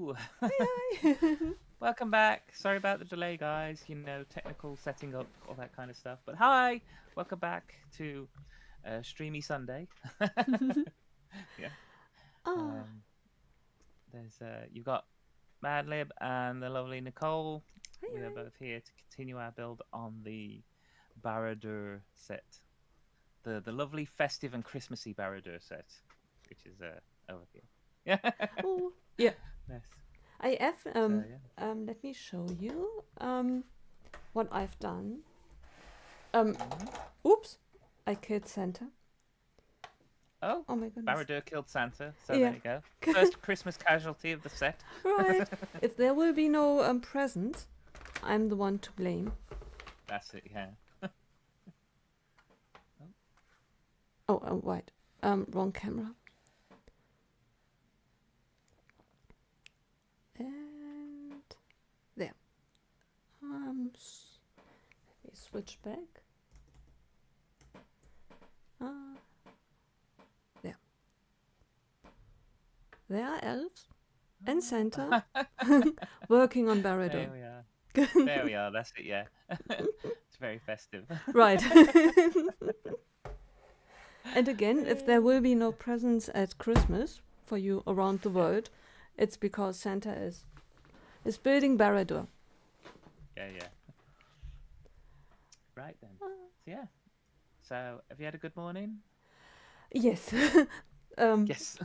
Hello! Hi. Welcome back. Sorry about the delay, guys. Technical setting up, all that kind of stuff. But hi! Welcome back to Streamy Sunday. Yeah. Ah, Um, you've got Madlib and the lovely Nicole. hi, We are hi. both here to continue our build on the Barad-dûr set. The lovely festive and Christmassy Barad-dûr set, which is over here. Yeah. Oh, yeah. Yes. I have So yeah. let me show you what I've done. Um Hmm. oops. I killed Santa. Oh, Oh my goodness. Barad-dûr killed Santa, so there Yeah. you go. First Christmas casualty of the set. Right. If there will be no presents, I'm the one to blame. That's it, yeah. Oh, Oh, right. Wrong camera. And there. Let me switch back. Ah, there. There are elves and Santa oh. working on There Barad-dûr. we are. There we are, that's it, yeah. It's very festive. Right. And again, if there will be no presents at Christmas for you around the Yeah, world, it's because Santa is building Barad-dûr. yeah, yeah. Right then. So yeah. So have you had a good morning? Yes. um, Yes.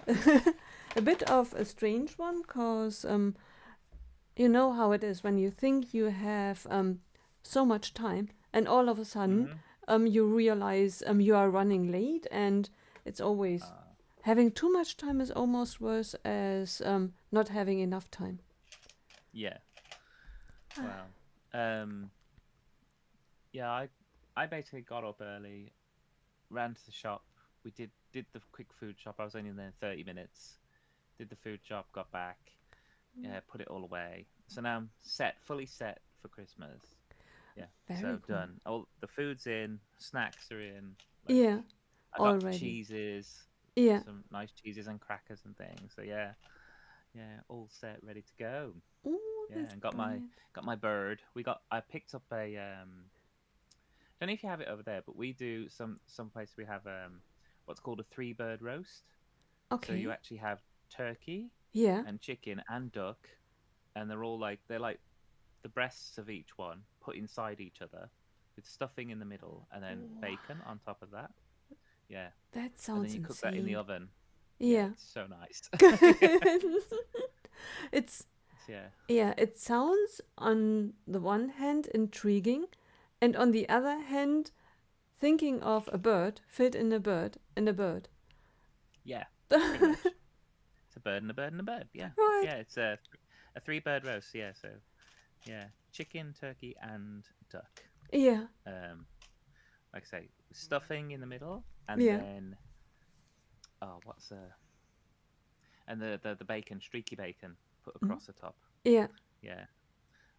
a bit of a strange one, because you know how it is when you think you have so much time, and all of a sudden Mm-hmm. you realize you are running late, and it's always Uh, having too much time is almost worse as not having enough time. yeah. Well. Um yeah, I basically got up early, ran to the shop. We did the quick food shop. I was only there 30 minutes. Did the food shop, got back, put it all away. So now I'm fully set for Christmas. Yeah, Very so good. done. All the food's in, snacks are in. Like Yeah, I got already. cheeses, Yeah. some nice cheeses and crackers and things. So yeah, yeah, all set, ready to go. Oh, Yeah, that's and brilliant. got my bird. I picked up a don't know if you have it over there, but we do some place we have what's called a three bird roast. So you Okay. actually have turkey Yeah. and chicken and duck, and they're like the breasts of each one put inside each other with stuffing in the middle and then Wow, bacon on top of that. Yeah. that And then sounds you cook that in the insane. oven. Yeah, Yeah. it's so nice. Yeah. It's Yeah. yeah, it sounds on the one hand intriguing, and on the other hand thinking of a bird fit in a bird in a bird. Yeah. Pretty much. It's a bird and a bird and a bird. Yeah. Right. Yeah, it's a three bird roast, yeah, so yeah. Chicken, turkey and duck. Yeah. Um like I say, stuffing in the middle and Yeah. then what's and the bacon, streaky bacon put Mm. across the top. Yeah. Yeah.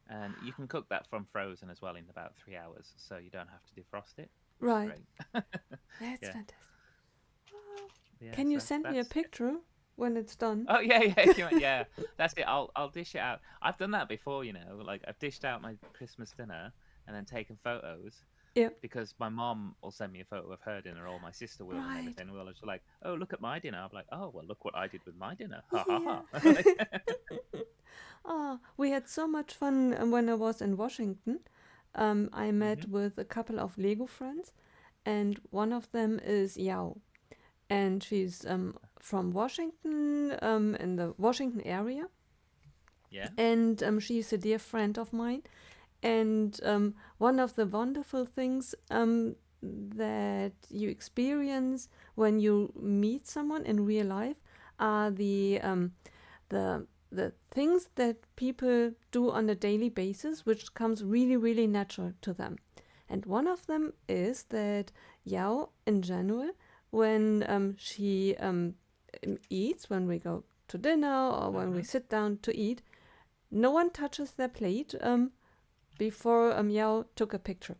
And you can cook that from frozen as well in about 3 hours, so you don't have to defrost it, which is Right. great. That's Yeah, fantastic. Wow. yeah. Can you So send me a that's picture when it's done? oh yeah, yeah. If you want, yeah, that's it. I'll dish it out. I've done that before, Like I've dished out my Christmas dinner and then taken photos Yeah. because my mom will send me a photo of her dinner or my sister will and Right. everything. We'll just like, oh look at my dinner. I'm like, oh well, look what I did with my dinner. Ha ha Yeah. ha. Ah, we had so much fun when I was in Washington. I met Mhm. with a couple of Lego friends, and one of them is Yao, and she's from Washington, in the Washington area, Yeah. and she's a dear friend of mine. And one of the wonderful things that you experience when you meet someone in real life are the things that people do on a daily basis, which comes really, really natural to them. And one of them is that Yao, in general, when she eats, when we go to dinner or when we Mhm. sit down to eat, no one touches their plate before Yao took a picture.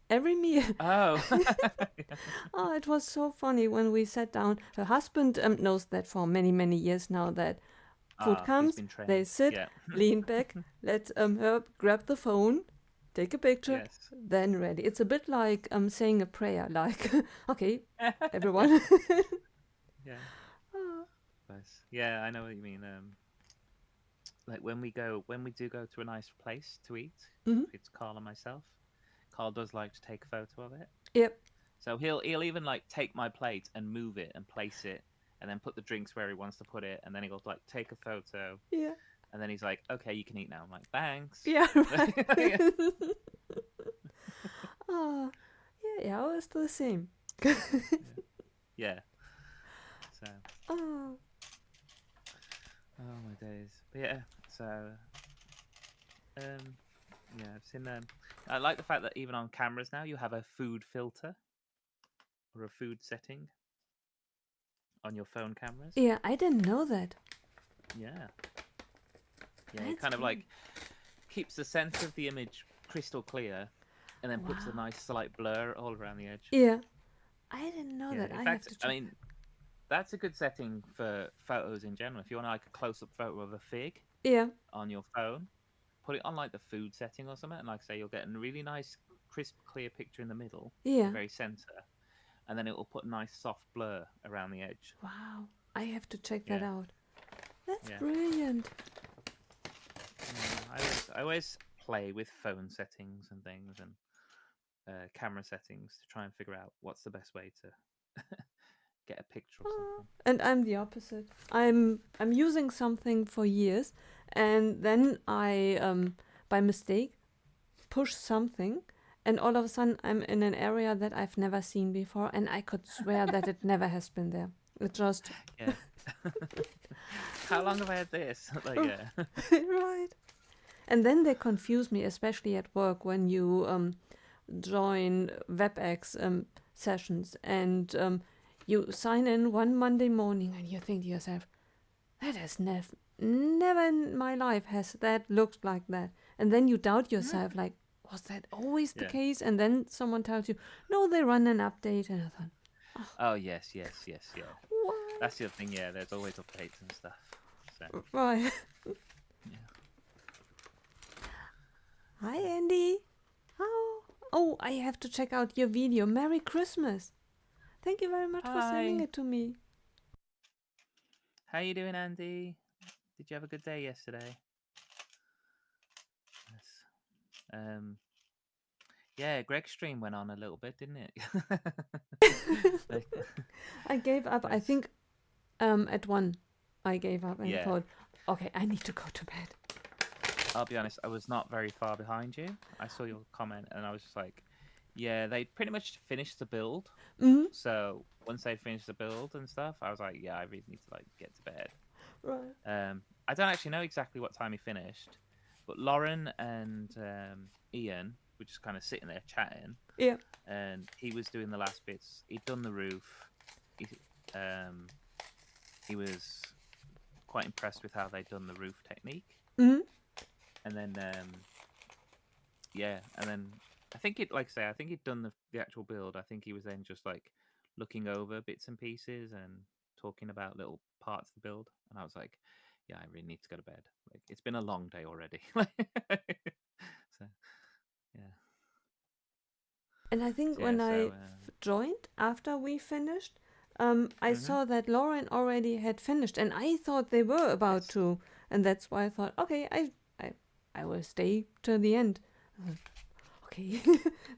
Every meal. Oh. Oh, it was so funny when we sat down. Her husband knows that for many, many years now, that Food Ah, he's comes, been they trained. sit, Yeah. lean back, let her grab the phone, take a picture, Yes. then ready. It's a bit like saying a prayer, like, okay, everyone. Yeah. Ah, Yeah, I know what you mean. Like when we do go to a nice place to eat, mhm. it's Carl and myself. Carl does like to take a photo of it. Yep. So he'll even like take my plate and move it and place it and then put the drinks where he wants to put it and then he'll like take a photo Yeah. and then he's like, "Okay, you can eat now." I'm like, "Thanks." Yeah, right. Yeah. Ah, yeah, yeah, it's the same. Yeah. So, Ah, oh my days. But yeah, so um yeah, I've seen I like the fact that even on cameras now you have a food filter or a food setting on your phone cameras. yeah, I didn't know that. Yeah. Yeah, it That's kind of great. like keeps the center of the image crystal clear and then puts a Wow. nice slight blur all around the edge. Yeah, I didn't know Yeah, that. in I have fact, to I check mean, that's a good setting for photos in general. If you want like a close-up photo of a fig that. Yeah, on your phone, put it on like the food setting or something, and like I say, you'll get a really nice, crisp, clear picture in the middle, the yeah. very center, and then it will put a nice soft blur around the edge. Wow, I have to check that Yeah, out. That's yeah, brilliant. yeah. I always play with phone settings and things and camera settings to try and figure out what's the best way to get a picture of Ah, something. and I'm the opposite. I'm using something for years, and then I by mistake push something, and all of a sudden I'm in an area that I've never seen before, and I could swear that it never has been there. It just Yeah. How long have I had this? Like, yeah. right. And then they confuse me, especially at work when you join WebEx sessions and you sign in one Monday morning and you think to yourself, that has never in my life has that looked like that. And then you doubt yourself, like, was that always the Yeah. case? And then someone tells you, no, they run an update. And I thought, Oh, yes, yes, yes, yeah. what? That's the other thing, yeah. There's always updates and stuff. So, Right. yeah. Hi, So. Andy. Oh, oh, I have to check out your video. Merry Christmas. Thank you very much for sending Hi. it to me. How you doing, Andy? Did you have a good day yesterday? Yes. Um, yeah, Greg's stream went on a little bit, didn't it? Like, I gave up. I yes. think at one, I gave up and Yeah. thought, okay, I need to go to bed. I'll be honest, I was not very far behind you. I saw your comment and I was just like, yeah, they pretty much finished the build. Mm-hmm. So once they finished the build and stuff, I was like, yeah, I really need to like get to bed. Right. I don't actually know exactly what time he finished, but Lauren and Ian were just kind of sitting there chatting, Yeah. and he was doing the last bits. He'd done the roof. He, um, he was quite impressed with how they'd done the roof technique, Mm-hmm. and then yeah, and then I think it, like I say, I think he'd done the actual build. I think he was then just like looking over bits and pieces and talking about little parts of the build, and I was like, yeah, I really need to go to bed. Like it's been a long day already. So yeah, And I think yeah. when I So joined after we finished, I hmm saw that Lauren already had finished, and I thought they were about yes, to, and that's why I thought, okay, I will stay till the end. I thought, okay.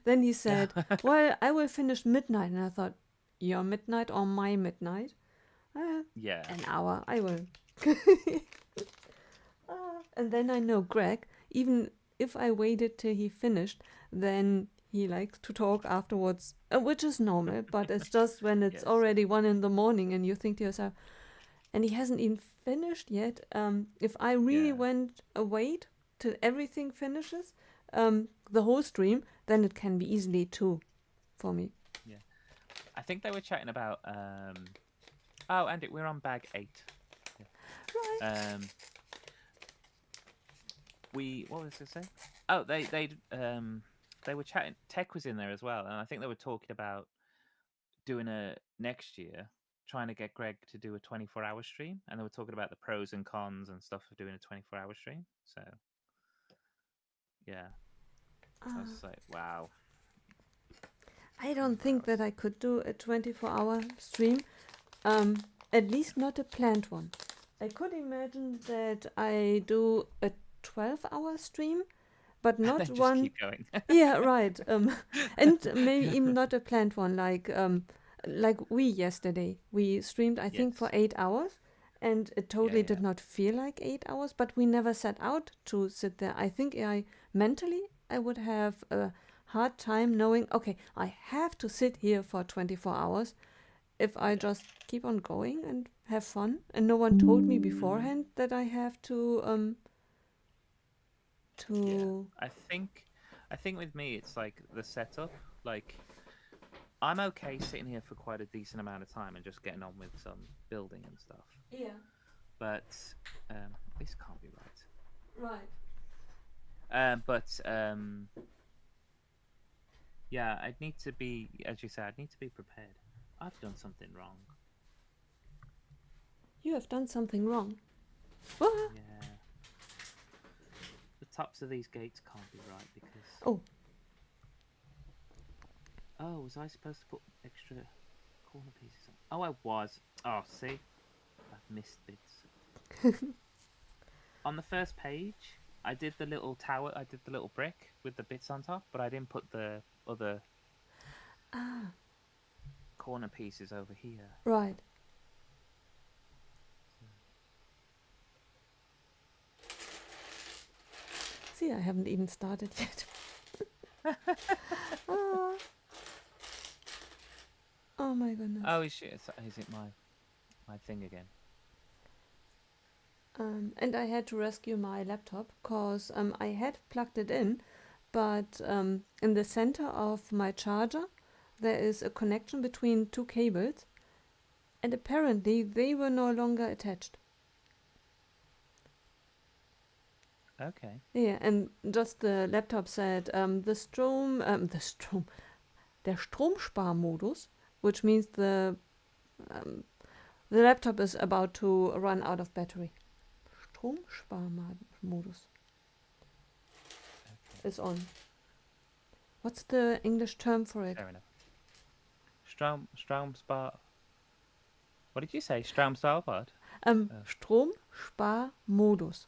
Then he said, well, I will finish midnight, and I thought, your midnight or my midnight? yeah, An hour. I will. And then I know Greg, even if I waited till he finished, then he likes to talk afterwards, which is normal, but it's just when it's yes, already 1 in the morning and you think to yourself, and he hasn't even finished yet. If I really yeah, went wait till everything finishes, the whole stream, then it can be easily 2 for me. yeah. I think they were chatting about oh, Andy, we're on bag 8. Right. Yeah. We what was I say? Oh, they were chatting. Tech was in there as well, and I think they were talking about doing a next year. trying to get Greg to do a 24-hour stream, and they were talking about the pros and cons and stuff of doing a 24-hour stream. So yeah, I was Ah, just like, wow, I don't 24 think that hours. I could do a 24-hour stream. Um, at least not a planned one. I could imagine that I do a 12-hour stream, but And not then just one. keep going. Yeah, right. And maybe even not a planned one, like we yesterday. We streamed, I think, for Yes. 8 hours, and it Yeah, totally yeah, did not feel like 8 hours. But we never set out to sit there. I think I mentally I would have a hard time knowing. Okay, I have to sit here for 24 hours. If I yeah, just keep on going and have fun, and no one told me beforehand that I have yeah. to. I think with me, it's like the setup. Like I'm okay sitting here for quite a decent amount of time and just getting on with some building and stuff. Yeah, But this can't be right. right. But yeah, I'd need to be, as you said, I'd need to be prepared. I've done something wrong. You have done something wrong. What? Yeah, the tops of these gates can't be right because. Oh, Oh, was I supposed to put extra corner pieces on? Oh, I was. Oh, see, I've missed bits. On the first page, I did the little tower. I did the little brick with the bits on top, but I didn't put the other ah, corner pieces over here. right. So, See, I haven't even started yet. Ah, oh my goodness. oh shit! Is it my thing again? And I had to rescue my laptop because I had plugged it in, but in the center of my charger, there is a connection between two cables, and apparently they were no longer attached. Okay. Yeah, and just the laptop said der Stromsparmodus, which means the laptop is about to run out of battery. Stromsparmodus Okay. is on. What's the English term for it? Fair enough. Straumspar. What did you say? Straumstalbad? Stromsparmodus.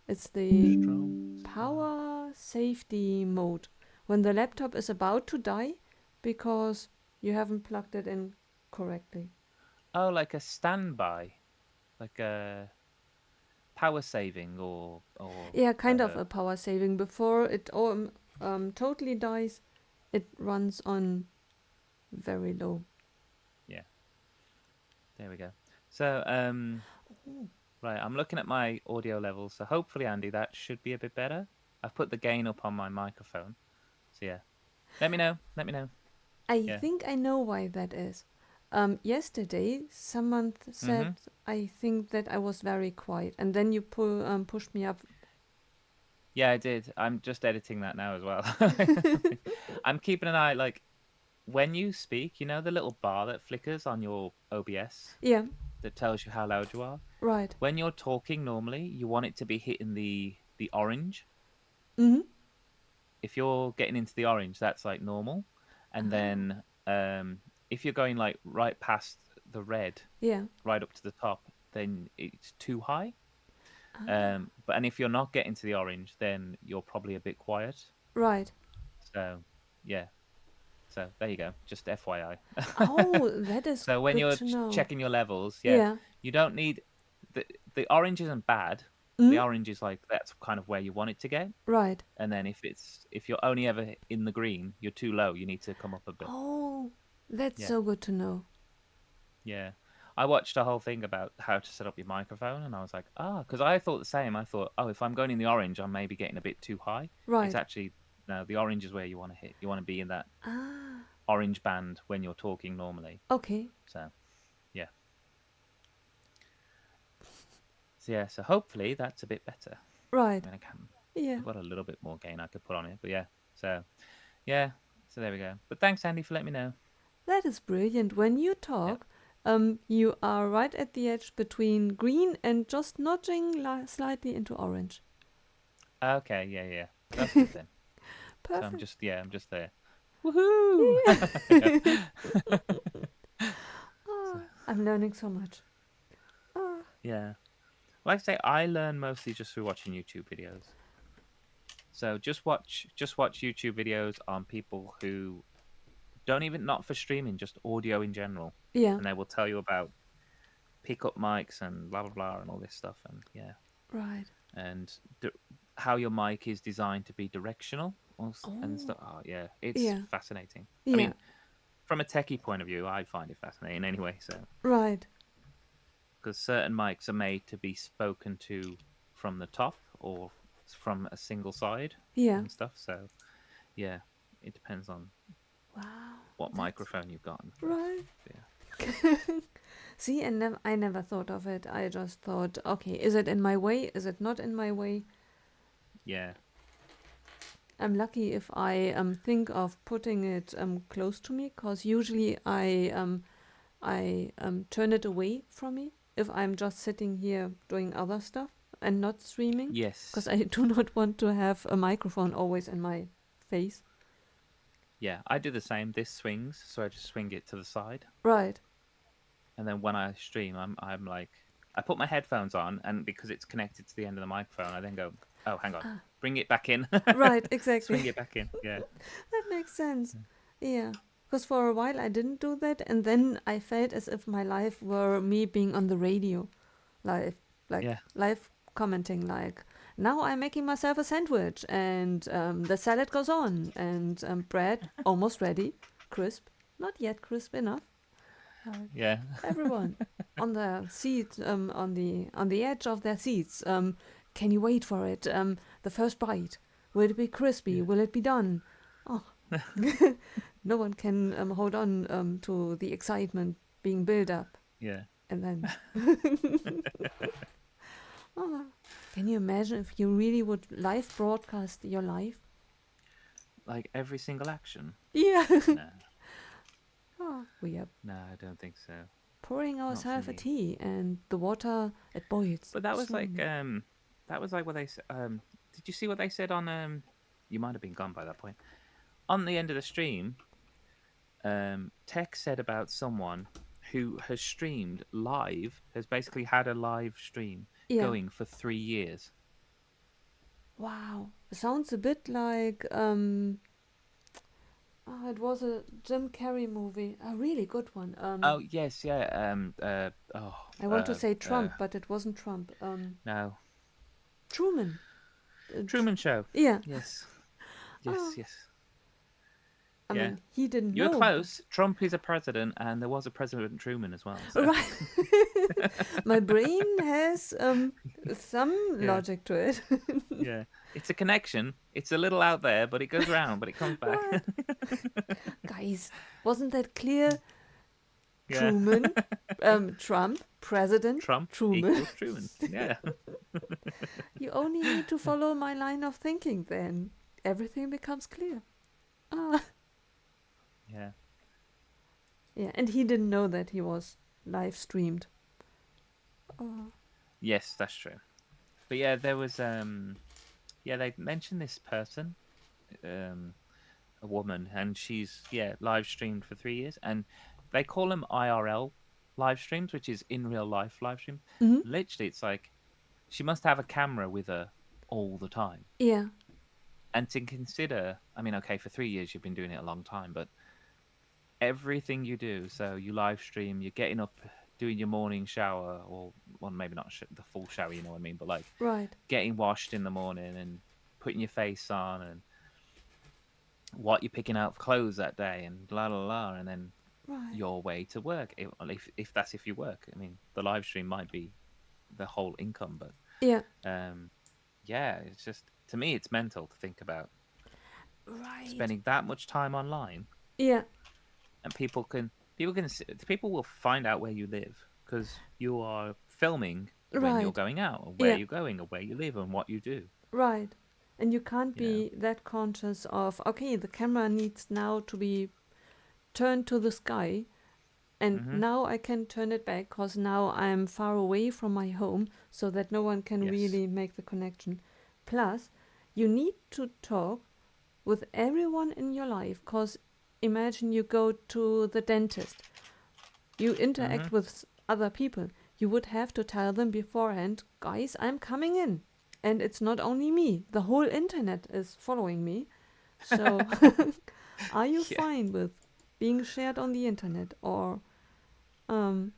It's the Straumspar. power safety mode when the laptop is about to die because you haven't plugged it in correctly. Oh, like a standby, like a power saving or Yeah, kind of a power saving. Before it totally dies, it runs on very low. yeah. There we go. So Ooh. right, I'm looking at my audio levels. So hopefully, Andy, that should be a bit better. I've put the gain up on my microphone. So yeah, let me know. Let me know. I Yeah. think I know why that is. Yesterday, someone said Mhm. I think that I was very quiet, and then you pushed me up. Yeah, I did. I'm just editing that now as well. I'm keeping an eye. Like when you speak, you know the little bar that flickers on your OBS Yeah, that tells you how loud you are. right. When you're talking normally, you want it to be hitting the orange. Mm-hmm. If you're getting into the orange, that's like normal. And Oh, then if you're going like right past the red, yeah. right up to the top, then it's too high. Ah, But and if you're not getting to the orange, then you're probably a bit quiet. right. So yeah. So there you go. Just FYI. Oh, that is So when good you're to know. checking your levels, yeah, Yeah. you don't need the orange isn't bad. The Mm? orange is like that's kind of where you want it to get. Right. And then if you're only ever in the green, you're too low. You need to come up a bit. Oh, that's Yeah, so good to know. yeah. I watched a whole thing about how to set up your microphone, and I was like, because I thought the same. I thought, oh, if I'm going in the orange, I'm maybe getting a bit too high. It's Right. actually no, the orange is where you want to hit. You want to be in that Ah, orange band when you're talking normally. okay. So yeah, so yeah. So hopefully that's a bit better. I Right. mean, I can. Yeah. I've got a little bit more gain I could put on it, but yeah. So yeah. So there we go. But thanks, Andy, for letting me know. That is brilliant. When you Yeah. talk, You are right at the edge between green and just nudging slightly into orange. Okay, yeah. That's good then. So Perfect. I'm just there. Woohoo! Yeah. So, I'm learning so much. Ah, yeah. Like I say, I learn mostly just through watching YouTube videos. So just watch YouTube videos on people who don't even not for streaming, just audio in general, yeah, and they will tell you about pickup mics and blah blah blah and all this stuff, and yeah, right. and how your mic is designed to be directional and Oh, stuff. Oh yeah, it's yeah, fascinating. I yeah, mean, from a techie point of view, I find it fascinating anyway. So right. because certain mics are made to be spoken to from the top or from a single side Yeah, and stuff. So yeah, it depends on wow, what that's microphone you've got and stuff. right. Yeah, See, and I never thought of it. I just thought, okay, is it in my way? Is it not in my way? yeah, I'm lucky if I think of putting it close to me, cause usually I turn it away from me if I'm just sitting here doing other stuff and not streaming, because yes, I do not want to have a microphone always in my face. yeah. I do the same. This swings, so I just swing it to the side, Right. and then when I stream, I'm like, I put my headphones on, and because it's connected to the end of the microphone, I then go, oh, hang on, Ah, bring it back in, right. Exactly. swing it back in. Yeah, That makes sense. Yeah. Because for a while I didn't do that, and then I felt as if my life were me being on the radio, live, like yeah, live commenting, like, now I'm making myself a sandwich, and the salad goes on, and bread almost ready, crisp, not yet crisp enough. Like yeah, everyone on the seat, on the edge of their seats. Can you wait for it? The first bite. Will it be crispy? yeah, Will it be done? Oh, no one can hold on to the excitement being built up, yeah. and then. Oh, can you imagine if you really would live broadcast your life? Like every single action. Yeah. No, Oh, we are no, I don't think so. pouring Not for ourselves a me. tea, and the water it boils But slowly. that was like what they said. Did you see what they said on You might have been gone by that point. On the end of the stream, Tech said about someone who has streamed live, has basically had a live stream Yeah. going for 3 years. Wow. Sounds a bit like it was a Jim Carrey movie, a really good one. Oh yes, yeah. I want to say Trump, but it wasn't Trump. No, Truman. Truman Show. Yeah. Yes, Ah, yes. I Yeah, mean, he didn't you were know. close. Trump is a president, and there was a President Truman as well. So Right. My brain has some yeah, logic to it. yeah. It's a connection. It's a little out there, but it goes round, but it comes back. Right. Guys, wasn't that clear? Yeah. Truman, Trump, President Trump Truman. equals Truman. Yeah. You only need to follow my line of thinking, then everything becomes clear. Ah. Yeah. Yeah, and he didn't know that he was live streamed. Oh. Yes, that's true. But yeah, there was yeah, they mentioned this person, um a woman, and she's live streamed for 3 years, and they call them IRL live streams, which is in real life live stream. Hmm. Literally, it's like she must have a camera with her all the time. Yeah, And to consider, I mean, okay, for 3 years you've been doing it a long time, but everything you do, so you live stream, you're getting up, doing your morning shower, or well, maybe not the full shower, you know what I mean, but like right, getting washed in the morning and putting your face on and what you're picking out for clothes that day and blah blah blah, and then right. your way to work. If that's if you work, I mean, the live stream might be the whole income, but Yeah, um, yeah, it's just to me, it's mental to think about right. spending that much time online, Yeah, and people will find out where you live because you are filming when you're right. going out, or where Yeah, you're going, or where you live, and what you do. right. And you can't You know, be that conscious of, okay, the camera needs now to be turned to the sky. And Mm-hmm. now I can turn it back because now I'm far away from my home so that no one can Yes. really make the connection. Plus, you need to talk with everyone in your life because imagine you go to the dentist, you Mm-hmm. interact with other people. You would have to tell them beforehand, guys, I'm coming in. And it's not only me, the whole internet is following me. So, are you Yeah. fine with being shared on the internet? Or, um,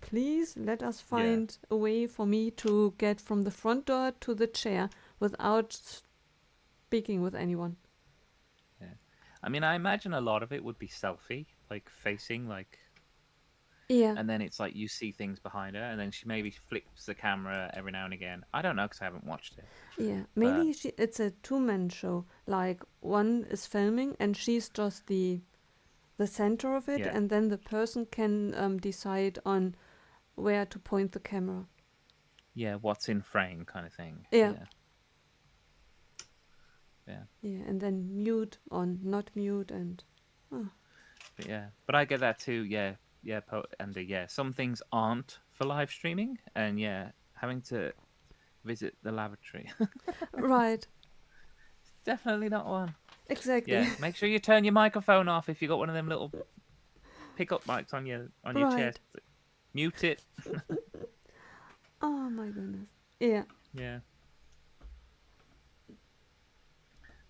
please let us Yeah. find a way for me to get from the front door to the chair without speaking with anyone. Yeah. I mean, I imagine a lot of it would be selfie, like facing, like, Yeah, and then it's like you see things behind her, and then she maybe flips the camera every now and again. I don't know because I haven't watched it, yeah. but Maybe it's a two-man show. Like one is filming and she's just the center of it, yeah, and then the person can decide on where to point the camera. yeah, what's in frame kind of thing. Yeah, Yeah, yeah, yeah, and then mute on, not mute, and oh, but yeah, but I get that too. Yeah, yeah, and yeah, some things aren't for live streaming, and yeah, having to visit the lavatory, right, definitely not one. exactly, Yeah, make sure you turn your microphone off if you got one of them little pickup mics on your right. chest. Mute it. Oh my goodness. Yeah, Yeah,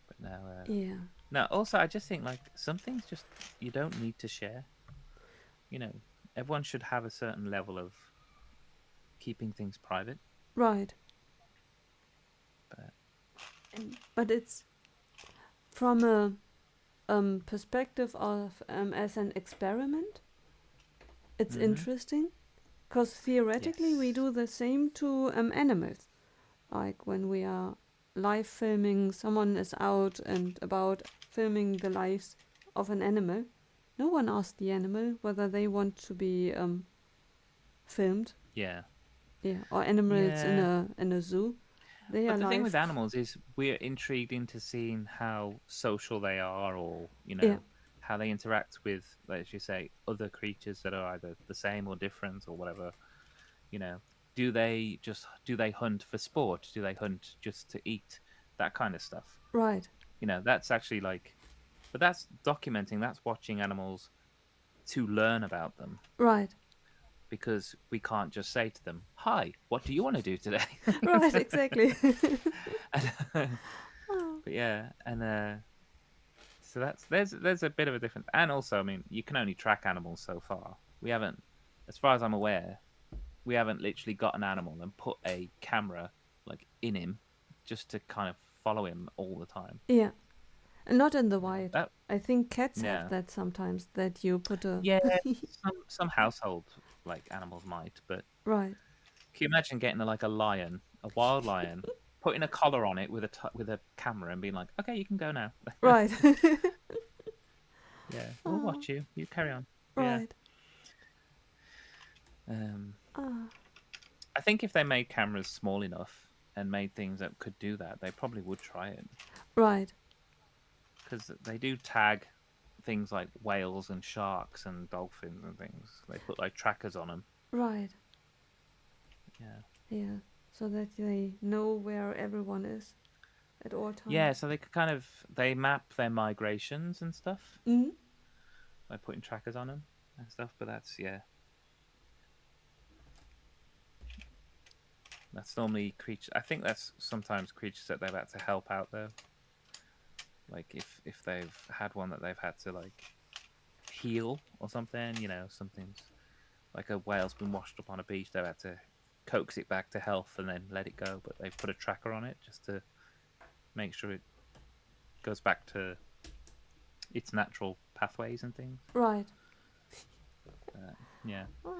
but no. yeah, No, also, I just think like some things just you don't need to share. You know, everyone should have a certain level of keeping things private. right. But But it's from a perspective of as an experiment. It's mm-hmm. interesting because theoretically we Yes, do the same to animals. Like when we are live filming, someone is out and about filming the lives of an animal. No one asks the animal whether they want to be filmed. yeah, Yeah, or animals yeah. in a zoo. They are But the thing with live. animals is we're intrigued into seeing how social they are, or Yeah, how they interact with, let's just say, other creatures that are either the same or different or whatever. You know, do they hunt for sport? Do they hunt just to eat? That kind of stuff. right, That's actually like, but that's documenting. That's watching animals to learn about them right, because we can't just say to them, "Hi, what do you want to do today?" right, exactly. And, Oh, but yeah, and so there's a bit of a difference. And also, I mean, you can only track animals so far. We haven't, as far as I'm aware, we haven't literally got an animal and put a camera like in him just to kind of follow him all the time. yeah, and not in the wild. That I think cats have yeah. that sometimes that you put a Yeah, some household like animals might, but right, can you imagine getting like a lion, a wild lion, putting a collar on it with with a camera and being like, "Okay, you can go now." right, Yeah, we'll oh, watch you. You carry on. Yeah. right, Um, ah, I think if they made cameras small enough and made things that could do that, they probably would try it right, because they do tag things like whales and sharks and dolphins and things. They put like trackers on them. right, Yeah. yeah, so that they know where everyone is at all Yeah, times. so they could kind of they map their migrations and stuff Mm, by putting trackers on them and stuff. But that's yeah, that's normally creatures. I think that's sometimes creatures that they've had to help out though. Like if they've had one that they've had to like heal or something, something's like a whale's been washed up on a beach, they've had to coax it back to health and then let it go. But they've put a tracker on it just to make sure it goes back to its natural pathways and things. right. Yeah, Oh,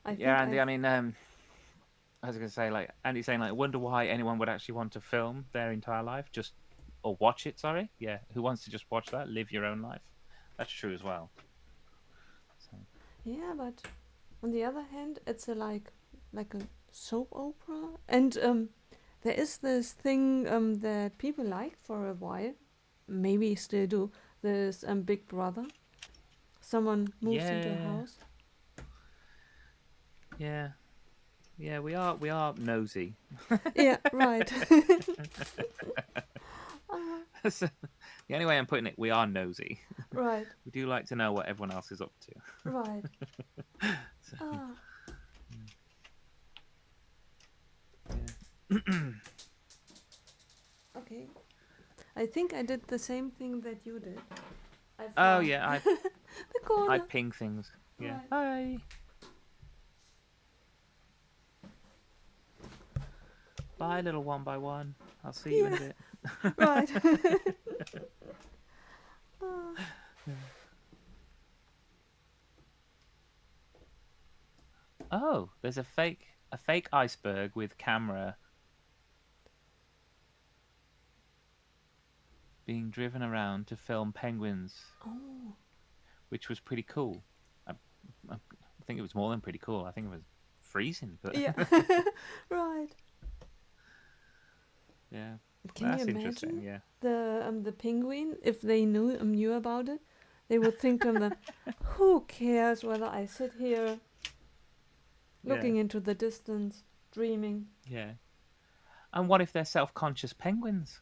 I think yeah, and I've I mean, I was gonna say, like Andy's saying, like, I wonder why anyone would actually want to film their entire life, just or watch it. Sorry, yeah, who wants to just watch that? Live your own life. That's true as well. So, yeah, but on the other hand, it's a like a soap opera, and there is this thing that people liked for a while, maybe still do. This Big Brother. someone moves into a Yeah, house. yeah, yeah. We are nosy. Yeah, right. Ah, So, the only way I'm putting it, we are nosy. right, We do like to know what everyone else is up right. to. So, Ah, yeah. okay. I think I did the same thing that you did. I Oh found yeah, the I corner. ping things. Yeah. Right, Bye. Bye, little one by one. I'll see you in yeah, a bit. right. Ah, Oh, there's a fake iceberg with camera being driven around to film penguins, oh, which was pretty cool. I think it was more than pretty cool. I think it was freezing, but yeah, right. yeah, Can you that's interesting. imagine Yeah, the penguin if they knew about it? They would think to them, "Who cares whether I sit here yeah, looking into the distance, dreaming?" yeah. And what if they're self-conscious penguins?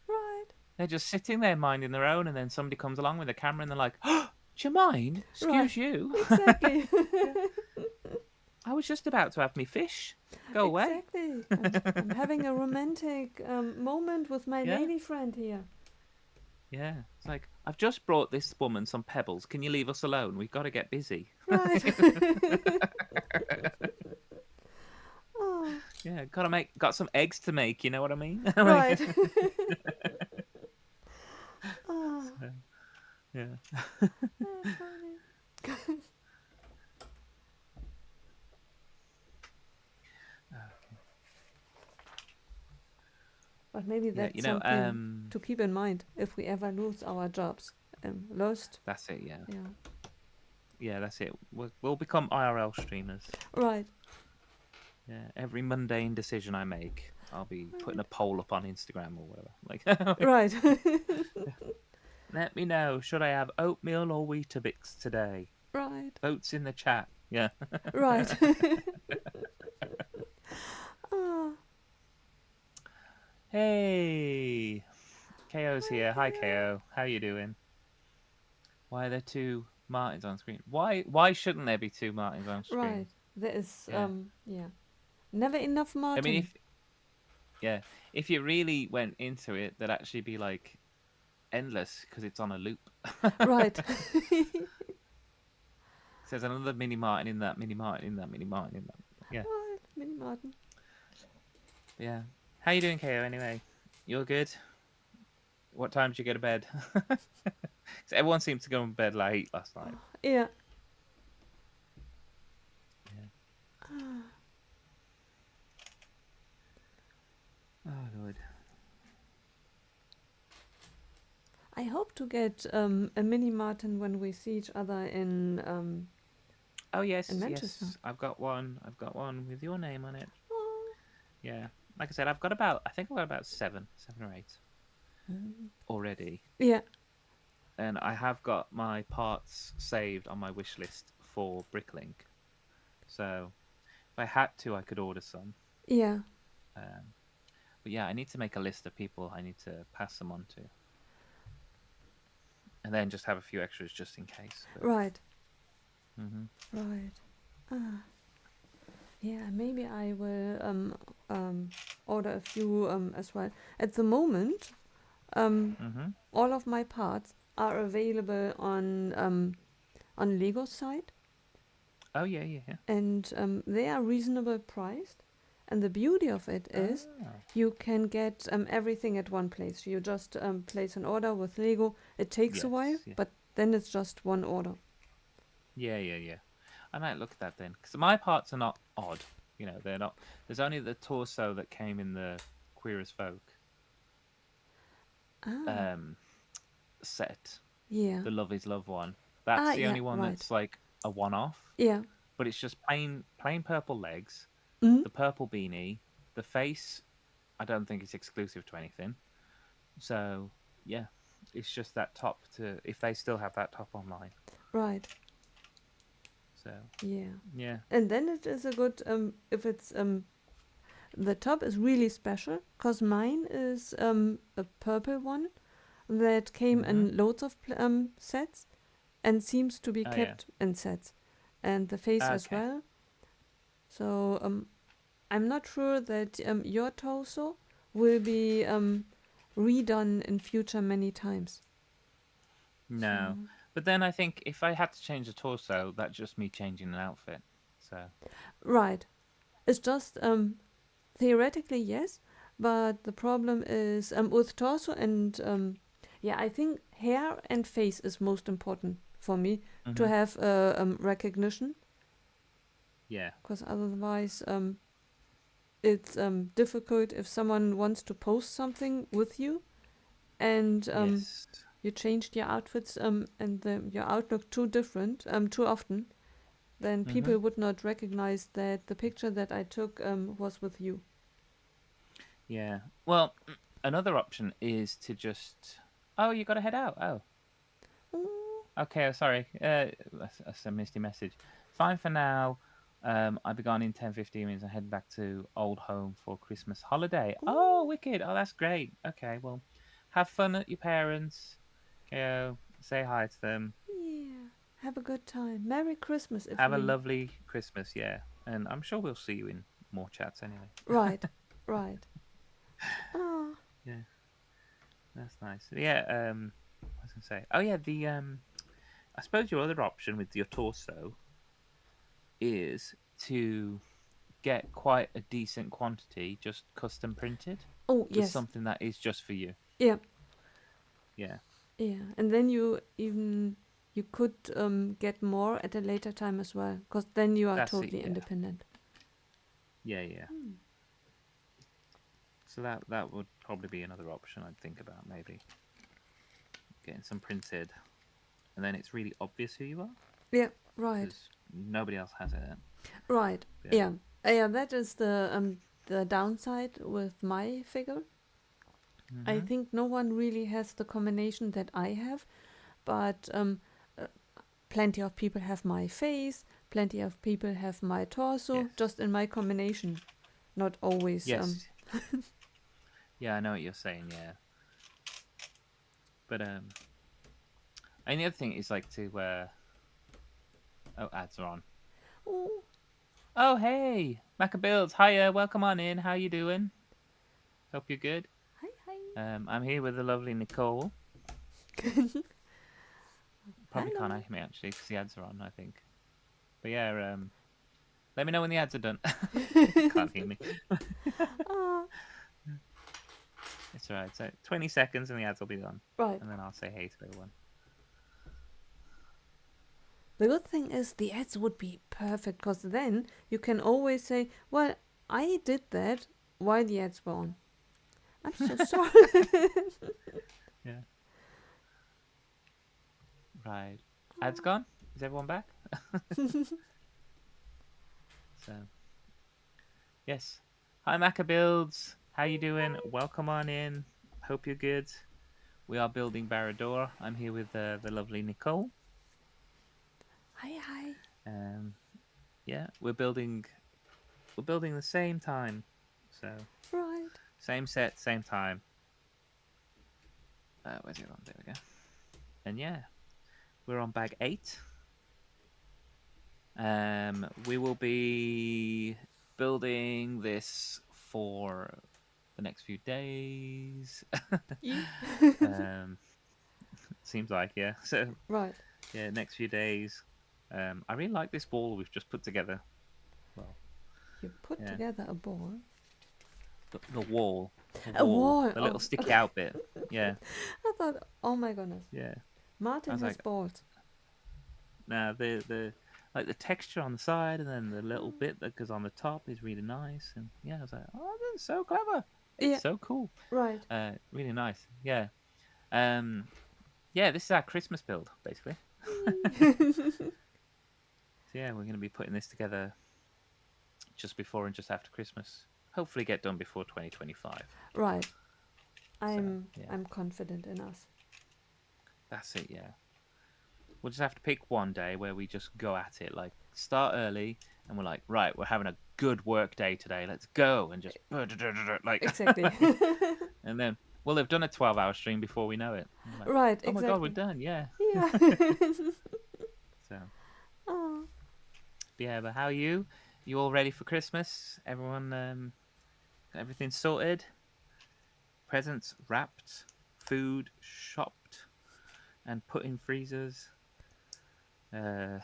Right, They're just sitting there minding their own, and then somebody comes along with a camera, and they're like, "Oh, do you mind? right, Excuse you." exactly, Yeah, I was just about to have me fish. Go away. exactly. I'm having a romantic moment with my Yeah, lady friend here. yeah. It's like, I've just brought this woman some pebbles. Can you leave us alone? We've got to get busy. Right. Oh, Yeah, got some eggs to make. You know what I mean? Like, right. Oh, so, yeah. that's funny. But maybe Yeah, that's something to keep in mind if we ever lose our jobs. Lost. that's it. Yeah, Yeah. yeah, that's it. We'll become IRL streamers. Right. Yeah, every mundane decision I make, I'll be putting Right. a poll up on Instagram or whatever. Like, Right. let me know, should I have oatmeal or Weetabix today? Right. Votes in the chat. Yeah. Right. Ah, Hey, KO's hi, here. Hi, Keo. KO. How you doing? Why are there two Martins on screen? Why shouldn't there be two Martins on Right. screen? There is Yeah. yeah. Never enough I mean, Martin. if you really went into it, there'd actually be like endless because it's on a loop. Right. There's another mini Martin in that mini Martin in that mini Martin in that. Yeah, Right. Mini Martin. yeah. How you doing, KO? Anyway, you're good. What time did you go to bed? 'Cause everyone seems to go to bed late last night. Yeah. Yeah. Ah, Oh Lord. I hope to get a mini Martin when we see each other Oh in yes, Manchester. yes. I've got one. I've got one with your name on it. Oh. Yeah. Like I said, I've got about. I think I've got about seven or eight Mm. already, Yeah. and I have got my parts saved on my wish list for Bricklink. So if I had to, I could order some. Yeah. Um, but yeah, I need to make a list of people I need to pass them on to, and then just have a few extras just in case. But Right. hmm Right. Ah. Yeah, maybe I will order a few as well. At the moment, hmm all of my parts are available on Lego site, Oh yeah, yeah, yeah. and they are reasonable priced. And the beauty of it is Oh you can get everything at one place. You just place an order with Lego. It takes a yes, while, yeah, but then it's just one order. yeah, yeah, yeah. I might look at that then, because my parts are not odd. You know, they're not. There's only the torso that came in the Queer as Folk Ah, um, set, yeah. the Love Is Love one. Ah, That's the yeah, only one right. that's like a one-off, Yeah. but it's just plain purple legs, Mm? the purple beanie, the face. I don't think it's exclusive to anything. So yeah, it's just that top to if they still have that top online. Right. So Yeah. yeah. And then it is a good if it's the top is really special because mine is a purple one that came Mm-hmm. in loads of sets and seems to be Oh yeah. kept in sets, and the face as Okay. well. So I'm not sure that your torso will be redone in future many times. So No. But then I think if I had to change the torso, that's just me changing an outfit. So right, it's just theoretically yes, but the problem is with torso and yeah, I think hair and face is most important for me to mm-hmm. have recognition, Yeah. because otherwise it's difficult if someone wants to post something with you and Yes. you changed your outfits and your outlook too different too often, then Mm-hmm. people would not recognize that the picture that I took was with you. Yeah. Well, another option is to just. Oh, you got to head out. Oh, Ooh, okay. Sorry. That's a misty message. Fine for now. I'll be gone in 10, 15 minutes. I head back to old home for Christmas holiday. Oh, ooh, wicked. Oh, that's great. Okay. Well, have fun at your parents. Say hi to them. yeah. Have a good time. Merry Christmas if Have a we. lovely Christmas. Yeah. And I'm sure we'll see you in more chats anyway. Right, right. Ah, Yeah. That's nice. Yeah. What was I gonna say? Oh yeah. I suppose your other option with your torso is to get quite a decent quantity, just custom printed oh, with yes. something that is just for you. Yeah, Yeah. yeah. And then you could get more at a later time as well, because then you are That's it. totally Yeah. independent. Yeah. Yeah. Hmm. So that would probably be another option I'd think about, maybe getting some printed, and then it's really obvious who you are Yeah, right, because nobody else has it. right. Yeah. Yeah, yeah. That is the downside with my figure. I Mhm. think no one really has the combination that I have, but uh, plenty of people have my face, plenty of people have my torso, Yes. just in my combination. Not always. Yes. Yeah, I know what you're saying. Yeah, but and the other thing is like to oh, ads are on. Oh, Oh, hey, Macabills. Hiya, welcome on in. How you doing? Hope you're good. hi, hi. I'm here with the lovely Nicole. Probably can't Hello. hear me actually because the ads are on, I think. But yeah, let me know when the ads are done. Can't hear me. Ah, It's alright. So 20 seconds and the ads will be done, right. and then I'll say hey to everyone. The good thing is the ads would be perfect because then you can always say, well, I did that while the ads were on. I'm so sorry. Yeah. Right. Ads gone? Is everyone back? So yes. Hi Macabuilds. How you doing? Welcome on in. Hope you're good. We are building Barad-dûr. I'm here with the lovely Nicole. Hi, hi. Um, yeah, we're building the same time, so Right. same set, same time. Where's the other one? There we go. And yeah, we're on bag 8. We will be building this for the next few days. Ye- um, seems like yeah. So right. yeah, next few days. I really like this wall we've just put together. Well, You put yeah, together a ball. the wall, the A wall, wall. the little Oh, sticky out bit. Yeah, I thought, oh my goodness. yeah. I Martin was has like, balls. nah, the like the texture on the side and then the little Hmm. bit that goes on the top is really nice. And yeah, I was like, oh, this is so clever. It's Yeah, so cool. right. Really nice. Yeah. Um, yeah. This is our Christmas build, basically. So yeah, we're gonna be putting this together just before and just after Christmas. Hopefully, get done before 2025. Right. So I'm yeah, I'm confident in us. that's it. Yeah. we'll just have to pick one day where we just go at it. Like start early, and we're like, right, we're having a good work day today. Let's go and just like, Exactly. and then we'll have done a 12-hour stream before we know it. And we're like, Right, oh my god, we're exactly. done. Yeah. Yeah. So Oh. yeah, but how are you? You all ready for Christmas? Everyone, got everything sorted? Presents wrapped, food shopped and put in freezers. Uh,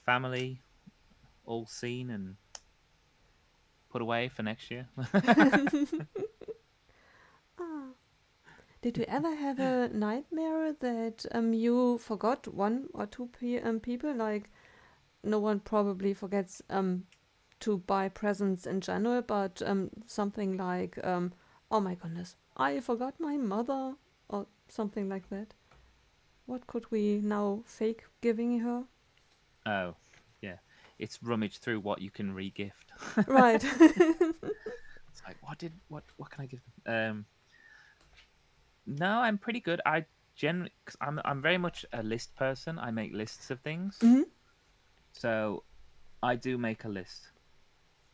family all seen and put away for next year. Ah. Did you ever have a nightmare that you forgot one or two people? Like, no one probably forgets to buy presents in general, but something like, oh my goodness, I forgot my mother, or something like that. What could we now fake giving her? Oh, yeah. It's rummage through what you can re-gift. Right. It's like, what can I give them? No, I'm pretty good. I generally, cause I'm very much a list person. I make lists of things. Hmm. So I do make a list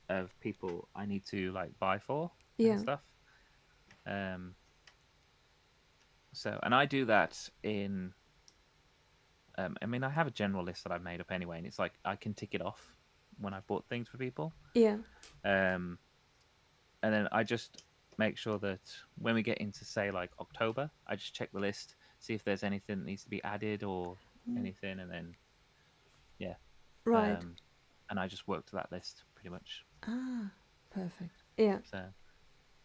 of people I need to like buy for and Yeah. stuff. Um, and I do that in. I mean, I have a general list that I've made up anyway, and it's like I can tick it off when I bought things for people. Yeah. Um, and then I just make sure that when we get into say like October, I just check the list, see if there's anything that needs to be added or Mm. anything, and then yeah, Right. um, and I just work to that list pretty much. Ah, perfect. Yeah. So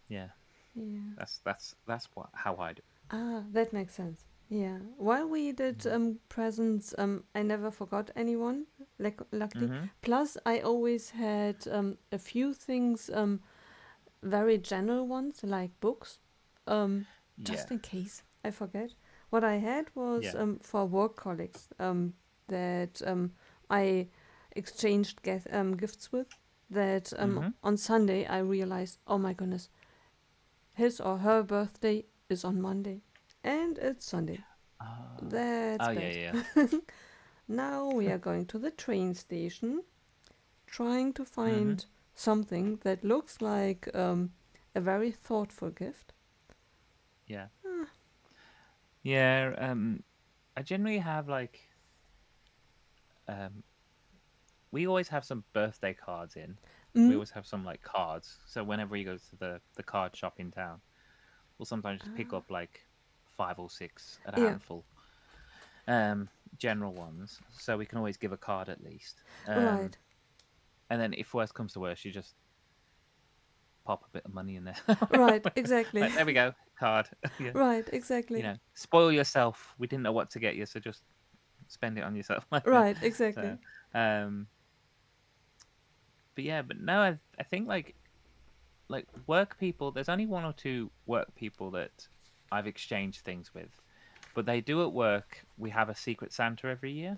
yeah, Yeah. that's what how I do. Ah, that makes sense. Yeah. While we did Mm-hmm. presents, I never forgot anyone, luckily. Mm-hmm. Plus, I always had a few things, very general ones, like books, Yeah, just in case I forget. What I had was yeah. for work colleagues that I exchanged gifts with. That Mm-hmm. on Sunday I realized, oh my goodness, his or her birthday is on Monday, and it's Sunday. Uh, That's oh yeah, bad. yeah, Now we are going to the train station, trying to yeah. Mm-hmm. find something that looks like a very thoughtful gift. Yeah, Ah. yeah. I generally have like um we always have some birthday cards in. We Mm? always have some like cards. So whenever we go to the card shop in town, we'll sometimes just pick Ah. up like 5 or 6 at a Yeah, handful. Um, General ones, so we can always give a card at least. right, And then if worst comes to worst, you just pop a bit of money in there. right, exactly. Like there we go, card. Yeah, Right, exactly. spoil yourself. We didn't know what to get you, so just spend it on yourself. Right, So, exactly. um, but yeah, but no, I think like work people. There's only one or two work people that I've exchanged things with, but they do at work. We have a secret Santa every year,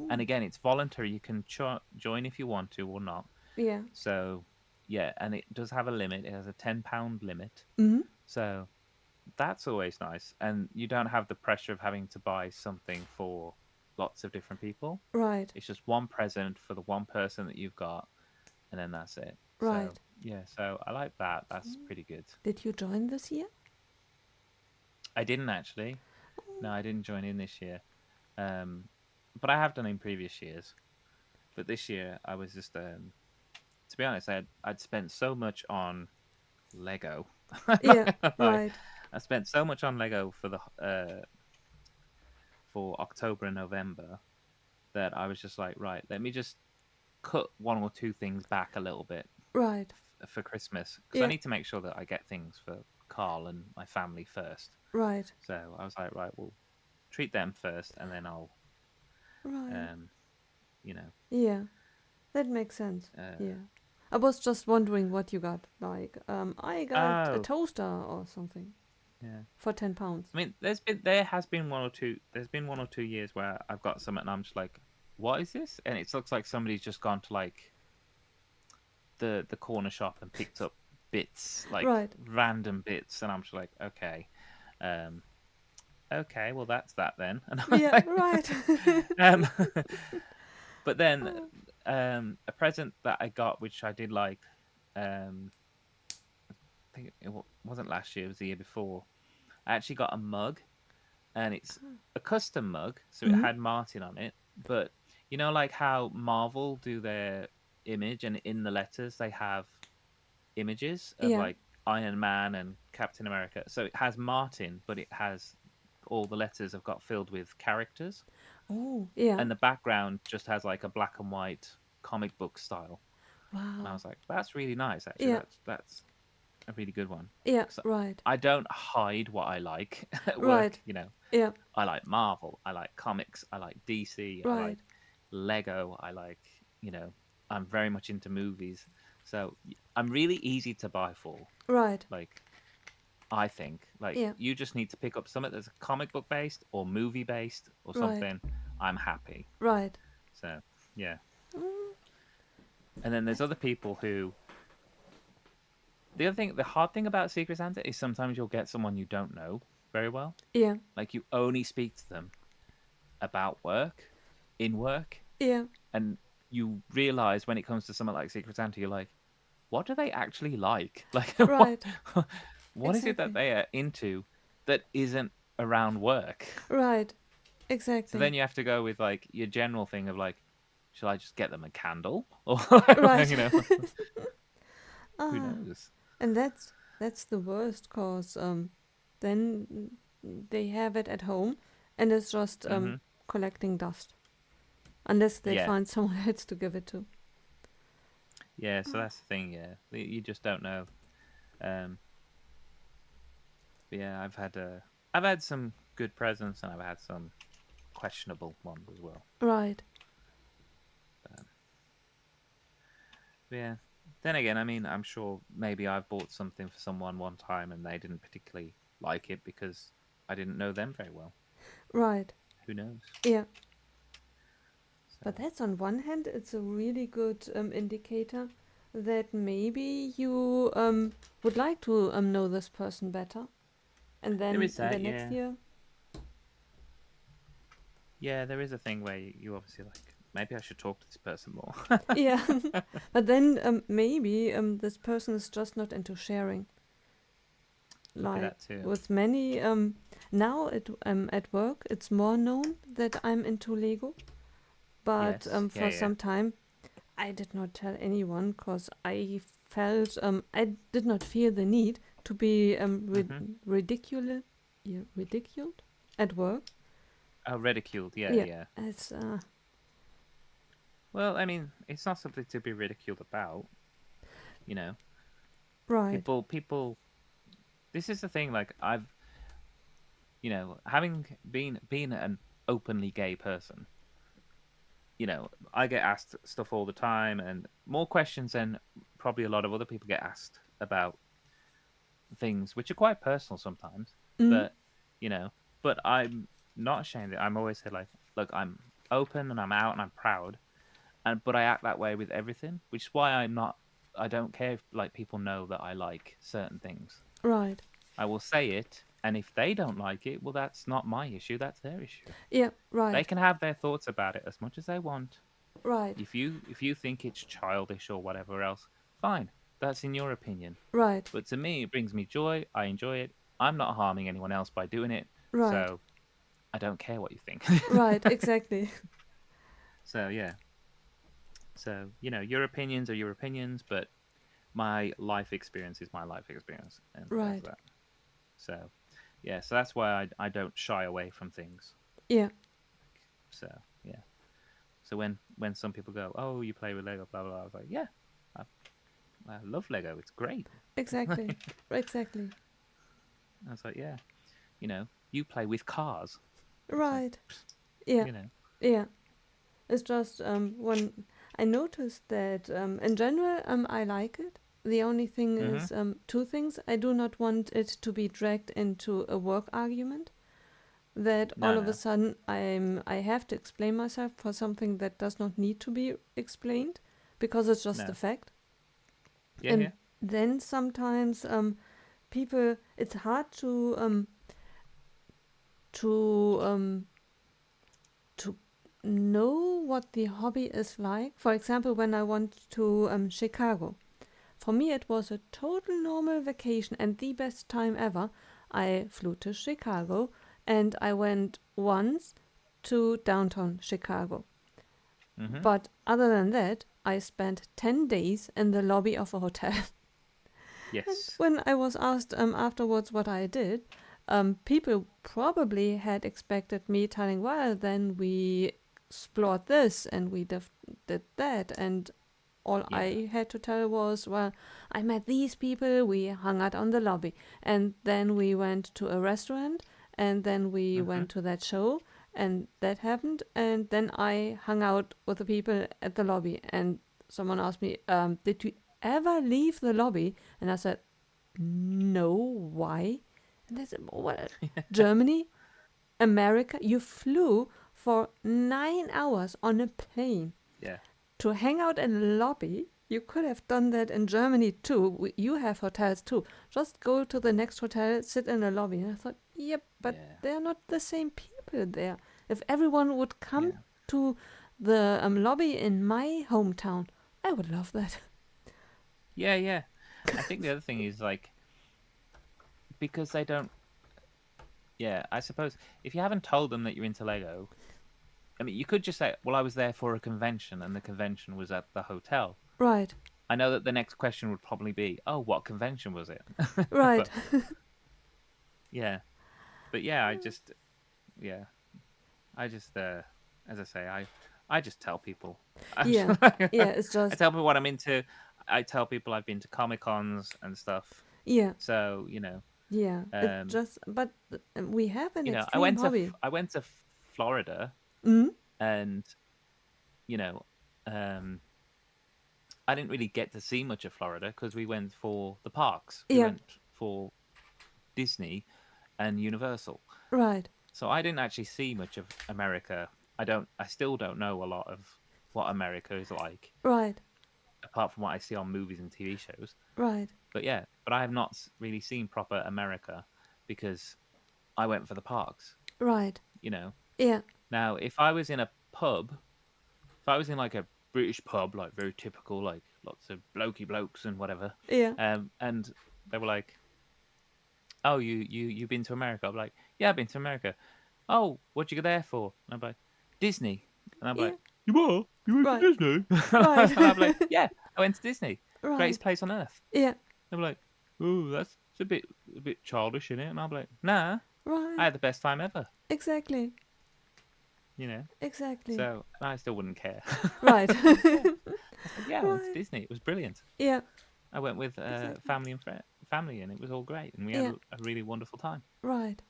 and Ooh. again, it's voluntary. You can join if you want to or not. Yeah. So yeah, and it does have a limit. It has a £10 limit. Mm? So that's always nice, and you don't have the pressure of having to buy something for lots of different people. Right, It's just one present for the one person that you've got, and then that's it. So right. yeah, so I like that. That's Mm. pretty good. Did you join this year? I didn't actually. No, Oh. I didn't join in this year. Um, but I have done in previous years. But this year, I was just, to be honest, I'd spent so much on Lego. Yeah, Like, right, I spent so much on Lego for the for October and November that I was just like, right, let me just cut one or two things back a little bit right. for Christmas because I Yeah, need to make sure that I get things for Carl and my family first. right, So I was like, right, we'll treat them first, and then I'll, right. um, you know, Yeah, that makes sense. uh, Yeah. I was just wondering what you got. Like, I got a oh, toaster or something yeah. for £10. I mean, there's been 1 or 2 years where I've got something and I'm just like, what is this? And it looks like somebody's just gone to like the corner shop and picked up bits, like Right. random bits, and I'm just like, okay. Um, okay, well that's that then. And I was Yeah, like, right. um, but then Oh, a present that I got, which I did like, I think wasn't last year, it was the year before. I actually got a mug, and it's a custom mug, so it mm, had Martin on it. But you know, like how Marvel do their image, and in the letters they have images of yeah. like Iron Man and Captain America. So it has Martin, but it has all the letters have got filled with characters, Oh, yeah. and the background just has like a black and white comic book style. And I Wow. was like, that's really nice, actually. Yeah, That's a really good one. yeah, 'Cause right. I don't hide what I like at Right. work. You know, Yeah, I like Marvel, I like comics, I like DC, I like right. Lego, I like, I'm very much into movies. So I'm really easy to buy for. Right. Like, I think, like, Yeah, you just need to pick up something that's comic book based or movie based or right. something. I'm happy. Right. So, yeah. Mm, And then there's other people who, the hard thing about Secret Santa is sometimes you'll get someone you don't know very well. yeah, Like, you only speak to them about work, in work, yeah, and you realize when it comes to something like Secret Santa, you're like, what do they actually like? Like, right. what is it that Exactly. they are into that isn't around work? Right. So Exactly. then you have to go with like your general thing of like, shall I just get them a candle, or Right. you know, who Ah, knows? and that's the worst cause then they have it at home and it's just Hmm. collecting dust unless they Yeah, find someone else to give it to. yeah. So that's the thing. Yeah, you just don't know. Um, but yeah, I've had some good presents, and I've had some questionable ones as well. Right. Um, but yeah. Then again, I mean, I'm sure maybe I've bought something for someone one time and they didn't particularly like it because I didn't know them very well. Right. Who knows? Yeah. So But that's on one hand, it's a really good indicator that maybe you would like to know this person better. And there then is in the that, next yeah. year, Yeah, there is a thing where you obviously like, maybe I should talk to this person more. yeah. But then maybe this person is just not into sharing. Could be Like that too. with many, now at work, it's more known that I'm into Lego. But Yes, yeah, for yeah. some time, I did not tell anyone because I felt I did not feel the need to be Hmm. ridiculed, yeah, ridiculed at work. Oh, ridiculed, yeah, Yeah, yeah. it's Well, I mean, it's not something to be ridiculed about, you know. right. People. This is the thing. Like having been an openly gay person, I get asked stuff all the time, and more questions than probably a lot of other people get asked about things which are quite personal sometimes. Mm, But you know, but I'm not ashamed. I'm always say like, look, I'm open and I'm out and I'm proud, and but I act that way with everything, which is why I'm not. I don't care if like people know that I like certain things. right. I will say it, and if they don't like it, well, that's not my issue. That's their issue. Yeah, They right. can have their thoughts about it as much as they want. Right. If you think it's childish or whatever else, fine. That's in your opinion. Right. But to me, it brings me joy. I enjoy it. I'm not harming anyone else by doing it. Right. So I don't care what you think. Right. Exactly. So yeah. So, your opinions are your opinions, but my life experience is my life experience. And that's Right. that. So yeah, so that's why I don't shy away from things. Yeah. So yeah. So when some people go, "Oh, you play with Lego, blah blah," blah, I was like, "Yeah, I, I love Lego. It's great." Exactly. I Exactly. was like, "Yeah, you play with cars." It's like, Right. Yeah. you know, Yeah. It's just when I noticed that in general I like it. The only thing mm-hmm. is two things. I do not want it to be dragged into a work argument. That all No, of a no, sudden I have to explain myself for something that does not need to be explained because it's just a no. fact. Yeah, And yeah, then sometimes people it's hard to to to know what the hobby is like. For example, when I went to Chicago, for me it was a total normal vacation and the best time ever. I flew to Chicago and I went once to downtown Chicago. Mm-hmm. But other than that, I spent 10 days in the lobby of a hotel. And Yes. when I was asked afterwards what I did, people probably had expected me telling, well, then we explored this and we did that. And all Yeah. I had to tell was, well, I met these people, we hung out on the lobby. And then we went to a restaurant and then we Mm-hmm. went to that show and that happened. And then I hung out with the people at the lobby. And someone asked me, did you ever leave the lobby? And I said, no, why? And they said, well, Germany, America, you flew for 9 hours on a plane Yeah. to hang out in a lobby. You could have done that in Germany too. You have hotels too. Just go to the next hotel, sit in a lobby. And I thought, yep, but Yeah. they're not the same people there. If everyone would come Yeah. to the lobby in my hometown, I would love that. Yeah. Yeah. I think the other thing is like because they don't. Yeah. I suppose if you haven't told them that you're into Lego, I mean, you could just say, "Well, I was there for a convention, and the convention was at the hotel." Right, I know that the next question would probably be, "Oh, what convention was it?" right. But yeah, but yeah, yeah, I just, as I say, I just tell people. Yeah, yeah, it's I just, tell people what I'm into. I tell people I've been to Comic Cons and stuff. yeah, So yeah. It um, just, but we have an I extreme went to hobby. I went to Florida, Mm? and you know, um, I didn't really get to see much of Florida because we went for the parks. We Yeah, went for Disney and Universal. right, So I didn't actually see much of America. I still don't know a lot of what America is like, right, apart from what I see on movies and TV shows. right, But yeah, but I have not really seen proper America because I went for the parks, right. you know. Yeah, Now, if I was in a pub, if I was in like a British pub, like very typical, like lots of blokey blokes and whatever, yeah, and they were like, "Oh, you've been to America?" I'm like, "Yeah, I've been to America." "Oh, what'd you go there for?" And I'm like, "Disney." And I'm yeah, like, "You what? You went to right, Disney?" right, And I'm like, "Yeah, I went to Disney. Greatest right, place on earth." yeah, They're like, "Oh, that's it's a bit childish, isn't it?" And I'm like, "Nah, I right. had the best time ever." Exactly, You know. exactly. So I still wouldn't care. Right, Yeah, I said, "Yeah, I went to right. Disney. It was brilliant. Yeah, I went with exactly. family and family, and it was all great, and we had Yeah, a really wonderful time." right.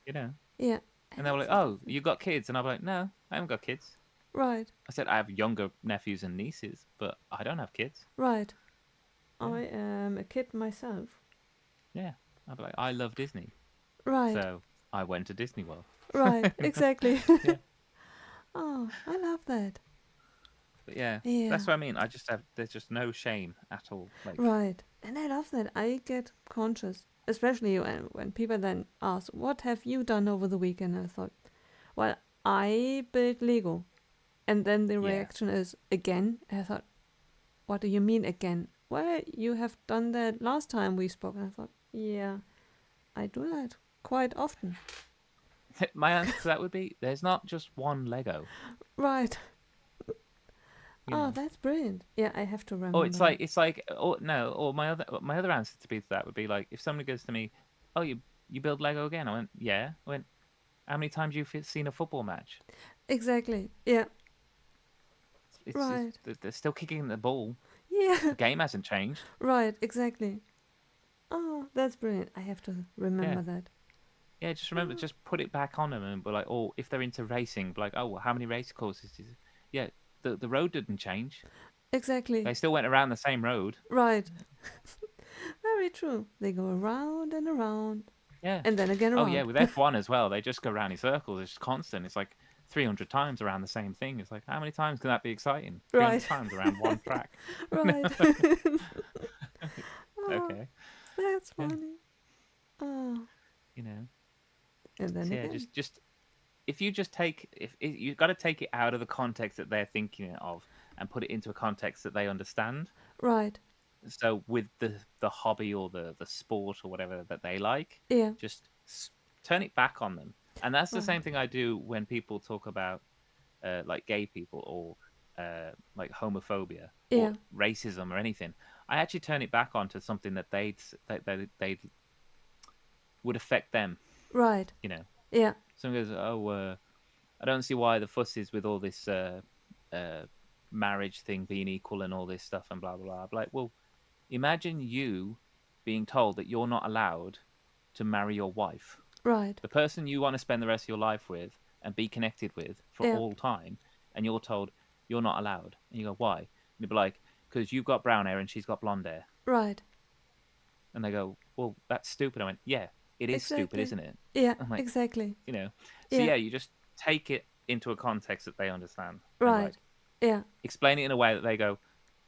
You know. Yeah, And and they were that's like, a "Oh, different. you got kids?" And I'm like, "No, I haven't got kids." Right, I said, "I have younger nephews and nieces, but I don't have kids." right. Yeah, I am a kid myself. yeah. I'd be like, "I love Disney." Right, So I went to Disney World. right, exactly. Yeah. Oh, I love that. But yeah, Yeah, that's what I mean. There's just no shame at all. Like, right. And I love that. I get conscious, especially when people then ask, what have you done over the weekend? I thought, well, I built Lego. And then the yeah, reaction is, again? I thought, what do you mean again? Well, you have done that last time we spoke. And I thought, yeah, I do that quite often. my answer to that would be there's not just one Lego, Right. you Oh, know. that's brilliant. Yeah, I have to Or remember that. it's like, or no, or my other answer to that would be like if somebody goes to me, "Oh, you build Lego again?" I went, "Yeah." I went, "How many times have you seen a football match?" Exactly. Yeah. It's Right. they're still kicking the ball. Yeah. The game hasn't changed. Right. Exactly. Oh, that's brilliant. I have to Yeah. remember that. Yeah, just remember, Oh, just put it back on them and be like, oh, if they're into racing, be like, oh, well, how many race courses is it? Yeah, the road didn't change. exactly. They still went around the same road. Right. Very true. They go around and around, Yeah. and then again Oh, yeah, around. with F1 as well, they just go around in circles. It's just constant. It's like 300 times around the same thing. It's like, how many times can that be exciting? 300 Right. times around one track. Right. Oh, Okay. that's Yeah. funny. Oh, You know. And then So yeah, again, just if you just take if you've got to take it out of the context that they're thinking of and put it into a context that they understand. right. So with the hobby or the sport or whatever that they like, Yeah, just turn it back on them. And that's the right. same thing I do when people talk about like gay people or like homophobia or Yeah, racism or anything. I actually turn it back onto something that they would affect them. right. You know, Yeah, someone goes, "Oh, I don't see why the fuss is with all this uh, marriage thing being equal and all this stuff and blah blah blah." I'm like, well, imagine you being told that you're not allowed to marry your wife, right. the person you want to spend the rest of your life with and be connected with for Yeah, all time, and you're told you're not allowed. And you go, why? And you'd be like, because you've got brown hair and she's got blonde hair. right. And they go, well, that's stupid. I went, yeah, it is stupid, Exactly. isn't it? Yeah, I'm like, exactly. you know. So Yeah, yeah, you just take it into a context that they understand and right. like Yeah, explain it in a way that they go,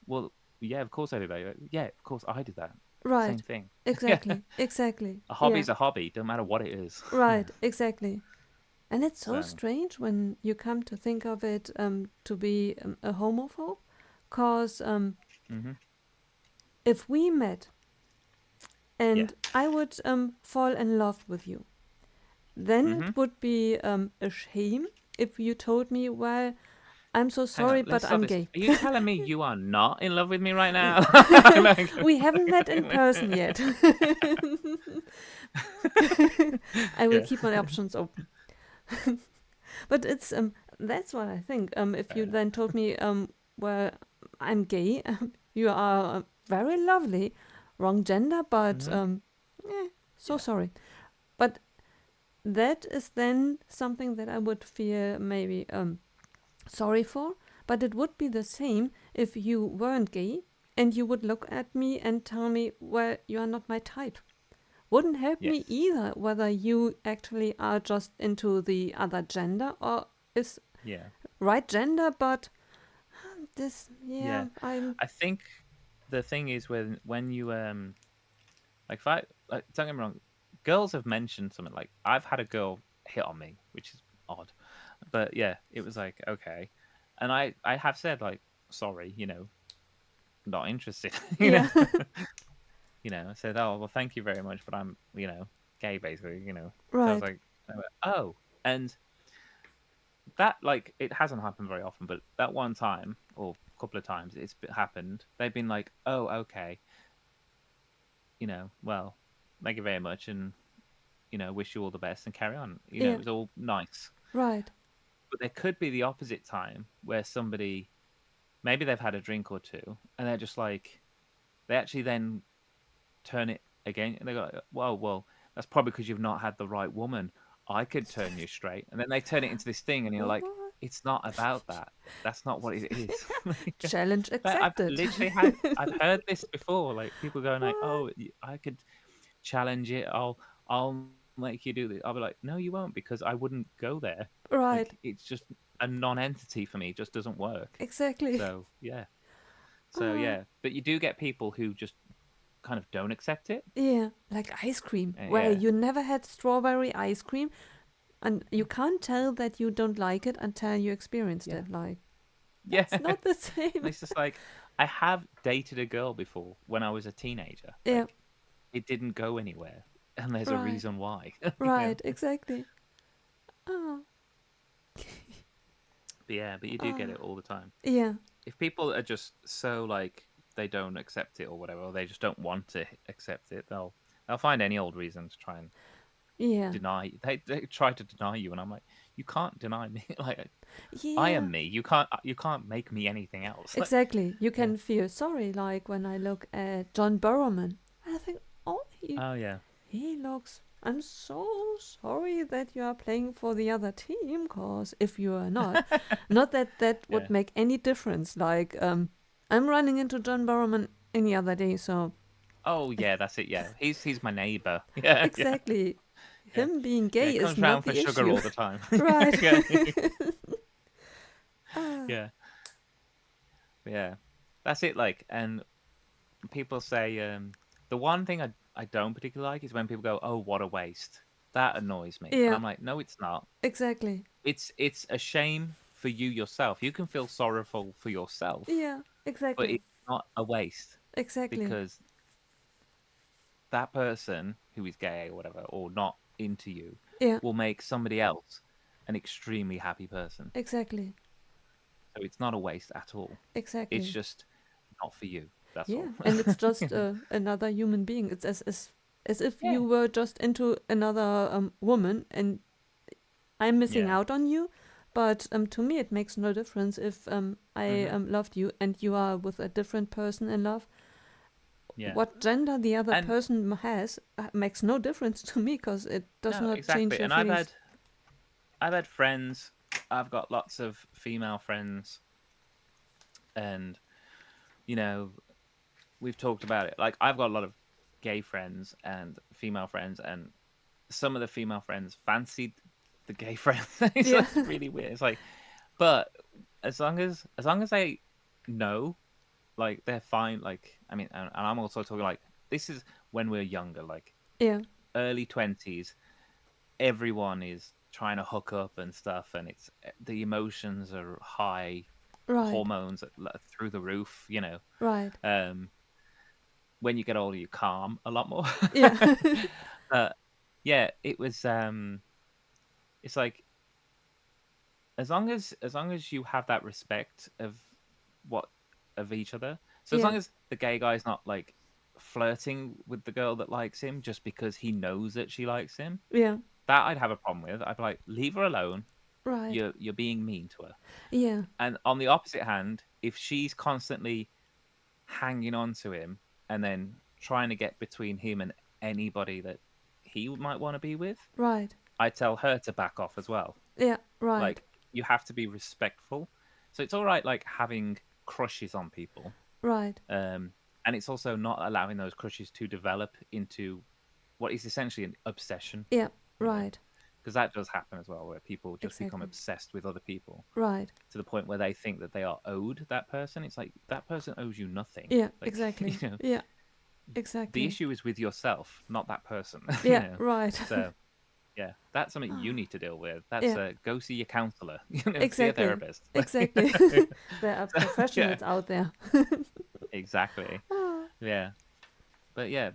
well, yeah, of course I do that. Yeah, of course I do that. Same right. thing. Yeah, Exactly. Exactly. a Yeah, hobby's a hobby, no matter what it is. right. Exactly. And it's so So, strange when you come to think of it to be a homophobe, because hmm if we met yeah. and I would fall in love with you, then hmm it would be a shame if you told me, well, I'm so Hang on, sorry, let's but stop I'm this. gay. Are you telling me you are not in love with me right now? We haven't met in person yet. I will Yeah. keep my options open. But it's that's what I think. If Fair you enough. then told me, well, I'm gay, you are very lovely, wrong gender, but hmm so Yeah. sorry. But that is then something that I would feel maybe sorry for. But it would be the same if you weren't gay and you would look at me and tell me, well, you are not my type. Wouldn't help me Yes. either whether you actually are just into the other gender or is Yeah. right gender, but this, yeah, Yeah. I'm, I think the thing is when you like if I like don't get me wrong, girls have mentioned something like I've had a girl hit on me, which is odd. But yeah, it was like, okay. And I have said like, sorry, not interested. you know. yeah, I said, "Oh, well, thank you very much, but I'm, gay basically. So I was right, like, "Oh." And that like it hasn't happened very often, but that one time or couple of times happened. They've been like, "Oh, okay. Well, thank you very much and wish you all the best and carry on." It yeah, was all nice. right, But there could be the opposite time where somebody maybe they've had a drink or two and they're just like they actually then turn it again and they go, well, that's probably because you've not had the right woman. I could turn you straight. And then they turn it into this thing and you're like, what? it's not about that. That's not what it is. Challenge But accepted. I've heard this before. Like people going like, What? oh, I could challenge it. I'll make you do this. I'll be like, no, you won't because I wouldn't go there. Right, Like it's just a non-entity for me. It just doesn't work. exactly. So yeah. So Oh, yeah. But you do get people who just kind of don't accept it. yeah, like ice cream. Well, Yeah. you never had strawberry ice cream, and you can't tell that you don't like it until you experienced Yeah. it. Like, Yeah. that's not the And same. it's just like I have dated a girl before when I was a teenager. Yeah, Like it didn't go anywhere, and there's a right, reason why. right, exactly. Oh, But yeah, but you do get oh, it all the time. yeah, If people are just so like they don't accept it or whatever, or they just don't want to accept it, they'll find any old reason to try and yeah, deny. They try to deny you, and I'm like, you can't deny me. Like I yeah. am me. You can't make me anything else. Like Exactly. You yeah. can feel sorry, like when I look at John Barrowman. I think, oh, Oh yeah. he looks. I'm so sorry that you are playing for the other team, cause if you are not, not that that would Yeah. make any difference. Like, I'm running into John Barrowman any other day, so Oh yeah, that's it. Yeah, he's my neighbor. Yeah, yeah, exactly, yeah, him being yeah. gay is Comes not round for the sugar issue, all the time. right? Yeah, Ah, yeah, yeah. That's it. Like, and people say the one thing I don't particularly like is when people go, "Oh, what a waste." That annoys me. And Yeah, I'm like, no, it's not. exactly. It's a shame for you yourself. You can feel sorrowful for yourself, Yeah, but exactly. it's not a waste Exactly. because that person who is gay or whatever or not into you Yeah, will make somebody else an extremely happy person. exactly. So it's not a waste at all. It's Exactly. just not for you. That's Yeah, all. and it's You just know? another human being. It's as if Yeah. you were just into another woman, and I'm missing Yeah. out on you. But to me, it makes no difference if I Hmm. loved you and you are with a different person in love. Yeah. What gender the other And person has makes no difference to me because it does no, not change exactly. your And feelings. I've had friends. I've got lots of female friends, and you know, we've talked about it. Like I've got a lot of gay friends and female friends, and some of the female friends fancied the gay friends. It's Yeah, like really weird. It's like, but as long as I know, like they're fine. Like I mean, and I'm also talking like this is when we're younger, like yeah, early 20s. Everyone is trying to hook up and stuff, and it's the emotions are high, right, hormones through the roof. right, Um, when you get older, you calm a lot more. yeah, uh, yeah, it was. It's like as long as you have that respect of what of each other. So as yeah, long as the gay guy's not like flirting with the girl that likes him just because he knows that she likes him, yeah, that I'd have a problem with. I'd be like, leave her alone. right, You're being mean to her. yeah, And on the opposite hand, if she's constantly hanging on to him and then trying to get between him and anybody that he might want to be with, right, I tell her to back off as well. yeah, right, Like you have to be respectful. So it's all right like having crushes on people. right, Um and it's also not allowing those crushes to develop into what is essentially an obsession, yeah, you know, right, because that does happen as well where people just become exactly, obsessed with other people right, to the point where they think that they are owed that person. It's like that person owes you nothing. yeah, Like, exactly, yeah, the exactly, issue is with yourself, not that person. yeah, right, So yeah, that's something you Ah, need to deal with. That's yeah, go see your counselor. See a exactly, therapist. exactly. There are So, yeah, professionals out there. exactly. Ah, Yeah,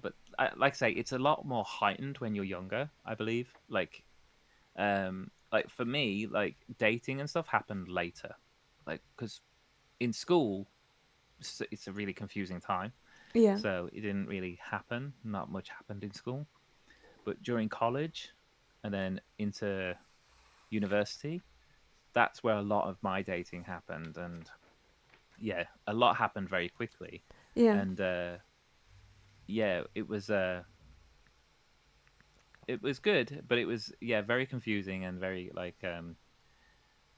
but like I say, it's a lot more heightened when you're younger. I believe. Like for me, like dating and stuff happened later. Like because in school, it's a really confusing time. yeah, So it didn't really happen. Not much happened in school. But during college and then into university, that's where a lot of my dating happened. And yeah, a lot happened very quickly. yeah, And yeah, it was good, but it was yeah, very confusing and very like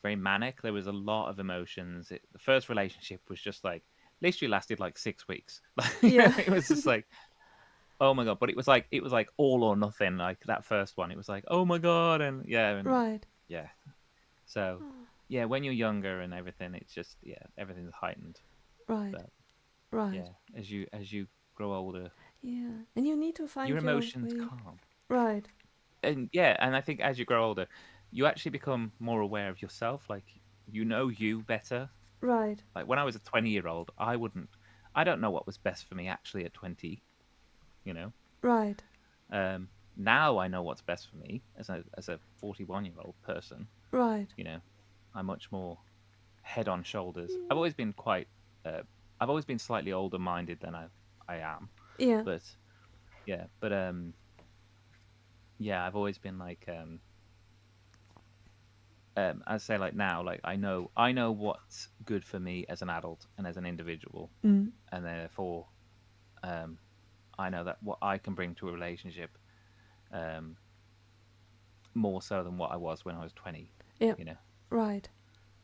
very manic. There was a lot of emotions. The first relationship was just like literally lasted like 6 weeks. yeah, It was just like oh my god, but it was like all or nothing. Like that first one, it was like oh my god, and right, yeah. So Ah, yeah, when you're younger and everything, it's just yeah, everything's heightened. right, But right, yeah, as you grow older, yeah. And you need to your find your emotions way. calm. Right, And yeah, and I think as you grow older, you actually become more aware of yourself. Like you know you better. right, Like when I was a 20-year-old, I don't know what was best for me actually at 20. You know, right, now I know what's best for me as a 41-year-old person. right. You know, I'm much more head on shoulders. Yeah, Uh, I've always been slightly older minded than I am, yeah, but yeah, but yeah, I've always been like I say like now, like I know what's good for me as an adult and as an individual, mm, and therefore um, I know that what I can bring to a relationship um, more so than what I was when I was 20. yeah, You know, right,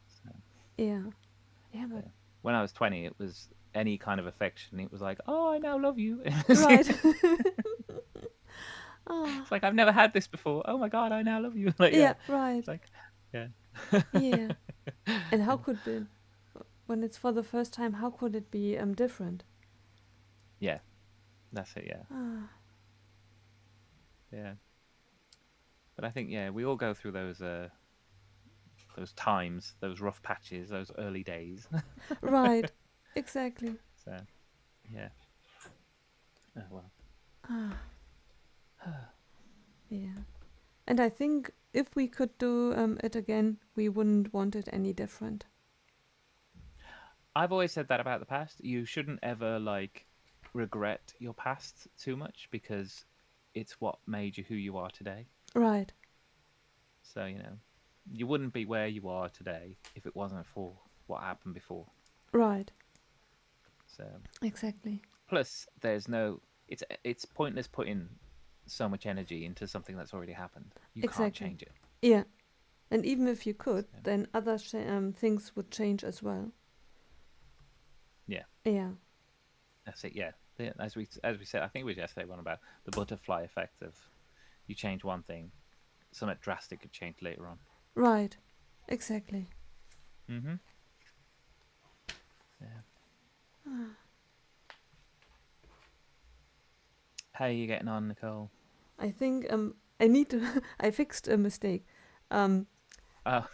so, yeah, yeah, but yeah. When I was 20, it was any kind of affection. It was like, oh, I now love you. right. It's Ah, like I've never had this before. Oh my god, I now love you. Like yeah, yeah, right, it's like yeah, yeah. And how could be when it's for the first time? How could it be different? yeah. That's it. Yeah, Ah, yeah. But I think we all go through those times, those rough patches, those early days. Right. Exactly. So yeah. Oh well. Ah, yeah. And I think if we could do it again, we wouldn't want it any different. I've always said that about the past. You shouldn't ever like regret your past too much because it's what made you who you are today. Right. So, you wouldn't be where you are today if it wasn't for what happened before. Right. So, Exactly. plus there's no it's pointless putting so much energy into something that's already happened. You can't Exactly. change it. Yeah. And even if you could, So, then other things would change as well. yeah, Yeah. that's it. Yeah. As we said, I think we just said one about the butterfly effect of you change one thing, something drastic could change later on. Right. Exactly. Mhm. Yeah. How are you getting on, Nicole? I think I need to I fixed a mistake. Um Oh,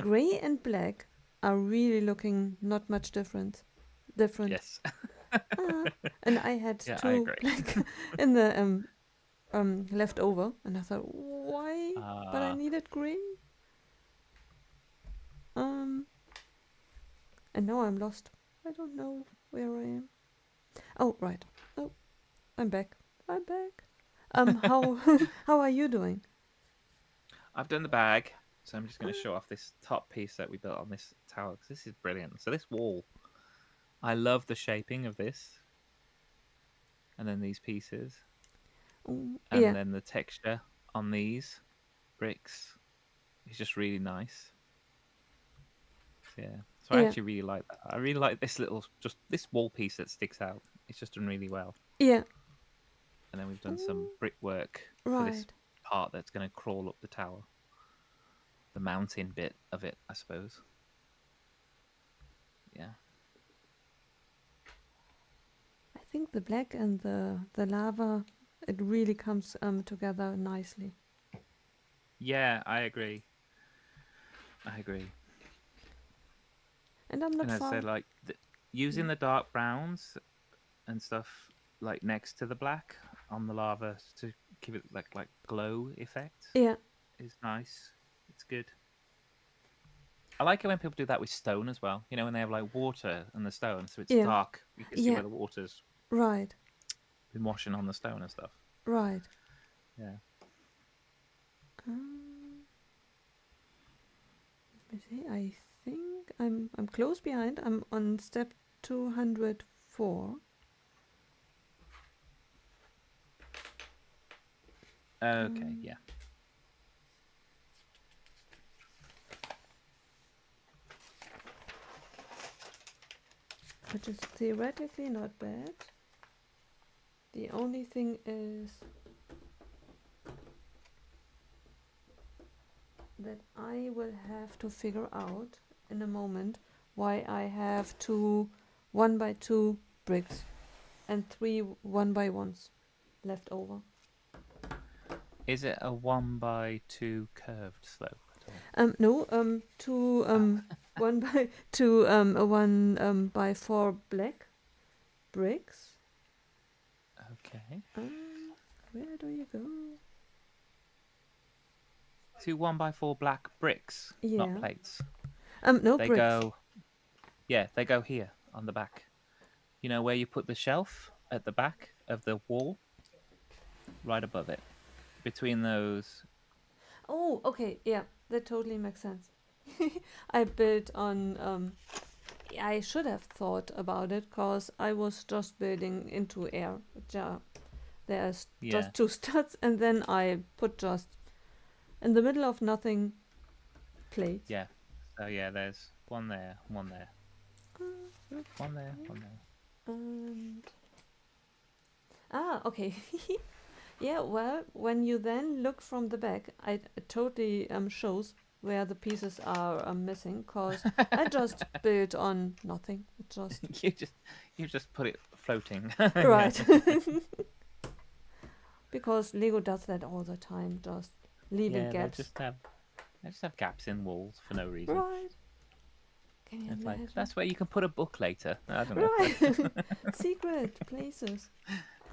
Gray and black are really looking not much different. yes. Ah, and I had Yeah, I two agree. black in the left over, and I thought, why? But I Uh, needed gray. Um, and now I'm lost. I don't know where I am. Oh, right. Oh, I'm back. I'm back. How how are you doing? I've done the bag, so I'm just Ah, going to show off this top piece that we built on this tower because this is brilliant. So this wall, I love the shaping of this, and then these pieces, oh, and yeah, then the texture on these bricks is just really nice. So, yeah, so I yeah, actually really like that. I really like this just this wall piece that sticks out. It's just done really well. yeah. And then we've done some Oh, brickwork for this right. part that's going to crawl up the tower, the mountain bit of it, I suppose. Yeah. I think the black and the lava, it really comes together nicely. Yeah, I agree. I agree. And I'm not And as I far. said, like Yeah, using the dark browns and stuff like next to the black on the lava to give it like glow effect yeah, is nice. It's good. I like it when people do that with stone as well. When they have like water and the stone, so it's yeah, dark. You can see yeah. where the water's Right, been washing on the stone and stuff. right. Yeah. Um, Let me see. I think I'm close behind. I'm on step 204. Okay. Um, Yeah. which is theoretically not bad. The only thing is that I will have to figure out in a moment why I have two 1 by 2 bricks and three 1 by 1s left over. Is it a 1 by 2 curved slope at all? No, two Oh, 1 by 2 a 1 by 4 black bricks. okay. Where do you go? Two 1 by 4 black bricks, not Yeah. plates. No They bricks. go, yeah, they go here on the back. You know where you put the shelf at the back of the wall, right above it, between those. Oh, okay. Yeah, that totally makes sense. I built on. I should have thought about it because I was just building into air. There's Yeah, just two studs, and then I put just in the middle of nothing plates. yeah. So yeah, there's one there, one there, one there, Okay. one there. And okay. Yeah, well, when you then look from the back, it totally shows where the pieces are missing, cause I just built on nothing. It just you just you just put it floating. Yeah. right because Lego does that all the time. Just leaving Yeah, gaps. they just have gaps in walls for no reason. Right. Can you It's like imagine? that's where you can put a book later. I don't know. Right. Secret places.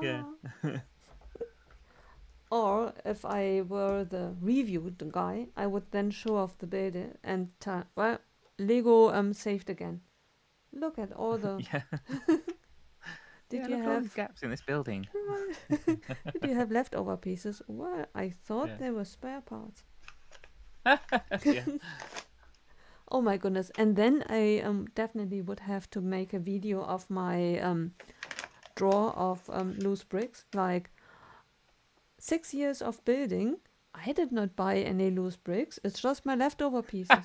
Yeah. Ah. Or if I were the review guy, I would then show off the building and tell, well, Lego saved again. Look at all the. Yeah. Did Yeah, you look at all these have? gaps in this building. Did you have leftover pieces? Well, I thought Yeah. they were spare parts. Yeah. Oh my goodness! And then I definitely would have to make a video of my drawer of loose bricks. Like 6 years of building, I did not buy any loose bricks. It's just my leftover pieces.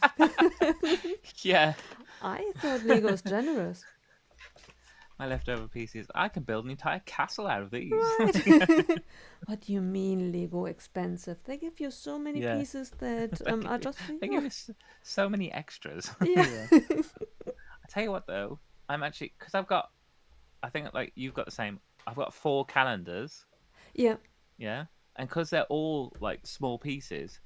Yeah. I thought Lego's generous. My leftover pieces. I can build an entire castle out of these. Right. What do you mean Lego expensive? They give you so many Yeah. pieces that are just for They you. give you so many extras. Yeah. Yeah. I tell you what, though, I'm actually because I think like you've got the same. I've got 4 calendars. Yeah. Yeah, and because they're all like small pieces,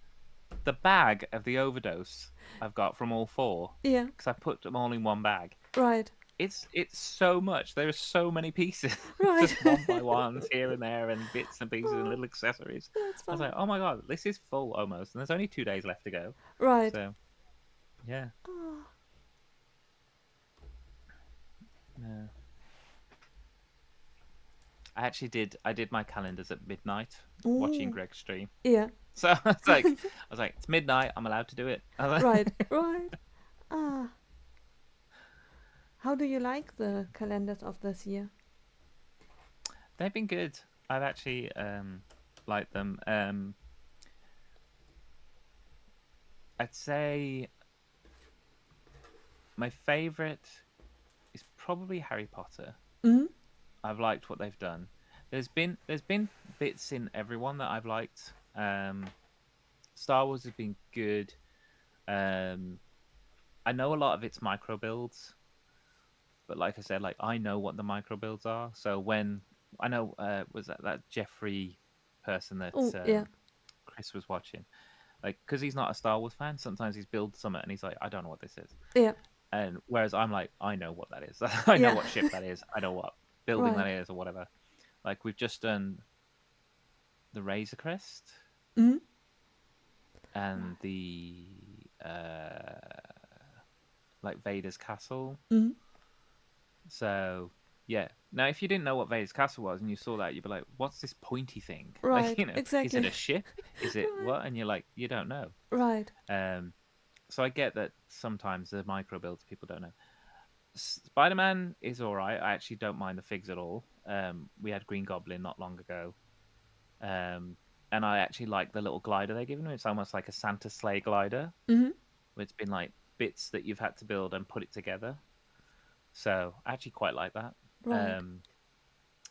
the bag of the overdose I've got from all 4 Yeah. because I put them all in one bag. Right. It's so much. There are so many pieces, Right. just one by ones here and there, and bits and pieces and Oh, little accessories. that's I was fun. like, oh my god, this is full almost, and there's only 2 days left to go. Right. So yeah, Oh. no. I did my calendars at midnight watching Ooh. Greg's stream. Yeah. So I was like, it's midnight. I'm allowed to do it. I was like, Right. Right. Ah. How do you like the calendars of this year? they've been good. I've actually liked them. I'd say my favorite is probably Harry Potter. Hmm. I've liked what they've done. There's been bits in everyone that I've liked. Star Wars has been good. I know a lot of it's micro builds, but like I said, like I know what the micro builds are. So when I know was that Jeffrey person that Oh, yeah. Chris was watching, like because he's not a Star Wars fan, sometimes he's build something and he's like, I don't know what this is. Yeah. And whereas I'm like, I know what that is. I know Yeah. what ship that is. I know what building that Right. is or whatever. Like we've just done the Razor Crest Hmm. and the like Vader's castle. Hmm. So yeah. Now, if you didn't know what Vader's castle was and you saw that, you'd be like, "What's this pointy thing?" Like, Right. is it Exactly. a ship? Is it Right. what? And you're like, you don't know. Right. So I get that sometimes the micro builds people don't know. Spider-Man is all right. I actually don't mind the figs at all. We had Green Goblin not long ago, and I actually like the little glider they're giving me. It's almost like a Santa sleigh glider. Hmm. Where it's been like bits that you've had to build and put it together. So I actually quite like that. Right.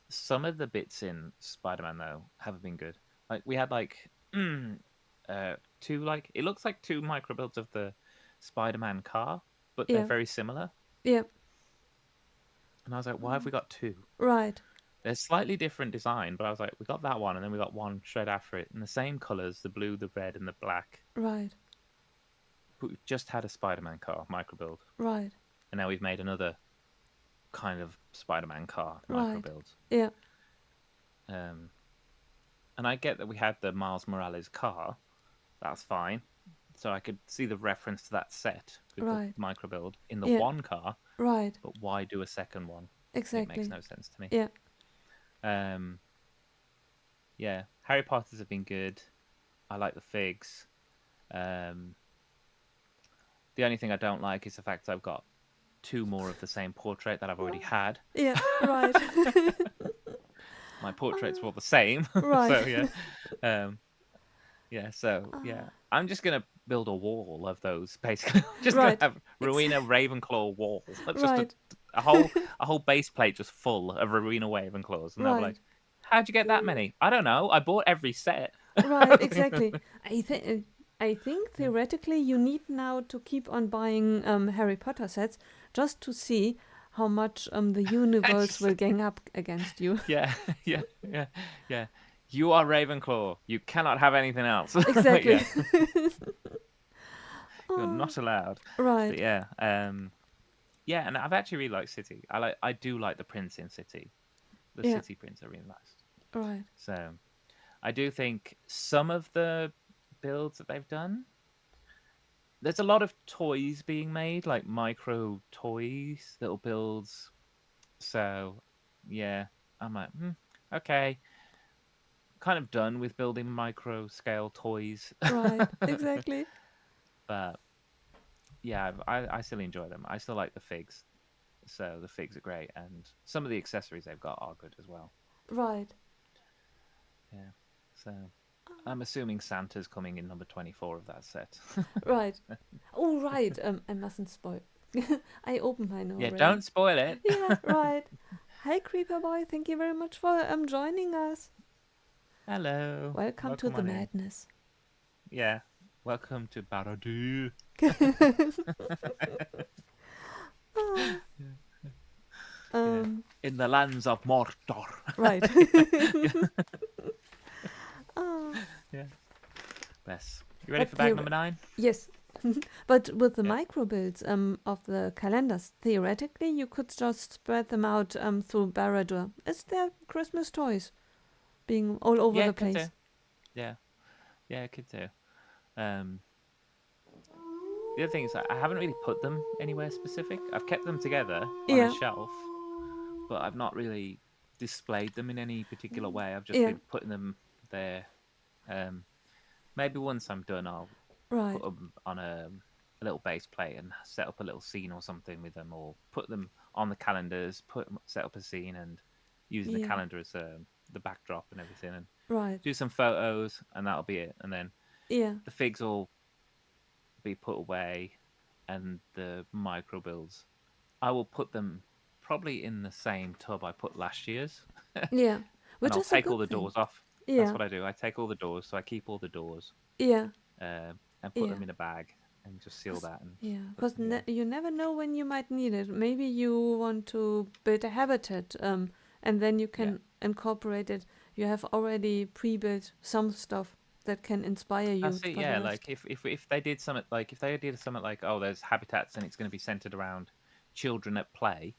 Some of the bits in Spider-Man though haven't been good. Like we had like two like it looks like 2 micro builds of the Spider-Man car, but they're Yeah. very similar. Yeah. And I was like, why have we got 2? Right. They're slightly different design, but I was like, we got that one, and then we got one straight after it in the same colors, the blue, the red, and the black. Right. But we've just had a Spider-Man car micro build, Right. and now we've made another kind of Spider-Man car micro Right. build. Yeah. And I get that we had the Miles Morales car. That's fine. So I could see the reference to that set with Right. the micro build in the Yeah. one car, Right. but why do a second one? It makes Exactly. no sense to me. Yeah. Yeah, Harry Potter's have been good. I like the figs. The only thing I don't like is the fact I've got 2 more of the same portrait that I've already had. Yeah. Right. My portraits were all the same, Right. so yeah, yeah. So yeah, I'm just gonna build a wall of those. Basically, just Right. gonna have Rowena Ravenclaw walls. That's Right. just a whole base plate just full of Rowena Ravenclaws, and they'll be Right. like, "How'd you get that many?" I don't know. I bought every set. Right. Exactly. I think theoretically you need now to keep on buying Harry Potter sets just to see how much the universe will gang up against you. Yeah, yeah, yeah, yeah. You are Ravenclaw. You cannot have anything else. Exactly. Yeah, you're Oh, not allowed. But right. yeah, yeah, and I've actually really liked City. I do like the prints in City. The Yeah. City prints are really nice. Right. So I do think some of the builds that they've done, there's a lot of toys being made, like micro toys, little builds. So yeah, I'm like, okay, kind of done with building micro scale toys. Right. Exactly. But yeah, I still enjoy them. I still like the figs. So the figs are great, and some of the accessories they've got are good as well. Right. Yeah. So I'm assuming Santa's coming in number 24 of that set. Right. Oh, right. I mustn't spoil. I opened mine Yeah, already. don't spoil it. Yeah, right. Hi, Creeper Boy. Thank you very much for joining us. Hello. Welcome to Welcome the on in. madness. Yeah. Welcome to Barad-dûr. Ah, Yeah. um, In the lands of Mordor. right. Yeah. Ah, Yeah. Bless. You ready but for bag theor number 9? yes, but with the Yeah. micro builds of the calendars, theoretically you could just spread them out through Barad-dûr. Is there Christmas toys being all over Yeah, the could do. place? Yeah. Yeah, could do. Um, the other thing is I haven't really put them anywhere specific. I've kept them together on a Yeah, shelf, but I've not really displayed them in any particular way. I've just yeah, been putting them there. Um, maybe once I'm done, I'll put right. them on a little base plate and set up a little scene or something with them, or put them on the calendars, set up a scene and using the Yeah, calendar as the backdrop and everything, and right. do some photos, and that'll be it. And then Yeah, the figs will be put away, and the micro builds, I will put them probably in the same tub I put last year's, yeah, and which I'll is a take all good the thing. doors off. That's Yeah, what I do. I take all the doors, so I keep all the doors, yeah, and put yeah. them in a bag and just seal that and Yeah, put because them again. you never know when you might need it. Maybe you want to build a habitat, and then you Yeah, can incorporate it. You have already pre-built some stuff that can inspire you that's it. for the Yeah, rest. like if they did something like if they did something like, oh, there's habitats and it's going to be centered around children at play,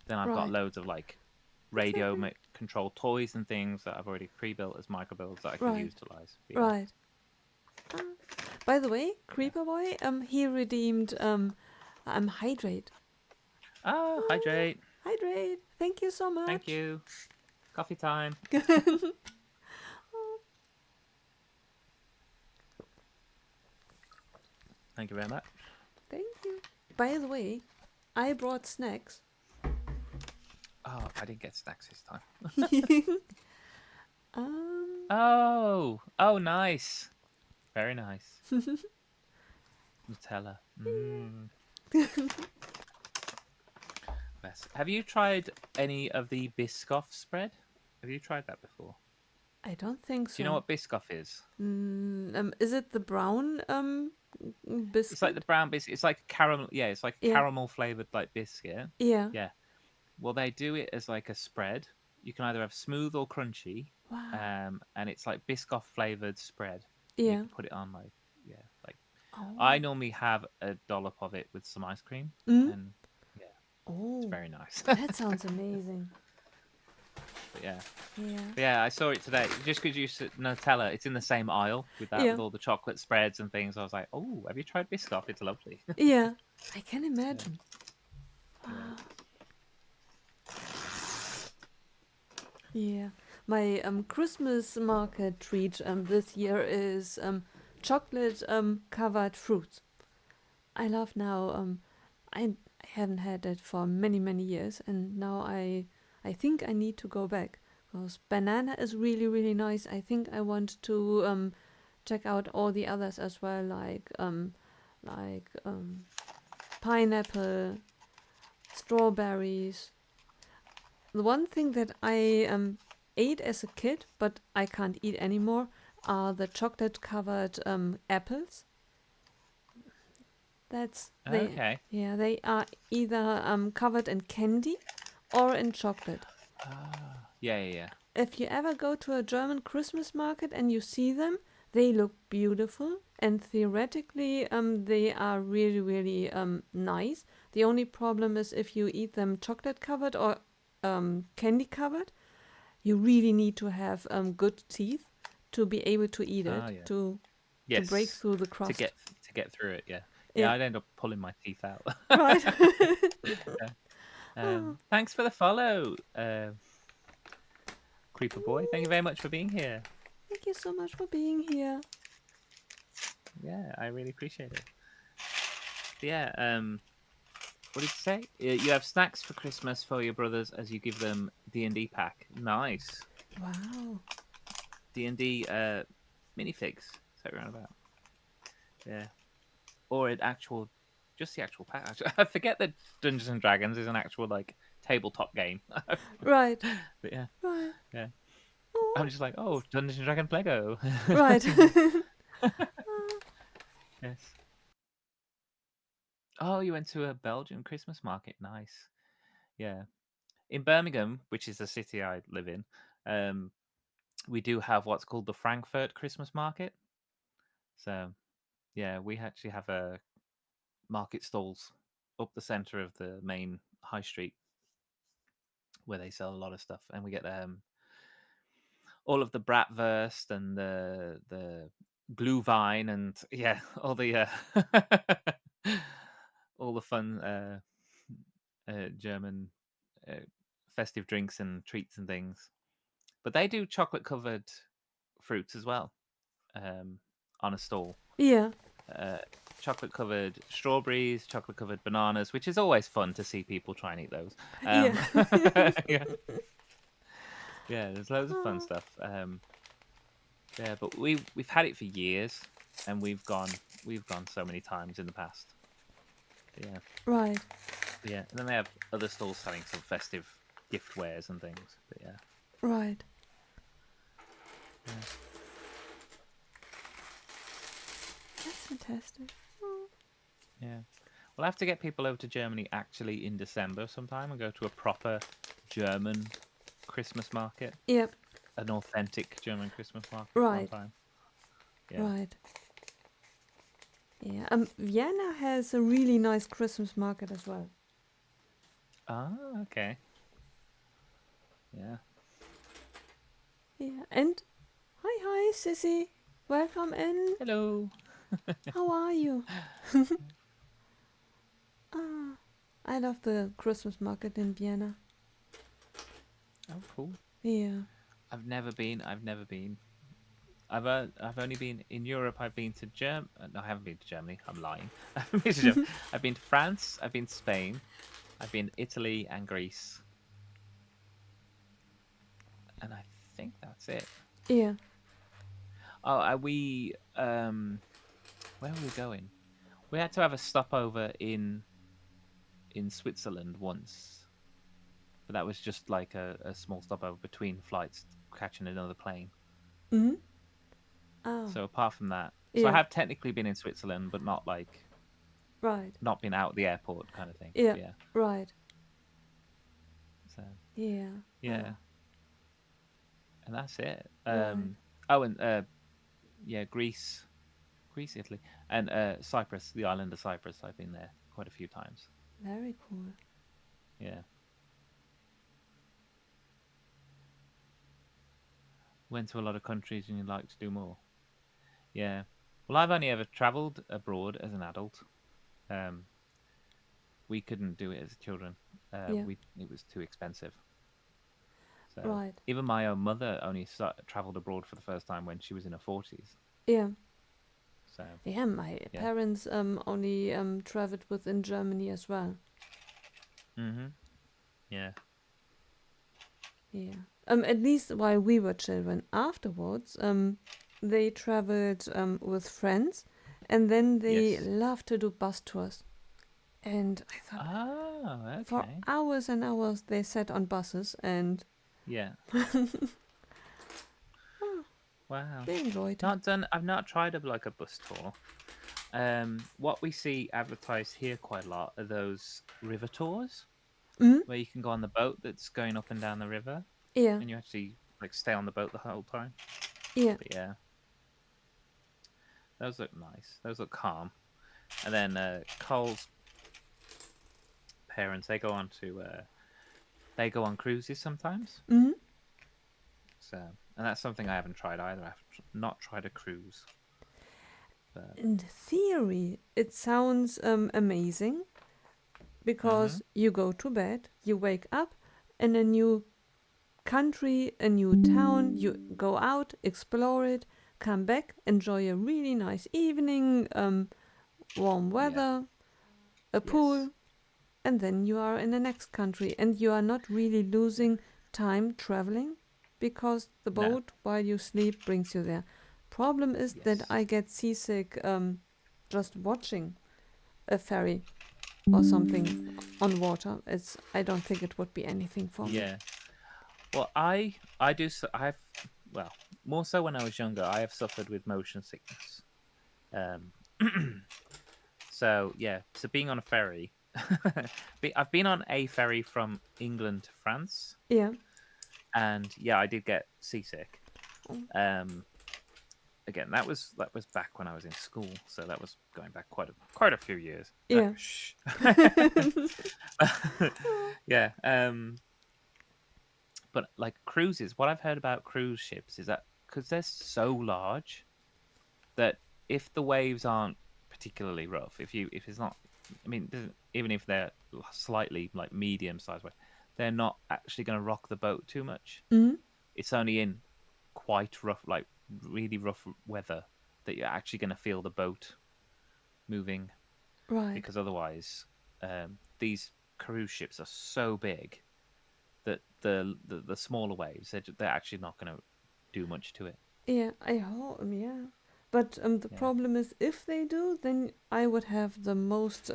then I've got Right, loads of like exactly. controlled toys and things that I've already pre-built as micro builds that I can Right, utilize. But yeah. right. Ah. By the way, Yeah. Creeper Boy, he redeemed hydrate. Ah, Ah, hydrate. hydrate. Thank you so Thank much. you. Coffee time. Thank you very much. Thank you. By the way, I brought snacks. Oh, I didn't get snacks this time. um, Oh, nice. Very nice. Nutella. yeah. Mmm. Best. Have you tried any of the Biscoff spread? Have you tried that before? I don't think Do you know so. what Biscoff is? Is it the brown It's like the biscuit? brown biscuit. It's like caramel. Yeah, it's like a Yeah, caramel flavored like biscuit. yeah. Yeah. Well, they do it as like a spread. You can either have smooth or crunchy, Wow. and it's like Biscoff flavored spread. And you Yeah. can put it on like yeah, like I Oh. normally have a dollop of it with some ice cream, Mm? and yeah, it's Oh, very nice. that sounds amazing. But yeah, Yeah. but yeah, I saw it today. Just because you said Nutella, it's in the same aisle with that, Yeah. with all the chocolate spreads and things. I was like, oh, have you tried Biscoff? It's lovely. Yeah. I can Yeah, imagine. yeah. Ah, yeah. My Christmas market treat this year is chocolate covered fruits. I love now. I haven't had it for many many years, and now I think I need to go back because banana is really really nice. I think I want to check out all the others as well, like pineapple, strawberries. The one thing that I ate as a kid, but I can't eat anymore, are the chocolate covered apples. That's they. Okay. Yeah, they are either covered in candy or in chocolate. Ah, yeah, yeah, yeah. if you ever go to a German Christmas market and you see them, they look beautiful and theoretically they are really really nice. The only problem is if you eat them chocolate covered or candy covered, you really need to have good teeth to be able to eat Ah, it yeah. to break Yes, through the to crust. get through it. Yeah, yeah. Yeah, I'd end up pulling my teeth out. right. Yeah. Oh, Thanks for the follow, Creeper Boy. Thank you very much for being here. thank you so much for being here. Yeah, I really appreciate it. Yeah. What did you say? You have snacks for Christmas for your brothers as you give them D&D pack. Nice. Wow. D&D minifigs. So around about. Yeah. Or an actual, just the actual pack. I forget that Dungeons and Dragons is an actual like tabletop game. Right, But yeah, right. yeah. I'm Oh, just like, oh, Dungeons and Dragons Lego. right. Yes. Oh, you went to a Belgian Christmas market. Nice. Yeah. In Birmingham, which is the city I live in, we do have what's called the Frankfurt Christmas market. So yeah, we actually have a market stalls up the center of the main high street where they sell a lot of stuff, and we get all of the bratwurst and the glühwein and yeah, all the all the fun German uh, festive drinks and treats and things. But they do chocolate covered fruits as well on a stall. Yeah, Uh, chocolate covered strawberries, chocolate covered bananas, which is always fun to see people try and eat those. yeah. Yeah, yeah, there's loads of fun Oh, stuff. Yeah, but we've had it for years, and we've gone so many times in the past. Yeah, right, yeah, and then they have other stalls selling some festive gift wares and things. But yeah, right. yeah. That's fantastic. Oh, Yeah. We'll have to get people over to Germany actually in December sometime and go to a proper German Christmas market, yep, an authentic German Christmas market one right, time. Yeah. right. Yeah. Vienna has a really nice Christmas market as well. Ah, okay. Yeah. Yeah. And hi, Sissy. Welcome in. Hello. How are you? Ah, I love the Christmas market in Vienna. Oh, cool. Yeah. I've never been. I've never been. I've only been in Europe. I've been to No, I haven't been to Germany. I'm lying. I haven't been to Germany. I've been to France. I've been to Spain. I've been Italy and Greece, and I think that's it. Yeah. Oh, where were we going? We had to have a stopover in Switzerland once, but that was just like a small stopover between flights, catching another plane. Mm-hmm. Oh, So apart from that, so I yeah. have technically been in Switzerland, but Right. not been out the airport kind of thing. Yeah. But yeah. Right. So Yeah. yeah, Oh, and that's it. right. Oh, and yeah, Greece, Italy, and Cyprus, the island of Cyprus. I've been there quite a few times. Very cool. Yeah, went to a lot of countries, and you'd like to do more. Yeah. Well, I've only ever travelled abroad as an adult. Um, we couldn't do it as children. Yeah. We It was too expensive. So Right. even my own mother only travelled abroad for the first time when she was in her 40s. Yeah. So Yeah, my yeah. parents only traveled within Germany as well. Mhm. Yeah. Yeah. At least while we were children. Afterwards, they traveled with friends, and then they Yes. loved to do bus tours. And I thought, Oh, for okay. hours and hours they sat on buses, and Yeah. oh, Wow. they enjoyed it. Not done. I've not tried like a bus tour. What we see advertised here quite a lot are those river tours Mm? where you can go on the boat that's going up and down the river, Yeah. and you actually like stay on the boat the whole time. Yeah. But yeah, those look nice. Those look calm. And then Cole's parents, they go on cruises sometimes. Hmm. So, and that's something I haven't tried either. I've not tried a cruise. But In theory, it sounds amazing mm-hmm. because you go to bed, you wake up in a new country, a new town, you go out, explore it, come back, enjoy a really nice evening, warm Yeah. weather, a Yes. pool, and then you are in the next country and you are not really Yeah. losing time traveling because the No. boat while you sleep brings you there. Problem is that Yes. I get seasick just watching a ferry or something on water. It's I don't think it would be anything for me. Yeah. Well, I do. I've well more so when I was younger. I have suffered with motion sickness. Um. So yeah. So being on a ferry, I've been on a ferry from England to France, Yeah. and yeah, I did get seasick. Oh, Um. Again, that was back when I was in school, so that was going back quite a few years. yeah. Shh. Yeah. But like cruises, what I've heard about cruise ships is that because they're so large that if the waves aren't particularly rough, if it's not, I mean, even if they're slightly like medium sized waves, they're not actually going to rock the boat too much. Mhm. It's only in quite rough, like really rough weather that you're actually going to feel the boat moving, Right. because otherwise, these cruise ships are so big that the smaller waves they're actually not going to do much to it. Yeah, I hope, yeah. But the Yeah, problem is, if they do, then I would have the most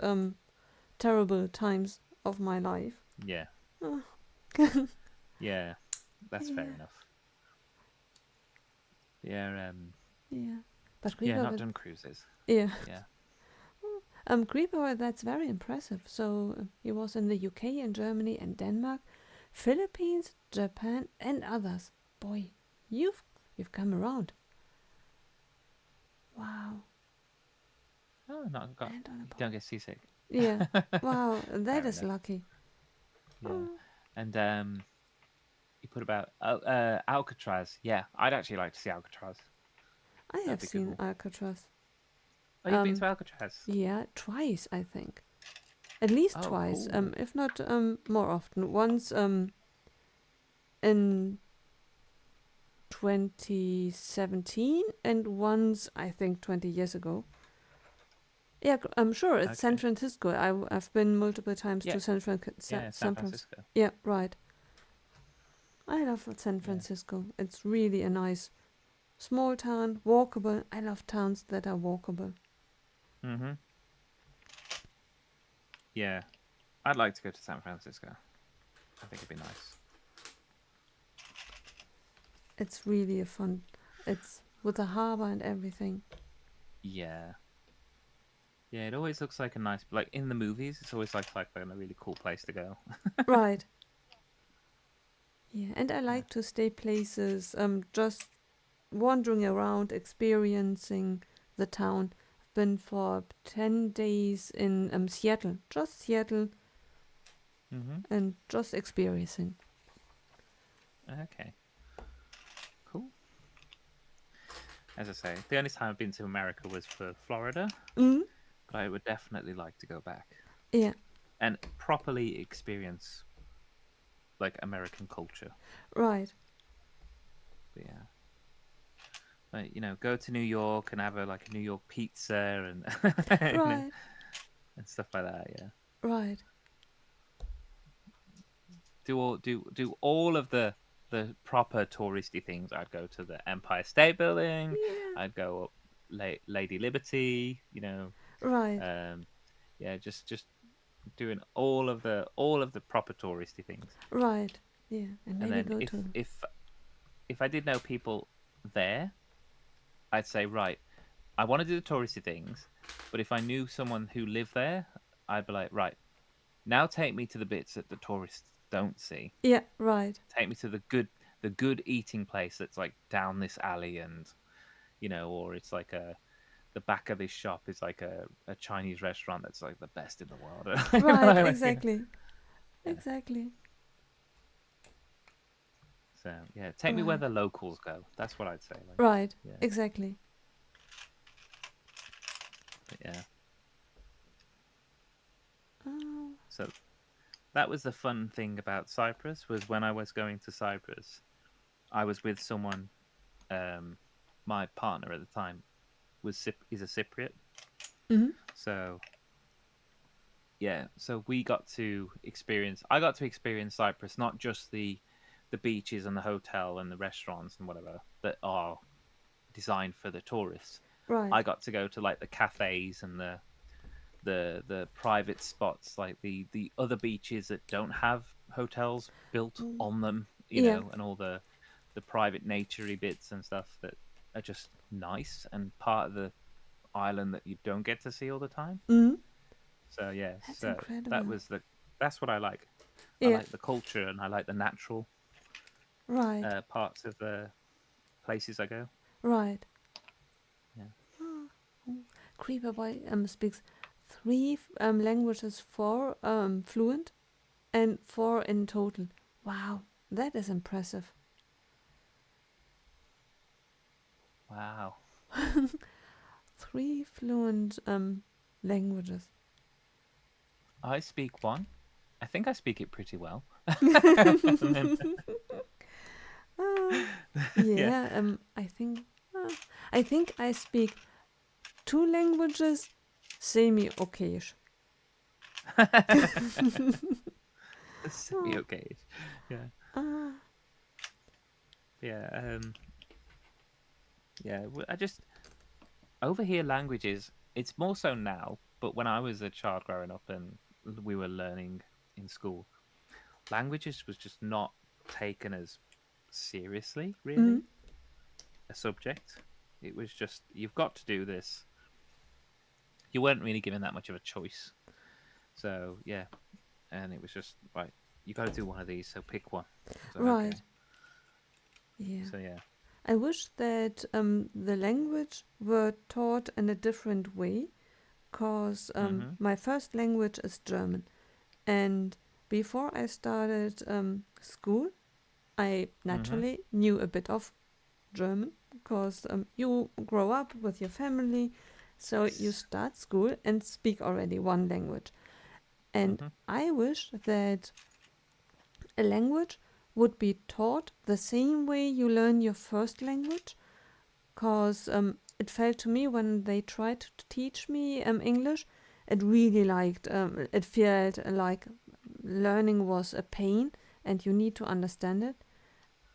terrible times of my life. yeah, Oh, yeah. That's fair yeah, enough. Yeah, yeah. But yeah. Creeper, Not with, done cruises. yeah. But yeah. Creeper, that's very impressive. So he was in the UK and Germany and Denmark, Philippines, Japan, and others. Boy, you've come around. Wow. Oh, not got. And on a You boat. don't get seasick. Yeah. Wow, that Fair is enough. lucky. Yeah, Oh, and you put about Alcatraz. Yeah, I'd actually like to see Alcatraz. I That'd have be seen cool. Alcatraz. Oh, you've been Um, to Alcatraz? yeah, twice I think. At least Oh, twice. cool. If not more often. Once in 2017 and once I think 20 years ago. Yeah, I'm sure it's San Okay. Francisco. I've been multiple times Yeah, to San Francisco. yeah. San Francisco. Yeah, right. I love San Yeah. Francisco. It's really a nice small town, walkable. I love towns that are walkable. Mhm. Yeah, I'd like to go to San Francisco. I think it'd be nice. It's really a fun. It's with the harbor and everything. Yeah. Yeah, it always looks like a nice, like in the movies. It's always like a really cool place to go. Right. Yeah, and I Yeah. like to stay places. Just wandering around, experiencing the town. I've been for 10 days in Seattle, just Seattle, Mhm. and just experiencing. Okay. Cool. As I say, the only time I've been to America was for Florida, Mm, but I would definitely like to go back yeah, and properly experience like American culture. right, But yeah, like go to New York and have a New York pizza and right, and stuff like that. Yeah, right. do all of the proper touristy things. I'd go to the Empire State Building. Yeah, I'd go up Lady Liberty. right, Um, yeah, just doing all of the proper touristy things. right. Yeah, and And maybe then go if to. if if I did know people there, I'd say right, I want to do the touristy things, but if I knew someone who lived there, I'd be like, right, now take me to the bits that the tourists don't see. Yeah, right. Take me to the good eating place that's like down this alley, and or it's like the back of this shop is like a Chinese restaurant that's like the best in the world. Right, exactly. Yeah. Exactly. So yeah, take me where Right. the locals go. That's what I'd say. Like, Right. yeah, Exactly. but yeah. Oh. So that was the fun thing about Cyprus, was when I was going to Cyprus, I was with someone. Um, my partner at the time is a Cypriot, Mhm. so yeah. So we got to experience. I got to experience Cyprus, not just the beaches and the hotel and the restaurants and whatever that are designed for the tourists. Right. I got to go to like the cafes and the private spots, like the other beaches that don't have hotels built Mm. on them, Yeah. and all the private naturey bits and stuff that are just nice and part of the island that you don't get to see all the time. Mhm. So yeah, That's so that incredible. was that's what I like. I Yeah. like the culture and I like the natural Right. parts of the places I go. Right. Yeah. Ah, oh. Creeper Boy speaks three languages, four fluent and four in total. Wow, that is impressive. Wow. Three fluent languages. I speak one. I think I speak it pretty well. And then Ah, yeah. yeah, uh, I think I speak two languages semi-okayish. Semi Oh, okay. Yeah. ah, Yeah. Yeah. I just over here languages. It's more so now, but when I was a child growing up and we were learning in school, languages was just not taken as seriously, mm, really, a subject. It was just you've got to do this. You weren't really given that much of a choice. So yeah, and it was just right. You got to do one of these, so pick one. I was like, right, okay. yeah. So yeah. I wish that the language were taught in a different way, because Mhm. my first language is German. And before I started school, I Mhm. naturally knew a bit of German, because you grow up with your family, so you Yes. start school and speak already one language. And Mhm. I wish that a language would be taught the same way you learn your first language, because it felt to me when they tried to teach me English, it really it felt like learning was a pain and you need to understand it.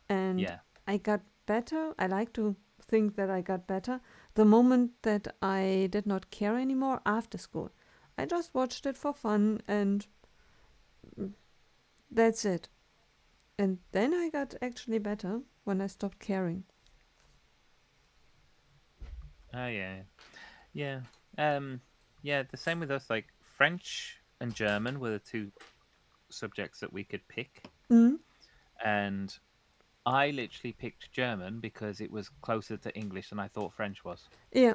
And Yeah. I got better. I like to think that I got better the moment that I did not care anymore after school. I just watched it for fun and mm, that's it. And then I got actually better when I stopped caring. Oh yeah. Yeah. Um. Yeah. The same with us. Like French and German were the two subjects that we could pick, Mm, and I literally picked German because it was closer to English than I thought French was, yeah,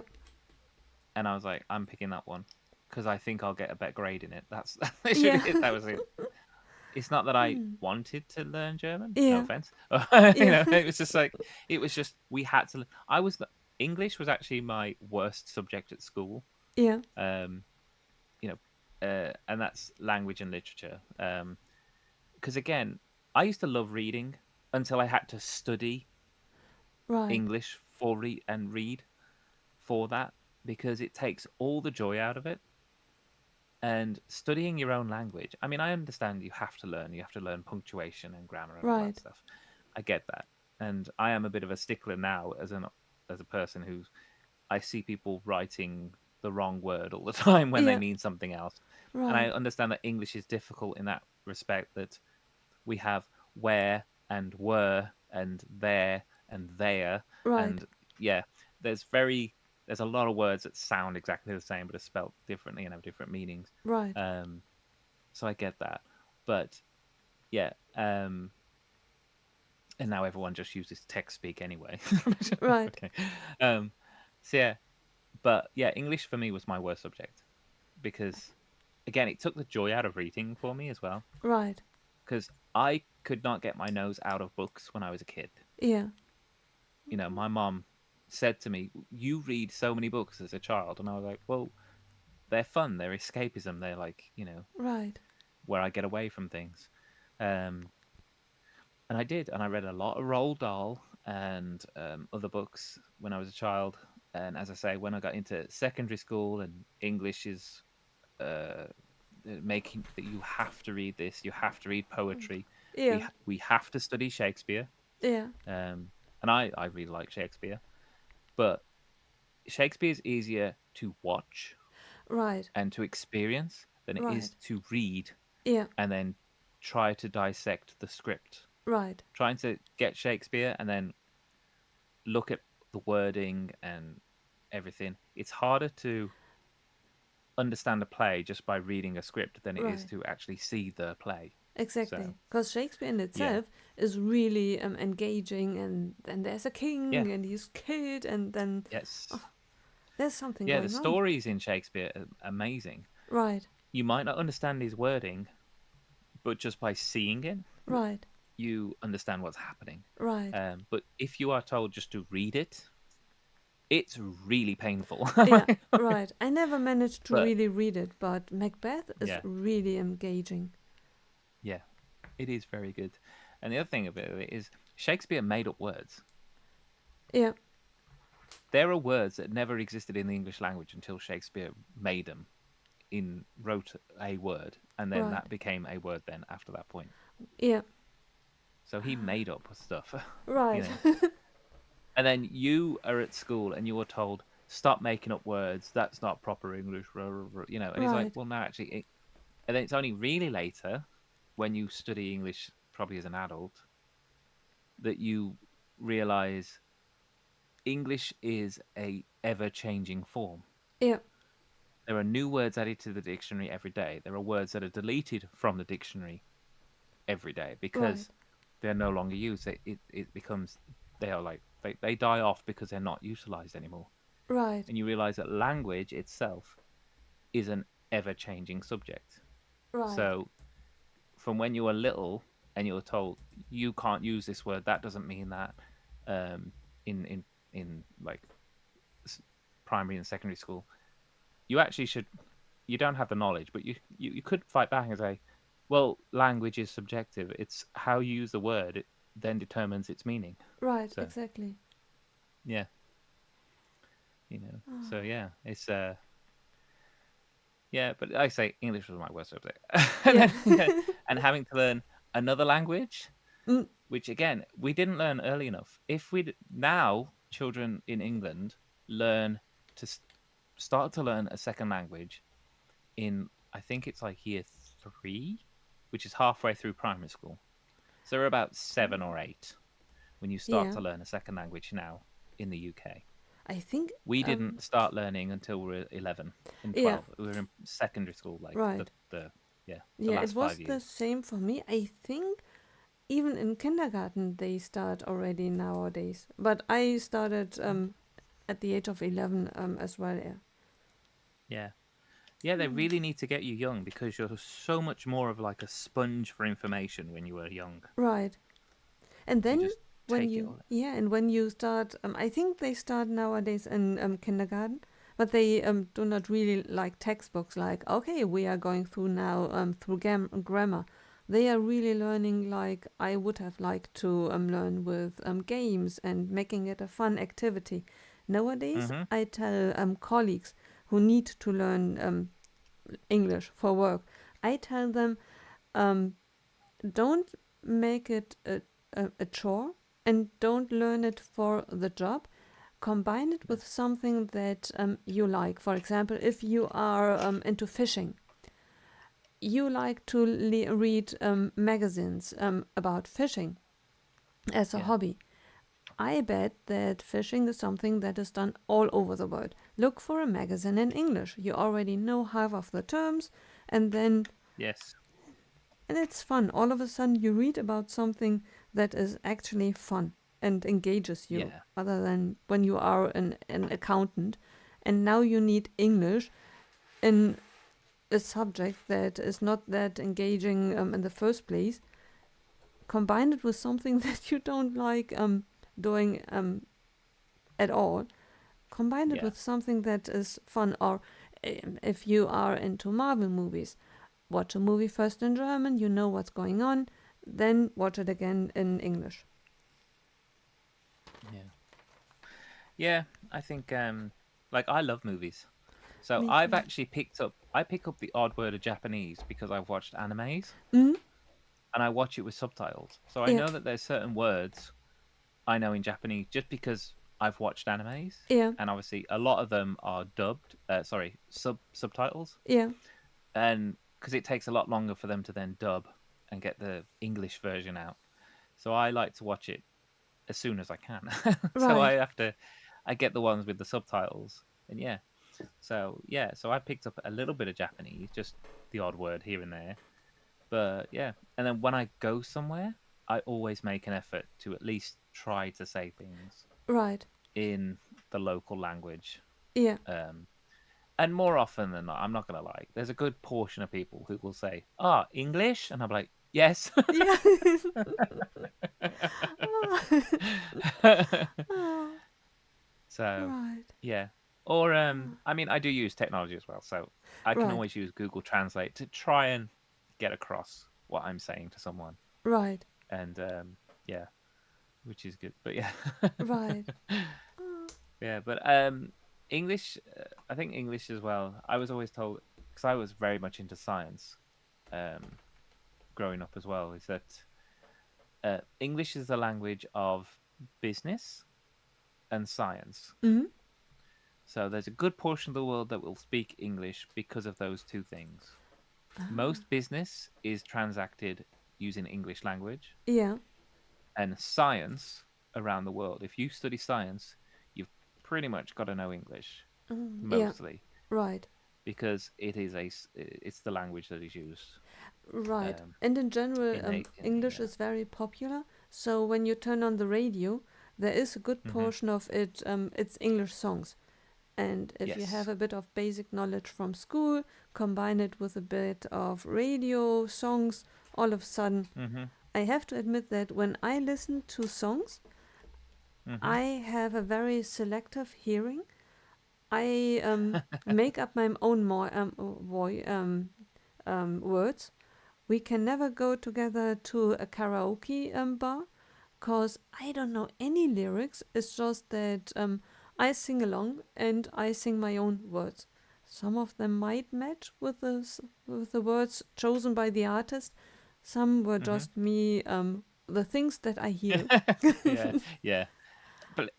and I was like, I'm picking that one because I think I'll get a better grade in it. That's literally yeah, it. That was it. It's not that I mm, wanted to learn German. No yeah, offense. yeah, It was just like it was just we had to. English was actually my worst subject at school. yeah, Um, and that's language and literature. Because again, I used to love reading until I had to study right, English and read for that because it takes all the joy out of it. And studying your own language, I mean, I understand you have to learn punctuation and grammar and all that right, stuff. I get that. And I am a bit of a stickler now as a person who's I see people writing the wrong word all the time when they yeah, mean something else. And I right, understand that English is difficult in that respect that we have where and were and there and there right, and yeah, there's there's a lot of words that sound exactly the same but are spelt differently and have different meanings. right, Um, so I get that, but yeah, and now everyone just uses text speak anyway. Right. Okay. Um, so yeah, but yeah, English for me was my worst subject because again, it took the joy out of reading for me as well. Right. Because I could not get my nose out of books when I was a kid. Yeah. My mom said to me, "You read so many books as a child," and I was like, "Well, they're fun. They're escapism. They're like, Right. where I get away from things." Um, and I did, and I read a lot of Roald Dahl and other books when I was a child. And as I say, when I got into secondary school and English is uh, making that you have to read this, you have to read poetry. Yeah. We have to study Shakespeare. Yeah. And I really like Shakespeare, but Shakespeare is easier to watch Right. and to experience than it is Right. to read Yeah. and then try to dissect the script. Right. Trying to get Shakespeare and then look at the wording and everything. It's harder to understand a play just by reading a script than it is Right. to actually see the play. So, Exactly. Because Shakespeare in yeah. itself is really engaging, and then there's a Yeah. king and he's killed, and then Yes. there's something Yeah, the going on. stories in Shakespeare are amazing. Right. You might not understand his wording, but just by seeing it, Right. you understand what's happening. Right. But if you are told just to read it, it's really painful. Yeah. Right. I never managed to But really read it, but Macbeth is yeah, really engaging. yeah, it is very good. And the other thing about it is Shakespeare made up words. Yeah. There are words that never existed in the English language until Shakespeare made them wrote a word, and then Right. that became a word. Then after that point, Yeah. so he made up stuff, you Right. know. And then you are at school and you are told, stop making up words. That's not proper English, And he's like, Right. well, no, actually. And then it's only really later when you study English, probably as an adult, that you realize English is a ever changing form. Yeah. There are new words added to the dictionary every day. There are words that are deleted from the dictionary every day Right. because they're no longer used. It becomes, they are like, they die off because they're not utilized anymore. Right. And you realize that language itself is an ever changing subject. Right. So from when you were little and you're told you can't use this word, that doesn't mean that, um, in like primary and secondary school, you actually should. You don't have the knowledge, but you could fight back and say, well, language is subjective. It's how you use the word. It then determines its meaning. Right. So Exactly. yeah, So yeah, it's yeah, but I say English was my worst subject. And Yeah. then, yeah, and having to learn another language, Mm, which again we didn't learn early enough. If we now children in England learn to start to learn a second language in, I think it's like year 3, which is halfway through primary school. So we're about 7 or 8 when you start yeah. to learn a second language now in the UK. I think. We didn't start learning until we were 11 and Yeah. 12. We were in secondary school, like Right. the yeah, the Yeah. It last was five the years. same for me. I think even in kindergarten they start already nowadays. But I started at the age of 11 as well. Yeah. Yeah. Yeah, they really need to get you young because you're so much more of like a sponge for information when you were young. Right. And You then just when take it you all. yeah, and when you start, I think they start nowadays in kindergarten, but they do not really like textbooks. Like, okay, we are going through now through grammar. They are really learning like I would have liked to learn with games and making it a fun activity. Nowadays, Mm-hmm. I tell colleagues who need to learn English for work, I tell them um, don't make it a chore, and don't learn it for the job. Combine it with something that you like. For example, if you are into fishing, you like to read magazines about fishing as a Yeah. hobby. I bet that fishing is something that is done all over the world. Look for a magazine in English. You already know half of the terms, and then Yes. and it's fun. All of a sudden, you read about something that is actually fun and engages you, Yeah. other than when you are an accountant and now you need English in a subject that is not that engaging in the first place. Combine it with something that you don't like doing at all. Combine it Yeah. with something that is fun, or if you are into Marvel movies, watch a movie first in German, you know what's going on, then watch it again in English. Yeah. Yeah. I think like I love movies. So Me I've too. actually I pick up the odd word of Japanese because I've watched animes Mm-hmm. and I watch it with subtitles. So I Yeah, know that there's certain words I know in Japanese just because I've watched animes, yeah, and obviously a lot of them are dubbed. Sorry, subtitles, yeah. and because it takes a lot longer for them to then dub and get the English version out. So I like to watch it as soon as I can. So Right, I get the ones with the subtitles, and yeah. So yeah, so I picked up a little bit of Japanese, just the odd word here and there. But yeah, and then when I go somewhere, I always make an effort to at least try to say things right. in the local language. Yeah, Um, and more often than not, I'm not gonna lie, there's a good portion of people who will say, "Ah, English," and I'm like, "Yes." yeah. Ah, ah, So, right, yeah. Or ah, I mean, I do use technology as well, so I can right, always use Google Translate to try and get across what I'm saying to someone. right, And yeah, which is good. But yeah. right. Ah, Yeah, but English, I think English as well. I was always told, because I was very much into science um, growing up as well, is that English is the language of business and science. mm-hmm. So there's a good portion of the world that will speak English because of those two things. Ah, Most business is transacted using English language, yeah. and science around the world. If you study science, you've pretty much got to know English Yeah, mostly right, because it's the language that is used right. um, And in general, in the English is very popular. So when you turn on the radio, there is a good hmm portion of it. It's English songs. And if you have yes a bit of basic knowledge from school, combine it with a bit of radio songs, all of a sudden, hmm I have to admit that when I listen to songs, hmm I have a very selective hearing. I make up my own words. We can never go together to a karaoke bar because I don't know any lyrics. It's just that I sing along and I sing my own words. Some of them might match with the words chosen by the artist. Some were hmm just me, the things that I hear. yeah yeah but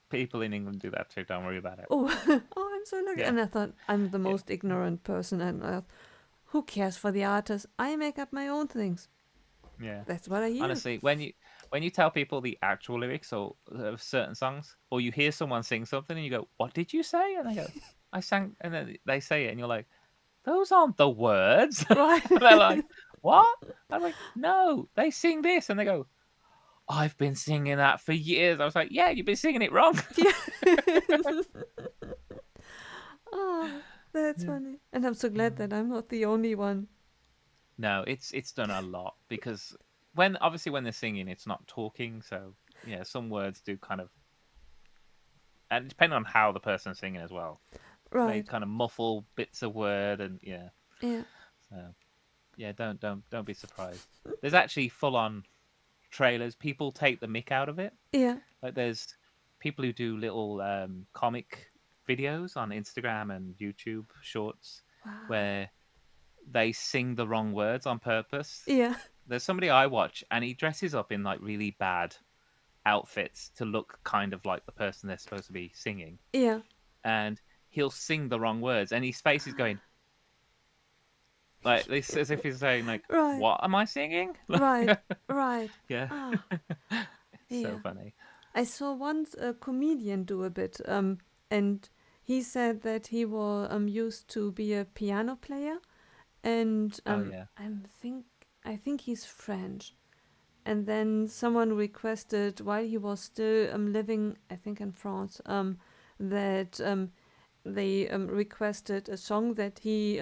people in England do that too, don't worry about it. Oh, oh, I'm so lucky. Yeah, And I thought I'm the yeah, most ignorant person on earth. Who cares for the artist? I make up my own things. yeah. That's what I hear. Honestly, when you tell people the actual lyrics or of certain songs, or you hear someone sing something and you go, "What did you say?" and they go, "I sang," and then they say it, and you're like, "Those aren't the words." Right. And they're like, "What?" I'm like, "No, they sing this," and they go, "I've been singing that for years." I was like, "Yeah, you've been singing it wrong." Yeah. Oh, that's Yeah. funny. And I'm so glad that I'm not the only one. No, it's done a lot because when they're singing, it's not talking. So yeah, some words do kind of, and depending on how the person's singing as well, they Right. kind of muffle bits of word, and yeah. Yeah. So yeah, don't be surprised. There's actually full on trailers. People take the mick out of it. Yeah. Like there's people who do little comic videos on Instagram and YouTube Shorts Wow. where they sing the wrong words on purpose. Yeah. There's somebody I watch and he dresses up in like really bad outfits to look kind of like the person they're supposed to be singing. Yeah. And he'll sing the wrong words and his face is going like this as if he's saying like, Right. "What am I singing?" Right. Right. Yeah. Ah. It's so Yeah. funny. I saw once a comedian do a bit, and he said that he was used to be a piano player, and Oh yeah. I think he's French, and then someone requested while he was still living, I think, in France, that they requested a song that he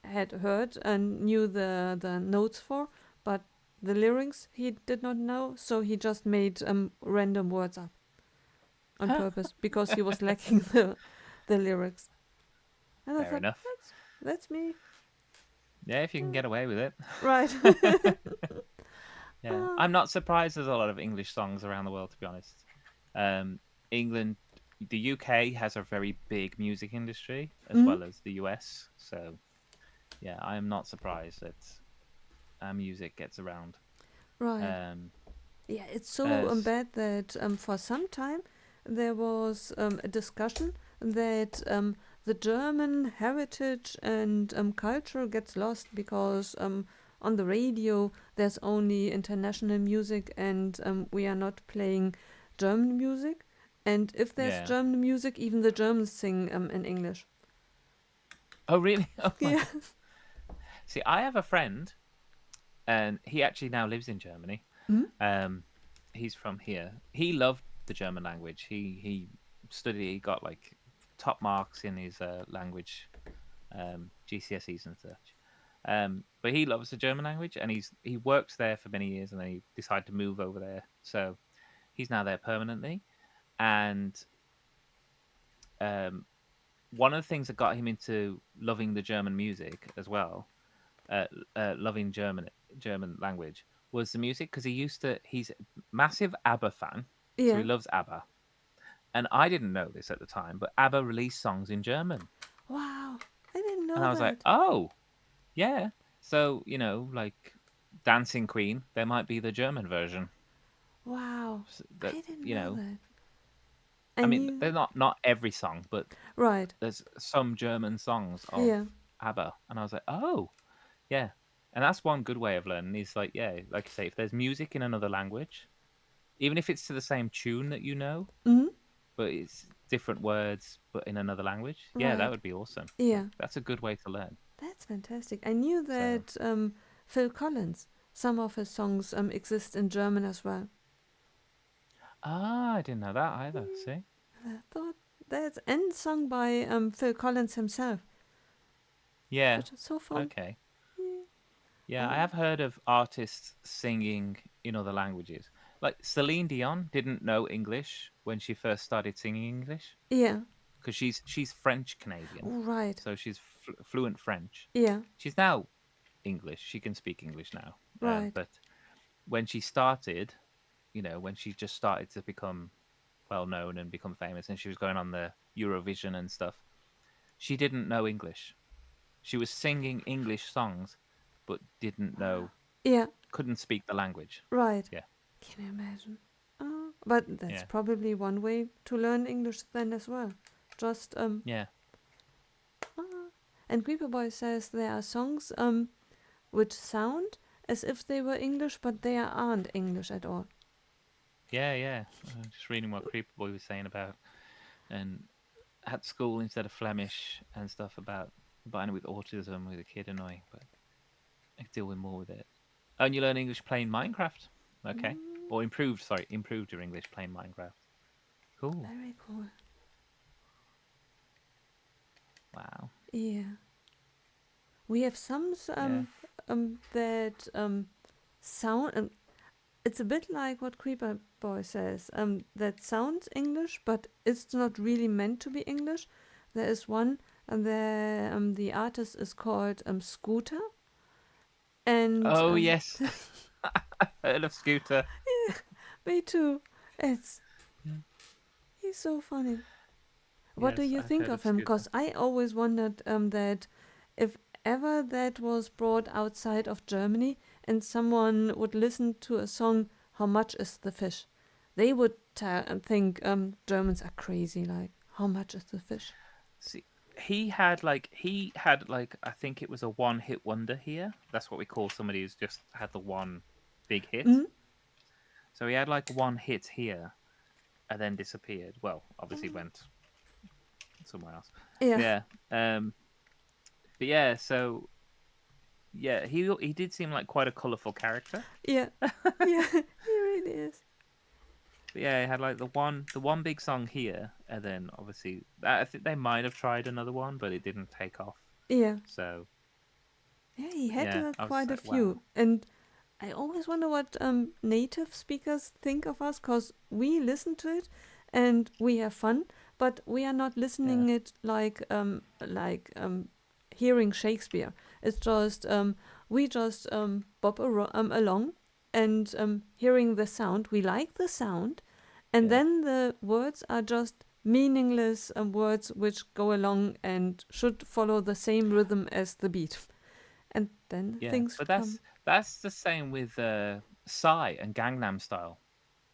had heard and knew the notes for, but the lyrics he did not know, so he just made random words up on purpose because he was lacking the lyrics. And I Fair thought, enough. that's me. Yeah, if you can get away with it. Right. Yeah, Ah, I'm not surprised there's a lot of English songs around the world, to be honest. Um, England, the UK has a very big music industry as mhm, well as the US. So, yeah, I am not surprised that our music gets around. right. Um, Yeah, it's so as bad that for some time there was a discussion that the German heritage and culture gets lost because on the radio there's only international music and we are not playing German music. And if there's yeah. German music, even the Germans sing in English. Oh, really? Oh my Yeah. God. See, I have a friend, and he actually now lives in Germany. Hmm? Um, he's from here. He loved the German language. He studied. He got like top marks in his language, GCSEs and such. But he loves the German language, and he worked there for many years, and then he decided to move over there. So he's now there permanently. And um, one of the things that got him into loving the German music as well, uh, loving German language, was the music because he's a massive ABBA fan, so he Yeah. loves ABBA. And I didn't know this at the time, but ABBA released songs in German, Wow. I didn't and know I was like, that. oh yeah. So like Dancing Queen, there might be the German version. Wow. That I didn't know that. I I mean, knew. they're not every song, but Right. there's some German songs of Yeah. ABBA, and I was like, oh yeah. And that's one good way of learning is like, yeah, like you say, if there's music in another language, even if it's to the same tune that you know, Hmm. but it's different words but in another language, yeah, that Right. would be awesome. Like Yeah. that's a good way to learn. That's fantastic. I knew So that Phil Collins, some of his songs exist in German as well. I didn't know that either. See? I thought that's and sung by Phil Collins himself, Yeah. which is so fun. Okay. Yeah. Yeah, I Oh, have heard of artists singing in other languages. Like Celine Dion didn't know English when she first started singing English yeah. because she's French Canadian, Oh, right. so she's fluent French. Yeah. She's now English. She can speak English now. Right. But when she started, when she just started to become well known and become famous, and she was going on the Eurovision and stuff, she didn't know English. She was singing English songs, but didn't know, Yeah. couldn't speak the language. Right. Yeah, Can you imagine? Oh, but that's yeah, probably one way to learn English then as well. Just yeah, ah. And Creeper Boy says there are songs which sound as if they were English, but they aren't English at all. yeah, yeah. Just reading what Creeper Boy was saying about, and at school instead of Flemish and stuff about combining with autism with a kid annoying, but I could deal with more with it. Oh, and you learn English playing Minecraft. Okay. Mm, Or improved, sorry, improved your English playing Minecraft. Cool. very cool. Wow. Yeah. We have some Yeah. that sound. It's a bit like what Creeper Boy says. That sounds English, but it's not really meant to be English. There is one, and the artist is called Scooter, and Oh, yes. Heard of Scooter. me too. It's Yeah. he's so funny. What do Yes, you I've think heard of of him? Scooter. Because I always wondered that if ever that was brought outside of Germany and someone would listen to a song, "How much is the fish?" They would think Germans are crazy. Like, how much is the fish? See, he had like I think it was a one hit wonder here. That's what we call somebody who's just had the one big hit. Mm? So he had like one hit here and then disappeared. Well, obviously went somewhere else. Yeah. Yeah. But yeah, so yeah, he did seem like quite a colorful character. Yeah, yeah, he really is. But yeah, he had like the one big song here, and then obviously I think they might have tried another one, but it didn't take off. Yeah, So yeah, he had yeah, I was quite a like, wow. few. And I always wonder what native speakers think of us, because we listen to it and we have fun, but we are not Yeah, listening it like hearing Shakespeare. It's just we just along and hearing the sound. We like the sound, and yeah, then the words are just meaningless words which go along and should follow the same rhythm as the beat. And then yeah. things But come. that's the same with Psy and Gangnam Style.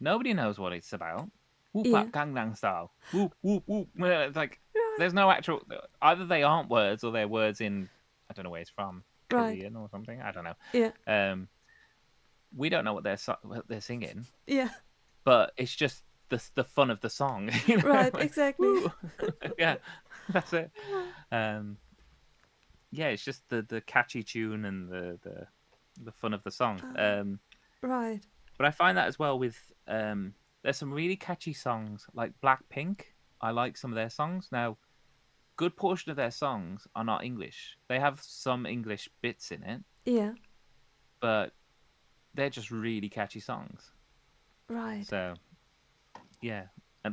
Nobody knows what it's about. Whoop Yeah. up Gangnam Style. Whoop whoop whoop. It's like Right. there's no actual. Either they aren't words or they're words in I don't know where it's from, Right. Korean or something. I don't know. Yeah. We don't know what they're singing, Yeah. but it's just the fun of the song. Right. Like Exactly. woo, yeah, that's it. Um, yeah, it's just the catchy tune and the fun of the song. Right. But I find that as well with there's some really catchy songs like Blackpink. I like some of their songs. Now, good portion of their songs are not English. They have some English bits in it, Yeah. but they're just really catchy songs. Right. So yeah,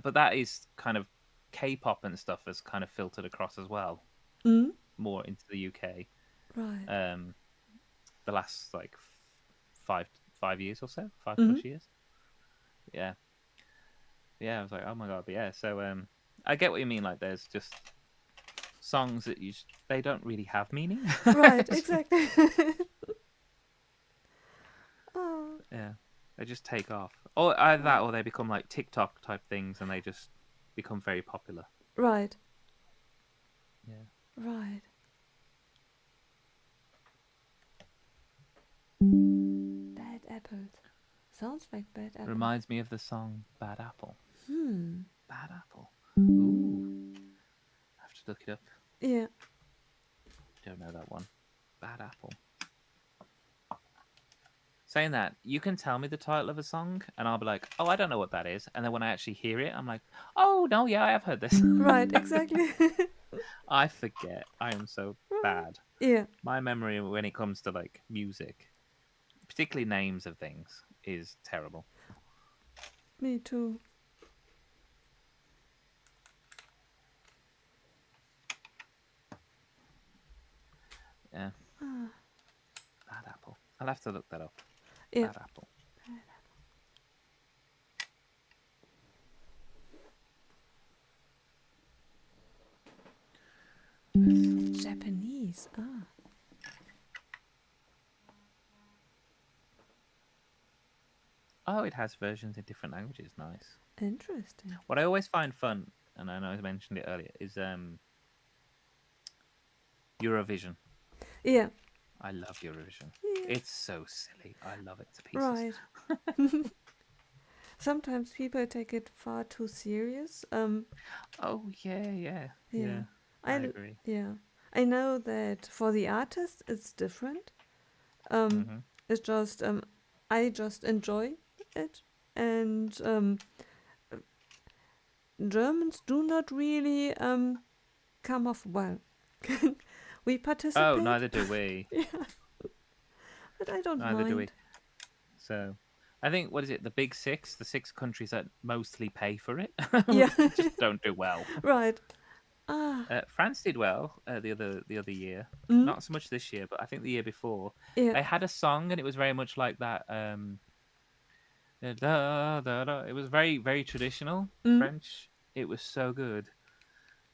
but that is kind of K-pop and stuff has kind of filtered across as well, Mm. more into the UK. Right. Um, the last like 5 years or so, five Mm. plus years. Yeah, yeah. I was like, oh my god, but yeah. So I get what you mean. Like, there's just songs that they don't really have meaning. Right. Exactly. Oh. Yeah, they just take off, or either that, Right. or they become like TikTok type things, and they just become very popular. Right. Yeah, Right. Bad apples. Sounds like bad apples. reminds me of the song "Bad Apple." Hmm. Bad Apple. Ooh, I have to look it up. Yeah. Don't know that one. Bad Apple. Saying that, you can tell me the title of a song, and I'll be like, "Oh, I don't know what that is." And then when I actually hear it, I'm like, "Oh no, yeah, I have heard this." Right. Exactly. I forget. I am so Right. bad. Yeah. My memory when it comes to like music, particularly names of things, is terrible. Me too. Yeah, Ah. Bad Apple. I'll have to look that up. Yeah. Bad Apple. Japanese. Ah. Oh, it has versions in different languages. Nice. Interesting. What I always find fun, and I know I mentioned it earlier, is Eurovision. Yeah. I love Eurovision. Yeah. It's so silly. I love it to pieces. Right. Sometimes people take it far too serious. Oh yeah, yeah, Yeah. yeah. I I l- agree. yeah. I know that for the artist it's different. Um, Hmm. it's just I just enjoy it, and Germans do not really come off well. We Oh, participate, neither do we. yeah, but I don't Neither do we. mind. So, I think what is it? The big six, the six countries that mostly pay for it, Yeah, just don't do well. right. Ah, France did well the other year. mm, Not so much this year, but I think the year before yeah, they had a song and it was very much like that. Da, da, da. It was very very traditional mm, French. It was so good.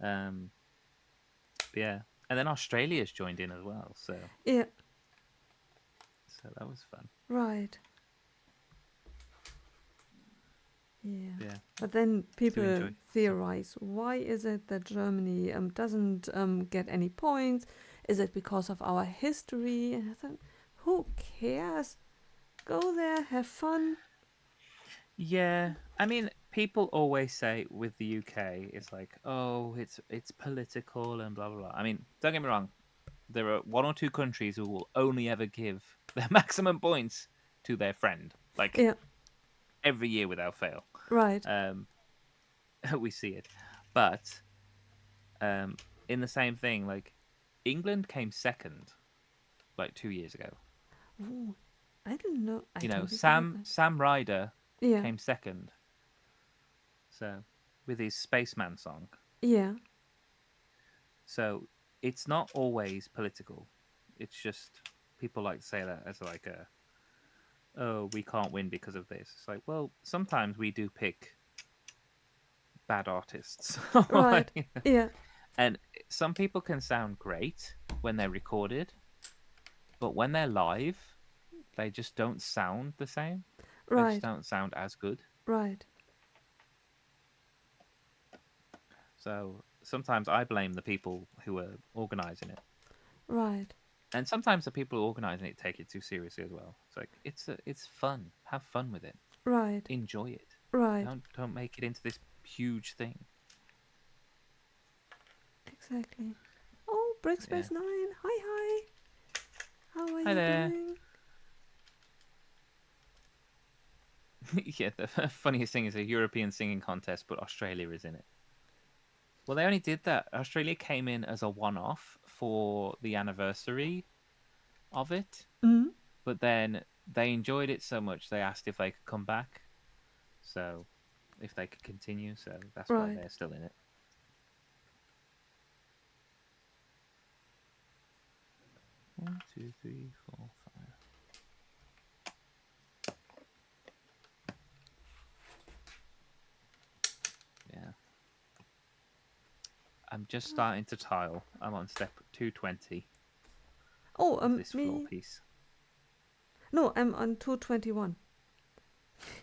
Um, yeah, and then Australia's joined in as well. yeah, So that was fun. right. Yeah. Yeah, But then to people enjoy. So, theorize, why is it that Germany doesn't get any points? Is it because of our history? And I thought, who cares? Go there, have fun. yeah, I mean, people always say with the UK, it's like, oh, it's political and blah blah blah. I mean, don't get me wrong. there are one or two countries who will only ever give their maximum points to their friend, like Yeah. every year without fail. Right. Um, we see it, but um, in the same thing, like England came second like 2 years ago. Ooh, I don't know. I You know, totally forgot that. Sam Ryder Yeah. came second, so with his Spaceman song. Yeah. So it's not always political. It's just people like to say that as like a, oh, we can't win because of this. It's like, well, sometimes we do pick bad artists. Right. Yeah. And some people can sound great when they're recorded, but when they're live, they just don't sound the same. They just Right. don't sound as good. Right. So sometimes I blame the people who are organizing it. Right. And sometimes the people organizing it take it too seriously as well. It's like it's fun. Have fun with it. Right. Enjoy it. Right. Don't make it into this huge thing. Exactly. Oh, Yeah. Brickspace 9. Hi, hi. How are Hi you there. doing? Yeah, the funniest thing is a European singing contest, but Australia is in it. Well, they only did that. Australia came in as a one-off for the anniversary of it, Mm. but then they enjoyed it so much they asked if they could come back. So, if they could continue, so that's why Right. they're still in it. 1, 2, 3, 4, 5. Yeah. I'm just starting to tile. I'm on step 220 Oh, of this floor me. piece. No, I'm on 221.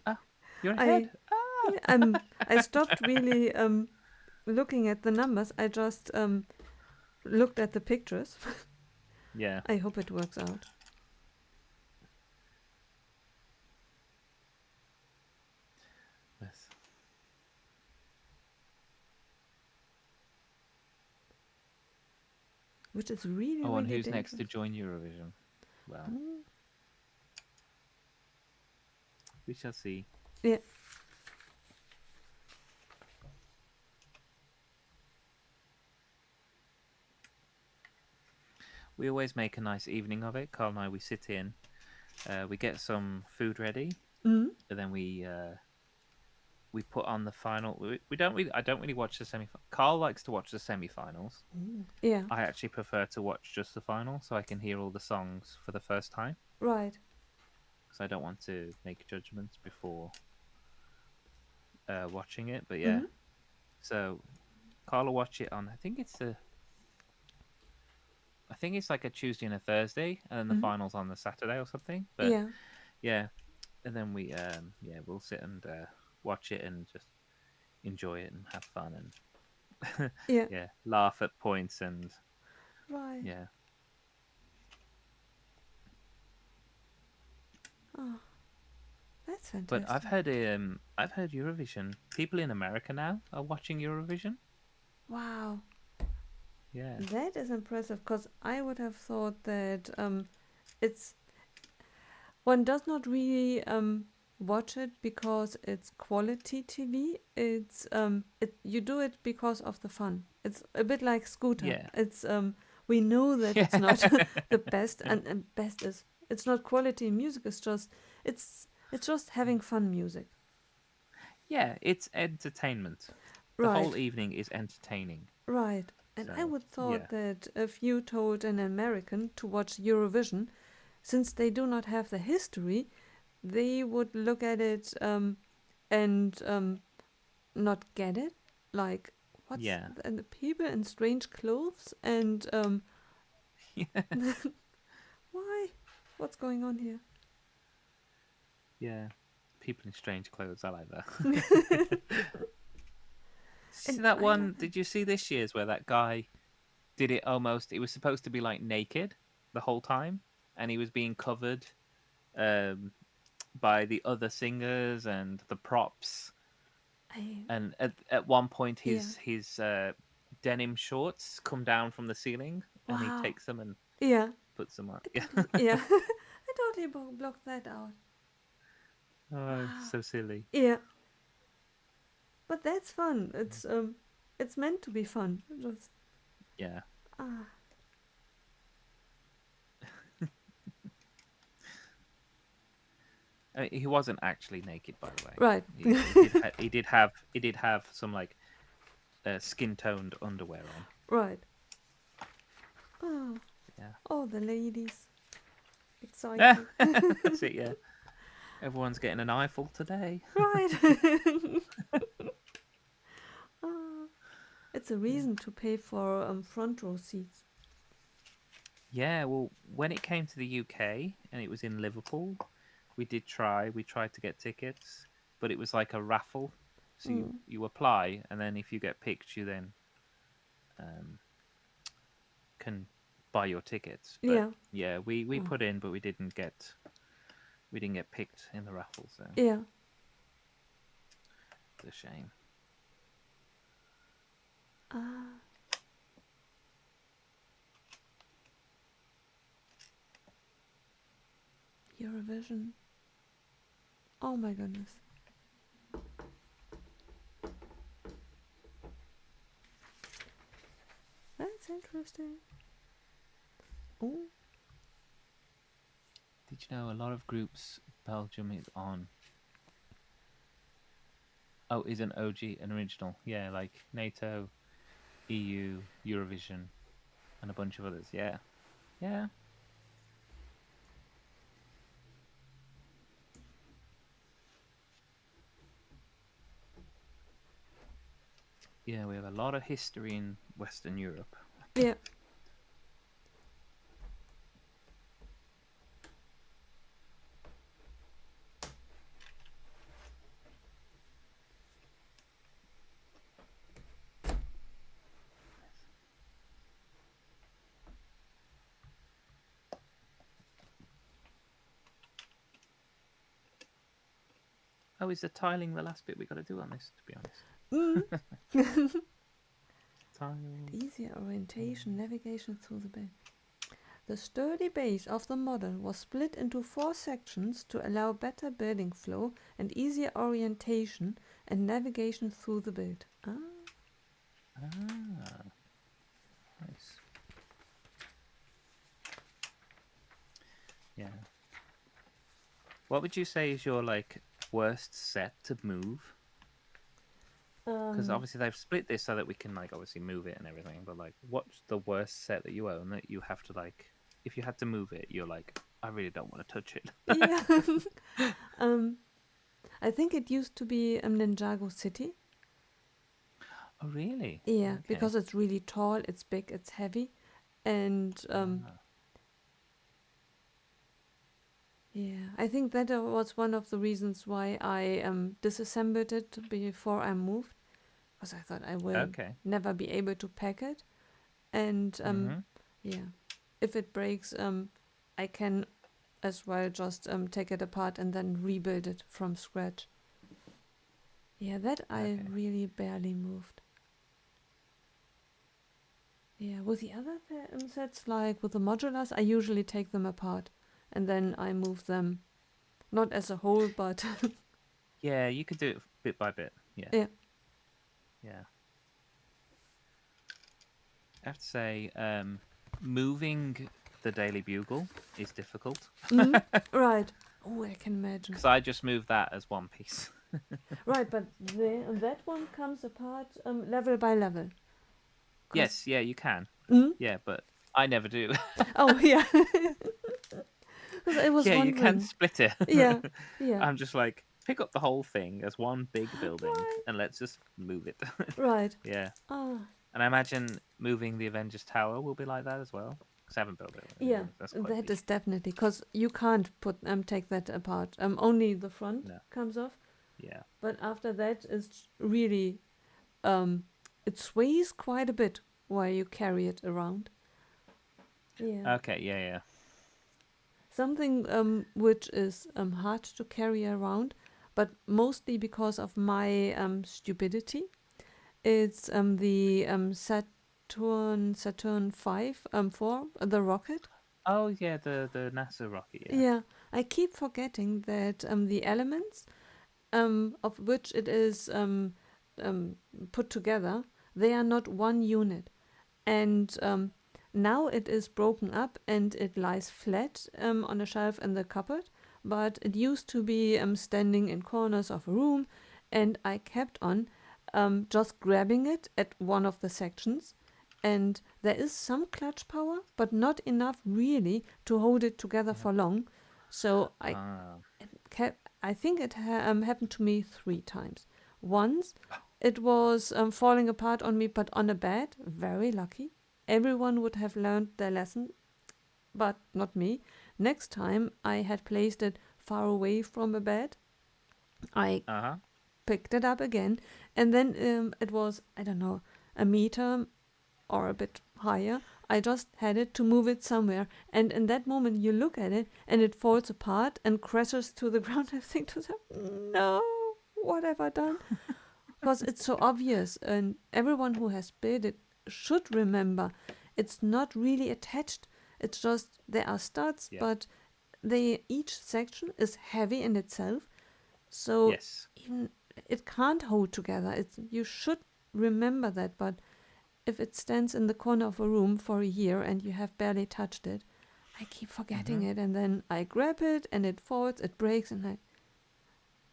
Ah, you're I ahead. Ah! yeah, I stopped really looking at the numbers. I just looked at the pictures. Yeah. I hope it works out. Yes. Which is really, Oh, and really who's next to dangerous. join Eurovision? Well, Mm. we shall see. Yeah. We always make a nice evening of it. Carl and I, we sit in, we get some food ready, Mm. and then we put on the final. We don't really. I don't really watch the semi. Carl likes to watch the semi-finals. Ooh. Yeah. I actually prefer to watch just the final, so I can hear all the songs for the first time. Right. Because I don't want to make judgments before watching it. But yeah, Mm. so Carl will watch it on. I think it's like a Tuesday and a Thursday, and then the Mm. finals on the Saturday or something. But Yeah. yeah, and then we'll sit and watch it and just enjoy it and have fun and Yeah. yeah, laugh at points and Right. yeah. Oh, that's But fantastic. I've heard Eurovision. People in America now are watching Eurovision. Wow. Yeah, That is impressive because I would have thought that it's one does not really watch it because it's quality TV. It's you do it because of the fun. It's a bit like Scooter. yeah, It's we know that it's yeah, not the best, and best is it's not quality music. It's just having fun music. yeah. It's entertainment. The Right, whole evening is entertaining. right. And I So would thought yeah, that if you told an American to watch Eurovision, since they do not have the history, they would look at it and not get it. Like, what's yeah, and the people in strange clothes and yeah, why? What's going on here? yeah. People in strange clothes. I like that. And See that I love one? it. Did you see this year's where that guy did it almost? It was supposed to be like naked the whole time, and he was being covered um, by the other singers and the props. I And at one point, yeah. his denim shorts come down from the ceiling, and he Wow. takes them and Yeah. puts them on. I Yeah. totally, yeah. I totally blocked that out. Oh, Wow. so silly. Yeah. But that's fun. It's meant to be fun. Just Yeah. ah. I mean, he wasn't actually naked, by the way. Right. He did have some like skin toned underwear on. Right. Oh. Yeah. Oh, the ladies. Yeah. Exciting. That's it. Yeah. Everyone's getting an eyeful today. Right. Ah. It's a Yeah. reason to pay for front row seats. Yeah. Well, when it came to the UK and it was in Liverpool, we did try. We tried to get tickets, but it was like a raffle. So Mm. you apply, and then if you get picked, you then um, can buy your tickets. But Yeah. yeah, we Oh. put in, but we didn't get picked in the raffle, so Yeah. it's a shame. Ah. Eurovision. Oh my goodness. That's interesting. Oh. Did you know a lot of groups Belgium is on? Oh, is an OG, an original. Yeah, like NATO, EU, Eurovision, and a bunch of others. Yeah, yeah, yeah. We have a lot of history in Western Europe. Yeah. Oh, is the tiling the last bit we got to do on this? To be Mm. honest, tiles. Easier orientation, navigation through the bay. The sturdy base of the model was split into 4 sections to allow better building flow and easier orientation and navigation through the build. Ah. Ah, nice. Yeah. What would you say is your like worst set to move? Because obviously they've split this so that we can like obviously move it and everything. But like, what's the worst set that you own that you have to like? If you had to move it, you're like, I really don't want to touch it. Yeah. um, I think it used to be Ninjago City. Oh, really? Yeah, Okay. because it's really tall, it's big, it's heavy, and Ah, yeah, I think that was one of the reasons why I disassembled it before I moved, because I thought I will okay. never be able to pack it, and Mm-hmm. yeah, if it breaks, I can as well just take it apart and then rebuild it from scratch. Yeah, that I Okay. really barely moved. Yeah, with the other sets, like with the modulars, I usually take them apart and then I move them, not as a whole, but Yeah, you could do it bit by bit. Yeah. yeah. Yeah. I have to say, moving the Daily Bugle is difficult Mm, right. Oh, I can imagine. because I just moved that as one piece. Right, but that one comes apart level by level. Yes, yeah, you can. Mm? Yeah, but I never do. Oh, yeah. 'Cause I was Yeah, you can wondering. split it. Yeah, yeah. I'm just like, pick up the whole thing as one big building Right, and let's just move it. right. Yeah. Ah, And I imagine moving the Avengers Tower will be like that as well. Because I haven't built it. yeah. That's quite That big. is definitely because you can't take that apart. Only the front No. comes off, Yeah. but after that is really it sways quite a bit while you carry it around. Yeah. Okay, yeah, yeah. Something which is hard to carry around, but mostly because of my stupidity. It's the Saturn Saturn 5 4, the rocket. Oh yeah, the NASA rocket. Yeah. Yeah, I keep forgetting that the elements of which it is um, put together, they are not one unit. And now it is broken up and it lies flat on a shelf in the cupboard. But it used to be standing in corners of a room, and I kept on just grabbing it at one of the sections. And there is some clutch power, but not enough really to hold it together Yeah. for long. So Ah. I think it happened to me 3 times. Once it was falling apart on me, but on a bed. Very lucky. Everyone would have learned their lesson, but not me. Next time I had placed it far away from a bed. I Uh huh. picked it up again, and then it was, I don't know, a meter or a bit higher. I just had it to move it somewhere. And in that moment, you look at it and it falls apart and crashes to the ground. I think to myself, no, what have I done? Because it's so obvious. And everyone who has built it should remember it's not really attached. It's just there are studs, Yeah. but each section is heavy in itself. So Yes. even it can't hold together. You should remember that, but if it stands in the corner of a room for a year and you have barely touched it, I keep forgetting Mhm. it, and then I grab it and it falls, it breaks, and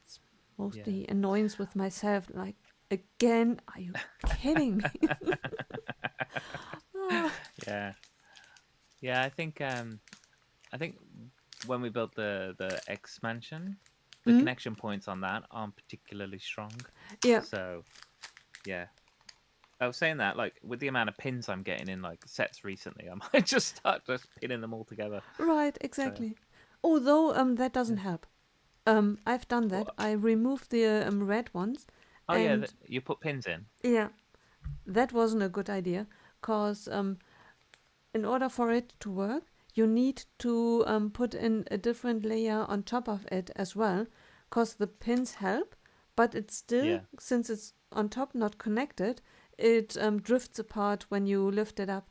it's Yeah. mostly annoyance with myself. Like, again, are you kidding me? Ah, Yeah. Yeah. I think when we built the X mansion, the mm, connection points on that aren't particularly strong. yeah, So yeah. I was saying that, like, with the amount of pins I'm getting in like sets recently, I might just start just pinning them all together. right, So exactly. Although that yeah. doesn't help. I've done that. Well, I removed the red ones, oh yeah, and you put pins in. yeah, that wasn't a good idea, cause in order for it to work, you need to put in a different layer on top of it as well, because the pins help, but it's still, Yeah. since it's on top not connected, it drifts apart when you lift it up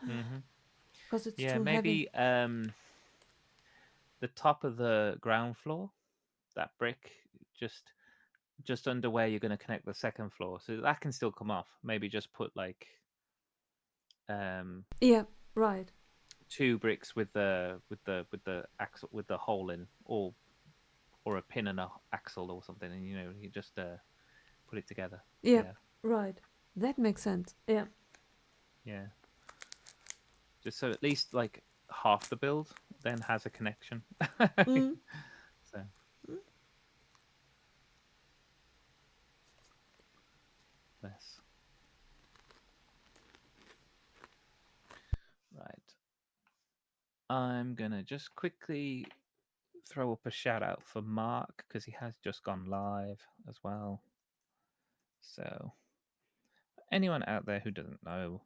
Mhm. because it's Yeah. too heavy. Maybe the top of the ground floor, that brick, just just under where you're going to connect the second floor, so that can still come off. Maybe just put like um Yeah, right. two bricks with the axle with the hole in, or a pin and a axle or something, and you just put it together. Yeah, Yeah. right. That makes sense. Yeah. Yeah. Just so at least like half the build then has a connection. Mm. So Mm. yes. Right. I'm gonna just quickly throw up a shout out for Mark because he has just gone live as well. So anyone out there who doesn't know,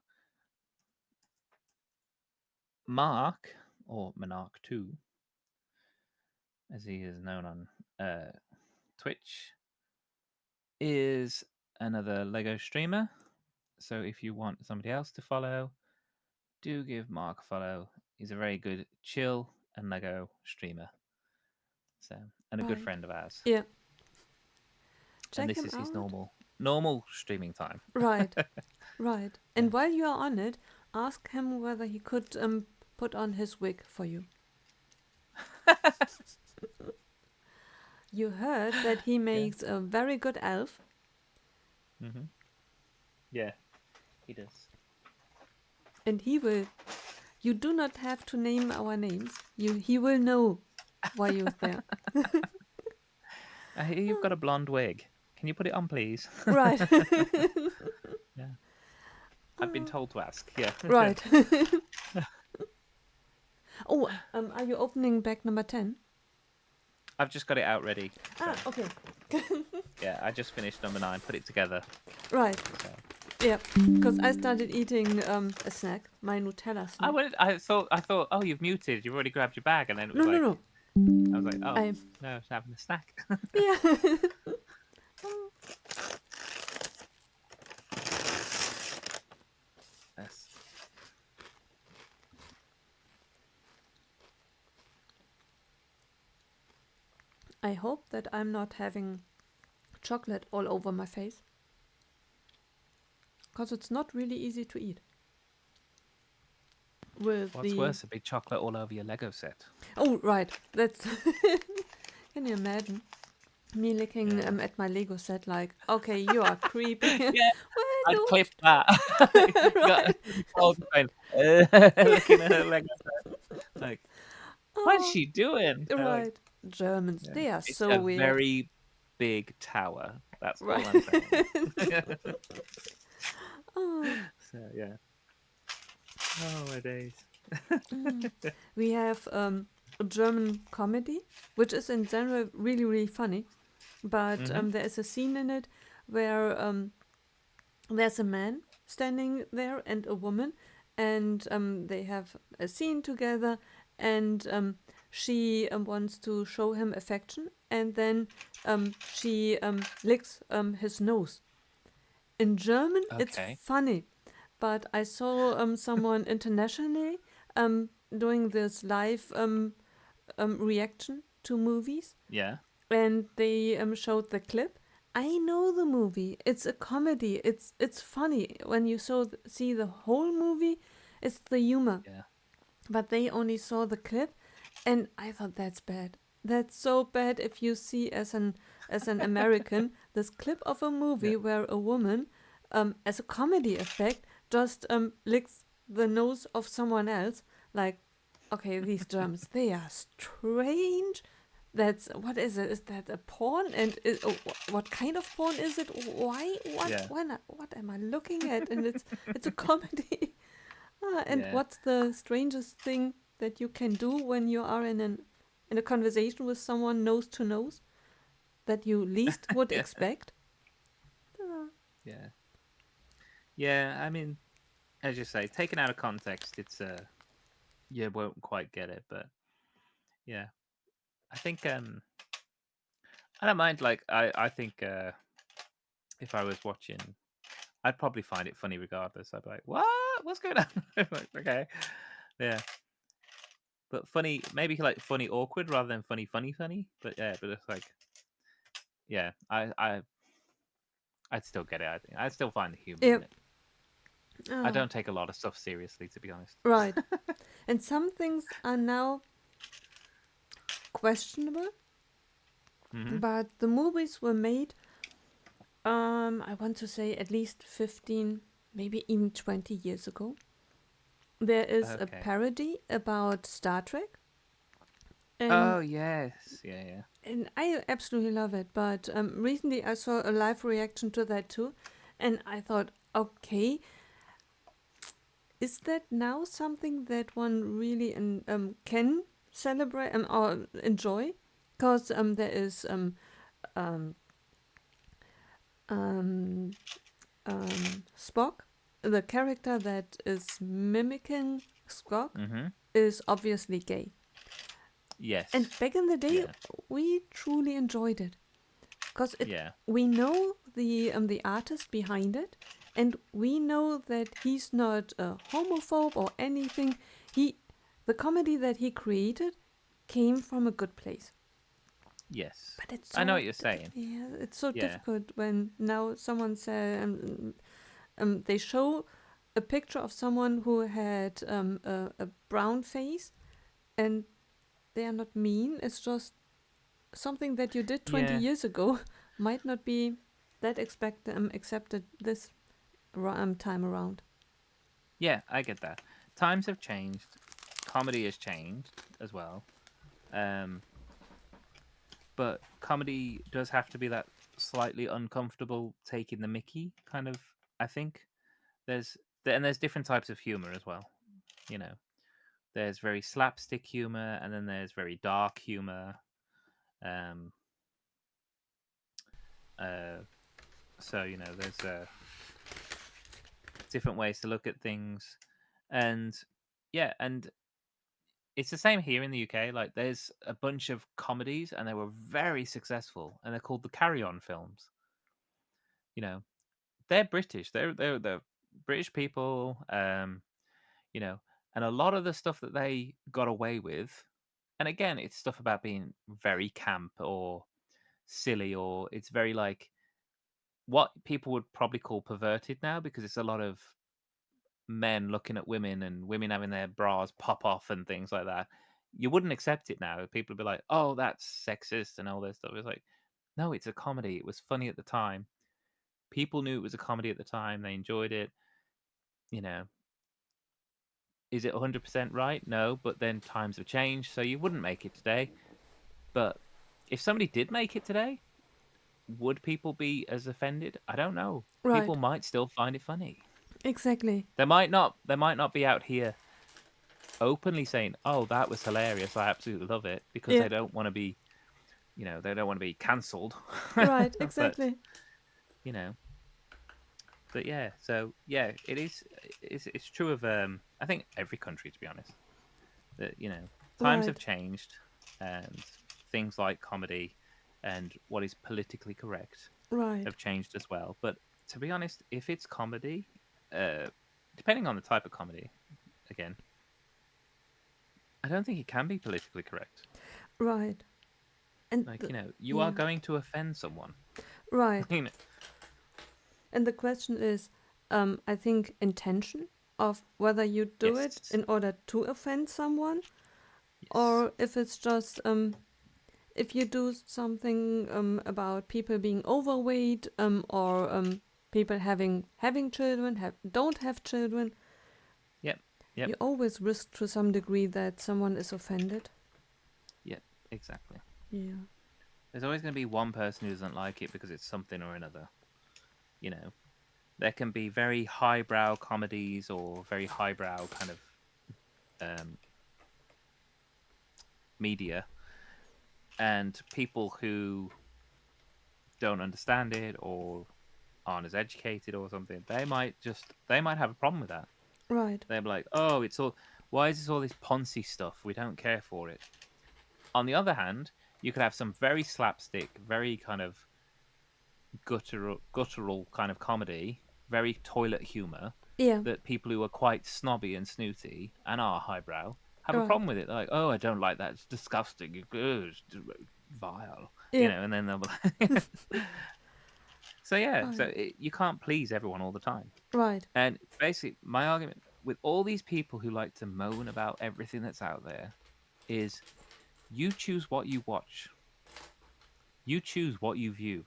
Mark, or Monarch 2, as he is known on Twitch, is another Lego streamer. So if you want somebody else to follow, do give Mark a follow. He's a very good chill and Lego streamer. So, and a good Right. friend of ours. Yeah. And Check this him is his out. normal streaming time. Right. Right. Yeah. And while you are on it, ask him whether he could put on his wig for you. You heard that he Yeah. makes a very good elf, Hmm. Yeah, he does. and he will. You do not have to name our names. He will know why you're there. I hear you've got a blonde wig. Can you put it on, please? Right. Yeah. I've been told to ask. Yeah. Right. Oh, are you opening bag number 10? I've just got it out ready. So, Ah, okay. yeah, I just finished number 9, put it together. Right. So. Yeah. Because I started eating a snack, my Nutella snack. I thought, oh, you've muted. You've already grabbed your bag, and then it No, was no, like, no. I was like, oh I no, I was having a snack. yeah. I hope that I'm not having chocolate all over my face because it's not really easy to eat with What's the. worse, a big chocolate all over your Lego set? Oh, right. That's. Can you imagine me looking Yeah. at my Lego set like, okay, you are creepy. Yeah, Well, I'd no. clip that. You got Right. Nicole going, looking at her Lego set. Like, what is Oh, she doing? They're like, right. Germans, yeah. they are It's so a weird. very big tower. That's all I'm Right. saying. Oh. So yeah. Oh my days. Mm. We have a German comedy, which is in general really, really funny. But Hmm. there is a scene in it where there's a man standing there and a woman, and they have a scene together, and she wants to show him affection, and then she licks his nose. In German, it's Okay. funny, but I saw someone internationally doing this live reaction to movies, Yeah. and they showed the clip. I know the movie. It's a comedy. It's funny when you see the whole movie. It's the humor, Yeah. but they only saw the clip, and I thought that's bad. That's so bad if you see as an American this clip of a Yeah. movie where a woman, as a comedy effect, just licks the nose of someone else. Like, okay, these Germans, they are strange. That's what is it? Is that a porn? And what kind of porn is it? Why? What? Yeah. When? What am I looking at? And it's a comedy. And Yeah. what's the strangest thing that you can do when you are in a conversation with someone nose to nose that you least would Yeah. expect? Uh, Yeah. Yeah. I mean, as you say, taken out of context, it's you won't quite get it, but yeah. I think I don't mind. Like I think if I was watching, I'd probably find it funny regardless. I'd be like, "What? What's going on?" Like, okay, yeah. But funny, maybe like funny awkward rather than funny funny funny. But yeah, but it's like, yeah, I'd still get it. I think I'd still find the humor yeah. in it. I Ah, don't take a lot of stuff seriously, to be honest. right. And some things are now questionable, Hmm. but the movies were made, I want to say at least 15, maybe even 20 years ago. There is a Okay. parody about Star Trek, and Oh yes, yeah, yeah, I absolutely love it. But recently I saw a live reaction to that too, and I thought, okay, is that now something that one really can celebrate or enjoy? Because there is um, um, Spock, the character that is mimicking Spock, hmm, is obviously gay. yes, And back in the day, yeah, we truly enjoyed it because it yeah, we know the artist behind it, and we know that he's not a homophobe or anything. He the comedy that he created came from a good place. yes. But it's I know so what you're saying. yeah, it's so Yeah, difficult when now someone says they show a picture of someone who had a brown face, and they are not mean. It's just something that you did 20 yeah, years ago might not be that accepted this time around. yeah. I get that. Times have changed. Comedy has changed as well. Um, but comedy does have to be that slightly uncomfortable taking the Mickey kind of. I think there's and there's different types of humor as well. You know, there's very slapstick humor, and then there's very dark humor. Um, uh, so there's different ways to look at things, and yeah, and it's the same here in the UK. Like, there's a bunch of comedies, and they were very successful, and they're called the Carry On films. You know, they're British. They're British people. You know, and a lot of the stuff that they got away with. and again, it's stuff about being very camp or silly, or it's very like what people would probably call perverted now, because it's a lot of men looking at women and women having their bras pop off and things like that. You wouldn't accept it now. People would be like, "Oh, that's sexist" and all this stuff. It's like, no, it's a comedy. It was funny at the time. People knew it was a comedy at the time. They enjoyed it. You know, is it 100% right? No, but then times have changed, so you wouldn't make it today. But if somebody did make it today, would people be as offended? I don't know. People Right. might still find it funny. Exactly. They might not. They might not be out here openly saying, "Oh, that was hilarious. I absolutely love it," because Yeah. they don't want to be, they don't want to be cancelled. Right. but Exactly. you know, but yeah. So yeah, it is. It's true of I think every country, to be honest. That times have Right. changed, and things like comedy and what is politically correct Right. have changed as well. But to be honest, if it's comedy, uh, depending on the type of comedy, again, I don't think it can be politically correct. Right. And Like, you are yeah. going to offend someone. Right. I mean, And the question is, I think intention of whether you do it yes, in order to offend someone, yes, or if it's just if you do something about people being overweight, or people having children, don't have children, yep, yep, you always risk to some degree that someone is offended. yep, exactly. Yeah. There's always going to be one person who doesn't like it because it's something or another. You know, there can be very highbrow comedies or very highbrow kind of um, media, and people who don't understand it or aren't as educated or something, they might have a problem with that. Right. They're like, oh, it's all why is this all this Ponzi stuff? We don't care for it. On the other hand, you could have some very slapstick, very kind of guttural kind of comedy, very toilet humor Yeah. that people who are quite snobby and snooty and are highbrow have a Right. problem with it. They're like, oh, I don't like that. It's disgusting. It's vile. Yeah. And then they'll be like, so yeah, Right. you can't please everyone all the time. Right. And basically, my argument with all these people who like to moan about everything that's out there is you choose what you watch, you choose what you view.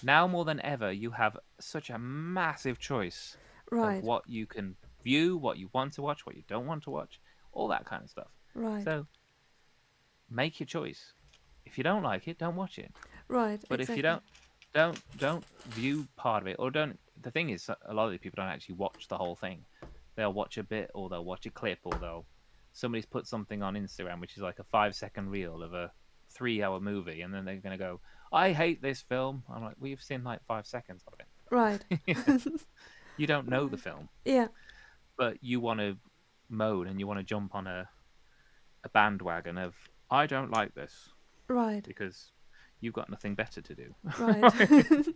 Now more than ever, you have such a massive choice of Right. what you can view, what you want to watch, what you don't want to watch, all that kind of stuff. Right. So make your choice. If you don't like it, don't watch it. Right. But if you Exactly. don't view part of it, or don't. The thing is, a lot of these people don't actually watch the whole thing. They'll watch a bit, or they'll watch a clip, or somebody's put something on Instagram, which is like a 5 second reel of a 3 hour movie, and then they're gonna go, "I hate this film." I'm like, "We've seen like 5 seconds of Right. it." You don't know the Right. film, Yeah. but you want to moan and you want to jump on a bandwagon of I don't like this Right. because you've got nothing better to do. Right.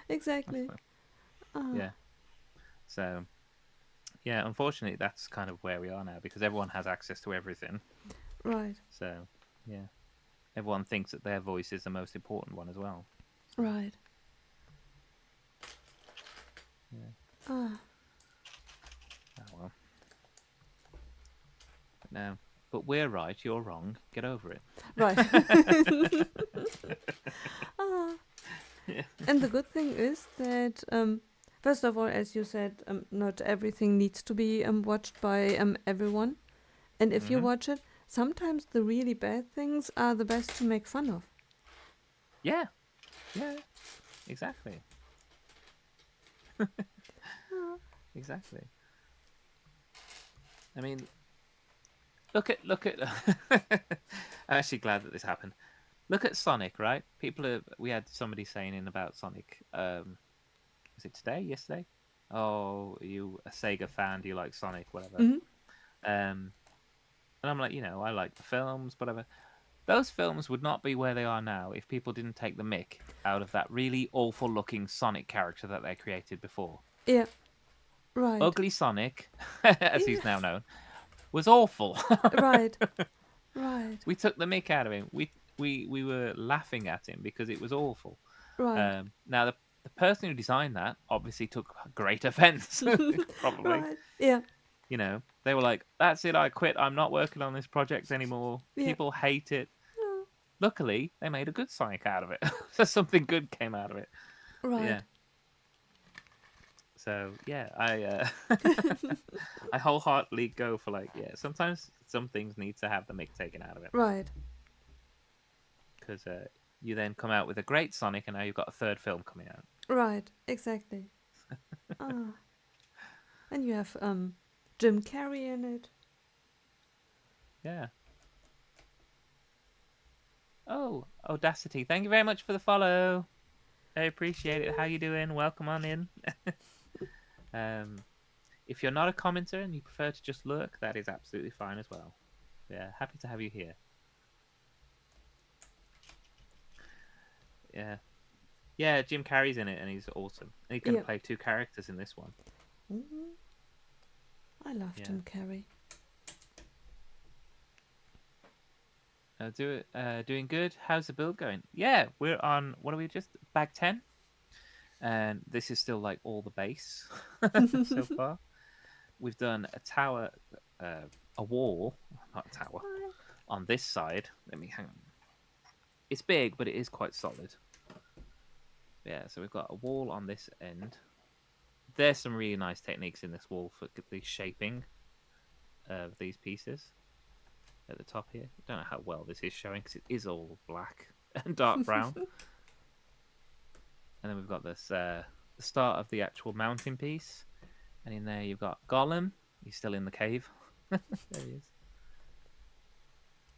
Exactly. Ah. Yeah. So yeah, unfortunately, that's kind of where we are now because everyone has access to everything. Right. So yeah, everyone thinks that their voice is the most important one as well. So, Right. yeah. Ah. Oh well. But no. But we're right. You're wrong. Get over it. Right. Ah. Yeah. And the good thing is that, first of all, as you said, not everything needs to be watched by everyone. And if you Mhm. watch it, sometimes the really bad things are the best to make fun of. Yeah. Yeah. Exactly. Ah. Exactly. I mean, look at. I'm actually glad that this happened. Look at Sonic, right? We had somebody saying in about Sonic. Was it today? Yesterday? Oh, are you a Sega fan? Do you like Sonic? Whatever. Mhm. Um, and I'm like, I like the films, whatever. Those films would not be where they are now if people didn't take the mick out of that really awful looking Sonic character that they created before. Yeah. Right. Ugly Sonic, as Yeah. he's now known, was awful. Right. Right. We took the mick out of him. We were laughing at him because it was awful. Right. Now the person who designed that obviously took great offense, probably. Right. Yeah. They were like, "That's it, I quit. I'm not working on this project anymore. Yeah. People hate it." Oh, Luckily, they made a good Sonic out of it, so something good came out of it. But yeah, right. so yeah, I wholeheartedly go for like, yeah. Sometimes some things need to have the mick taken out of it Right. because you then come out with a great Sonic, and now you've got a third film coming out. Right. Exactly. Ah. And you have Jim Carrey in it. Yeah. Oh, Audacity! Thank you very much for the follow. I appreciate it. How you doing? Welcome on in. um, if you're not a commenter and you prefer to just lurk, that is absolutely fine as well. Yeah, happy to have you here. Yeah, yeah. Jim Carrey's in it, and he's awesome. And he's going Yeah. to play two characters in this one. Mhm. I love Yeah. Jim Carrey. Doing good. How's the build going? Yeah, we're on. What are we just bag 10? And this is still like all the base so far. We've done a tower, a wall, not a tower, Right. on this side. Let me hang on. It's big, but it is quite solid. Yeah, so we've got a wall on this end. There's some really nice techniques in this wall for the shaping of these pieces at the top here. I don't know how well this is showing because it is all black and dark brown. And then we've got this the start of the actual mountain piece, and in there you've got Gollum. He's still in the cave. There he is.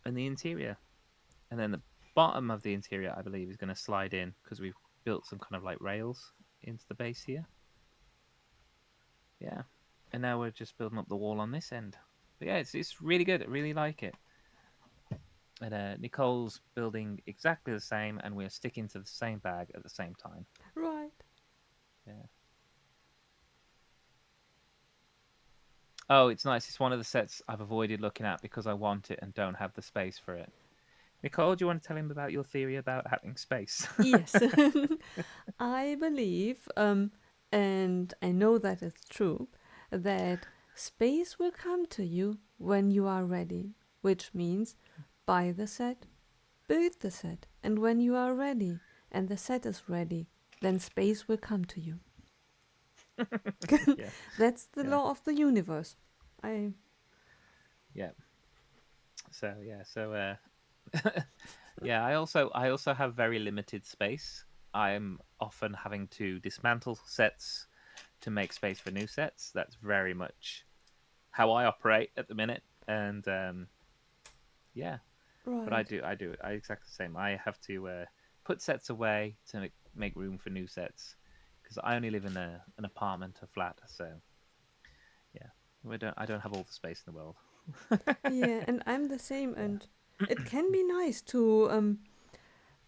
And the interior, and then the bottom of the interior, I believe, is going to slide in because we've built some kind of like rails into the base here. Yeah, and now we're just building up the wall on this end. But yeah, it's really good. I really like it. And Nicole's building exactly the same, and we're sticking to the same bag at the same time. Right. Yeah. Oh, it's nice. It's one of the sets I've avoided looking at because I want it and don't have the space for it. Nicole, do you want to tell him about your theory about having space? Yes. I believe, and I know that it's true, that space will come to you when you are ready, which means buy the set, build the set, and when you are ready and the set is ready, then space will come to you. Yeah, That's the yeah, law of the universe. I yeah. Yeah. I also have very limited space. I'm often having to dismantle sets to make space for new sets. That's very much how I operate at the minute, and yeah. But I right. do, I exactly the same. I have to put sets away to make room for new sets because I only live in an apartment, a flat. So yeah, I don't have all the space in the world. Yeah, and I'm the same Yeah, and it can be nice to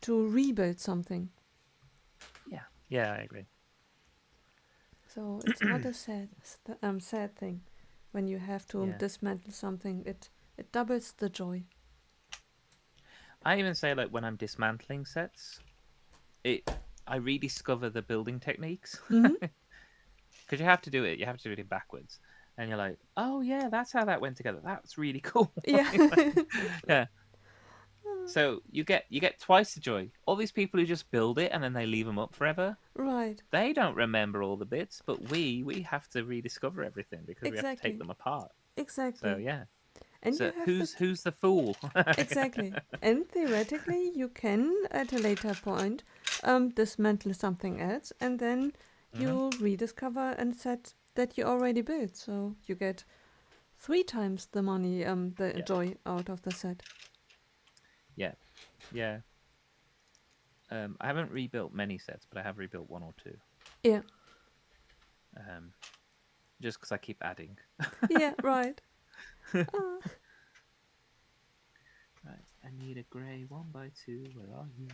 rebuild something. yeah, yeah. I agree. So it's not a sad thing when you have to Yeah, dismantle something. It doubles the joy. I even say like when I'm dismantling sets, it I rediscover the building techniques Hmm. because you have to do it. You have to do it in backwards, and you're like, oh yeah, that's how that went together. That's really cool. Yeah. Yeah. So you get twice the joy. All these people who just build it and then they leave them up forever, Right. they don't remember all the bits, but we have to rediscover everything because we have to take Exactly. them apart. So Exactly. yeah. And you So have the who's the fool? exactly. And theoretically, you can at a later point dismantle something else, and then Hmm. you rediscover a set that you already built. So you get three times the money, the Yeah, joy out of the set. yeah, yeah. I haven't rebuilt many sets, but I have rebuilt one or two. Yeah. Um, just because I keep adding. Yeah. Right. Ah. Right, I need a grey 1x2. Where are you?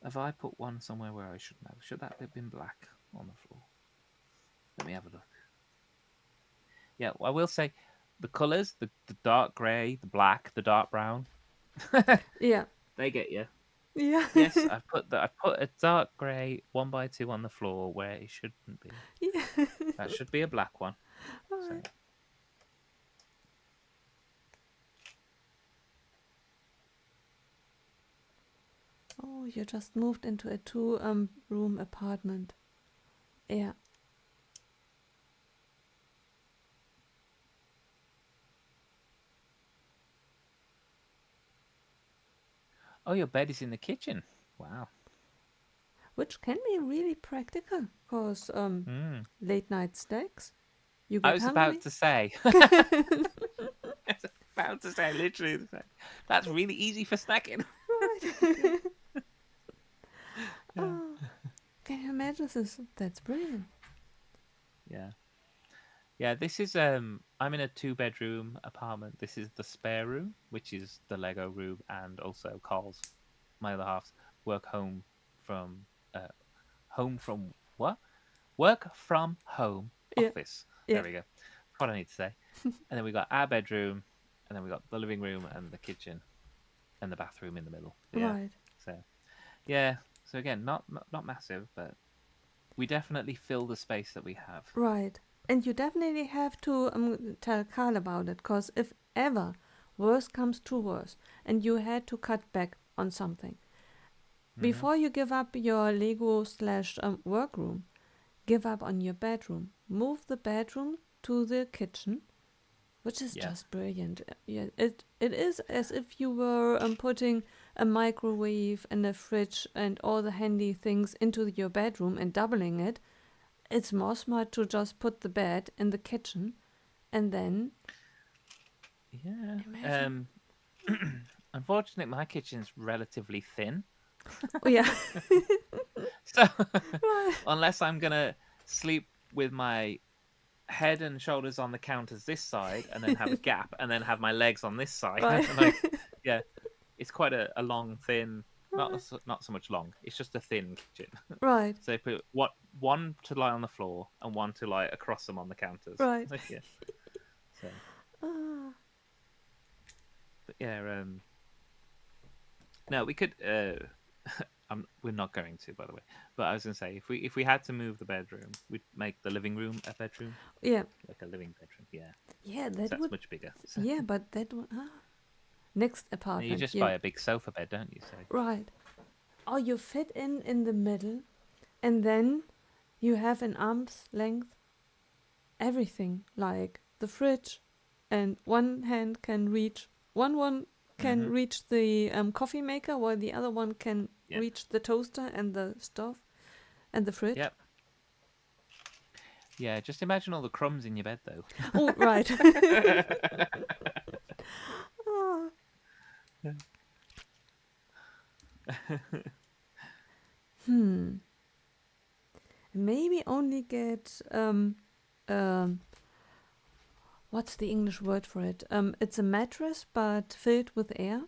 Have I put one somewhere where I shouldn't have? Should that have been black on the floor? Let me have a look. Yeah, well, I will say the colours, the dark grey, the black, the dark brown, Yeah. they get you. Yeah. Yes, I put a dark grey 1x2 on the floor where it shouldn't be. Yeah. That should be a black one. So Right. Oh, you just moved into a two room apartment. Yeah. oh, your bed is in the kitchen. Wow. Which can be really practical because Mm. late night snacks, you I get was about hungry. to say. I was about to say literally the same. That's really easy for snacking. Yeah. Right. Yeah. Oh, can you imagine this? That's brilliant. Yeah. Yeah, this is I'm in a 2-bedroom apartment. This is the spare room, which is the Lego room, and also Carl's, my other half's from uh home from what? Work from home Yeah. office. Yeah. There we go. That's what I need to say. And then we got our bedroom, and then we got the living room and the kitchen and the bathroom in the middle. Yeah. Right. So yeah. So again, not massive, but we definitely fill the space that we have. Right. And you definitely have to tell Carl about it because if ever worse comes to worse and you had to cut back on something, Hmm. before you give up your Lego slash workroom, give up on your bedroom. Move the bedroom to the kitchen, which is Yeah. just brilliant. Yeah, it is as if you were putting a microwave and a fridge and all the handy things into your bedroom and doubling it. It's more smart to just put the bed in the kitchen and then Yeah. imagine. Unfortunately, my kitchen's relatively thin, Oh yeah. so Right. unless I'm gonna sleep with my head and shoulders on the counters this side, and then have a gap, and then have my legs on this side, Right. like, yeah, it's quite a long, thin. Right. Not so much long. It's just a thin kitchen. Right. So they put one to lie on the floor and one to lie across them on the counters. Right. Yeah. So, Ah. but yeah, no, we could. We're not going to, by the way. But I was going to say, if we had to move the bedroom, we'd make the living room a bedroom, Yeah. like a living bedroom. Yeah, Yeah, so that that's would. much bigger. So Yeah, but that would. Next now you apartment. just buy You. a big sofa bed, don't you? So Right. Oh, you fit in the middle, and then you have an arm's length everything like the fridge, and one hand can reach one can hmm reach the coffee maker, while the other one can yeah, reach the toaster and the stove and the fridge. yep, yeah. Just imagine all the crumbs in your bed, though. Oh, right. Ah, hmm. Maybe only get what's the English word for it? It's a mattress but filled with air.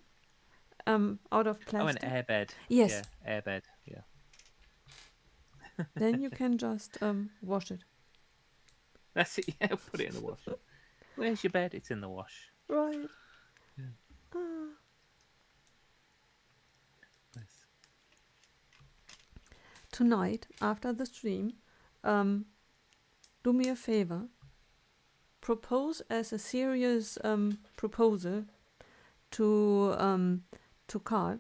Out of Oh, an plastic. air bed. Yes. Yeah, air bed. Yeah. Then you can just wash it. That's it. Yeah, put it in the wash. Where's your bed? It's in the wash. Right. Yeah. Ah. Nice. Tonight, after the stream, um, do me a favor. Propose as a serious proposal to Carl.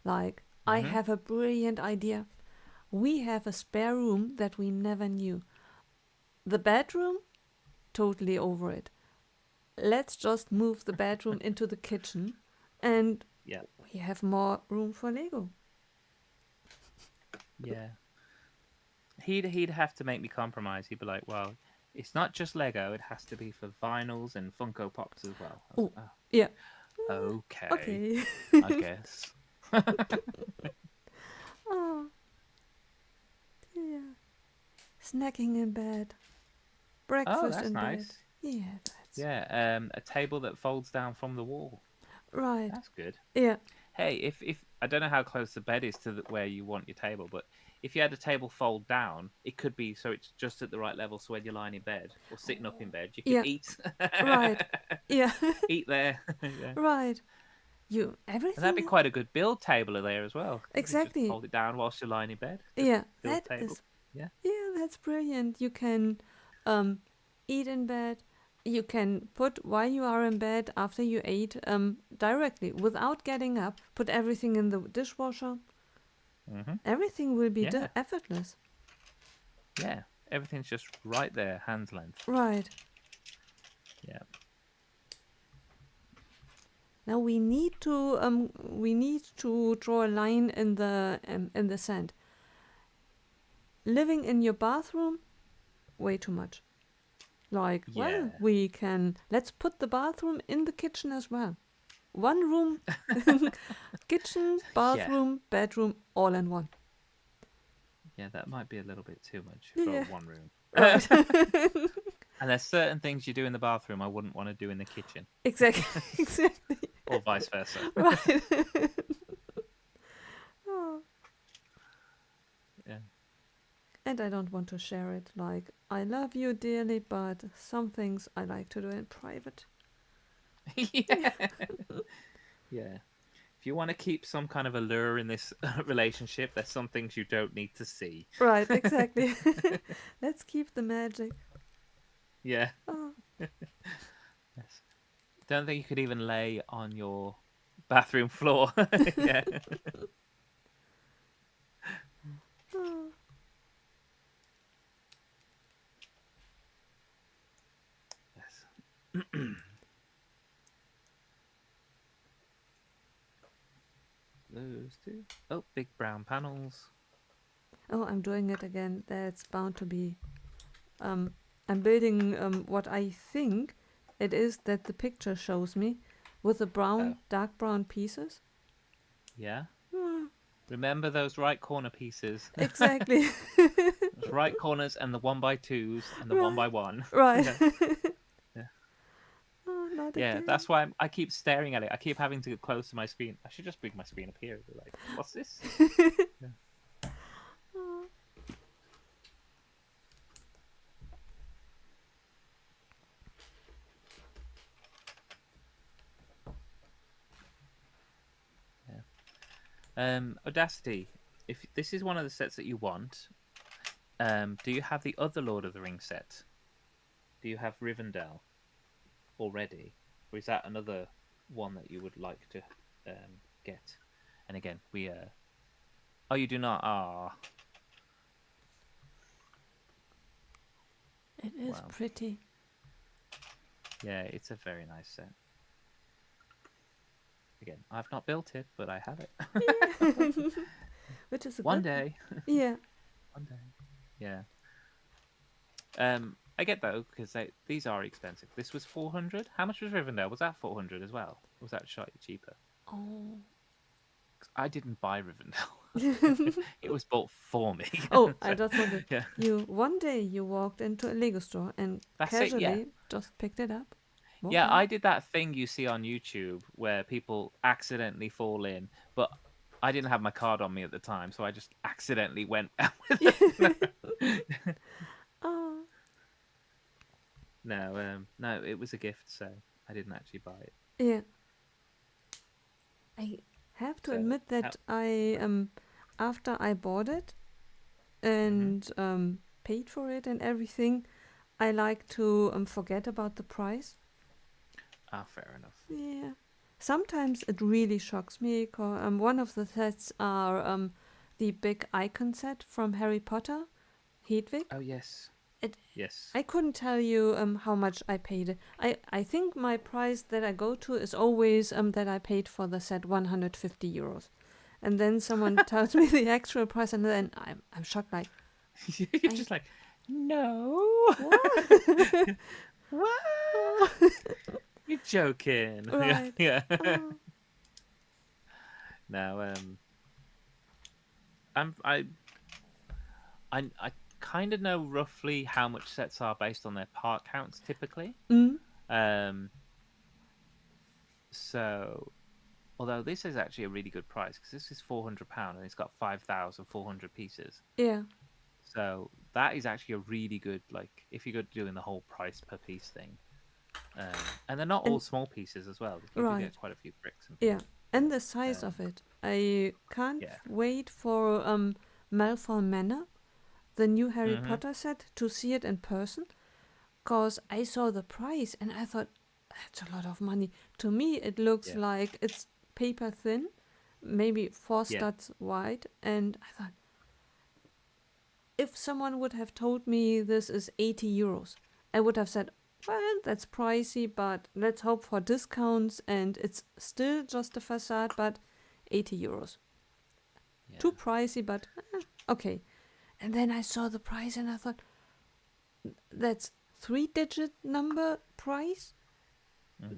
Like, I Hmm. have a brilliant idea. We have a spare room that we never knew. The bedroom, totally over it. Let's just move the bedroom into the kitchen, and Yeah. we have more room for Lego. Yeah. He'd have to make me compromise. He'd be like, "Well, it's not just Lego. It has to be for vinyls and Funko Pops as well." I was Oh, like, yeah. "Oh, okay, Okay. I guess." Oh, yeah. Snacking in bed. Oh, Breakfast that's in bed. nice. Yeah, that's Yeah, a table that folds down from the wall. right. That's good. Yeah. hey, if I don't know how close the bed is to where you want your table, but if you had a table fold down, it could be so it's just at the right level. So when you're lying in bed or sitting up in bed, you could Yeah, eat, right. Yeah, eat there. Yeah, right. You and that'd be everything quite a good build table there as well. You could just exactly. fold it down whilst you're lying in bed. Just Yeah, build table. Yeah, that's brilliant. You can um eat in bed. You can put while you are in bed after you ate directly without getting up. Put everything in the dishwasher. Everything will be yeah, effortless. yeah. Everything's just right there, hand's length. Right. Yeah. Now we need to draw a line in the sand. Living in your bathroom, way too much. Like, well, Yeah. we can let's put the bathroom in the kitchen as well. One room, kitchen, Yeah. bathroom, bedroom, all in one. Yeah, that might be a little bit too much for Yeah, one room. right. And there's certain things you do in the bathroom I wouldn't want to do in the kitchen, Exactly, exactly. or vice versa. Right. Oh. Yeah. And I don't want to share it. Like, I love you dearly, but some things I like to do in private. Yeah. Yeah. If you want to keep some kind of allure in this relationship, there's some things you don't need to see. Right, exactly. Let's keep the magic. Yeah. Oh, Yes. Don't think you could even lay on your bathroom floor. Yeah. oh. Yes. Those two. Oh, big brown panels. Oh, I'm doing it again. That's bound to be. Um, I'm building what I think it is that the picture shows me with the Oh, brown, dark brown pieces. yeah. Hmm, Remember those right corner pieces. exactly. Those right corners and the 1x2s and the one Right, by one. right. Yeah. Yeah. Oh, not Yeah, again. that's why I keep staring at it. I keep having to get close to my screen. I should just bring my screen up here. Be like, what's this? Yeah. Oh. Yeah. Audacity. If this is one of the sets that you want, do you have the other Lord of the Rings set? Do you have Rivendell already, or is that another one that you would like to get? And again, we oh, you do not. Ah, It is well, pretty. yeah, it's a very nice set. Again, I've not built it, but I have it. Yeah. Which is a One good thing. day. Yeah. One day. Yeah. I get though because these are expensive. This was 400. How much was Rivendell? Was that 400 as well? Or was that slightly cheaper? Oh. 'Cause I didn't buy Rivendell. It was bought for me. Oh, I So, just wondered. yeah, You one day you walked into a Lego store and that's it. Yeah, casually just picked it up. yeah. Okay. I did that thing you see on YouTube where people accidentally fall in, but I didn't have my card on me at the time, so I just accidentally went out with it. Oh, No, no, it was a gift, so I didn't actually buy it. yeah. I have to So, admit how, that I after I bought it hmm and paid for it and everything, I like to forget about the price. ah, fair enough. Yeah. Sometimes it really shocks me. One of the sets are the big icon set from Harry Potter, Hedwig. Oh yes, It yes. I couldn't tell you how much I paid. I think my price that I go to is always that I paid for the set 150 euros. And then someone tells me the actual price and then I'm shocked like You're I just like, no. what? What? Oh, You're joking. Yeah, right. yeah. Oh, No, I'm I kind of know roughly how much sets are based on their part counts typically. mm, Um, so although this is actually a really good price because this is £400 and it's got 5,400 pieces. Yeah. So that is actually a really good, like, if you're doing the whole price per piece thing. And they're not all And small pieces as well. Like, you do get right. quite a few bricks and Yeah. things. And the size Um, of it. I can't yeah. wait for Malfoy Manor, the new Harry Mm-hmm. Potter set, to see it in person. Cause I saw the price and I thought that's a lot of money. To me, it looks Yeah. like it's paper thin, maybe four Yeah. studs wide, and I thought if someone would have told me this is 80 euros, I would have said, well, that's pricey, but let's hope for discounts, and it's still just a facade, but 80 euros. Too Yeah. pricey, but okay. And then I saw the price and I thought, that's three-digit number price? Mm-hmm.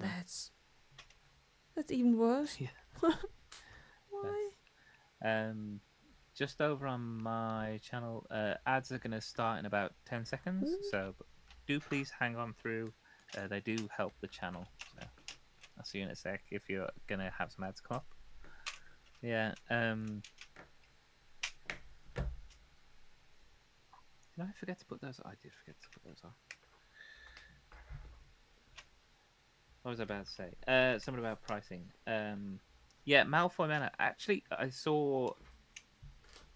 That's even worse. Yeah. Why? That's just over on my channel. Ads are going to start in about 10 seconds. Mm, So do please hang on through. They do help the channel. So I'll see you in a sec if you're going to have some ads come up. Yeah. Did I forget to put those? I did forget to put those on. What was I about to say? Something about pricing. Yeah, Malfoy Manor. Actually, I saw.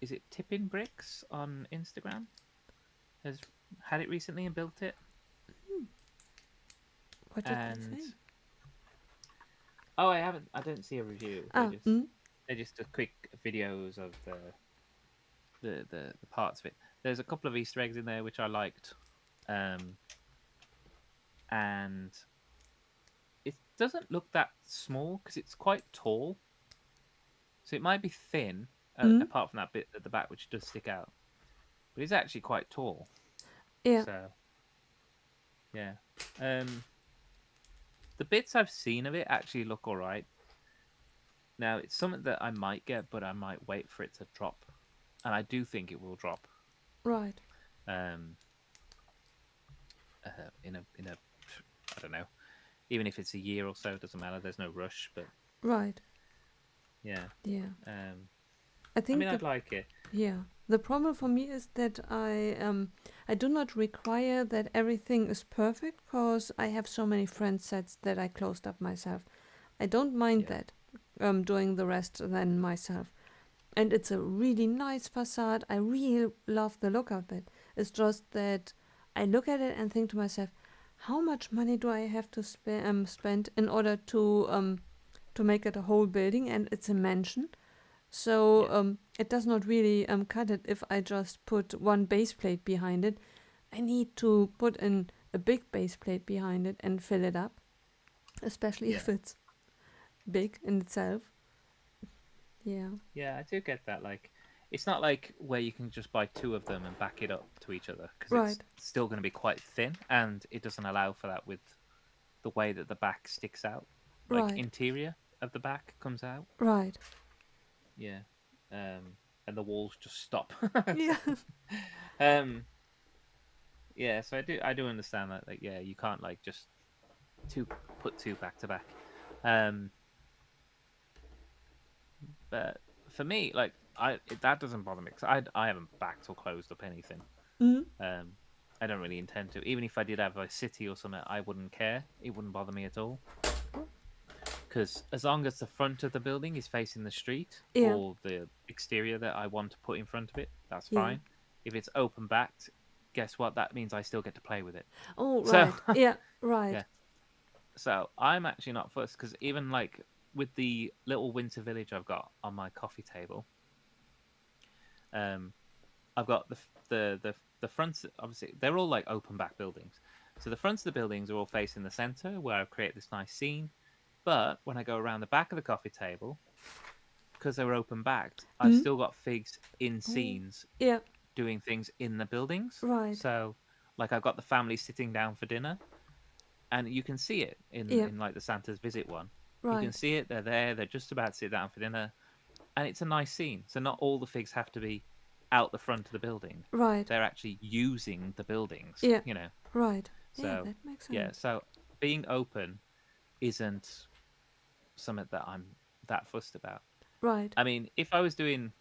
Is it Tipping Bricks on Instagram? Has had it recently and built it. what did they And say? oh, I haven't. I don't see a review. Ah, mm, They're just a quick videos of the parts of it. There's a couple of Easter eggs in there which I liked, um, and it doesn't look that small because it's quite tall. So it might be thin, mm, apart from that bit at the back which does stick out, but it's actually quite tall. yeah, So yeah, um, the bits I've seen of it actually look all right. Now it's something that I might get, but I might wait for it to drop, and I do think it will drop. right, Um, in a I don't know. Even if it's a year or so, it doesn't matter. There's no rush, but right, yeah. yeah. Um, I I mean, think I'd like it. yeah, the problem for me is that I do not require that everything is perfect because I have so many friend sets that I closed up myself. I don't mind Yeah, that doing the rest then myself. And it's a really nice facade. I really love the look of it. It's just that I look at it and think to myself, how much money do I have to spend in order to make it a whole building? And it's a mansion, so yeah, it does not really cut it if I just put one base plate behind it. I need to put in a big base plate behind it and fill it up, especially yeah, if it's big in itself. Yeah. yeah. I do get that. Like, it's not like where you can just buy two of them and back it up to each other because it's Right. still going to be quite thin, and it doesn't allow for that with the way that the back sticks out. Like Right. interior of the back comes out. Right. Yeah. And the walls just stop. Yeah. um, yeah. So I do understand that. Like, yeah, you can't like just two put two back to back. Um, but for me, like that doesn't bother me because I haven't backed or closed up anything. Mm. Um, I don't really intend to. Even if I did have a city or something, I wouldn't care. It wouldn't bother me at all. Because as long as the front of the building is facing the street Yeah. or the exterior that I want to put in front of it, that's Yeah. fine. If it's open backed, guess what? That means I still get to play with it. Oh, So right. Yeah. Right. yeah. So I'm actually not fussed because even like with the little winter village I've got on my coffee table, um, I've got the fronts. Obviously, they're all like open back buildings. So the fronts of the buildings are all facing the center, where I've created this nice scene. But when I go around the back of the coffee table, because they're open backed, I've Mm. still got figs in Oh. scenes Yeah. doing things in the buildings. Right. So, like, I've got the family sitting down for dinner, and you can see it in Yeah. like the Santa's visit one. You can Right. see it. They're there. They're just about to sit down for dinner, and it's a nice scene. So not all the figs have to be out the front of the building. Right. They're actually using the buildings. Yeah. You know. Right. Yeah, So that makes yeah. sense. So being open isn't something that I'm that fussed about. Right. I mean, if I was doing,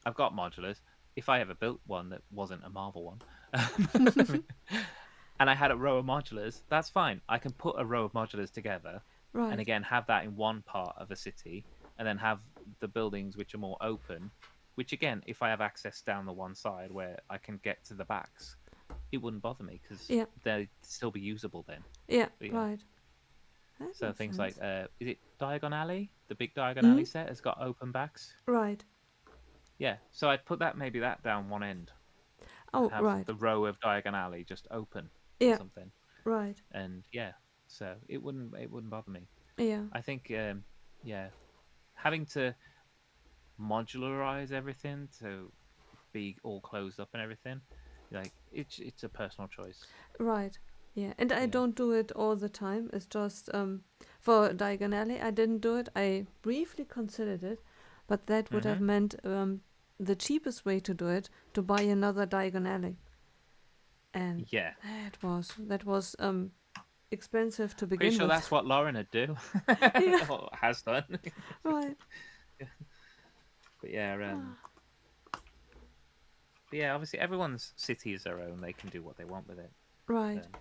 I've got modulars. If I ever built one that wasn't a Marvel one, and I had a row of modulars, that's fine. I can put a row of modulars together, and Right. again have that in one part of a city, and then have the buildings which are more open. Which again, if I have access down the one side where I can get to the backs, it wouldn't bother me because Yeah. they'd still be usable then. Yeah. But yeah, Right. That so makes things like sense. is it Diagon Alley? The big Diagon Mm? Alley set has got open backs. Right. Yeah, so I'd put that maybe that down one end and Oh, have right. the row of Diagon Alley just open or Yeah. something. Right. And yeah, so it wouldn't bother me. Yeah. I think yeah, having to modularize everything to be all closed up and everything, like it's a personal choice. Right. Yeah. And I Yeah. don't do it all the time. It's just for Diagonally, I didn't do it. I briefly considered it, but that would have Mhm. meant the cheapest way to do it to buy another Diagonally, and Yeah. that was expensive to Pretty begin sure with. that's what Lauren would do. Yeah. Or has done. Right. But yeah, but yeah, obviously everyone's city is their own. They can do what they want with it. Right. Um,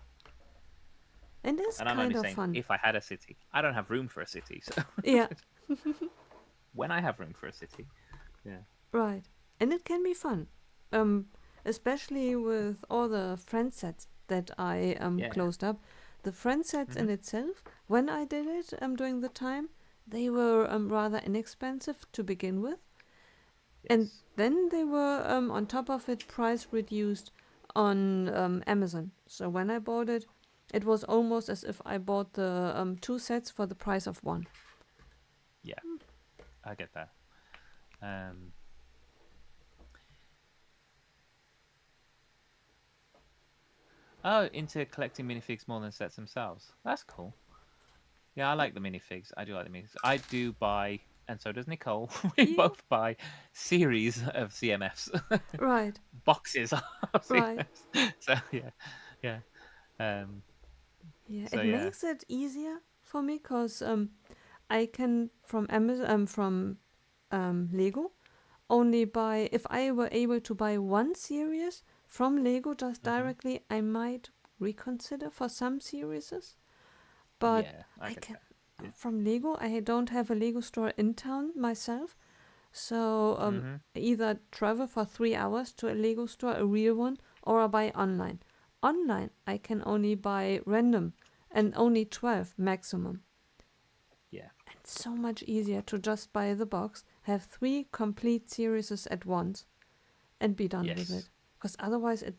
And it's and I'm only kind of saying fun. if I had a city. I don't have room for a city, so Yeah. when I have room for a city, yeah. Right. And it can be fun. Um, Especially with all the friend sets that I Yeah. closed up. The friend sets in Mhm. itself, when I did it during the time, they were rather inexpensive to begin with. And Yes. then they were on top of it price reduced on Amazon. So when I bought it, it was almost as if I bought the two sets for the price of one. Yeah, I get that. Um, oh, into collecting minifigs more than sets themselves. That's cool. Yeah, I like the minifigs. I do like the minifigs. I do buy, and so does Nicole. We Yeah. both buy series of CMFs, Right. boxes of Right. CMFs. So yeah, yeah. Um, Yeah. so It yeah. makes it easier for me because I can from Amazon from Lego only buy if I were able to buy one series from Lego just Hmm. directly, I might reconsider for some series. But Yeah, I I get can that. Yeah. from Lego. I don't have a Lego store in town myself, so Hmm. I either travel for 3 hours to a Lego store, a real one, or I buy online. Online, I can only buy random and only 12 maximum. Yeah. It's so much easier to just buy the box, have three complete series at once, and be done with Yes. it. Because otherwise, it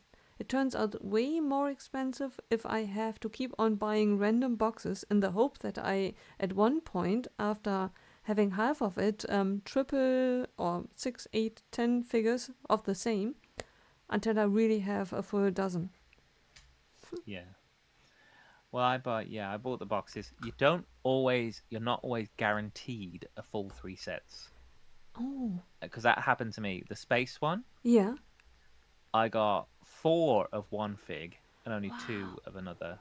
turns out way more expensive if I have to keep on buying random boxes in the hope that I, at one point, after having half of it, triple or 6, 8, 10 figures of the same until I really have a full dozen. Yeah. Well, I bought the boxes. You're not always guaranteed a full three sets Oh, because that happened to me. The space one, yeah. I got four of one fig and only two Wow. of another.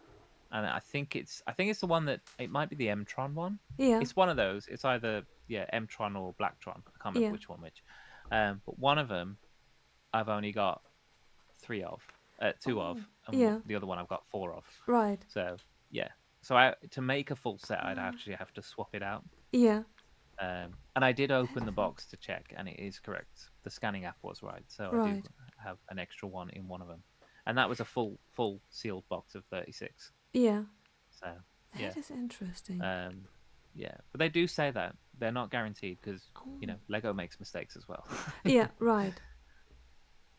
And I think it's the one that it might be the Mtron one. Yeah, It's one of those. It's either Mtron or Blacktron. I can't remember yeah. which one which. But one of them I've only got three of, two Oh, of, and yeah. the other one I've got four of. Right. So yeah. So to make a full set, I'd Ah, actually have to swap it out. yeah. And I did That open the is box to check, and it is correct. The scanning app was right, so I do right. have an extra one in one of them, and that was a full sealed box of 36. Yeah. So yeah, That is interesting. um, yeah. But they do say that they're not guaranteed because Oh. Lego makes mistakes as well. Yeah, right.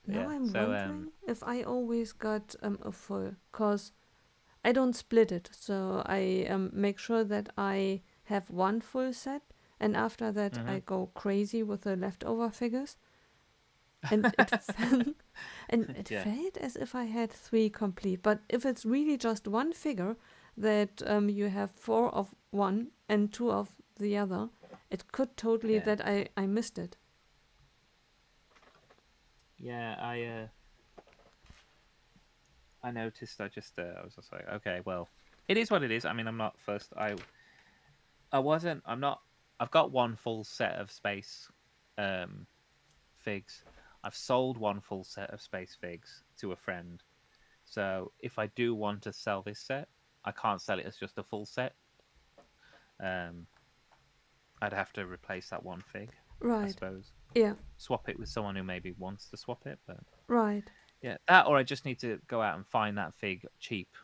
But Now yeah. I'm So wondering if I always got a full, cause I don't split it, so I make sure that I have one full set, and after that hmm. I go crazy with the leftover figures, and it felt, and it Yeah, felt as if I had three complete. But if it's really just one figure that you have four of one and two of the other, it could totally yeah, that I missed it. yeah. I noticed. I was just like, okay, well, it is what it is. I mean, I'm not first. I wasn't. I'm not. I've got one full set of space um, figs. I've sold one full set of space figs to a friend. So if I do want to sell this set, I can't sell it as just a full set. Um, I'd have to replace that one fig, I Right. suppose. Yeah. Swap it with someone who maybe wants to swap it, but Right. yeah, that or I just need to go out and find that fig cheap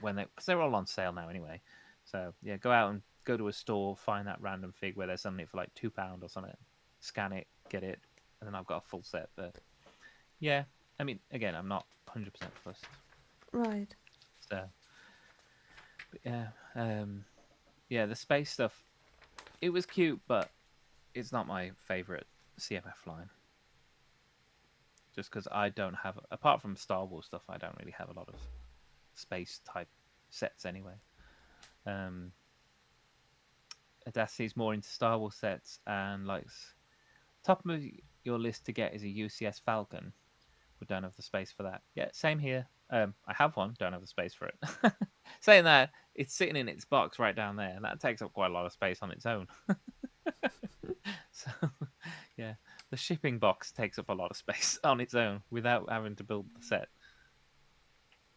when they because they're all on sale now anyway. So yeah, go out and go to a store, find that random fig where they're selling it for like £2 or something, scan it, get it, and then I've got a full set. But yeah, I mean, again, I'm not 100% fussed. Right. So but yeah, the space stuff, it was cute, but it's not my favorite CMF line. Just because I don't have, apart from Star Wars stuff, I don't really have a lot of space type sets anyway. Um, Adassi's more into Star Wars sets and likes top of your list to get is a UCS Falcon. We don't have the space for that. Yeah, same here. I have one, don't have the space for it. Saying that, it's sitting in its box right down there, and that takes up quite a lot of space on its own. So, yeah, the shipping box takes up a lot of space on its own without having to build the set.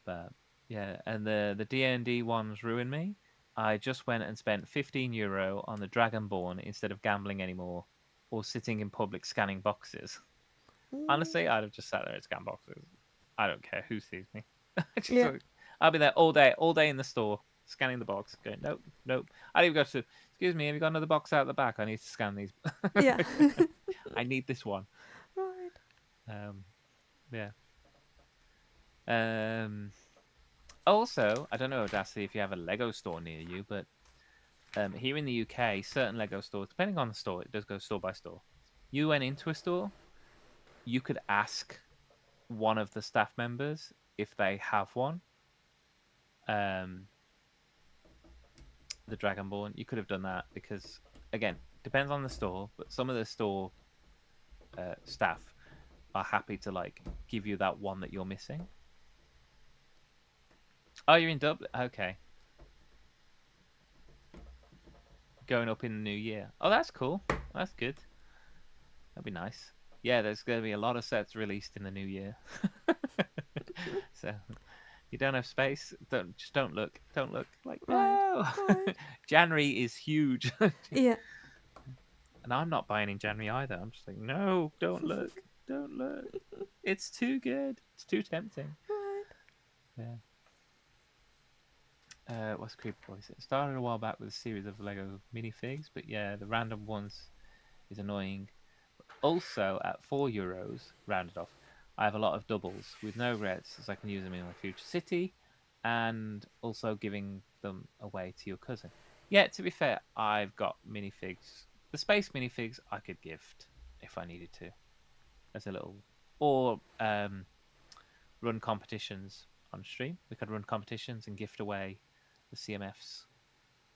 But yeah, and the D&D ones ruin me. I just went and spent €15 on the Dragonborn instead of gambling anymore or sitting in public scanning boxes. Mm, Honestly, I'd have just sat there and scanned boxes. I don't care who sees me. Just yeah. like, I'll be there all day in the store, scanning the box, going, nope, nope. I'd even go to, excuse me, have you got another box out the back? I need to scan these. Yeah. I need this one. Right. Um, yeah. Um, Also, I don't know, Audacity, if you have a Lego store near you, but here in the UK, certain Lego stores, depending on the store, it does go store by store. You went into a store, you could ask one of the staff members if they have one. Um, the Dragonborn, you could have done that because, again, depends on the store, but some of the store staff are happy to like give you that one that you're missing. Oh, you're in Dublin. Okay, going up in the new year. Oh, that's cool. That's good. That'd be nice. Yeah, there's going to be a lot of sets released in the new year. So you don't have space. Don't look. Don't look. Like Right. no. Right. January is huge, and Yeah. I'm not buying in January either. I'm just like, no, don't look. Don't look. It's too good. It's too tempting. Right. Yeah. What's Creeper Boys? It started a while back with a series of Lego minifigs, but yeah, the random ones is annoying. Also, at €4, rounded off, I have a lot of doubles with no reds, as I can use them in my future city, and also giving them away to your cousin. Yeah, to be fair, I've got minifigs. The space minifigs I could gift if I needed to, as a little, or run competitions on stream. We could run competitions and gift away the CMFs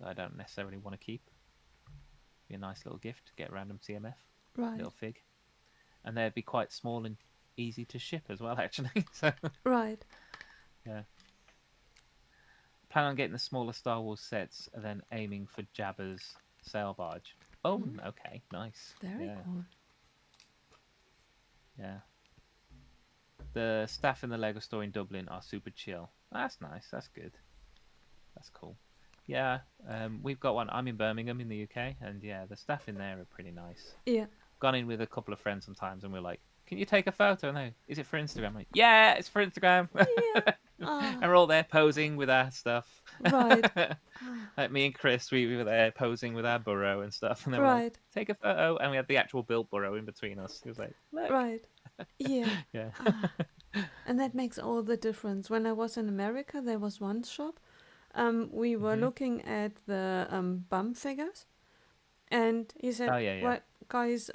that I don't necessarily want to keep. Be a nice little gift. Get a random CMF, Right. little fig, and they'd be quite small and easy to ship as well, actually. So Right. yeah, plan on getting the smaller Star Wars sets, and then aiming for Jabba's sail barge. Oh, Mm, okay, nice. very Yeah, cool. yeah. The staff in the Lego store in Dublin are super chill. That's nice. That's good. That's cool. Yeah, we've got one. I'm in Birmingham in the UK, and yeah, the staff in there are pretty nice. Yeah. Gone in with a couple of friends sometimes, and we're like, "Can you take a photo?" No, is it for Instagram? I'm like, yeah, it's for Instagram. Yeah. And Ah. we're all there posing with our stuff. Right. Ah. Like me and Chris, we were there posing with our burrow and stuff, and they were like, Right. "Take a photo," and we had the actual built burrow in between us. He was like, "Look, Right. Yeah. yeah, Ah. And that makes all the difference. When I was in America, there was one shop. We were hmm looking at the bum figures, and he said, oh yeah, yeah, "Well, guys,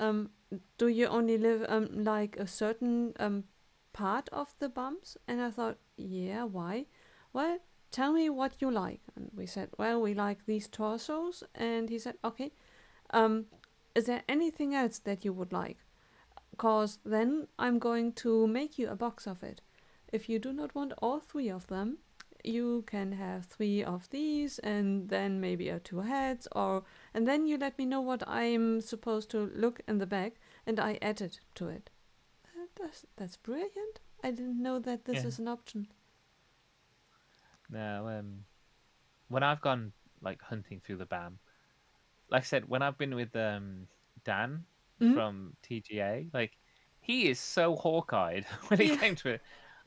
do you only live like a certain part of the bums?" And I thought, "Yeah, why?" "Well, tell me what you like." And we said, "Well, we like these torsos." And he said, "Okay, um, is there anything else that you would like? Cause then I'm going to make you a box of it. If you do not want all three of them, you can have 3 of these, and then maybe 2 heads, or and then you let me know what I'm supposed to look in the bag, and I add it to it. That's brilliant. I didn't know that this Yeah. is an option. No, when I've gone like hunting through the BAM, like I said, when I've been with Dan Hmm. from TGA, like he is so hawk-eyed when it Yeah. came to it.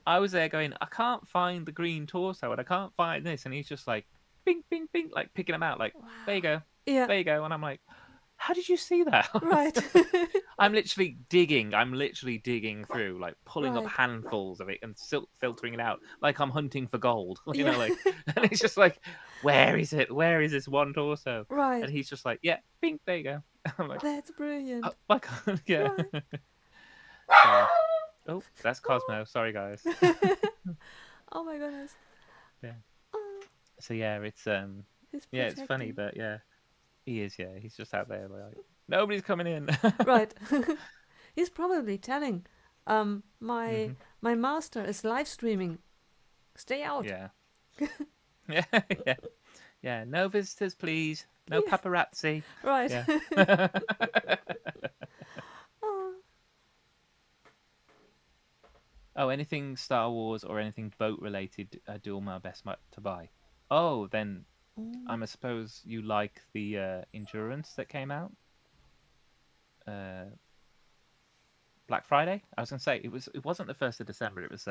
I was there going, I can't find the green torso and I can't find this, and he's just like, bing, bing, bing, like picking them out, like there you Wow. go, Yeah. there you go, and I'm like, how did you see that? Right. I'm literally digging. I'm literally digging through, like pulling up Right. handfuls of it and filtering it out, like I'm hunting for gold. Yeah. Like, and it's just like, where is it? Where is this one torso? Right. And he's just like, yeah, pink, there you go. I'm like, That's oh brilliant. my god, yeah. Right. So, oh, that's Cosmo. Sorry, guys. Oh my goodness. Yeah. Oh, So yeah, it's he's yeah, it's funny, protecting. but yeah, he is. Yeah, he's just out there like nobody's coming in. Right. He's probably telling, my Hmm. my master is live streaming. Stay out. Yeah. Yeah. Yeah. Yeah. No visitors, please. No Yeah. paparazzi. Right. Yeah. Oh. Oh, anything Star Wars or anything boat related, I do all my best to buy. Oh, then Oh. I suppose you like the Endurance that came out uh, Black Friday. I was gonna say it wasn't the 1st of December. It was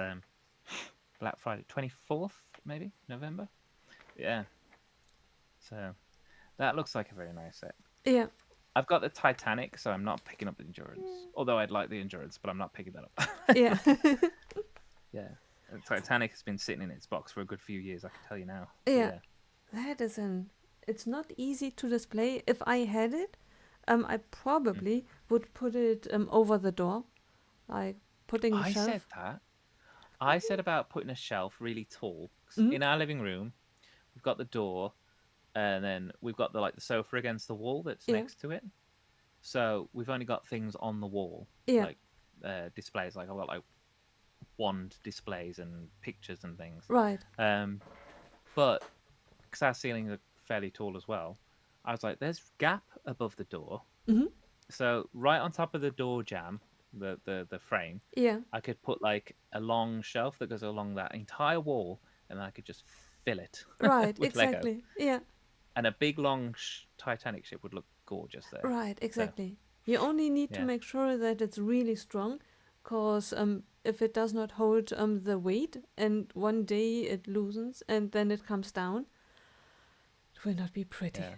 Black Friday, 24th maybe November. Yeah. So that looks like a very nice set. Yeah. I've got the Titanic, so I'm not picking up the Endurance. Although I'd like the Endurance, but I'm not picking that Yeah. up. Yeah. The Titanic has been sitting in its box for a good few years, I can tell you now. So Yeah. yeah. That is an. It's not easy to display. If I had it, I Mm. probably would put it over the door, like putting the I said shelf. that. I said about putting a shelf really tall. 'Cause Mm? in our living room, we've got the door, and then we've got the sofa against the wall that's Yeah. next to it. So we've only got things on the wall, Yeah. like displays. Like I've got like wand displays and pictures and things. Right. Um, but because our ceilings are fairly tall as well, I was like, "There's gap above the door, Mm-hmm. so right on top of the door jamb, the frame, Yeah. I could put like a long shelf that goes along that entire wall, and I could just fill it Right. with Lego. Exactly. Yeah. And a big long Titanic ship would look gorgeous there. Right. So Exactly. You only need to yeah, make sure that it's really strong, cause if it does not hold the weight and one day it loosens and then it comes down, it will not be pretty. yeah,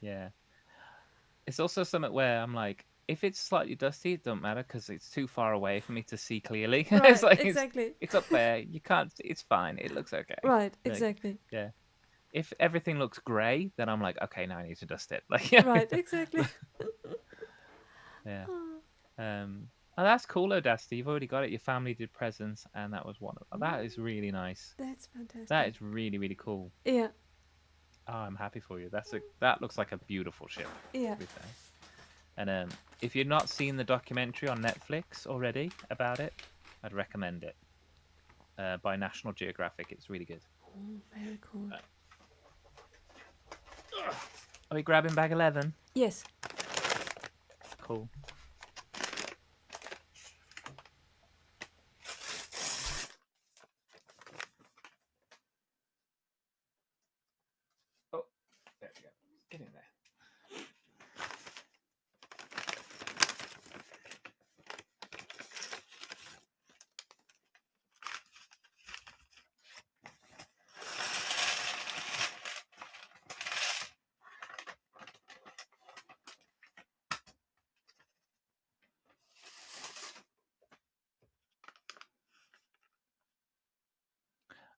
yeah. It's also something where I'm like, if it's slightly dusty, it don't matter because it's too far away for me to see clearly. It's Right. like Exactly. it's up there. You can't. It's fine. It looks okay. Right. Like Exactly. yeah. If everything looks grey, then I'm like, okay, now I need to dust it. Like yeah, Right. Exactly. yeah. Oh, Oh, that's cool, Audacity. You've already got it. Your family did presents, and that was one of them. That is really nice. that's That fantastic. is really, really cool. Yeah. Oh, I'm happy for you. That looks like a beautiful ship, Yeah. to be fair. And if you've not seen the documentary on Netflix already about it, I'd recommend it. By National Geographic, it's really good. Oh, very cool. Are we grabbing bag 11? Yes. Cool. Oh, there we go. Get in there.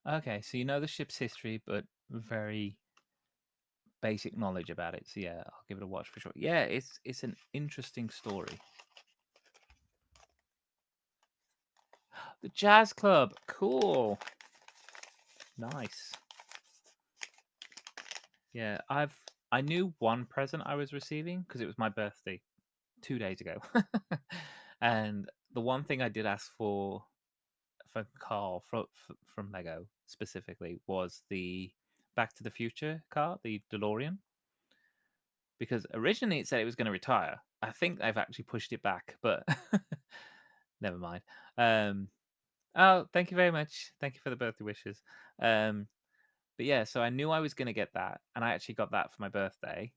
Okay, so you know the ship's history, but very basic knowledge about it. So yeah, I'll give it a watch for sure. Yeah, it's an interesting story. The Jazz Club, cool, nice. Yeah, I knew one present I was receiving because it was my birthday 2 days ago, and the one thing I did ask for Carl from Lego specifically was the Back to the Future car, the DeLorean, because originally it said it was going to retire. I think they've actually pushed it back, but never mind. Um, oh, thank you very much. Thank you for the birthday wishes. Um, but yeah, so I knew I was going to get that, and I actually got that for my birthday,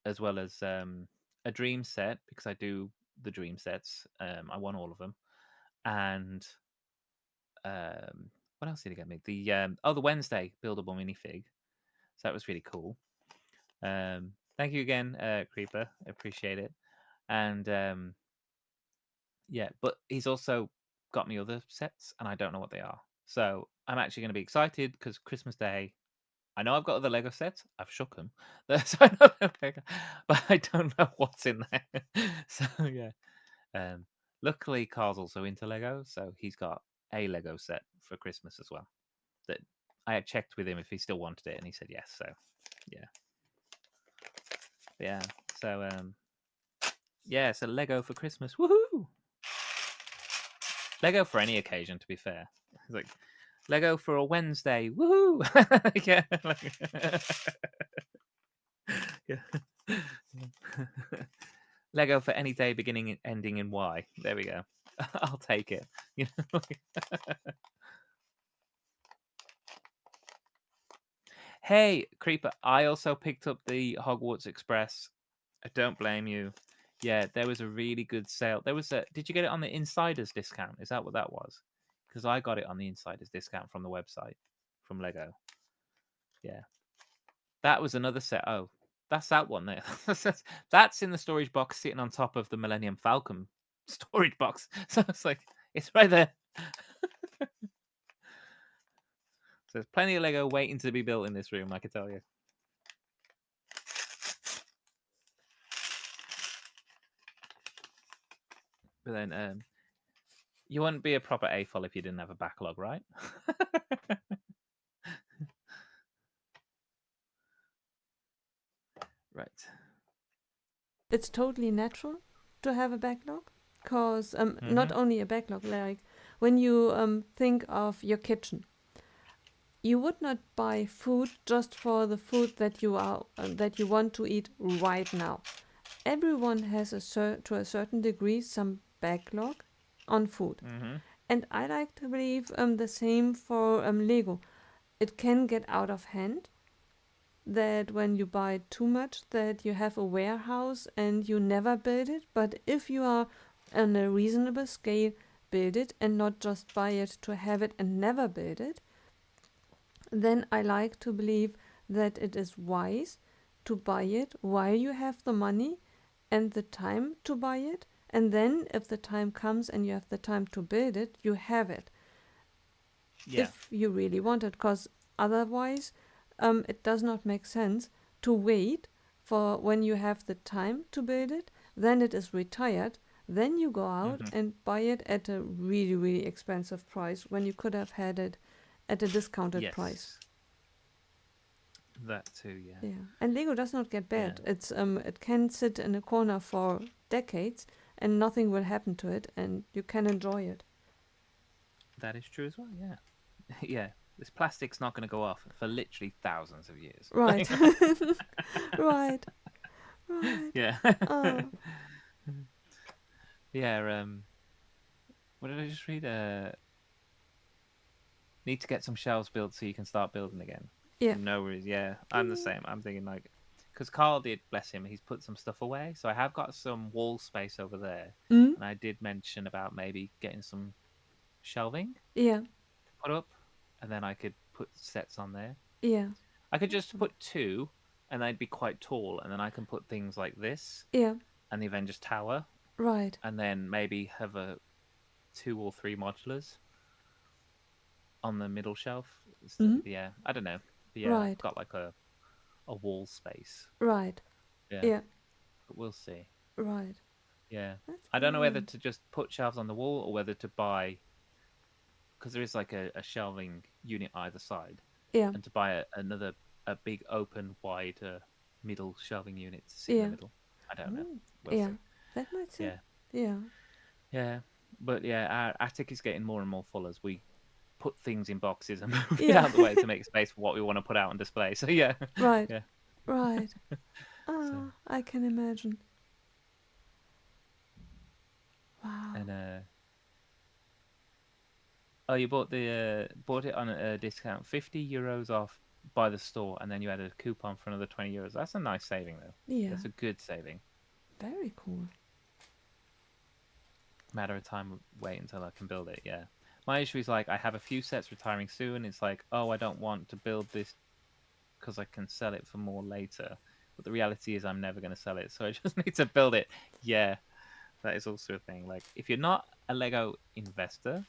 as well as a dream set because I do the dream sets. I won all of them, and what else did he get me? The Wednesday buildable minifig. So that was really cool. Thank you again, Creeper. Appreciate it. And yeah, but he's also got me other sets, and I don't know what they are. So I'm actually going to be excited because Christmas Day. I know I've got other Lego sets. I've shook them, so I know they're Lego, but I don't know what's in there. So yeah. Um, Luckily, Carl's also into Lego, so he's got a Lego set for Christmas as well. That I had checked with him if he still wanted it, and he said yes. So yeah, yeah. So yeah. So Lego for Christmas, woohoo! Lego for any occasion, to be fair. It's like Lego for a Wednesday, woohoo! Yeah, yeah. Lego for any day beginning and ending in Y. There we go. I'll take it. You know. Hey, Creeper, I also picked up the Hogwarts Express. I don't blame you. Yeah, there was a really good sale. There was a. Did you get it on the Insiders discount? Is that what that was? Because I got it on the Insiders discount from the website from Lego. Yeah, that was another set. Oh, that's that one there. That's in the storage box, sitting on top of the Millennium Falcon storage box. So it's like it's right there. So there's plenty of Lego waiting to be built in this room. I can tell you. But then you wouldn't be a proper AFOL if you didn't have a backlog, right? Right. It's totally natural to have a backlog, because not Mm-hmm. only a backlog, like when you think of your kitchen, you would not buy food just for the food that you want to eat right now. Everyone has to a certain degree some backlog on food, Mm-hmm. and I like to believe the same for Lego. It can get out of hand, that when you buy too much, that you have a warehouse and you never build it. But if you are on a reasonable scale, build it and not just buy it to have it and never build it, then I like to believe that it is wise to buy it while you have the money and the time to buy it. And then, if the time comes and you have the time to build it, you have it Yeah. if you really want it, because otherwise, it does not make sense to wait for when you have the time to build it, then it is retired, then you go out Mm-hmm. and buy it at a really, really expensive price when you could have had it at a discounted price. Yes. That too. Yeah. Yeah, and Lego does not get Yeah. bad. It can sit in a corner for decades and nothing will happen to it, and you can enjoy it. That is true as well. Yeah. Yeah. This plastic's not going to go off for literally thousands of years. Right, right, right. Yeah. Oh, Yeah. What did I just read? Need to get some shelves built so you can start building again. yeah. No worries. Yeah, I'm the Mm. same. I'm thinking like, because Carl did, bless him, he's put some stuff away, so I have got some wall space over there, Mm? and I did mention about maybe getting some shelving Yeah, to put up, and then I could put sets on there. yeah, I could just awesome. put two, and they'd be quite tall, and then I can put things like this Yeah, and the Avengers Tower, right. and then maybe have a two or three modulars on the middle shelf. Mm? Yeah, I don't know. But yeah, I've Right, got like a wall space. right. Yeah, Yeah, but we'll see. right. Yeah, That's I don't know whether brilliant. to just put shelves on the wall or whether to buy, because there is like a shelving unit either side, Yeah, and to buy another a big open wide middle shelving unit to sit in the yeah. middle. I don't know. Mm. We'll Yeah, see. that might sit. Yeah, Yeah. yeah, but yeah, our attic is getting more and more full as we put things in boxes and move it Yeah. out of the way to make space for what we want to put out on display. So yeah, Right. yeah. Right. So Ah, I can imagine. Wow. and oh, you bought it on a discount, €50 off by the store, and then you had a coupon for another €20. That's a nice saving though. Yeah. That's a good saving. Very cool. Matter of time, wait until I can build it. Yeah. My issue is like I have a few sets retiring soon. It's like, oh, I don't want to build this because I can sell it for more later. But the reality is, I'm never going to sell it, so I just need to build it. Yeah, that is also a thing. Like, if you're not a Lego investor,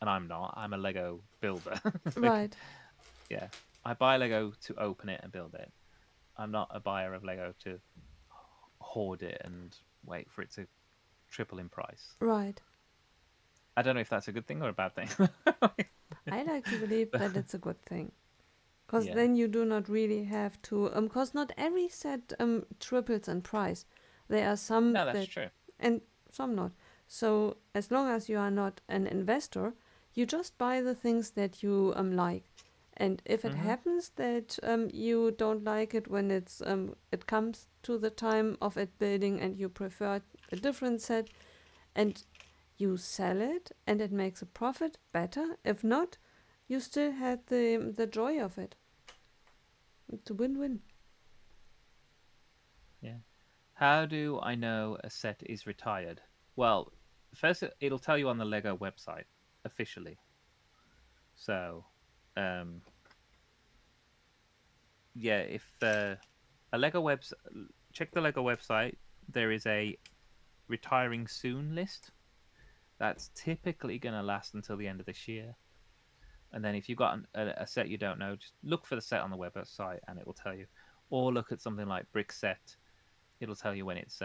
and I'm not, I'm a Lego builder. Like, Right. yeah, I buy Lego to open it and build it. I'm not a buyer of Lego to hoard it and wait for it to triple in price. Right. I don't know if that's a good thing or a bad thing. I like to believe that it's a good thing. Because Yeah, then you do not really have to, because not every set triples in price. There are some no, that's that, true. and some not. So as long as you are not an investor, you just buy the things that you like. And if it Hmm. happens that you don't like it when it comes to the time of it building and you prefer a different set and you sell it and it makes a profit, better. If not, you still had the joy of it. It's a win-win. Yeah. How do I know a set is retired? Well, first it'll tell you on the Lego website officially. So, um, yeah, if a Lego webs check the Lego website, there is a retiring soon list. That's typically going to last until the end of this year. And then if you've got a set you don't know, just look for the set on the website and it will tell you. Or look at something like Brick Set. It'll tell you when it's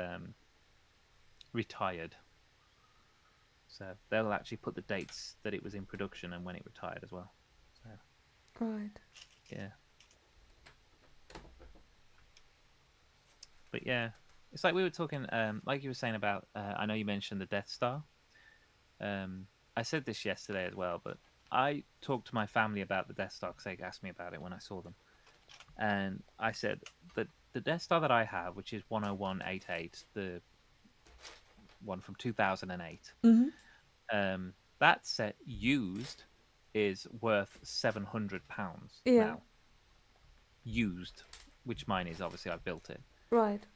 retired. So they'll actually put the dates that it was in production and when it retired as well. So Right. yeah, but yeah, it's like we were talking, like you were saying about. I know you mentioned the Death Star. Um, I said this yesterday as well, but I talked to my family about the Death Star because they asked me about it when I saw them, and I said that the Death Star that I have, which is 10188, the one from 2008, Mm-hmm. that set used is worth £700 Yeah. now. Used, which mine is obviously I built it. Right.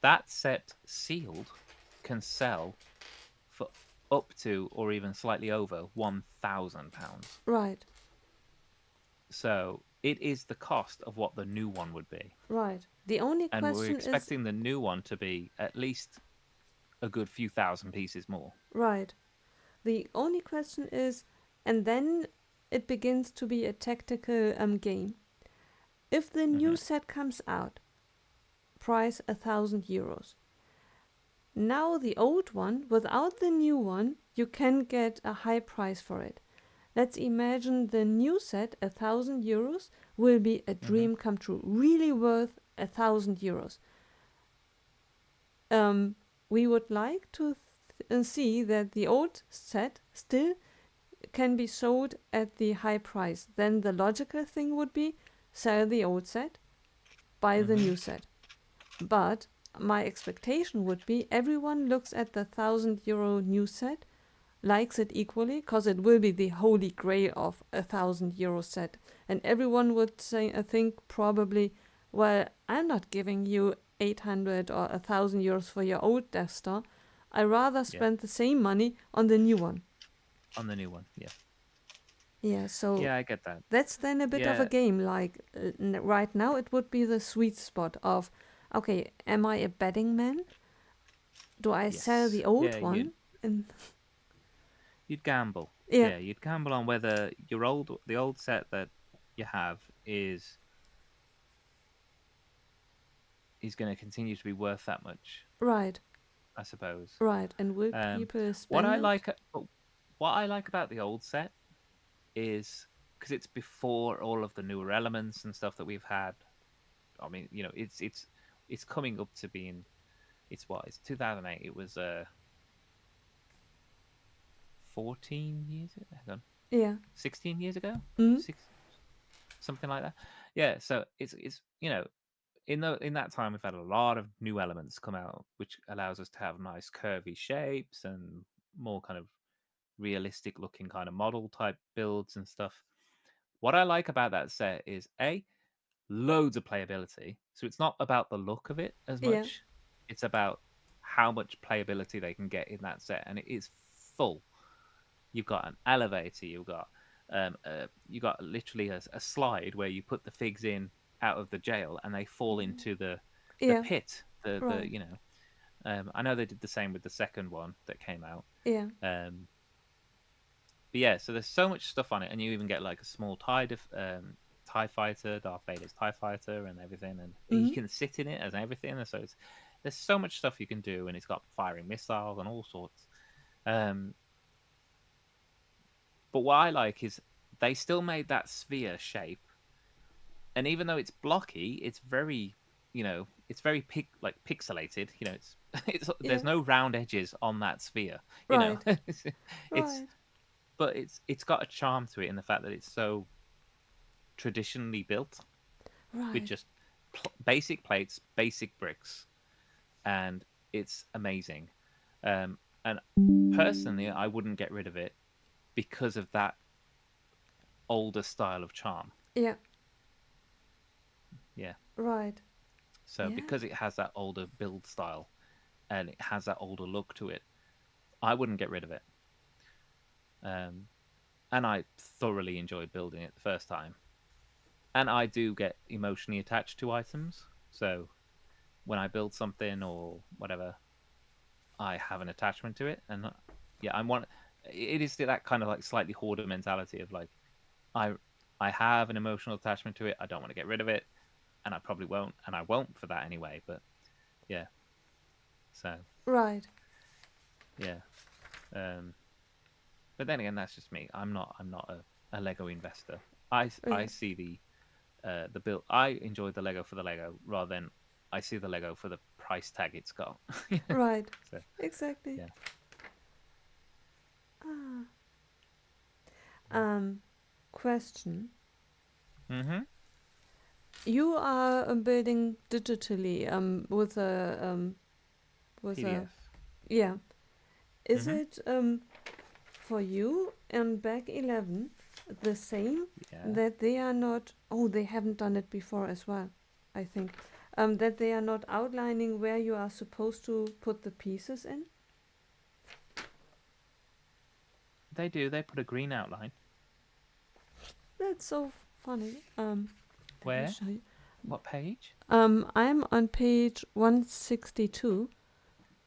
That set sealed can sell for up to or even slightly over £1,000. Right. So it is the cost of what the new one would be, Right. The only and we're question is expecting the new one to be at least a good few thousand pieces more. right. The only question is, and then it begins to be a tactical game. If the new Hmm. set comes out, price €1,000. Now the old one, without the new one, you can get a high price for it. Let's imagine the new set, €1,000, will be a Hmm. dream come true, really worth €1,000. Um, we would like to see that the old set still can be sold at the high price. Then the logical thing would be sell the old set, buy the Hmm. new set. But my expectation would be everyone looks at the €1,000 new set, likes it equally, because it will be the holy grail of €1,000 set. And everyone would say, I think probably, well, I'm not giving you 800 or €1,000 for your old Death Star. I rather Yeah, spend the same money on the new one. on the new one. Yeah, Yeah, so yeah, I get that. that's then a bit of a Yeah, game. Like right now, it would be the sweet spot of, okay, am I a betting man? Do I sell yes, the old yeah. one? And You'd gamble. yeah, Yeah, you'd gamble on whether the old set that you have is going to continue to be worth that much. right, I suppose. right. And will Um, people what spend I it? like, what I like about the old set is because it's before all of the newer elements and stuff that we've had. I mean, it's coming up to being. It's what? It's 2008. It was 14 years. Hang on. Yeah. 16 years ago, Mm? six something like that. Yeah, so it's in that time we've had a lot of new elements come out, which allows us to have nice curvy shapes and more kind of realistic looking kind of model type builds and stuff. What I like about that set is a loads of playability. So it's not about the look of it as Yeah. much. It's about how much playability they can get in that set, and it is full. You've got an elevator. You got literally a slide where you put the figs in out of the jail, and they fall into the Yeah. pit. The Right. I know they did the same with the second one that came out. Yeah. Um, but yeah, so there's so much stuff on it, and you even get like a small Tie fighter, Darth Vader's Tie fighter, and everything, and you Mm? can sit in it as everything. And so there's so much stuff you can do, and it's got firing missiles and all sorts. Um, but what I like is they still made that sphere shape, and even though it's blocky, it's very it's very pixelated. It's Yeah. there's no round edges on that sphere. Right. It's Right. but it's got a charm to it in the fact that it's so traditionally built with Right. just basic plates, basic bricks, and it's amazing. And personally, I wouldn't get rid of it because of that older style of charm. Yeah. Yeah. Right. So Yeah. because it has that older build style and it has that older look to it, I wouldn't get rid of it. Um, and I thoroughly enjoyed building it the first time. And I do get emotionally attached to items. So when I build something or whatever, I have an attachment to it. And yeah, I'm one. It is that kind of like slightly hoarder mentality of like I I have an emotional attachment to it. I don't want to get rid of it, and I probably won't, and I won't for that anyway. But yeah, so Right. yeah. Um, but then again, that's just me. I'm not a Lego investor. I Yeah. see the build. I enjoy the Lego for the Lego rather than I see the Lego for the price tag it's got. Right. So Exactly. yeah. Ah. Um. Question. Mm-hmm. You are building digitally with a PDF. yeah. Is Mm-hmm. it for you in back 11 the same Yeah. that they are not, oh, they haven't done it before as well, I think, that they are not outlining where you are supposed to put the pieces in? They do. They put a green outline. That's so funny. Let me Where? show you. What page? I'm on page 162,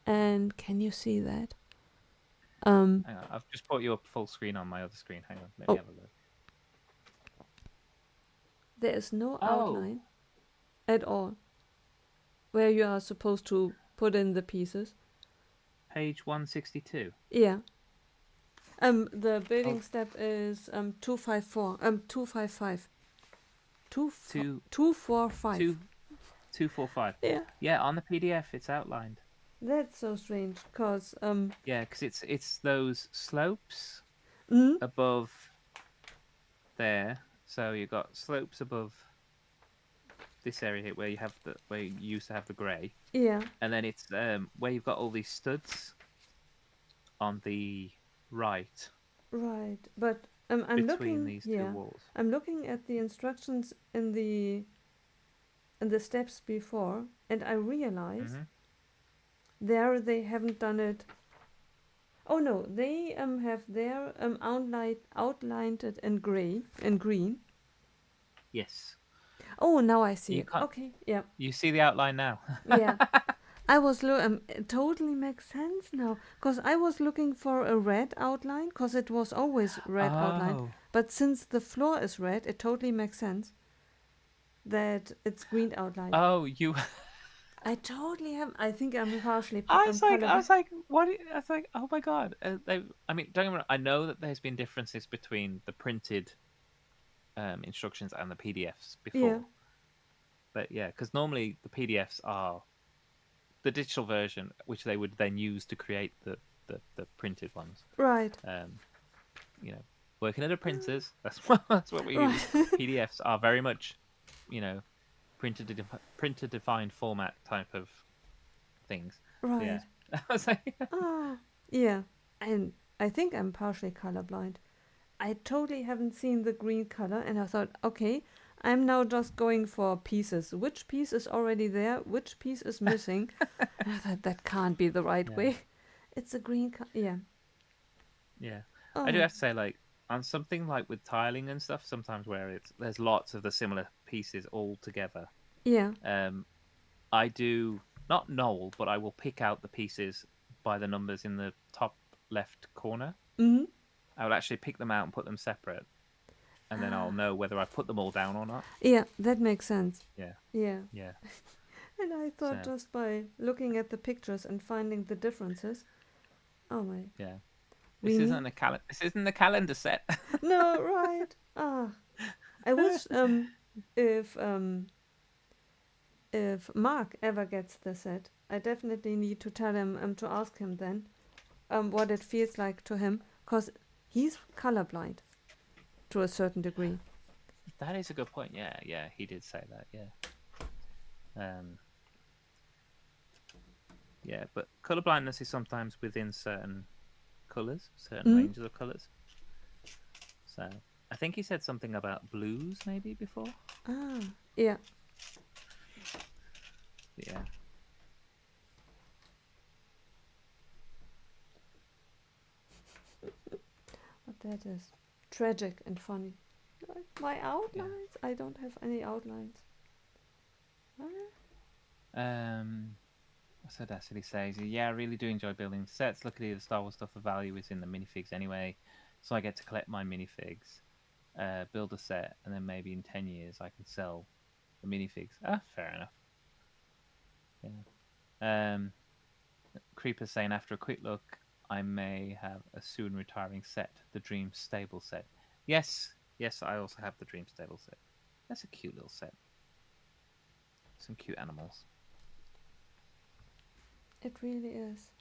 and can you see that? Um, Hang on. I've just put you up full screen on my other screen. Hang on. Let me oh, have a look. there is no Oh, outline at all where you are supposed to put in the pieces. page 162. Yeah. The Oh, building step is 254. 255. two, 245. two, 245. Yeah. Yeah, on the PDF it's outlined. That's so strange, cause Yeah, because it's those slopes mm, above there. So you've got slopes above this area here where you used to have the grey, yeah, and then it's where you've got all these studs on the right right. But I'm between looking these two here. walls. I'm looking at the instructions in the steps before, and I realize Hmm. there they haven't done it. Oh no, they have there outlined it in gray and green. Yes, Oh, now I see you it. can't. Okay, yeah, You see the outline now. yeah. I was it totally makes sense now, cause I was looking for a red outline, cause it was always red outline. Oh, But since the floor is red, it totally makes sense that it's green outlined. oh, you. I totally have. I think I'm partially I colorblind. was like, what? I was like, oh my god. I mean, don't get me wrong. I know that there's been differences between the printed instructions and the PDFs Yeah, before, but yeah, because normally the PDFs are the digital version, which they would then use to create the printed ones. right. Um, you know. working at a printer's. That's what we use. Right. PDFs are very much, you know, printer defined format type of things. So yeah, Right. I was like, Ah, yeah. And I think I'm partially colorblind. I totally haven't seen the green color, and I thought, okay, I'm now just going for pieces. Which piece is already there? Which piece is missing? And I thought that can't be the right yeah, way. It's a green color. Yeah. yeah. I do Oh, have to say, like on something like with tiling and stuff, sometimes where there's lots of the similar pieces all together. yeah. Um, I do not knoll, but I will pick out the pieces by the numbers in the top left corner. Mm-hmm. I will actually pick them out and put them separate, and then I'll Ah, know whether I've put them all down or not. yeah, that makes sense. Yeah, Yeah. yeah. And I thought So just by looking at the pictures and finding the differences, oh my, yeah, we need. This isn't a calendar set. No, right. Ah, I wish if if Mark ever gets the set, I definitely need to tell him to ask him then what it feels like to him, cause he's colorblind to a certain degree. That is a good point. Yeah, yeah. He did say that. Yeah. Um. Yeah, but color blindness is sometimes within certain colors, certain Mm? ranges of colors. So I think he said something about blues maybe before. Ah, yeah. Yeah. But that is tragic and funny. Like, my Yeah. outlines? I don't have any outlines. Ah, So Audacity says, yeah, I really do enjoy building sets. Luckily, the Star Wars stuff of value is in the minifigs anyway, so I get to collect my minifigs, build a set, and then maybe in 10 years I can sell the minifigs. Ah, fair enough. Yeah. Creeper's saying, after a quick look, I may have a soon retiring set, the Dream Stable set. Yes, yes, I also have the Dream Stable set. That's a cute little set. Some cute animals. it really is.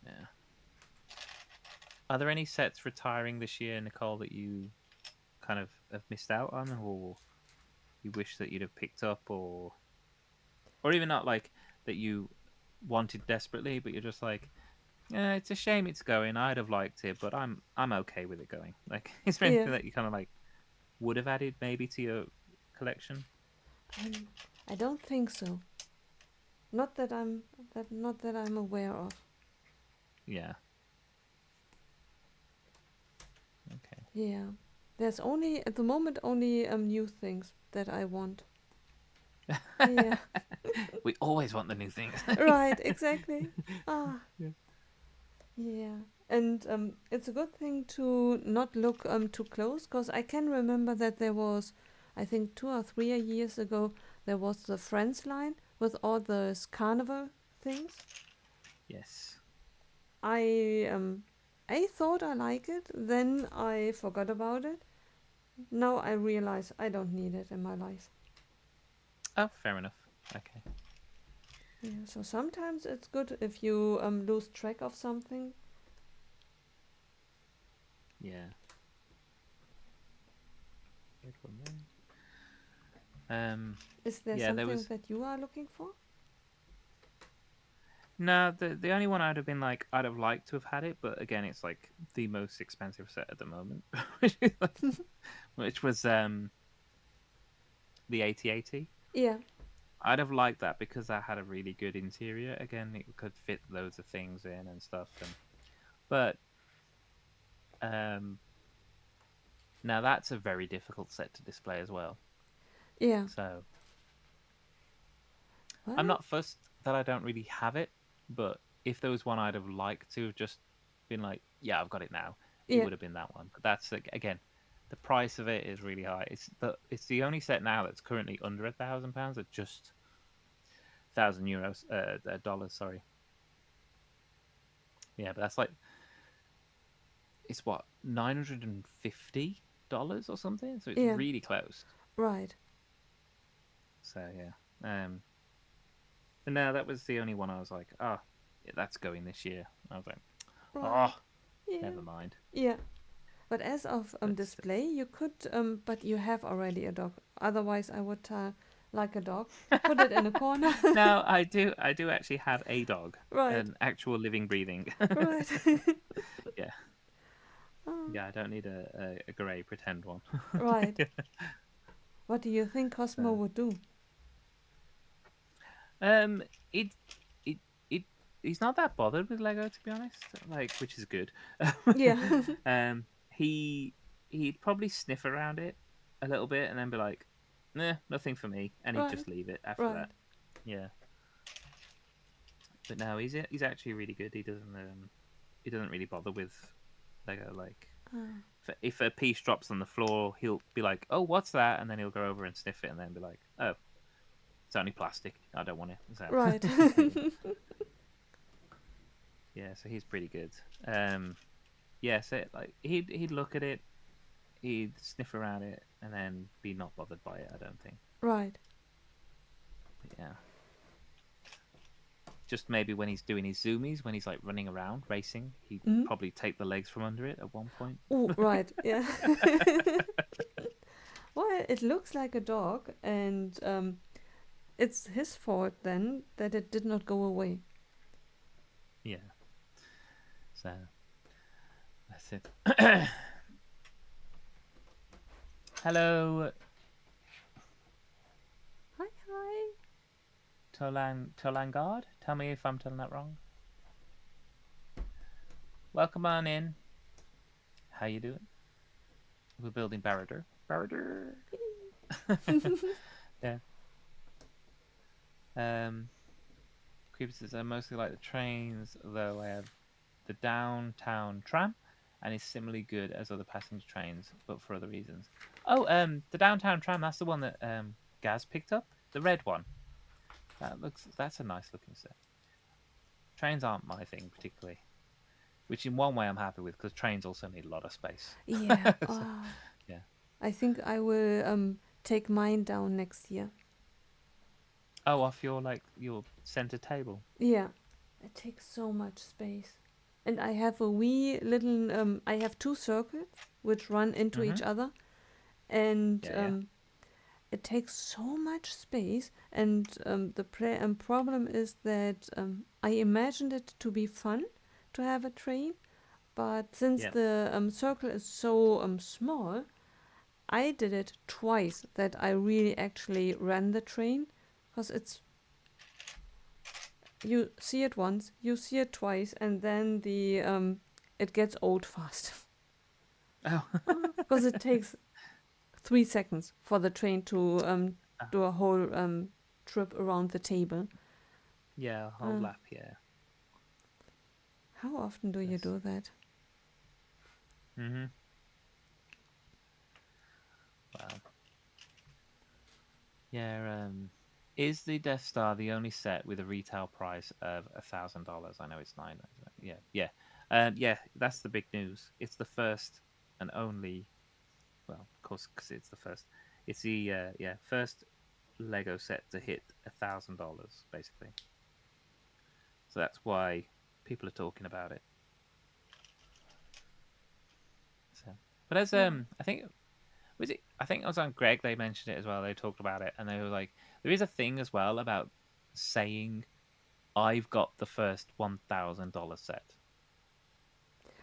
Yeah. Are there any sets retiring this year, Nicole, that you kind of have missed out on, or you wish that you'd have picked up, or even not like that you wanted desperately, but you're just like, yeah, it's a shame it's going. I'd have liked it, but I'm okay with it going. Like, is there Yeah. anything that you kind of like would have added maybe to your collection? I'm, I don't think so. Not that I'm not that I'm aware of. Yeah. Okay. Yeah. There's only at the moment only new things that I want. Yeah. We always want the new things. Right, exactly. Ah, Yeah. yeah. And it's a good thing to not look too close, because I can remember that there was, I think 2 or 3 years ago, there was the Friends line with all those carnival things. Yes. I I thought I like it, then I forgot about it. Now I realize I don't need it in my life. Oh, fair enough. Okay. Yeah, so sometimes it's good if you lose track of something. Yeah. Good one there. Is there Yeah, there something was that you are looking for? no, the only one I'd have been like I'd have liked to have had it, but again, it's like the most expensive set at the moment, which was the 8080. Yeah, I'd have liked that because that had a really good interior. Again, it could fit loads of things in and stuff, but um, now that's a very difficult set to display as well. yeah. So I'm Well, not fussed that I don't really have it, but if there was one I'd have liked to have just been like, yeah, I've got it now, it yeah, would have been that one. But that's like, again, the price of it is really high. It's the only set now that's currently under £1,000 at just €1,000, dollars. Sorry, yeah, but that's like it's what $950 or something. So it's yeah. really close. Right. So yeah, But no, that was the only one I was like, oh, yeah, that's going this year. I was like, oh, Right. Yeah. never mind. Yeah. But as of But display, you could, but you have already a dog. Otherwise, I would like a dog, put it in a corner. no, I do actually have a dog, Right, an actual living, breathing. right. Yeah, Oh, yeah. I don't need a grey pretend one. right. What do you think Cosmo So, would do? um, it it it he's not that bothered with Lego, to be honest. Like, which is good. Yeah. um, he he'd probably sniff around it a little bit and then be like, "Nah, nothing for me," and he'd Right, just leave it after right. that. Yeah, but no, he's actually really good. He doesn't really bother with Lego. Like, Ah, if a piece drops on the floor, he'll be like, "Oh, what's that?" And then he'll go over and sniff it, and then be like, "Oh, it's only plastic. I don't want it." So, right. yeah, so he's pretty good. Yeah, so like he'd look at it, he'd sniff around it, and then be not bothered by it. I don't think. Right. But yeah, just maybe when he's doing his zoomies, when he's like running around racing, he'd Mm? probably take the legs from under it at one point. Oh, right. Yeah. Well, it looks like a dog, and it's his fault then that it did not go away. Yeah, so that's it. Hello, Hi, hi. Tolangard. Tell me if I'm telling that wrong. Welcome on in. How you doing? We're building Barad-dûr. Barad-dûr. Yeah. Creeper says I mostly like the trains, though I have the downtown tram, and is similarly good as other passenger trains, but for other reasons. Oh, the downtown tram. That's the one that Gaz picked up. The red one. That's a nice looking set. Trains aren't my thing particularly, which in one way I'm happy with because trains also need a lot of space. Yeah. So, Oh, yeah. I think I will take mine down next year. Oh, off your center table. Yeah. It takes so much space. And I have a wee little I have two circles which run into Mm-hmm. each other, and Yeah, yeah, it takes so much space, and the problem is that I imagined it to be fun to have a train, but since yeah. the circle is so small, I did it twice that I really actually ran the train, because it's you see it once, you see it twice, and then the it gets old fast. Oh, Because it takes 3 seconds for the train to do a whole trip around the table. yeah. Whole Uh, lap. Yeah. how often do you That's. do that? Mm-hmm. Wow. Yeah. Is the Death Star the only set with a retail price of $1,000? I know it's nine. Isn't it? Yeah, yeah, yeah. That's the big news. It's the first and only. Well, of course, because it's the first. It's the first Lego set to hit $1,000, basically. So that's why people are talking about it. So, but as Right. I think was it? I think it was on Greg. They mentioned it as well. They talked about it, and they were like, there is a thing as well about saying I've got the first $1,000 set.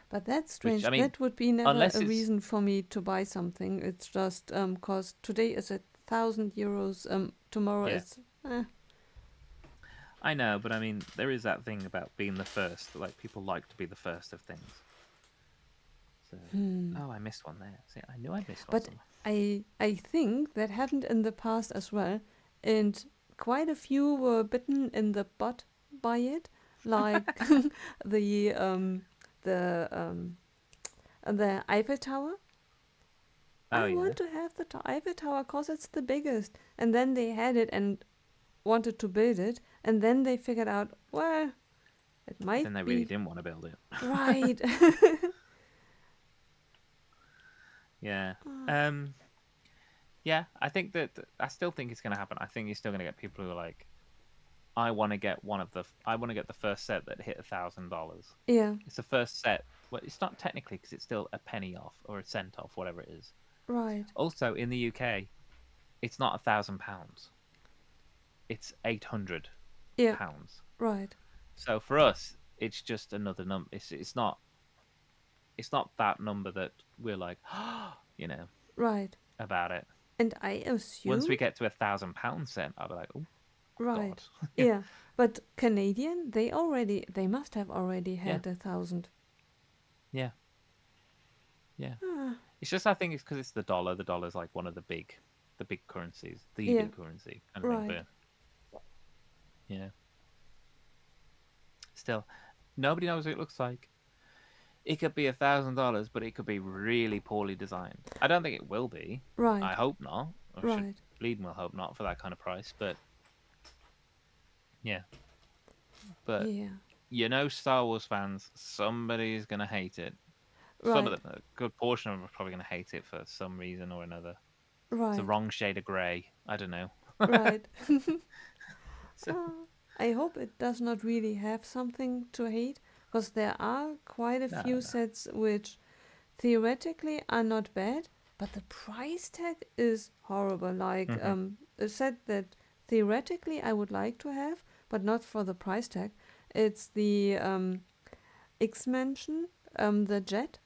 But that's Which I strange. mean, That would be never unless a it's reason for me to buy something. It's just cause today is €1,000. Tomorrow yeah, is I know, but I mean, there is that thing about being the first. Like people like to be the first of things. So, oh, I missed one there. See, I knew I missed one But somewhere. I think that happened in the past as well, and quite a few were bitten in the butt by it, like the um, the um, the Eiffel Tower. Oh I yeah, want to have the Eiffel Tower because it's the biggest, and then they had it and wanted to build it, and then they figured out, well, it might then they really be didn't want to build it. right. Yeah. Um. Yeah, I think that I still think it's going to happen. I think you're still going to get people who are like, I want to get I want to get the first set that hit $1,000. Yeah. It's the first set. Well, it's not technically because it's still a penny off or a cent off, whatever it is. Right. Also, in the UK, it's not £1,000. It's Yeah. £800. Right. So for us, it's just another number. It's not that number that we're like, you know, Right. about it. And I Once assume. we get to £1,000 cent, I'll be like, oh God, Right. Yeah. But Canadian, they must have already yeah, had 1,000. yeah, yeah. Ah, It's just I think it's because it's the dollar. The dollar's like one of the big currencies, the yeah. big currency kind of thing. Right. But yeah, still, nobody knows what it looks like. It could be $1,000, but it could be really poorly designed. I don't think it will be. I Right. hope not. I should Right. bleeding well hope not for that kind of price. But yeah, but Yeah. Star Wars fans, somebody's gonna hate it. Some of Right. them, a good portion of them, are probably gonna hate it for some reason or another. It's the Right. wrong shade of grey. I don't know. Right. So, I hope it does not really have something to hate, because there are quite a no, few no. sets which theoretically are not bad, but the price tag is horrible. Like Hmm. a set that theoretically I would like to have, but not for the price tag. It's the X Mansion, the jet,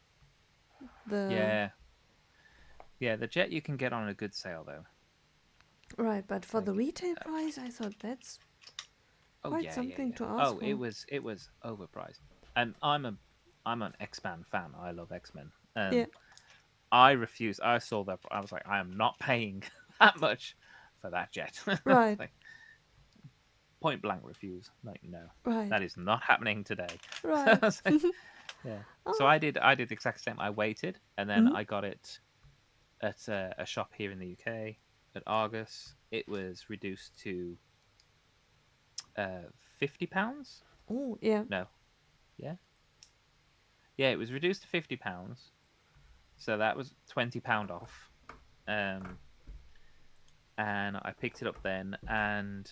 the Yeah, yeah. The jet you can get on a good sale though. right. But for the Like, retail price, I thought that's oh quite yeah, yeah, something yeah. to ask Oh, for. it was overpriced. And I'm an X-Men fan. I love X-Men. Yeah. I refuse. I saw that. I was like, I am not paying that much for that jet. Right. Like point blank refuse. Like no, Right. that is not happening today. Right. So, yeah. So Oh. I did the exact same. I waited, and then Mm. I got it at a shop here in the UK at Argus. It was reduced to £50. Oh. Yeah. No, yeah, yeah. It was reduced to £50. So that was £20 off. Um, and I picked it up then, and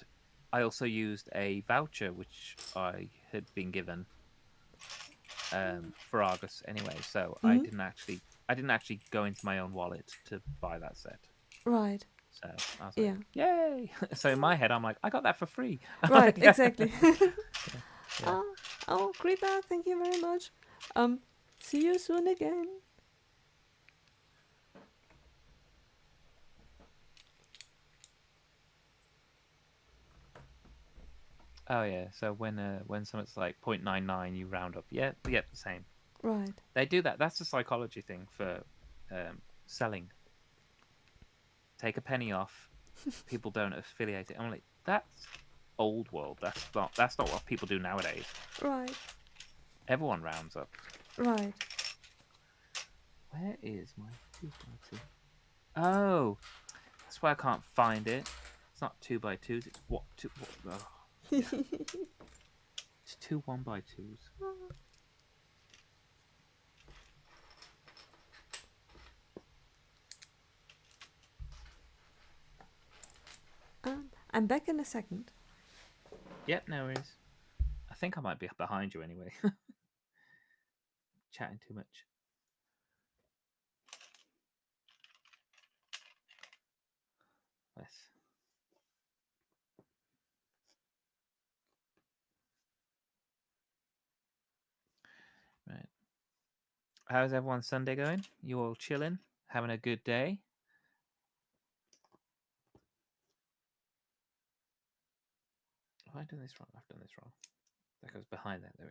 I also used a voucher which I had been given for Argus anyway. So Mm. I didn't actually go into my own wallet to buy that set. Right. So I was like, Yeah. yay! So in my head, I'm like, I got that for free. Right. Yeah, Exactly. yeah. Ah. Oh, Creeper. Thank you very much. Um. See you soon again. Oh yeah. So when something's like 0.99, you round up. Yeah, yeah, the same. Right. They do that. That's a psychology thing for selling. Take a penny off. People don't affiliate it. I'm like, that's old world. That's not what people do nowadays. Right. Everyone rounds up. Right. Where is my 2x2? Oh, that's why I can't find it. It's not 2x2s. It's what two? What, oh, yeah, it's two 1x2s. I'm back in a second. Yep, no worries. I think I might be behind you anyway. Chatting too much. Yes. Right. How's everyone's Sunday going? You all chilling? Having a good day? Have I done this wrong? I've done this wrong. That goes behind that. There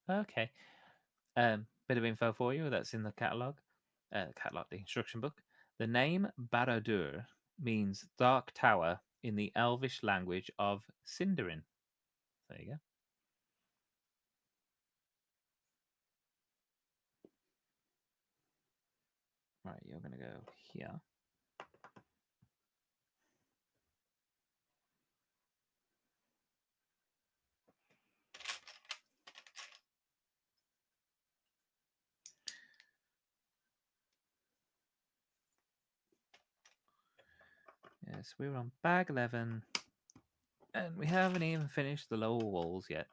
we go. Okay. Bit of info for you that's in the catalog, the instruction book. The name Barad-dûr means dark tower in the Elvish language of Sindarin. There you go. Right, you're gonna go here. So we're on bag 11, and we haven't even finished the lower walls yet.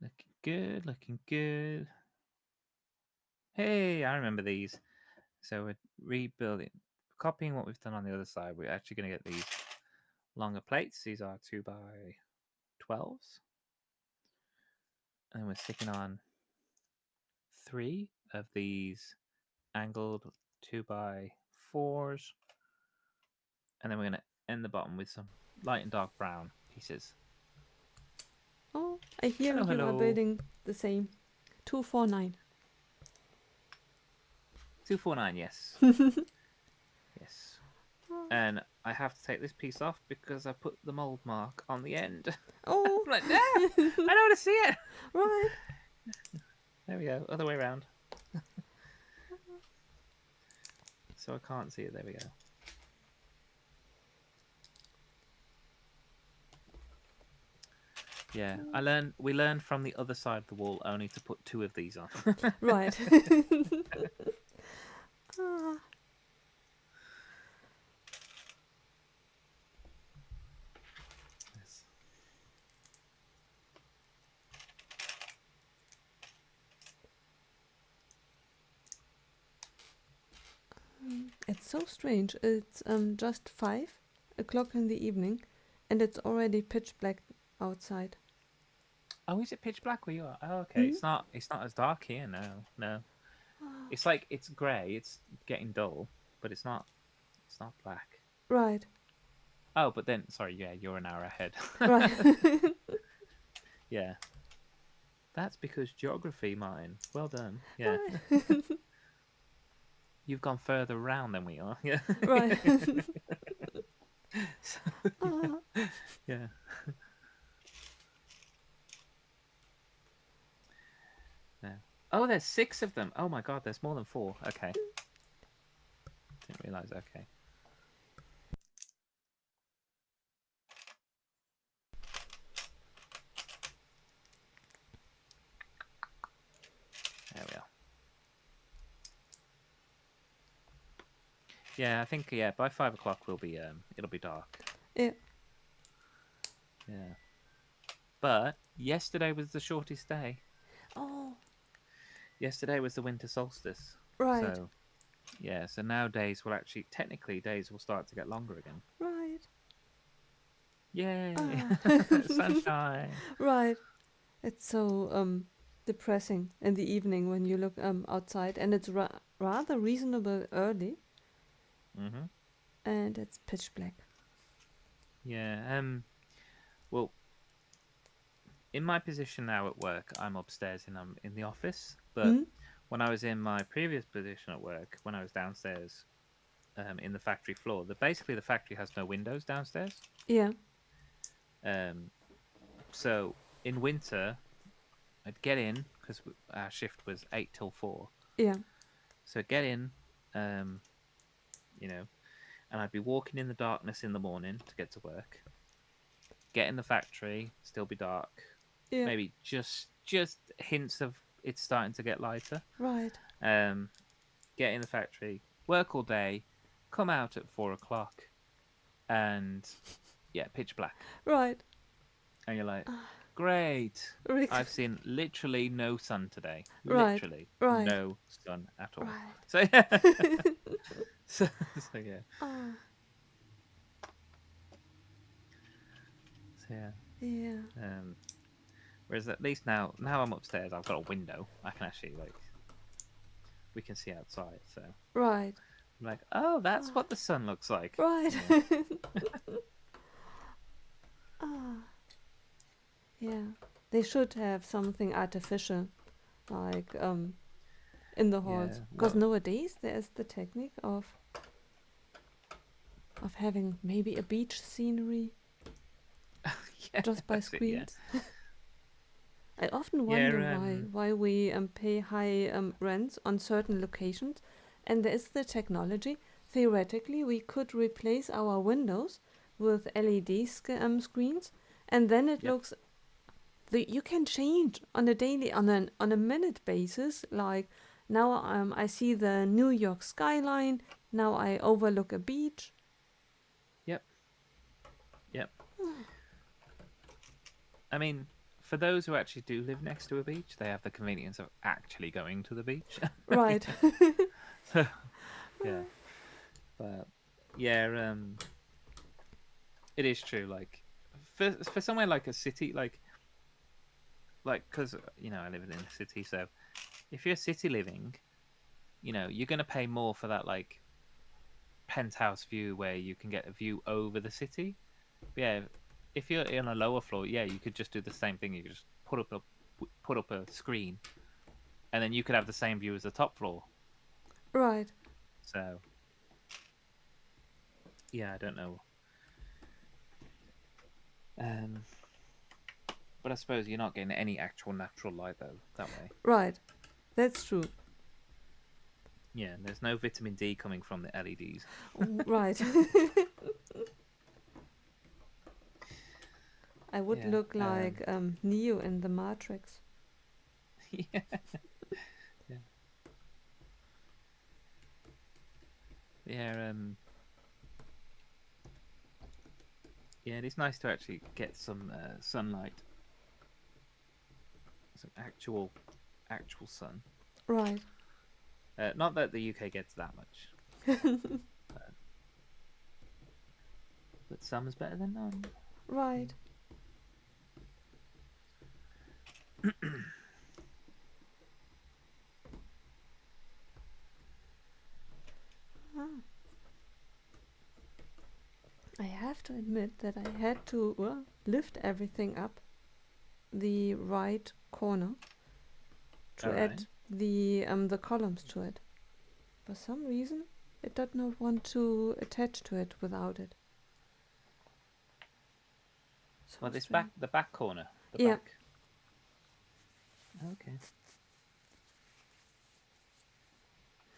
Looking good, looking good. Hey, I remember these. So we're rebuilding, copying what we've done on the other side. We're actually going to get these longer plates. These are 2x12s. And we're sticking on 3 of these angled 2x4s. And then we're going to end the bottom with some light and dark brown pieces. Oh, I hear Hello, you are hello. building the same. 249. 249, yes. Yes. And I have to take this piece off because I put the mold mark on the end. Oh, I'm like, nah, I don't want to see it. right. There we go. Other way around. So I can't see it. There we go. Yeah, we learned from the other side of the wall only to put 2 of these on. Right. Ah. Yes. It's so strange. It's just 5 o'clock in the evening, and it's already pitch black outside. Oh, is it pitch black where you are? Oh, okay. Hmm? It's not as dark here. No, no. It's like it's grey. It's getting dull, but it's not. It's not black. Right. Oh, but then sorry. Yeah, you're an hour ahead. Right. Yeah. That's because geography, Martin. Well done. Yeah. You've gone further around than we are. Yeah. Right. So, Ah. yeah. Yeah. Oh, there's 6 of them. Oh my god, there's more than 4. Okay. Didn't realize. Okay. There we are. Yeah, I think by 5 o'clock we'll be it'll be dark. Yeah. Yeah. But yesterday was the shortest day. Oh, Yesterday was the winter solstice. right. So yeah, so now days will actually technically days will start to get longer again. Right. Yay! Ah. Sunshine. Right. It's so depressing in the evening when you look outside, and it's rather reasonable early, Mhm. and it's pitch black. Yeah. Well, in my position now at work, I'm upstairs and I'm in the office. But Hmm? when I was in my previous position at work, when I was downstairs in the factory floor, basically the factory has no windows downstairs. Yeah. Um, so in winter, I'd get in because our shift was 8 till 4. Yeah. So I'd get in, um, you know, and I'd be walking in the darkness in the morning to get to work. Get in the factory, still be dark. Yeah. Maybe just hints of it's starting to get lighter. Right. Um, get in the factory, work all day, come out at 4 o'clock, and yeah, pitch black. Right. And you're like, great. Rick. I've seen literally no sun today. Right. Literally Right. no sun at all. Right. So yeah. so, so yeah. Ah. So yeah. Yeah. Whereas at least now I'm upstairs, I've got a window. I can actually we can see outside. So Right. Like, oh, that's what the sun looks like. Right. Yeah. Ah, yeah. They should have something artificial, like in the halls, Yeah. because Well, nowadays there's the technique of having maybe a beach scenery yeah, just by that's it. Yeah. screens. I often wonder Yeah. why we pay high rents on certain locations, and there is the technology. Theoretically, we could replace our windows with LED screens, and then it Yep. looks. You can change on a daily, on a minute basis. Like now, I see the New York skyline. Now I overlook a beach. Yep. Yep. I mean, for those who actually do live next to a beach, they have the convenience of actually going to the beach. Right. So, yeah. But yeah, it is true. Like for somewhere like a city, like because I live in a city, so if you're city living, you're gonna pay more for that like penthouse view where you can get a view over the city. But yeah, if you're in a lower floor, yeah, you could just do the same thing. You could just put up a screen, and then you could have the same view as the top floor. Right. So yeah, I don't know. Um, but I suppose you're not getting any actual natural light though that way. Right. That's true. Yeah, there's no vitamin D coming from the LEDs. Right. I would Yeah, look like Neo in the Matrix. yeah, yeah, yeah. Yeah, it is nice to actually get some sunlight, some actual sun. Right. Not that the UK gets that much, but some is better than none. Right. Ah. I have to admit that I had to lift everything up the right corner to All right. add the columns to it. For some reason, it did not want to attach to it without it. So Well, this strange. the back corner, the Yeah. back. Okay.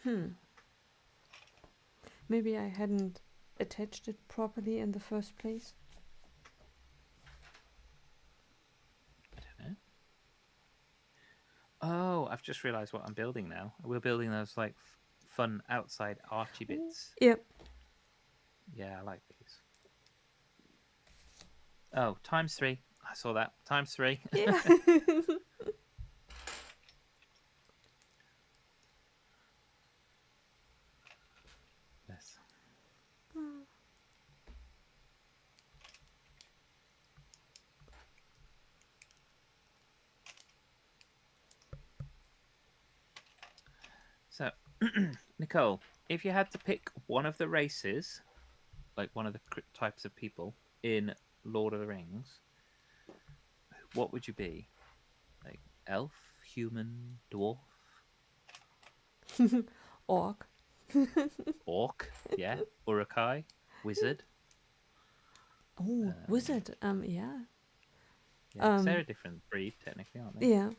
Hmm. Maybe I hadn't attached it properly in the first place. I don't know. Oh, I've just realised what I'm building now. We're building those like fun outside archy bits. Yep. Yeah, I like these. Oh, times three. I saw that. Times three. Yeah. Yes. So, Nicole, if you had to pick one of the races, like one of the types of people in Lord of the Rings, what would you be? Like elf, human, dwarf, Orc. orc? Yeah, urukai, wizard. Oh, Um, wizard. Yeah. yeah, because they're Um, a different breed, technically, aren't they? yeah.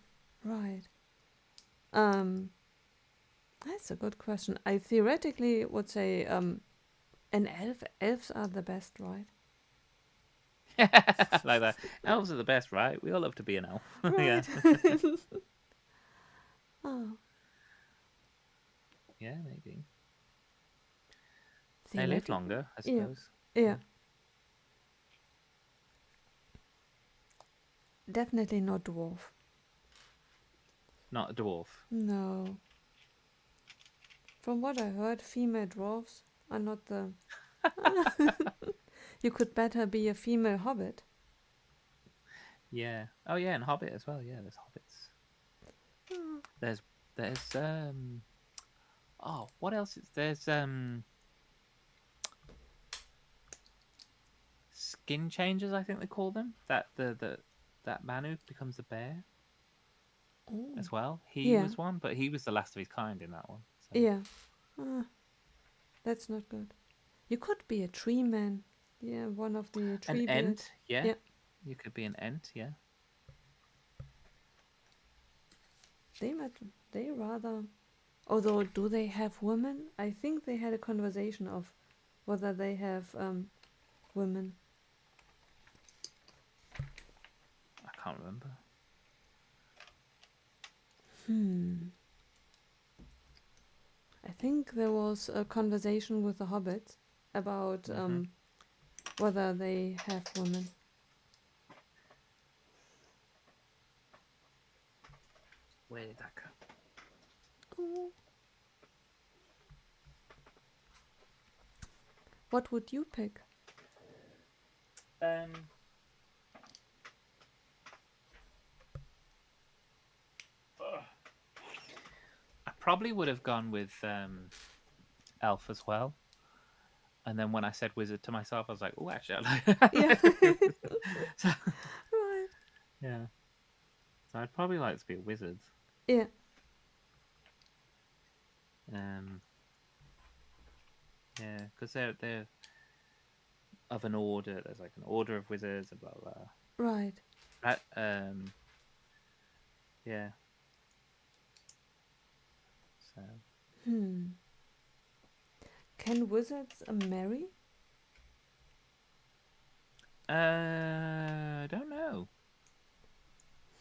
Right. Um, that's a good question. I theoretically would say an elf. Elves are the best, right? Like that. Elves are the best, right? We all love to be an elf. Yeah. Right. Oh, Yeah, maybe. They live theoretically. longer, I Yeah. suppose. Yeah. Yeah. Definitely not dwarf. Not a dwarf. No. From what I heard, female dwarfs are not the. You could better be a female hobbit. Yeah. Oh yeah, and Hobbit as well. Yeah, there's hobbits. Oh, There's Oh, what else is there's skin changers, I think they call them. That man who becomes a bear Oh, as well. He yeah, was one, but he was the last of his kind in that one. So yeah. Uh, that's not good. You could be a tree man. Yeah, one of the an tree bears. ent, yeah. Yeah, You could be an ent, yeah. they might. They rather. Although, do they have women? I think they had a conversation of whether they have women. I can't remember. Hmm. I think there was a conversation with the hobbits about Hmm. whether they have women. Where did that go? Oh. What would you pick? Um, I probably would have gone with elf as well. And then when I said wizard to myself, I was like, oh, actually, I Yeah. like to be a wizard. So, Right. yeah. So I'd probably like to be a wizard. Yeah. Um, yeah, because they're of an order. There's like an order of wizards and blah blah. Right. That yeah. So Hmm. Can wizards marry? I don't know.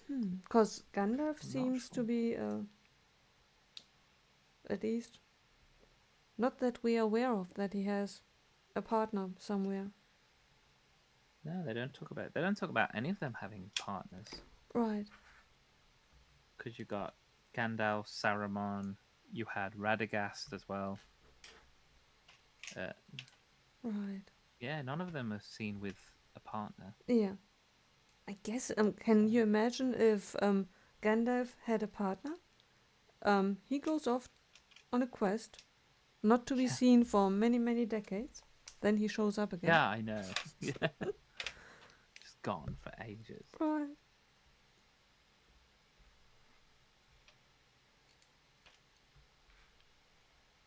Hmm. Because Gandalf I'm not seems to sure. be, at least, not that we are aware of, that he has a partner somewhere. No, they don't talk about. They don't talk about any of them having partners. Right. Because you got Gandalf, Saruman. You had Radagast as well. Uh, Right. yeah, none of them are seen with a partner. Yeah. I guess. So Can you imagine if Gandalf had a partner? He goes off on a quest, not to be yeah, seen for many, many decades. Then he shows up again. yeah, I know. Yeah, just gone for ages. Right.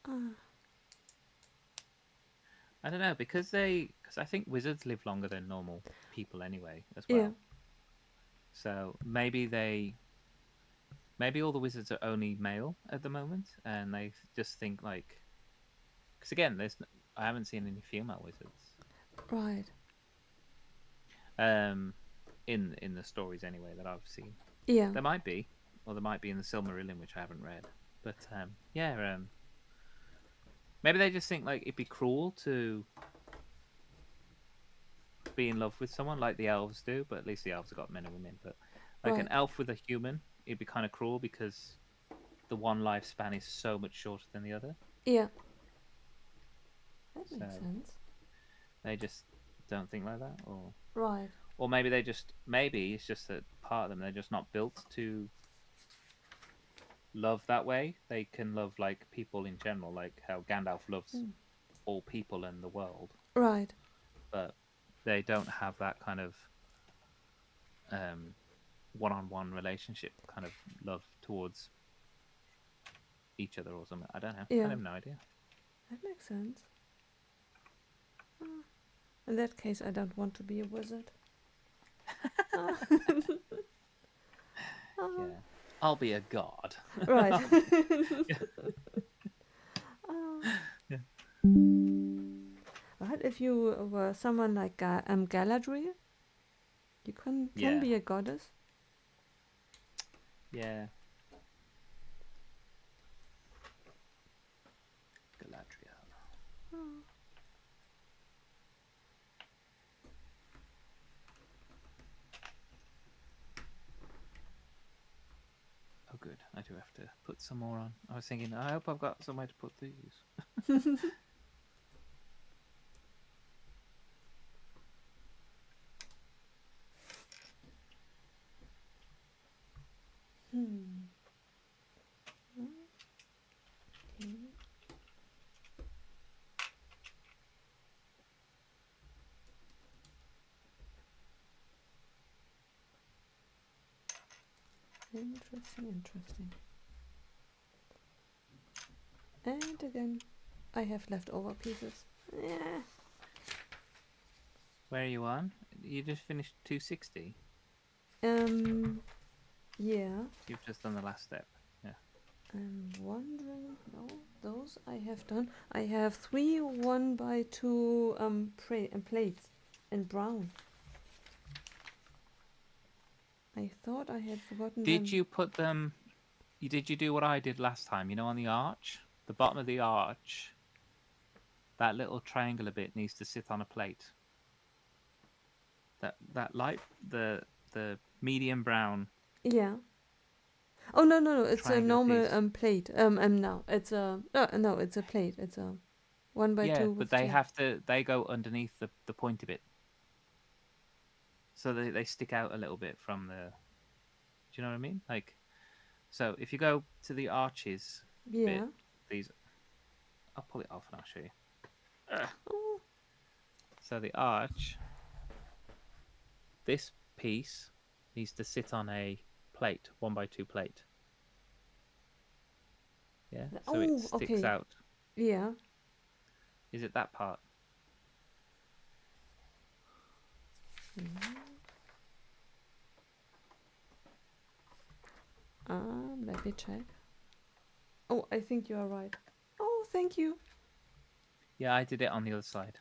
Ah. I don't know because I think wizards live longer than normal people anyway as Yeah. well. So maybe all the wizards are only male at the moment, and they just think like because again, I haven't seen any female wizards Right. um in the stories anyway that I've seen. Yeah. There might be, or there might be in the Silmarillion, which I haven't read. But yeah, maybe they just think like it'd be cruel to be in love with someone like the elves do, but at least the elves have got men and women. But like an Right. elf with a human, it'd be kind of cruel because the one lifespan is so much shorter than the other. Yeah. That makes So sense. they just don't think like that, Right. or maybe it's just that part of them they're just not built to love that way. They can love like people in general, like how Gandalf loves Hmm. all people in the world, Right. but they don't have that kind of um, one-on-one relationship kind of love towards each other or something. I don't know. I Yeah. have no idea. That makes sense. Ah. In that case, I don't want to be a wizard. Ah. Ah. Yeah, I'll be a god. Right. Yeah. Ah. Yeah. But if you were someone like Galadriel, you can Yeah, be a goddess. yeah. Galadriel. Ah. Oh, good. I do have to put some more on. I was thinking, I hope I've got somewhere to put these. Hmm. Okay. Interesting. And again, I have leftover pieces. Yeah. Where are you on? You just finished 260. Yeah. You've just done the last step. Yeah. I'm wondering. No, those I have done. I have 3 1x2 plates in brown. I thought I had forgotten Did them. you put them? Did you do what I did last time? You know, on the arch, the bottom of the arch, that little triangular bit needs to sit on a plate. That light, the medium brown Yeah. Oh no! It's a triangular normal piece. plate. No, it's a no, it's a plate. It's a 1x2 Yeah, but with they two. have to. They go underneath the pointy bit, so they stick out a little bit from the. Do you know what I mean? Like, so if you go to the arches bit, Yeah. these. I'll pull it off and I'll show you. Ugh. Oh. So the arch, this piece needs to sit on a plate, 1x2 plate. Yeah, so it Oh. sticks Okay. out. Yeah. Is it that part? Let me check. Oh, I think you are right. Oh, thank you. Yeah, I did it on the other side.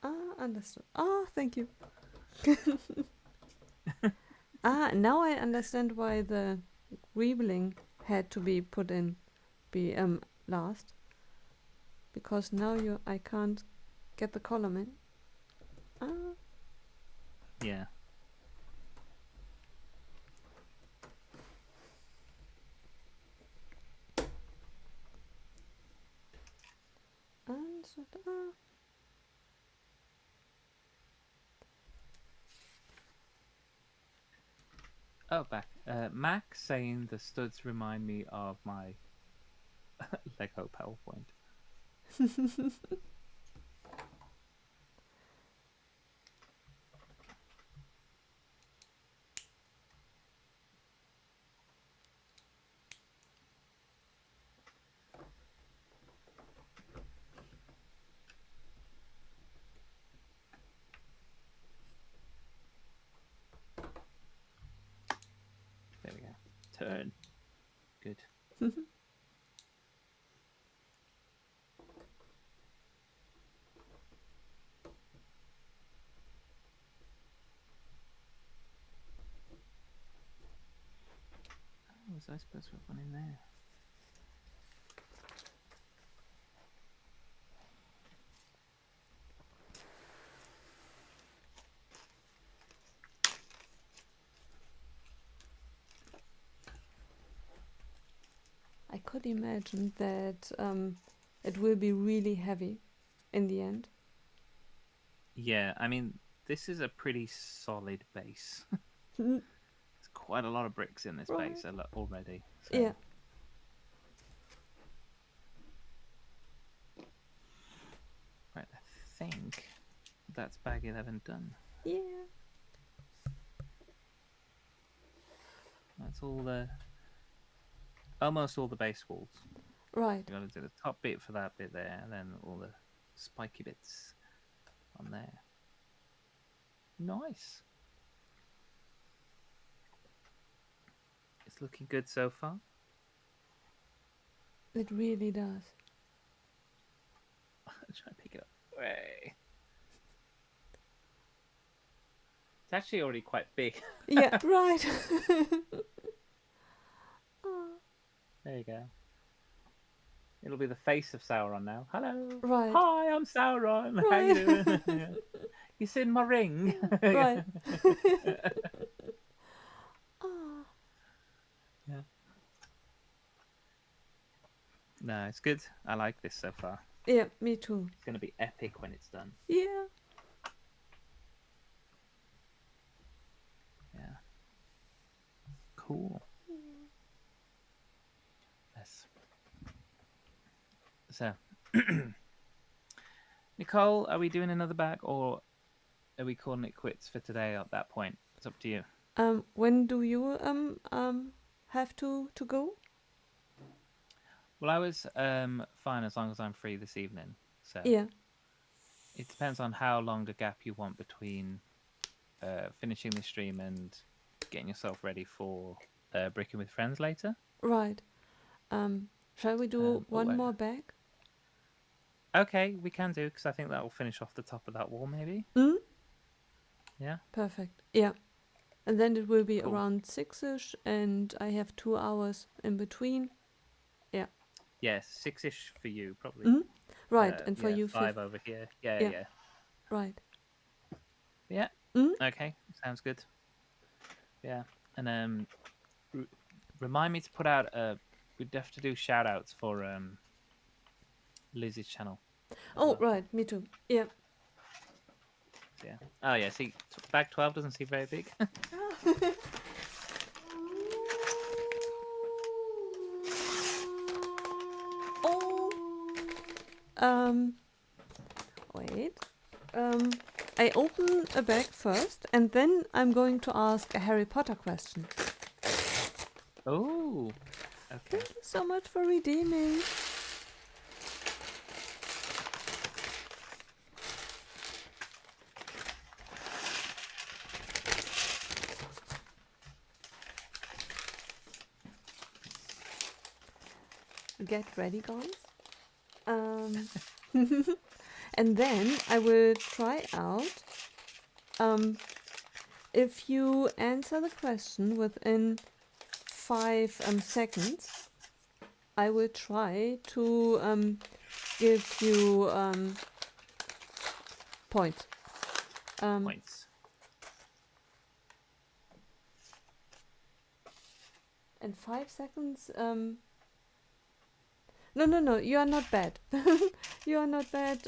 Ah. Understood. Ah, thank you. Now I understand why the greebling had to be put in be last, because now I can't get the column in. Ah. Yeah. Ah. Oh, back. Mac saying the studs remind me of my Lego PowerPoint. There we go. Turn. Good. Oh, was I supposed to have one in there? I could imagine that it will be really heavy in the end. Yeah, I mean, this is a pretty solid base. There's quite a lot of bricks in this Right. base already. So. Yeah. Right, I think that's bag 11 done. Yeah. That's almost all the base walls. Right. You got to do the top bit for that bit there, and then all the spiky bits on there. Nice. It's looking good so far. It really does. Try and pick it up. Way. It's actually already quite big. Yeah. Right. There you go. It'll be the face of Sauron now. Hello. Right. Hi, I'm Sauron. How Right. you doing? You seen my ring? Right. Yeah. No, it's good. I like this so far. Yeah, me too. It's going to be epic when it's done. Yeah. Yeah. Cool. Yes. So, Nicole, are we doing another bag or are we calling it quits for today at that point? It's up to you. When do you have to go? Well, I was fine as long as I'm free this evening. So Yeah. it depends on how long a gap you want between finishing the stream and getting yourself ready for bricking with friends later. Right. Shall we do Oh, one more bag? okay, we can do because I think that will finish off the top of that wall, maybe. Mm? Yeah. Perfect. Yeah. And then it will be Cool. around 6ish, and I have 2 hours in between. Yeah. Yes, 6ish for you, probably. Mm? Right. And for Yeah, you, 5 5. over here. Yeah, Yeah. yeah. Right. Yeah. Mm? Okay, sounds good. Yeah, and r- remind me to put out. We'd have to do shout outs for Lizzie's channel as Oh, well. right. Me too. Yeah. So, yeah. Oh yeah. See, bag 12 doesn't seem very big. Oh. Um. Wait. Um. I open a bag first, and then I'm going to ask a Harry Potter question. Oh. Okay. Thank you so much for redeeming. Get ready, guys. And then I will try out. If you answer the question within 5 seconds, I will try to give you points. Points. And 5 seconds. No. You are not bad. You are not bad.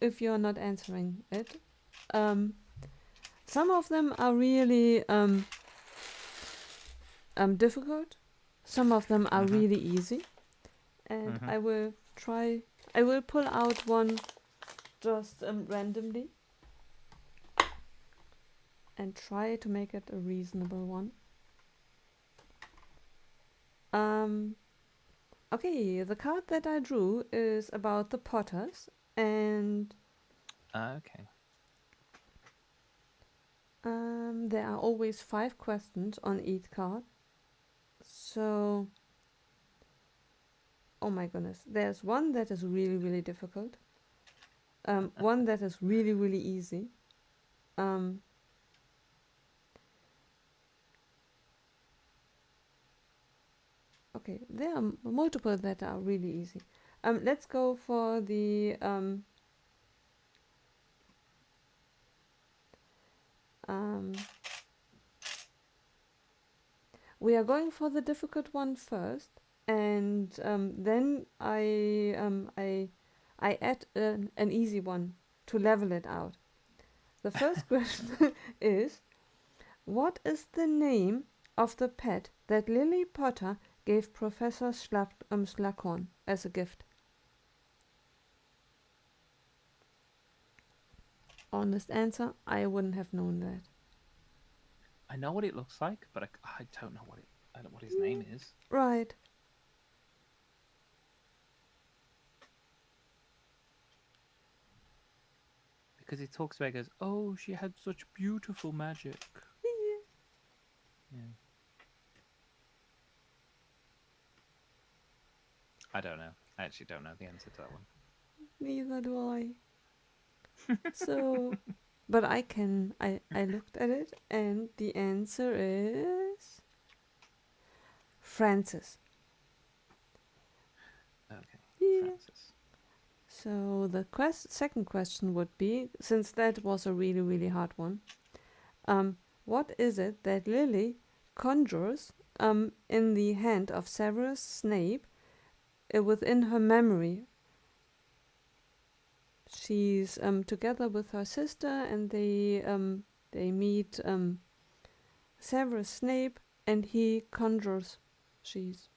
If you are not answering it. Some of them are really difficult. Some of them are really easy. And I will try. I will pull out one just randomly and try to make it a reasonable one. Okay, the card that I drew is about the Potters, and Okay. there are always 5 questions on each card. So, oh my goodness, there's one that is really, really difficult. One that is really, really easy. Okay, there are multiple that are really easy. Let's go for the we are going for the difficult one first, and then I add an easy one to level it out. The first question is, what is the name of the pet that Lily Potter gave Professor Slughorn as a gift? Honest answer, I wouldn't have known that. I know what it looks like, but I don't know what his name is. Right. Because he talks about it, goes, oh, she had such beautiful magic. Yeah. I don't know. I actually don't know the answer to that one. Neither do I. So, but I looked at it, and the answer is Francis. Okay. Yeah. Francis. So the second question would be, since that was a really, really hard one, what is it that Lily conjures in the hand of Severus Snape within her memory? She's together with her sister, and they meet Severus Snape, and he conjures. She's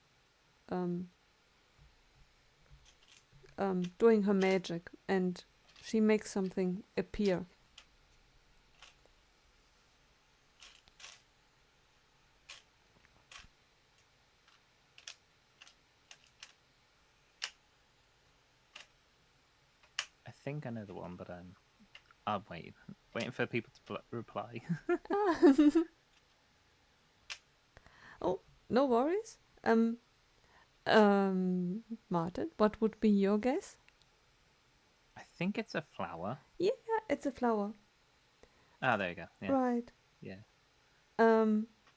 doing her magic, and she makes something appear. think I know the one, but I'm waiting for people to reply. Ah. Oh, no worries. Martin, what would be your guess? I think it's a flower. Yeah, it's a flower. Ah, there you go. Yeah, Right. yeah.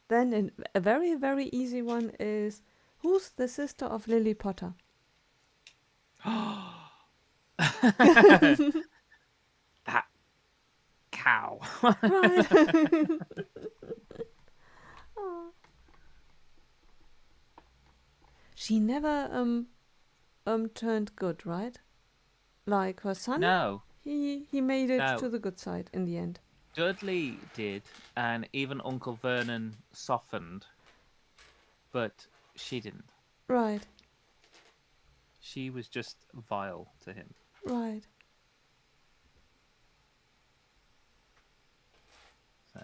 Then a very, very easy one is who's the sister of Lily Potter? That cow. Right. Oh. She never turned good, right? Like her son, No, he made it no. to the good side in the end. Dudley did, and even Uncle Vernon softened, but she didn't. Right, She was just vile to him. right. So,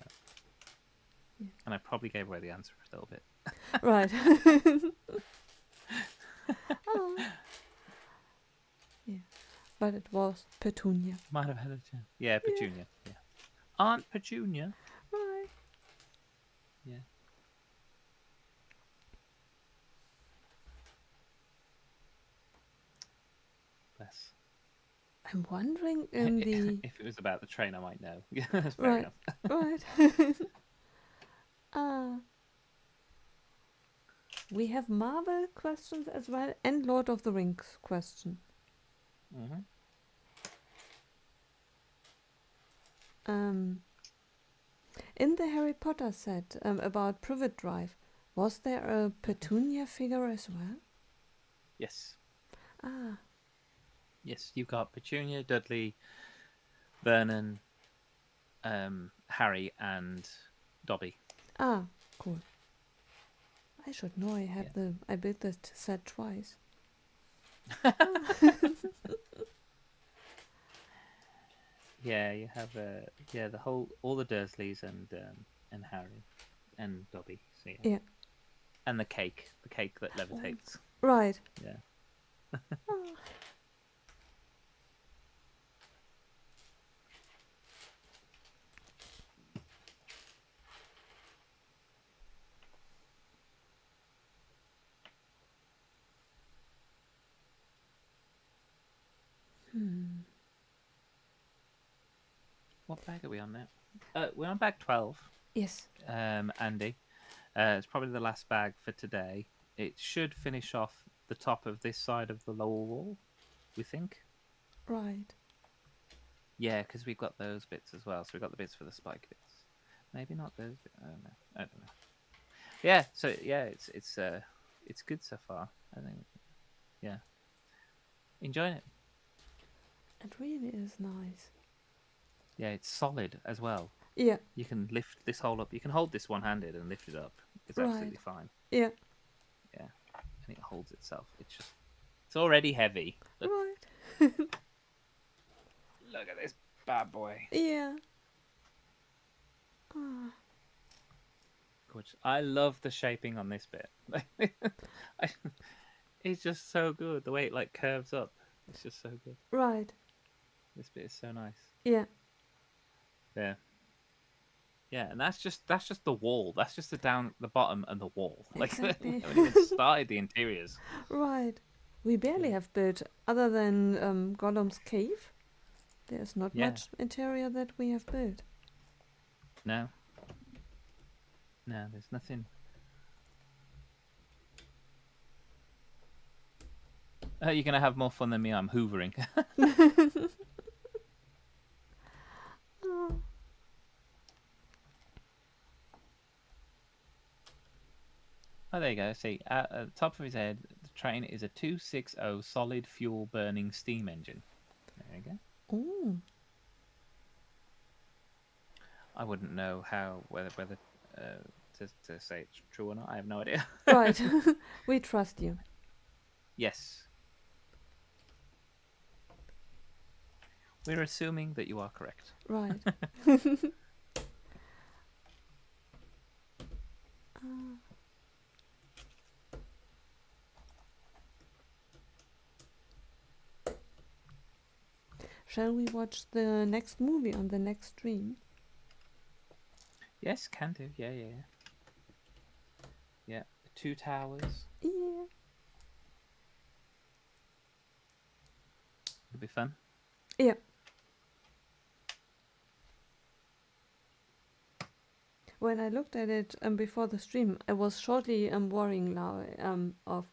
Yeah. and I probably gave away the answer a little bit. Right. Oh. Yeah. But it was Petunia. Might have had a chance. Yeah, Yeah. Petunia. Yeah, Aunt Petunia. Right. Yeah. Bless. I'm wondering in the If it was about the train, I might know. Yeah, that's fair right, enough. right. Ah, we have Marvel questions as well and Lord of the Rings question. Mm-hmm. Um, in the Harry Potter set about Privet Drive, was there a Petunia figure as well? Yes. Ah, Yes, you've got Petunia, Dudley, Vernon, Harry, and Dobby. ah, cool. I should know. Yeah. I built this set twice. Yeah, you have all the Dursleys and Harry and Dobby. So yeah, Yeah. and the cake that levitates. Right. Yeah. Ah. Hmm. What bag are we on now? We're on bag 12. Yes. Andy. It's probably the last bag for today. It should finish off the top of this side of the lower wall, we think. Right. Yeah, because we've got those bits as well. So we've got the bits for the spike bits. Maybe not those bits. I don't know. I don't know. Yeah. So yeah, it's good so far. I think. Yeah. Enjoying it. It really is nice. Yeah, it's solid as well. Yeah. You can lift this whole up. You can hold this one handed and lift it up. It's Right. absolutely fine. Yeah. Yeah, and it holds itself. It's already heavy. Look, Right. look at this bad boy. Yeah. Ah. Gorgeous. I love the shaping on this bit. I, it's just so good. The way it like curves up. It's just so good. Right. This bit is so nice. Yeah. Yeah. Yeah, and that's just the wall. That's just the bottom and the wall. Like we Exactly. haven't even started the interiors. Right. We barely Yeah. have built, other than Gollum's cave. There's not Yeah. much interior that we have built. No. No, there's nothing. You're gonna have more fun than me. I'm hoovering. Oh. Oh, there you go. See, at the top of his head, the train is a 260 solid fuel burning steam engine. There you go. Ooh. I wouldn't know whether to say it's true or not. I have no idea. Right. We trust you. Yes, we're assuming that you are correct. Right. Ah. Shall we watch the next movie on the next stream? Yes, can do. Yeah, yeah, yeah. Yeah, The Two Towers. Yeah. It'll be fun. Yeah. When I looked at it before the stream, I was shortly worrying now of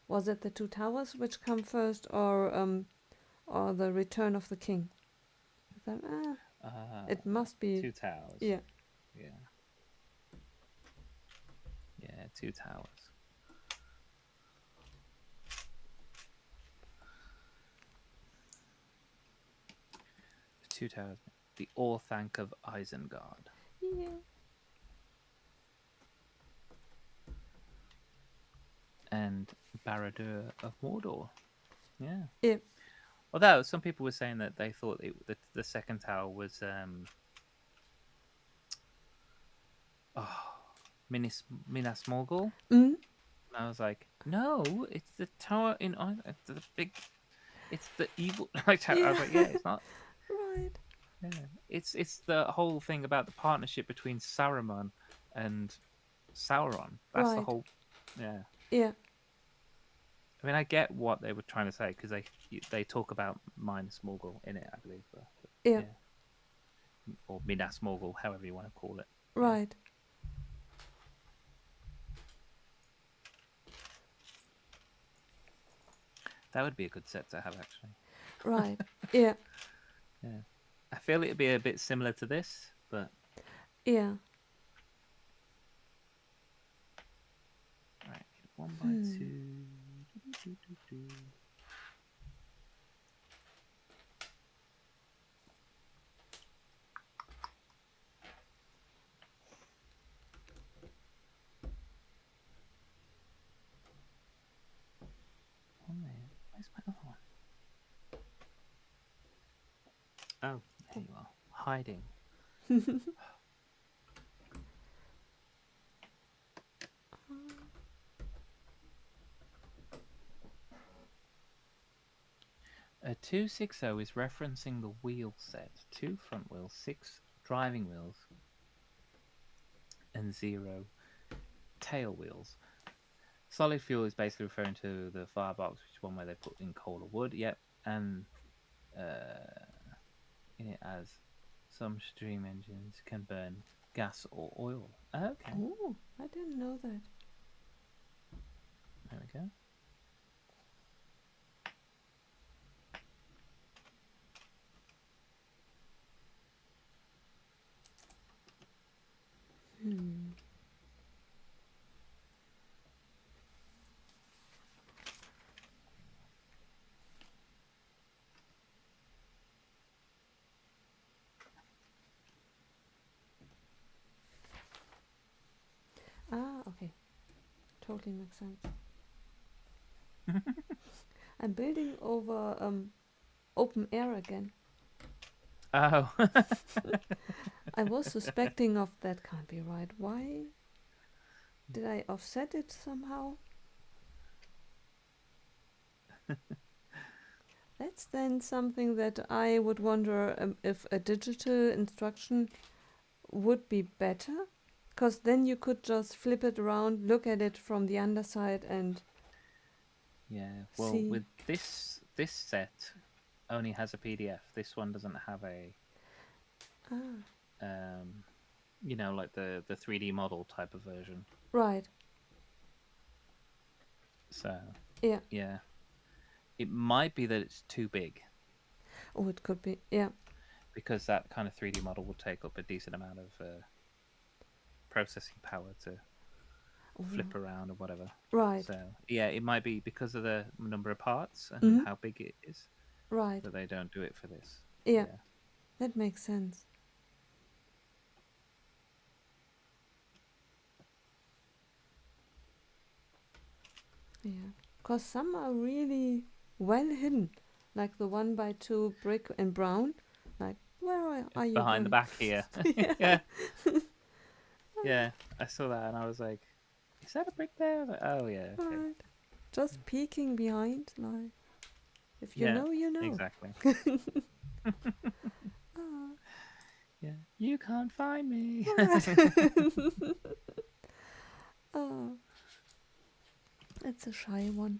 was it the Two Towers which come first or the Return of the King? I thought, it must be. Two Towers. Yeah. Yeah. Yeah, Two Towers. The Two Towers. The Orthanc of Isengard. Yeah. And Barad-dûr of Mordor. Yeah. Yeah. Although some people were saying that they thought the second tower was Minas Morgul. Mm? And I was like, no, it's the tower in the big. It's the evil. I was like, yeah, it's not. Right. Yeah, it's the whole thing about the partnership between Saruman and Sauron. That's the Right. whole. Yeah. Yeah. I mean, I get what they were trying to say because they talk about Minas Morgul in it, I believe. But Yeah. yeah, or Minas Morgul, however you want to call it. Yeah. Right. That would be a good set to have, actually. Right. Yeah. Yeah, I feel it'd be a bit similar to this, but Yeah. right, 1x2. Oh man, where's my other one? Oh, there you are, hiding. A 260 is referencing the wheel set: 2 front wheels, 6 driving wheels, and 0 tail wheels. Solid fuel is basically referring to the firebox, which is one where they put in coal or wood. Yep, and in it as some steam engines can burn gas or oil. Okay, Oh, I didn't know that. there we go. Hmm. Ah, okay. Totally makes sense. I'm building over open air again. Oh, I was suspecting of that can't be right. Why did I offset it somehow? That's then something that I would wonder if a digital instruction would be better, because then you could just flip it around, look at it from the underside, and yeah. Well, see. with this set only has a PDF. This one doesn't have a Ah, like the 3D model type of version. right. So Yeah. yeah, it might be that it's too big Oh, it could be. Yeah. because that kind of 3D model will take up a decent amount of processing power to Oh, flip around or whatever. right. So yeah, it might be because of the number of parts and Mhm. how big it is Right. that they don't do it for this. Yeah. Yeah. That makes sense. Yeah. Because some are really well hidden, like the 1x2 brick in brown. Like, where are you Behind the going? back here. Yeah. Yeah. Yeah. I saw that and I was like, is that a brick there? I was like, oh yeah, okay. Right. Just peeking behind, like. If you Yeah, know, you know. exactly. Ah, Yeah, you can't find me. right. Oh, it's a shy one.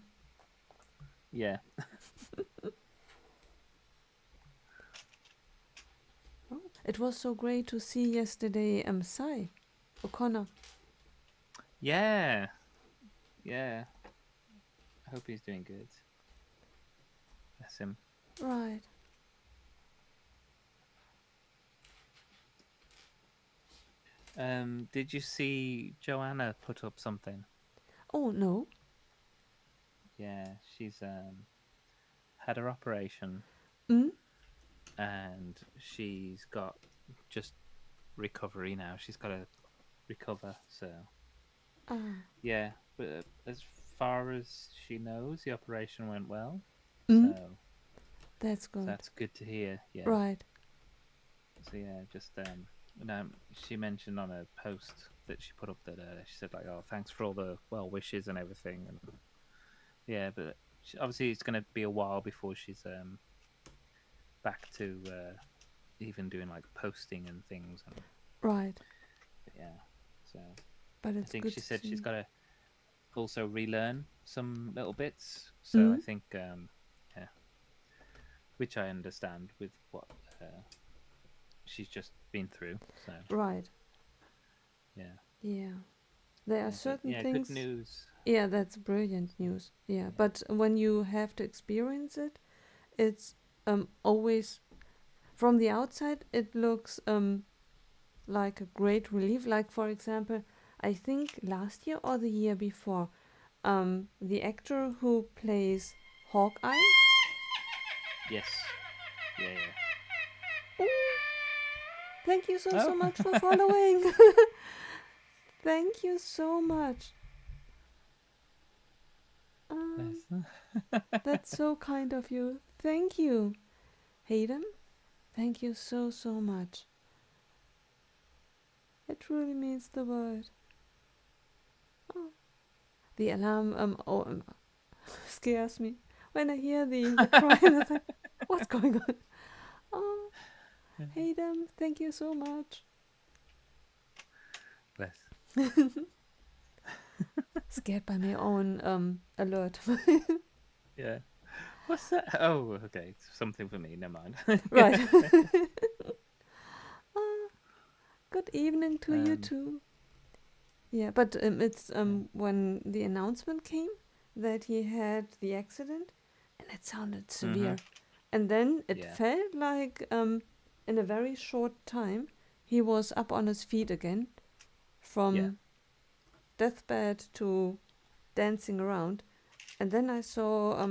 Yeah. Oh, it was so great to see yesterday Cy O'Connor. Yeah. Yeah. I hope he's doing good. Bless him. Right. Did you see Joanna put up something? Oh, no. Yeah, she's had her operation Mm? and she's got just recovery now. She's got to recover. So Ah. yeah, but as far as she knows, the operation went well. Mm? So That's good. that's good to hear. Yeah. Right. So yeah, just she mentioned on a post that she put up that she said like, "Oh, thanks for all the well wishes and everything." And yeah, but obviously it's going to be a while before she's back to even doing like posting and things. And Right. yeah, so But I it's think good she to said she's see. got to also relearn some little bits. So I Mm? think yeah, which I understand with what uh, she's just been through. So Right. yeah, Yeah. There are yeah, but certain yeah, good things. news. Yeah, that's brilliant news. Yeah, Yeah, but when you have to experience it, it's always from the outside it looks like a great relief. Like for example, I think last year or the year before, the actor who plays Hawkeye. yes, yeah, yeah. Oh, thank you so Oh, much for following. Thank you so much. Um, yes. that's so kind of you. Thank you, Hayden. Thank you so much. It really means the world. Oh, the alarm scares me when I hear the cry. And it's like, what's going on? Oh, Hayden, thank you so much. Bless. Scared by my own alert. Yeah. What's that? Oh, okay. It's something for me. Never mind. Right. Ah, good evening to you um. too. Yeah, but it's Yeah. when the announcement came that he had the accident, and it sounded Mhm. severe, and then it Yeah. felt like in a very short time he was up on his feet again Yeah. from deathbed to dancing around, and then I saw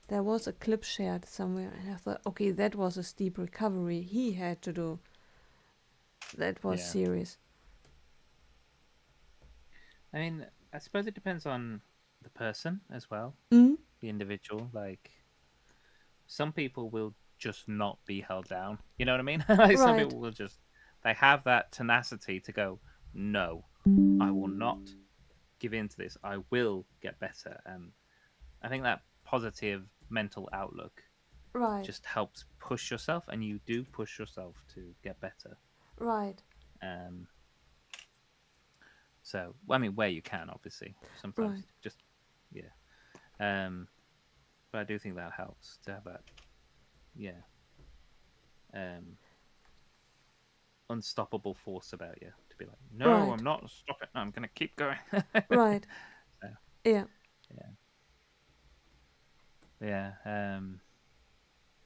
there was a clip shared somewhere, and I thought, okay, that was a steep recovery he had to do. That was Yeah. serious. I mean, I suppose it depends on the person as well, Mm? the individual. Like, some people will just not be held down. You know what I mean? Like, some Right, people will just they have that tenacity to go, no, I will not give in to this. I will get better. And I think that positive mental outlook right, just helps push yourself, and you do push yourself to get better. right, Um, so, well, I mean, where you can, obviously, sometimes right, just yeah. Um, but I do think that helps to have that, yeah, um, unstoppable force about you to be like, no, I'm right, not stopping. I'm gonna keep going. right. So, Yeah, yeah, yeah,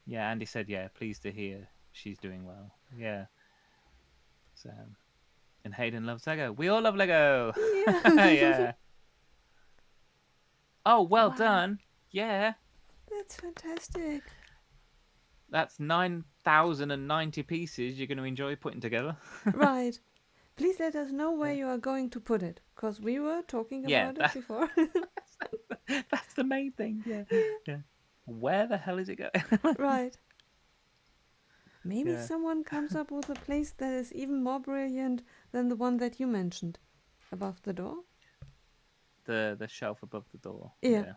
yeah. Andy said, yeah, pleased to hear she's doing well. Yeah. So, and Hayden loves Lego. We all love Lego. yeah. Yeah. Oh, well Wow, done. Yeah. that's fantastic. That's 9,090 pieces you're going to enjoy putting together. Right. Please let us know where Yeah. you are going to put it, because we were talking Yeah, about it before. that's the main thing. Yeah. Yeah, Yeah. Where the hell is it going? right. Maybe Yeah. someone comes up with a place that is even more brilliant than the one that you mentioned above the door. The shelf above the door. Yeah, Yeah.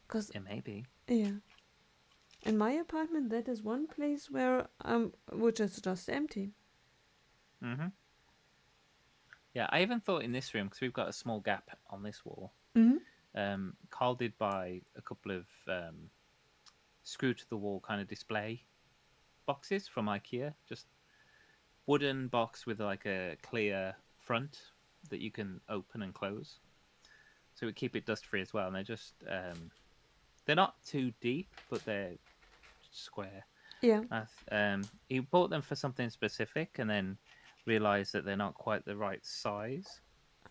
because It may be. Yeah. In my apartment, that is one place where which is just empty. Mm-hmm. Yeah, I even thought in this room, because we've got a small gap on this wall. Mm-hmm. Carl did buy a couple of screw to the wall kind of display boxes from IKEA, just wooden box with like a clear front that you can open and close, so we keep it dust free as well. And they're not too deep, but they're square. Yeah. He bought them for something specific, and then realized that they're not quite the right size.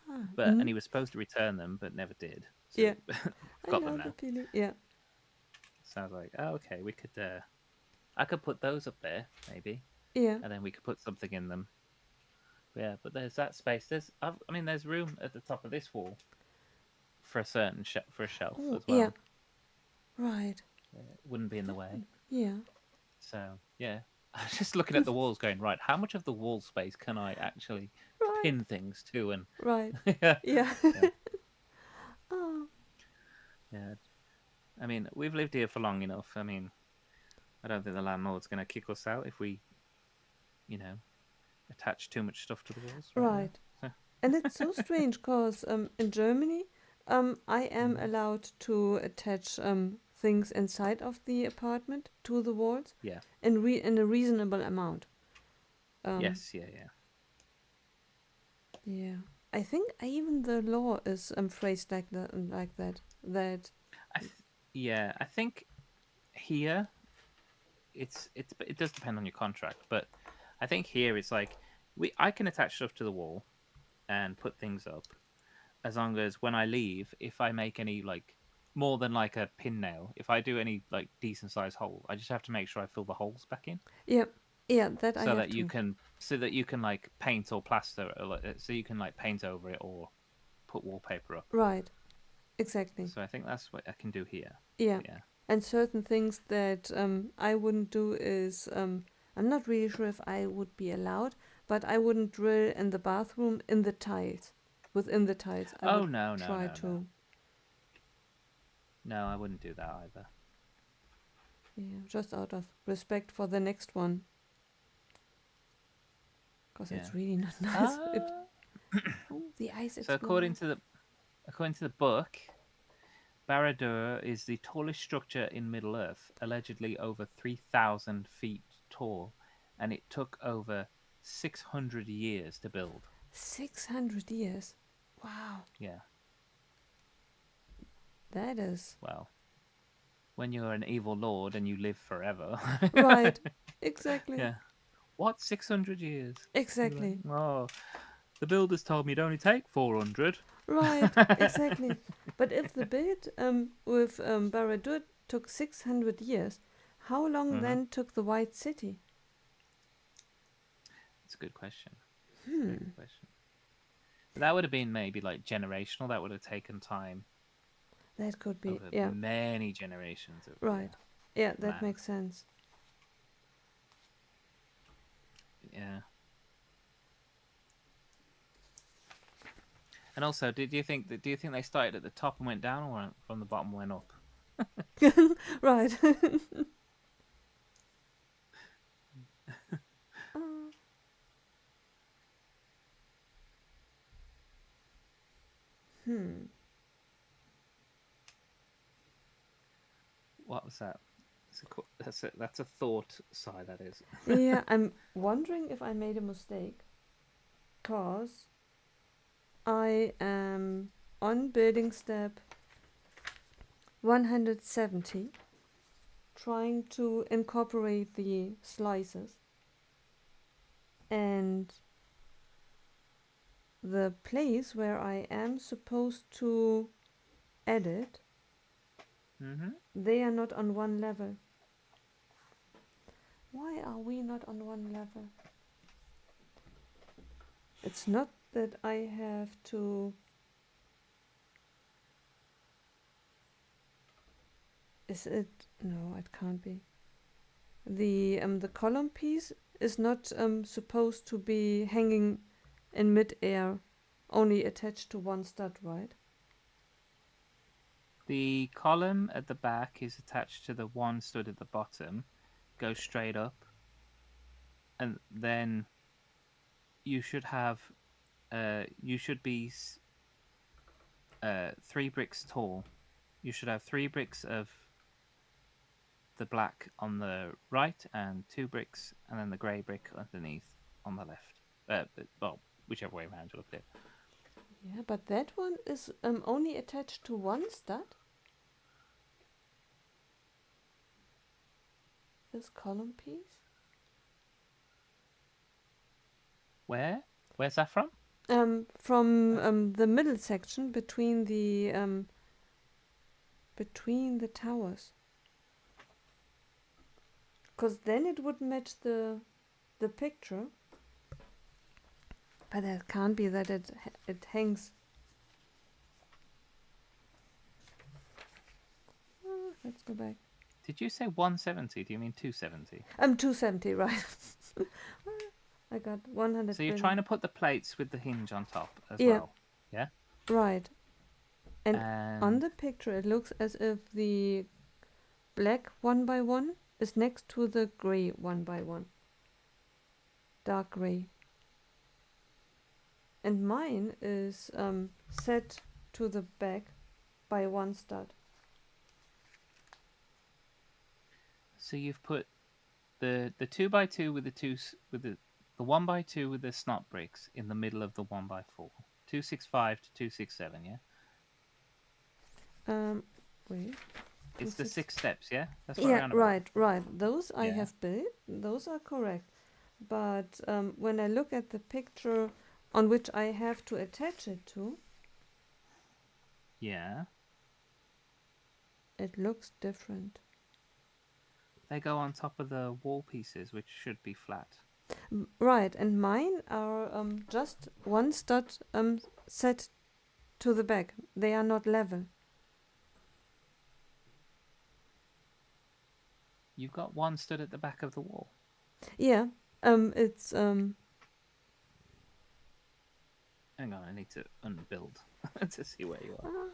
Ah. But Mm-hmm. and he was supposed to return them, but never did. So Yeah. I got them know the now. feeling. Yeah. So I was like, oh, okay, we could. I could put those up there maybe, Yeah. and then we could put something in them. But yeah, but there's that space. I mean, there's room at the top of this wall for a certain for a shelf Oh, as yeah. well. Right. It wouldn't be in the way. Yeah. So yeah, I was just looking at the walls, going, right, how much of the wall space can I actually Right. pin things to? And Right. yeah, Yeah. yeah, Oh. yeah. I mean, we've lived here for long enough. I mean, I don't think the landlord's going to kick us out if we, you know, attach too much stuff to the walls, right? Right. So, And it's so strange because in Germany, I am mm, allowed to attach things inside of the apartment to the walls yeah, in a reasonable amount. Um, yes, yeah, yeah. yeah. I think even the law is phrased like that, like that. That I th- yeah, I think here it does depend on your contract, but I think here it's like I can attach stuff to the wall and put things up as long as when I leave, if I make any like more than like a pin nail, if I do any like decent sized hole, I just have to make sure I fill the holes back in yeah, yeah, that I have to. so that you can like paint or plaster so you can like paint over it or put wallpaper up. Right, exactly. So I think that's what I can do here. Yeah, But yeah. and certain things that I wouldn't do is I'm not really sure if I would be allowed, but I wouldn't drill in the bathroom in the tiles. Within the tiles, I Oh would no, no, try no, no. to. No, I wouldn't do that either. Yeah, just out of respect for the next one, because Yeah. it's really not nice. If Uh, oh, the ice so exploded. according to the book, Barad-dûr is the tallest structure in Middle Earth, allegedly over 3,000 feet tall, and it took over 600 years to build. 600 years. Wow, Yeah. that is Well, when you're an evil lord and you live forever. right. Exactly. Yeah. What? 600 years? You're like, Exactly. oh, the builders told me it'd only take 400. Right, exactly. But if the build with Barad-dûr took 600 years, how long Mm-hmm. then took the White City? That's a good question. Very Hmm, good question. But that would have been maybe like generational. That would have taken time that could be. over Yeah, many generations of, yeah, right. Yeah, that man. makes sense. Yeah. And also, do you think they started at the top and went down, or from the bottom went up? Right. Uh, hmm. What was that? That's a thought side. That is. Yeah, I'm wondering if I made a mistake. Because I am on building step 170, trying to incorporate the slices, and the place where I am supposed to edit, Mm-hmm. they are not on one level. Why are we not on one level? It's not that I have to. Is it? No, it can't be. The column piece is not supposed to be hanging in mid-air, only attached to one stud, right? The column at the back is attached to the one stud at the bottom. Goes straight up, and then you should have. You should be 3 bricks tall. You should have 3 bricks of the black on the right and 2 bricks, and then the grey brick underneath on the left. Well, whichever way around you look at it. Yeah, but that one is only attached to one stud. This column piece. Where's that from? From the middle section between the towers. Because then it would match the picture. But it can't be that it hangs. Let's go back. Did you say 170? Do you mean 270? 270, right. I got 100. So you're trying to put the plates with the hinge on top as Yeah. well. Yeah. Right. And on the picture, it looks as if the black 1x1 is next to the grey 1x1. Dark grey. And mine is set to the back by one stud. So you've put the 2x2 with the 1x2 with the snot bricks in the middle of the 1x4. 265 to 267, yeah? Wait. It's the 6 steps, yeah? That's Yeah, we're on about. right. Those I Yeah. have built. Those are correct. But when I look at the picture on which I have to attach it to, Yeah. it looks different. They go on top of the wall pieces, which should be flat. Right, and mine are just one stud set to the back. They are not level. You've got one stood at the back of the wall. Yeah, it's Hang on, I need to unbuild to see where you are.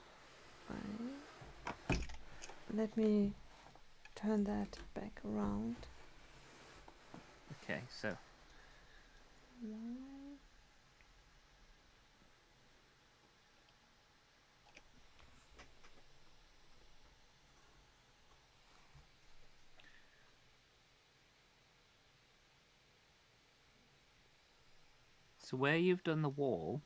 Let me turn that back around. Okay, so where you've done the wall,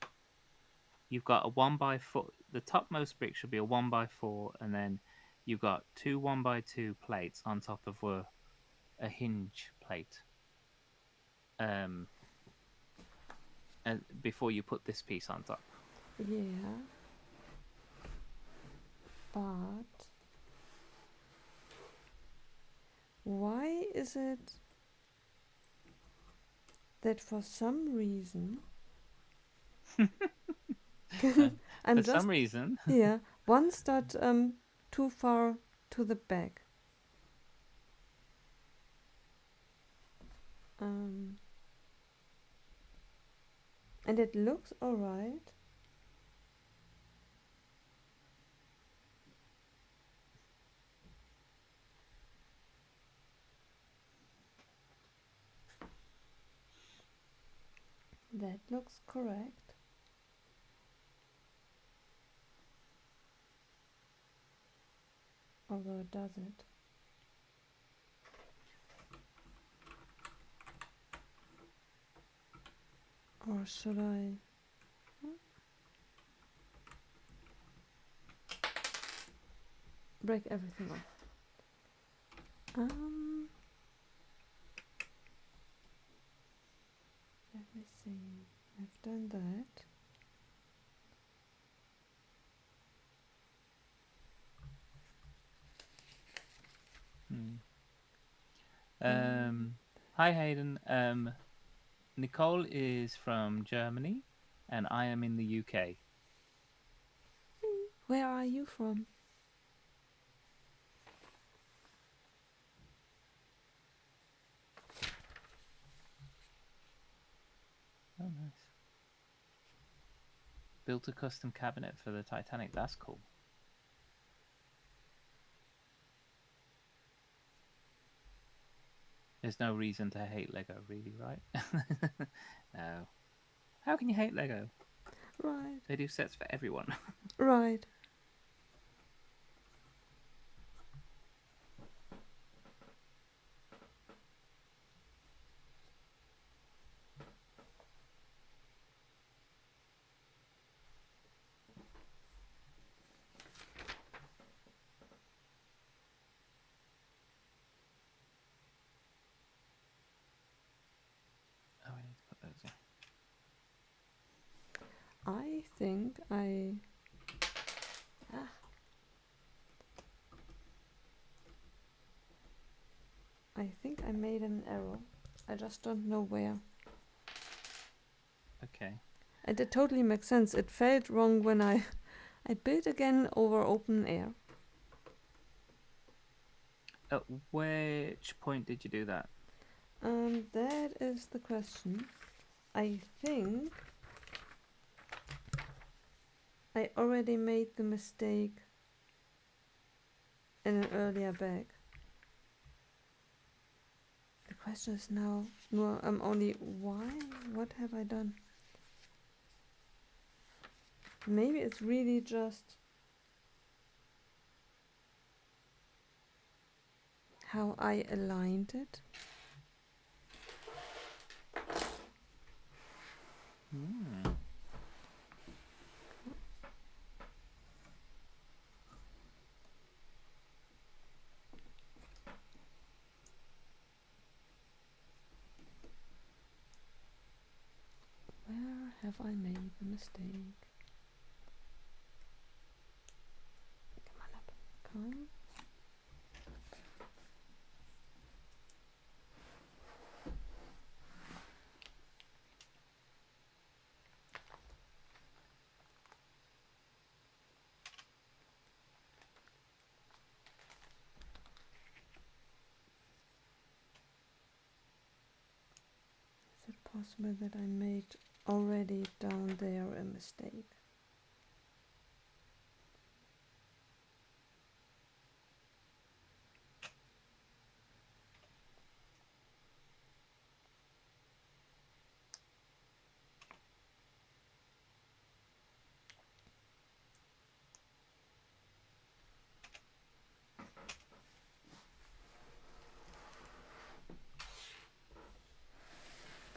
you've got a 1x4. The topmost brick should be a 1x4, and then you've got 2 1x2 plates on top of a hinge plate. And before you put this piece on top. Yeah. But why is it that for some reason I'm For just some reason, yeah, one stud too far to the back. And it looks alright. That looks correct. Although does it? Or should I? Break everything off. Let me see. I've done that. Hi Hayden. Nicole is from Germany, and I am in the UK. Where are you from? Oh, nice. Built a custom cabinet for the Titanic. That's cool. There's no reason to hate Lego, really, right? No. How can you hate Lego? Right. They do sets for everyone. Right. Oh, I need to put those in. I think I think I made an error. I just don't know where. Okay. And it totally makes sense. It felt wrong when I built again over open air. At which point did you do that? That is the question. I think I already made the mistake in an earlier bag. The question is now only why? What have I done? Maybe it's really just how I aligned it. Hmm. Where have I made the mistake? Come on up. Come. Is it possible that I made already down there a mistake?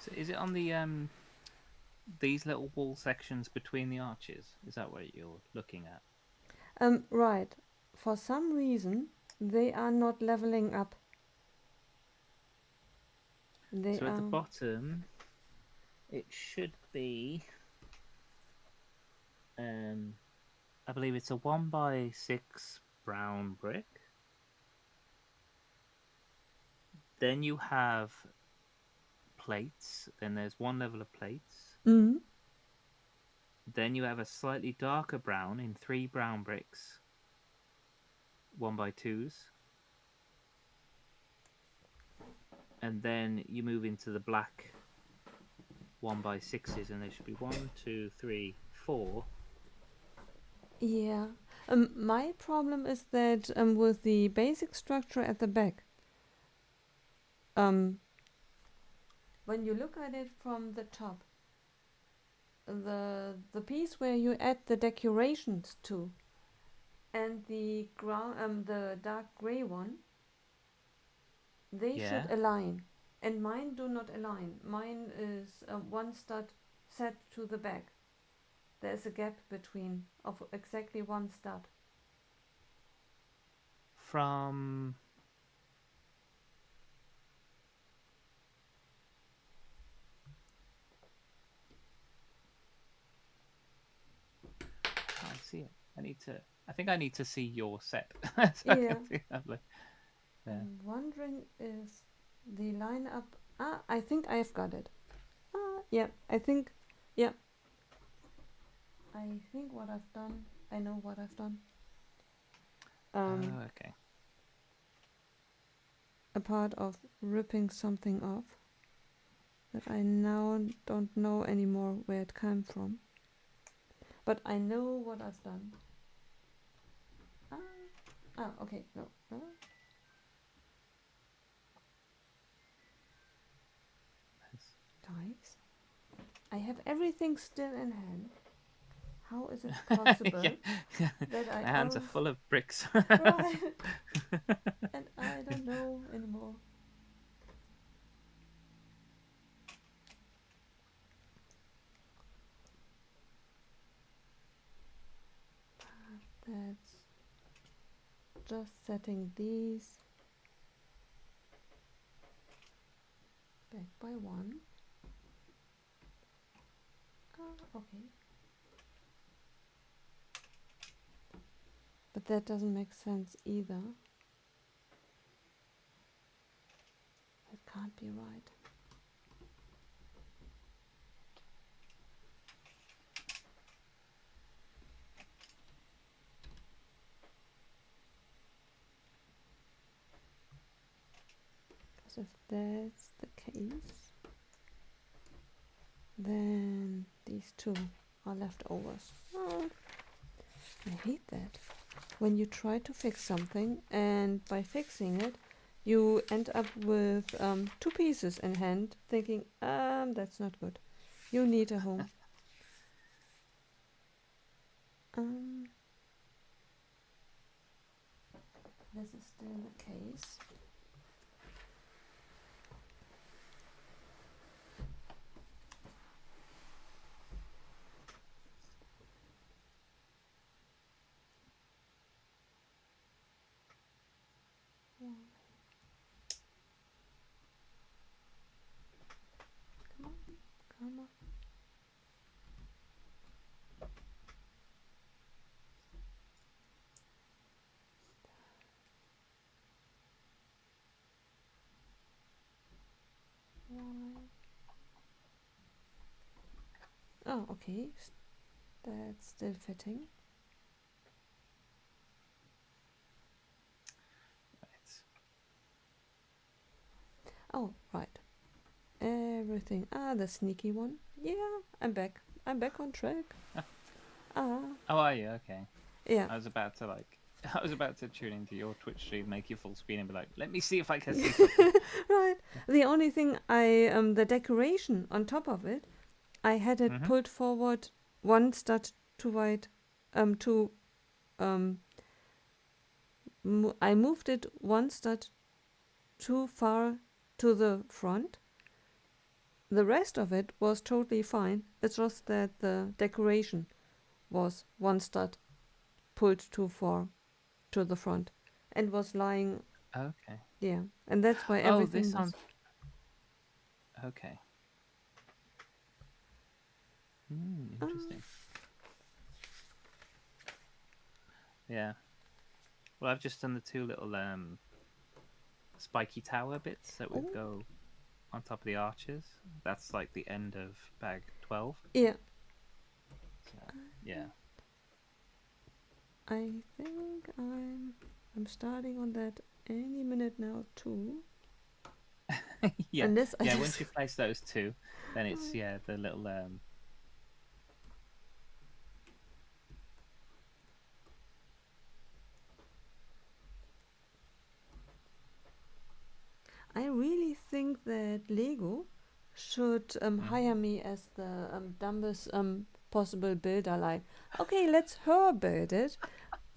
So is it on the these little wall sections between the arches? Is that what you're looking at? Right. For some reason, they are not leveling up. They So at the are. bottom, it should be. I believe it's a 1x6 brown brick. Then you have plates. Then there's one level of plates. Mm-hmm. Then you have a slightly darker brown in 3 brown bricks, 1x2s. And then you move into the black 1x6s, and there should be 1, 2, 3, 4. Yeah. My problem is that with the basic structure at the back, when you look at it from the top, the piece where you add the decorations to, and the dark gray one, they should Yeah. align, and mine do not align. Mine is one stud set to the back. There's a gap between of exactly one stud. From. I see it. I think I need to see your set. So I Yeah. can see that. Yeah. I'm wondering if the lineup. I think I've got it. Yeah, I think. Yeah. I think what I've done. I know what I've done. Oh, okay. A part of ripping something off that I now don't know anymore where it came from. But I know what I've done. Okay, no. Guys, I have everything still in hand. How is it possible Yeah. that I My hands are full of bricks. right and I don't know anymore? That's just setting these back by one. Okay. But that doesn't make sense either. That can't be right. Because if that's the case, then these two are leftovers. Oh, I hate that. When you try to fix something, and by fixing it, you end up with two pieces in hand, thinking, that's not good. You need a home. This is still the case. Come on, come on. Why? Oh, okay. That's still fitting. Right. Oh, right. Everything. The sneaky one. Yeah, I'm back. I'm back on track. Oh, are you? Okay. Yeah. I was about to tune into your Twitch stream, make you full screen, and be like, "Let me see if I can see something." Right. The only thing the decoration on top of it, I had it pulled forward one stud too wide, I moved it one stud too far to the front. The rest of it was totally fine. It's just that the decoration was one stud pulled too far to the front and was lying. Okay. Yeah, and that's why Oh, everything this was. Okay. Interesting. Yeah. Well, I've just done the two little spiky tower bits that would go on top of the arches. That's like the end of bag 12. Yeah. So, yeah. I think I'm starting on that any minute now too. Yeah. Unless I just... Once you place those two, then it's the little I really think that Lego should hire me as the dumbest possible builder. Like, okay, let's her build it.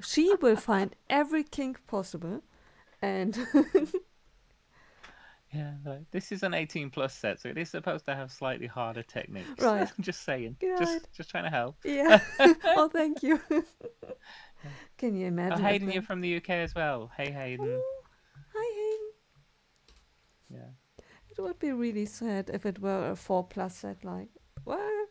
She will find every kink possible, and yeah, like, this is an 18+ set, so it is supposed to have slightly harder techniques. right. Just saying. Right. Just trying to help. Yeah. Oh, thank you. Can you Oh, imagine? Hayden, you're from the UK as well. Hey, Hayden. Oh, hi, Hayden. Yeah. It would be really sad if it were a 4+ set. Like, what?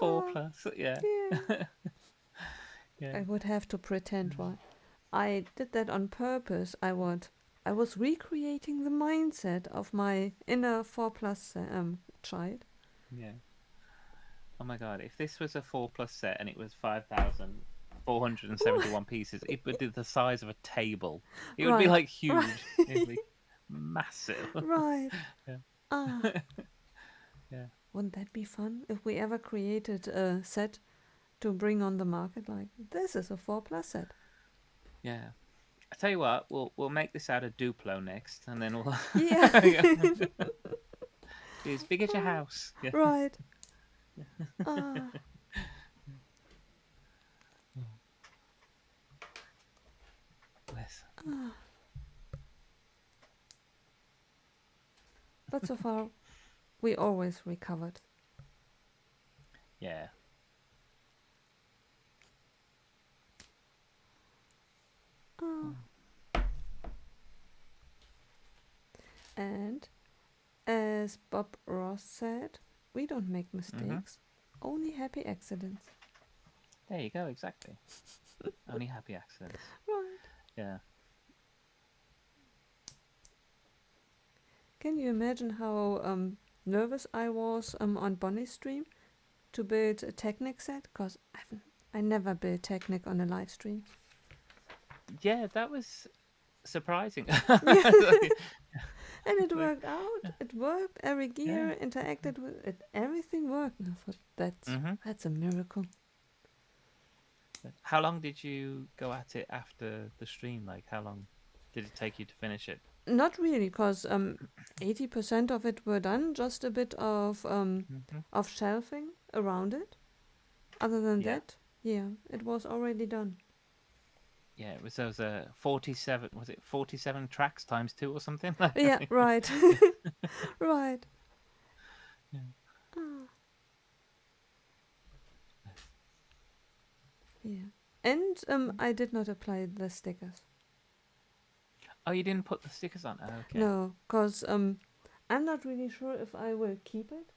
4+, yeah. Yeah. Yeah. I would have to pretend, right? I did that on purpose. I was recreating the mindset of my inner 4+ child. Yeah. Oh my god, if this was a 4+ set and it was 5,471 pieces, it would be the size of a table. It would be Right. like huge. Right. It would be massive. Right. Yeah. Ah, Yeah. wouldn't that be fun if we ever created a set to bring on the market? Like, this is a 4+ set. Yeah. I tell you what, we'll make this out of Duplo next, and then we'll Yeah. be as big as your house. Yeah. Right. Ah, Bless. ah. But so far, we always recovered. Yeah. Ah. And as Bob Ross said, we don't make Mm-hmm. mistakes, only happy accidents. There you go. Exactly. Only happy accidents. Right. Yeah. Can you imagine how nervous I was on Bonnie's stream to build a Technic set? Because I never built Technic on a live stream. Yeah, that was surprising. Yeah. Like- And it like, worked out. It worked. Every yeah. gear interacted with it. Everything worked. And I thought Mm-hmm. that's a miracle. How long did you go at it after the stream? Like, how long did it take you to finish it? Not really, because 80% of it were done. Just a bit Mm-hmm. of shelving around it. Other than Yeah. that, yeah, it was already done. Yeah, it was those 47, was it 47 tracks times 2 or something? Yeah, right. Right. Yeah. Ah, yeah. And I did not apply the stickers. Oh, you didn't put the stickers on? Oh, okay. No, because I'm not really sure if I will keep it.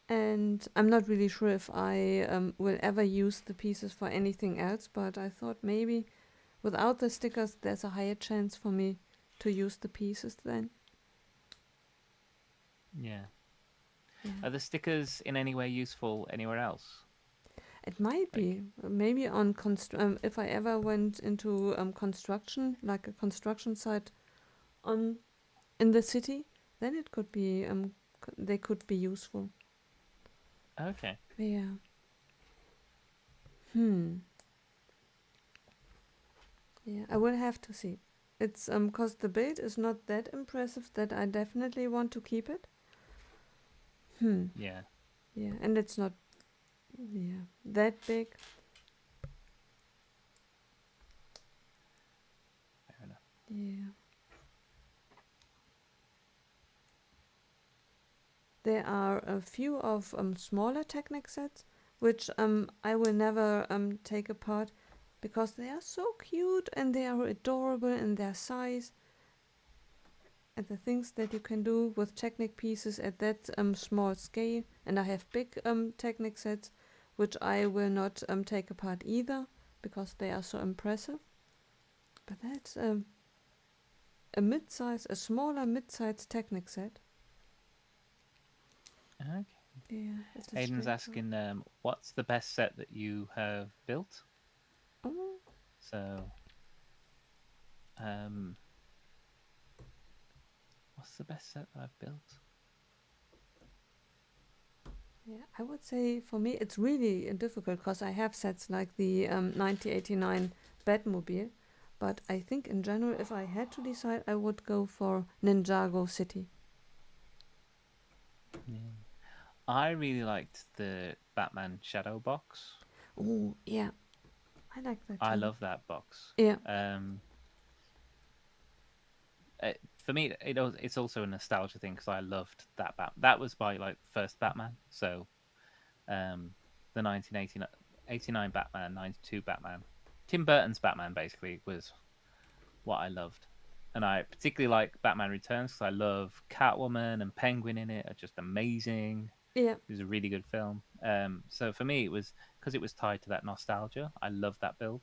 And I'm not really sure if I will ever use the pieces for anything else, but I thought maybe without the stickers, there's a higher chance for me to use the pieces then. Yeah. Yeah. Are the stickers in any way useful anywhere else? It might Like, be. Maybe on if I ever went into construction, like a construction site on in the city, then it could be they could be useful. okay. Yeah. Hmm. Yeah, I will have to see. It's cause the build is not that impressive that I definitely want to keep it. Hmm. Yeah. Yeah, and it's not that big. Fair enough. Yeah. There are a few of smaller Technic sets which I will never take apart because they are so cute and they are adorable in their size and the things that you can do with Technic pieces at that small scale. And I have big Technic sets which I will not take apart either because they are so impressive. But that's a smaller mid-size Technic set. Okay. Yeah, it's a Hayden's straight one. asking, what's the best set that you have built? Oh, So, um, what's the best set that I've built? yeah, I would say for me it's really difficult because I have sets like the 1989 Batmobile, but I think in general, if I had to decide, I would go for Ninjago City. Yeah. I really liked the Batman Shadow box. Oh, yeah, I like that I too. love that box. Yeah, Um, for me, it's also a nostalgia thing because I loved that That was my like first Batman. So, the 1989 Batman, 92 Batman, Tim Burton's Batman basically was what I loved, and I particularly like Batman Returns because I love Catwoman and Penguin in it. Are just amazing. yeah, It was a really good film. So for me, it was because it was tied to that nostalgia. I love that build.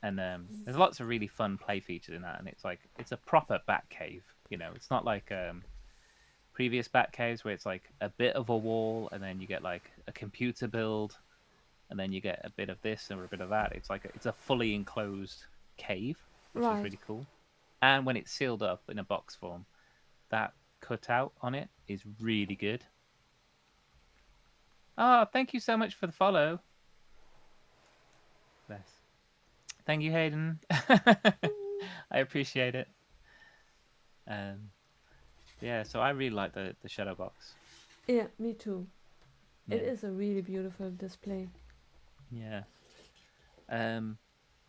And there's lots of really fun play features in that, and it's a proper Batcave. You know, it's not like previous Batcaves where it's like a bit of a wall, and then you get like a computer build, and then you get a bit of this or a bit of that. It's a fully enclosed cave, which is right. really cool. And when it's sealed up in a box form, that cutout on it is really good. Oh, thank you so much for the follow. Bless. Thank you, Hayden. I appreciate it. Um, yeah, so I really like the shadow box. Yeah, me too. It Yeah, is a really beautiful display. yeah. Um,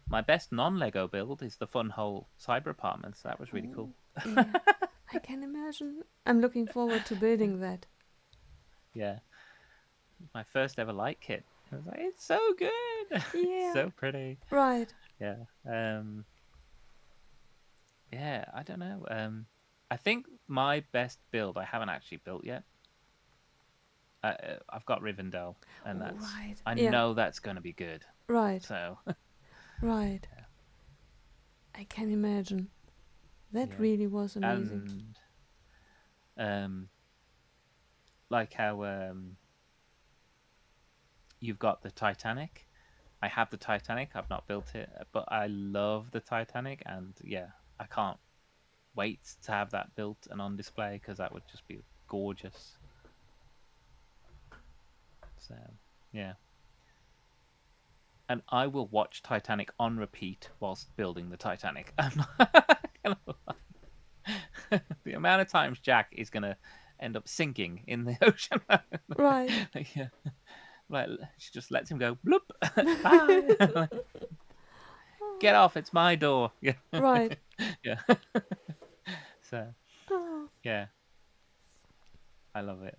my best non-Lego build is the Fun Hole Cyber Apartments. That was really Oh, cool. yeah. I can imagine. I'm looking forward to building that. Yeah, my first ever light kit. I was like, it's so good. It's Yeah, so pretty. right. Yeah. Yeah, I don't know. I think my best build I haven't actually built yet. I've got Rivendell, and Oh, that's right. I Yeah, know that's going to be good. right, So right. I can imagine. That yeah, really was amazing. and um, like how you've got the Titanic. I have the Titanic. I've not built it, but I love the Titanic, and yeah, I can't wait to have that built and on display because that would just be gorgeous. So yeah, and I will watch Titanic on repeat whilst building the Titanic. I'm not gonna lie. The amount of times Jack is gonna end up sinking in the ocean. Right. Yeah, like she just lets him go. Bloop. Bye. Get off! It's my door. Yeah, Right. yeah. So Oh. yeah, I love it.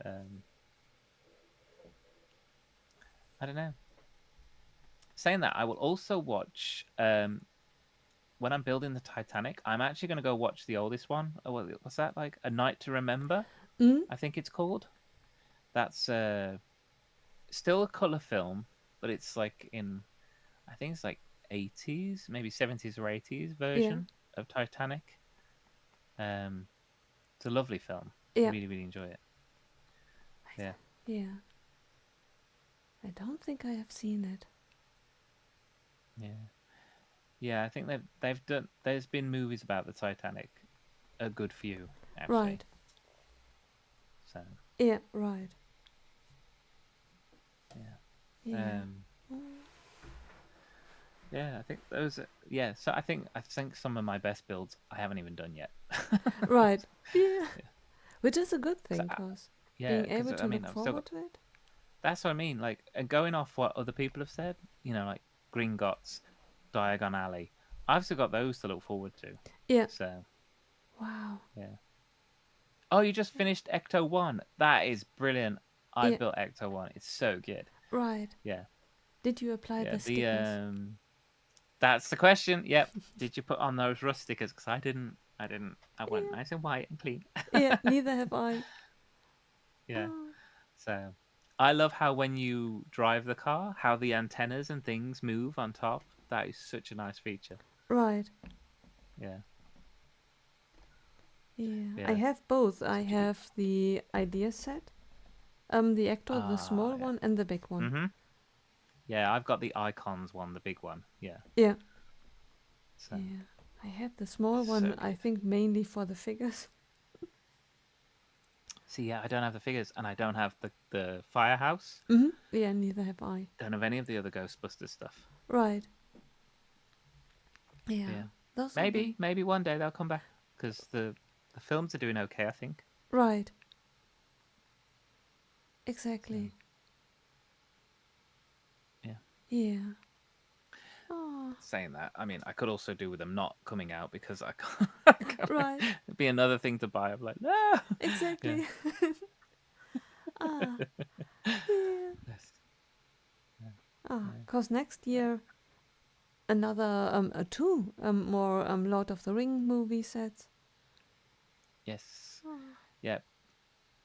I don't know. Saying that, I will also watch when I'm building the Titanic. I'm actually going to go watch the oldest one. Oh, what's that like? A Night to Remember, Mm? I think it's called. That's still a color film, but it's like in I think it's like 80s, maybe 70s or 80s Yeah. version of Titanic. Um, it's a lovely film. Yeah. Really, really enjoy it. Yeah, Yeah. I don't think I have seen it. yeah, yeah. I think they've done. There's been movies about the Titanic, a good few actually. Right. So Yeah, right. yeah. Yeah. Mm. Yeah, I think those. Yeah, so I think some of my best builds I haven't even done yet. Right. Yeah. Yeah, Which is a good 'cause thing, cause yeah, being because able I to mean look I've still got. forward to it. That's what I mean. Like, and going off what other people have said, like Gringotts, Diagon Alley. I've still got those to look forward to. Yeah. So Wow. yeah. Oh, you just finished Ecto One. That is brilliant. I Yeah. built Ecto One. It's so good. Right. Yeah, Did you apply yeah. the The stickers? That's the question. Yep. Did you put on those rust stickers? Because I didn't. I didn't. I went Yeah. nice and white and clean. Yeah. Neither have I. Yeah. Oh. So I love how when you drive the car, how the antennas and things move on top. That is such a nice feature. Right. Yeah. Yeah. I Yeah. have both. I Such a good. have the idea set, the actor, the Ah, small yeah. one, and the big one. Mhm. Yeah, I've got the icons one, the big one. Yeah. Yeah. So Yeah. I had the small one, so I good. think mainly for the figures. See, yeah, I don't have the figures, and I don't have the firehouse. Mm-hmm. Yeah, neither have I. Don't have any of the other Ghostbusters stuff. Right. Yeah. Yeah. Those are the. Maybe one day they'll come back because the films are doing okay, I think. Right. So Exactly. yeah. Yeah. Oh. Saying that, I mean, I could also do with them not coming out because I can't. I can't Right. it'd be another thing to buy. I'm like, no. Yeah. Exactly. Ah. Yeah. Yes. Yeah. Ah. Yeah. Cause next year another two more Lord of the Ring movie sets. Yes. Oh. Yeah.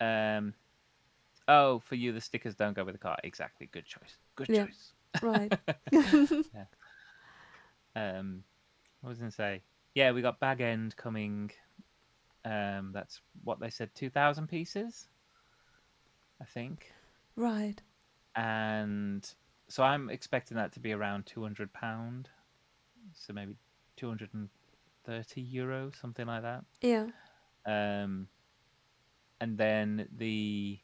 Um. Oh, for you, the stickers don't go with the car. Exactly. Good choice. Good Yeah. choice. Right. Yeah. What was I gonna say? Yeah, we got Bag End coming. That's what they said, 2,000 pieces, I think. Right. And so I'm expecting that to be around £200. So maybe €230, something like that. Yeah. Um, and then the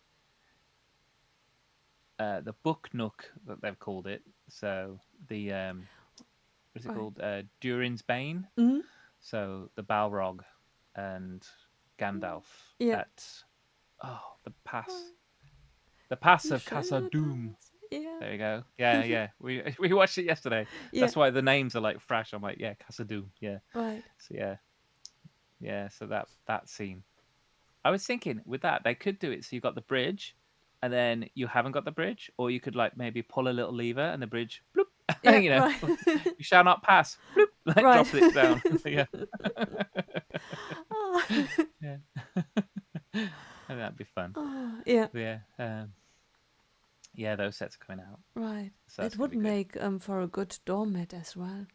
book nook that they've called it. So the what is it Right. called? Durin's Bane. Mm-hmm. So the Balrog and Gandalf Yeah. at the pass, Right. the pass You of shall Casa not Doom. pass. Yeah. There you go. Yeah, yeah. We we watched it yesterday. Yeah. That's why the names are like fresh. I'm like, yeah, Casa Doom. Yeah. Right. So yeah, yeah. So that scene. I was thinking with that they could do it so you got the bridge, and then you haven't got the bridge, or you could like maybe pull a little lever and the bridge, bloop, Yeah. you know, Right. you shall not pass, bloop, like Right. drop it down. Yeah, Oh. yeah, and that'd be fun. Oh, yeah. Yeah, yeah, those sets are coming out, Right. so that's That gonna would be good. make for a good doormat as well.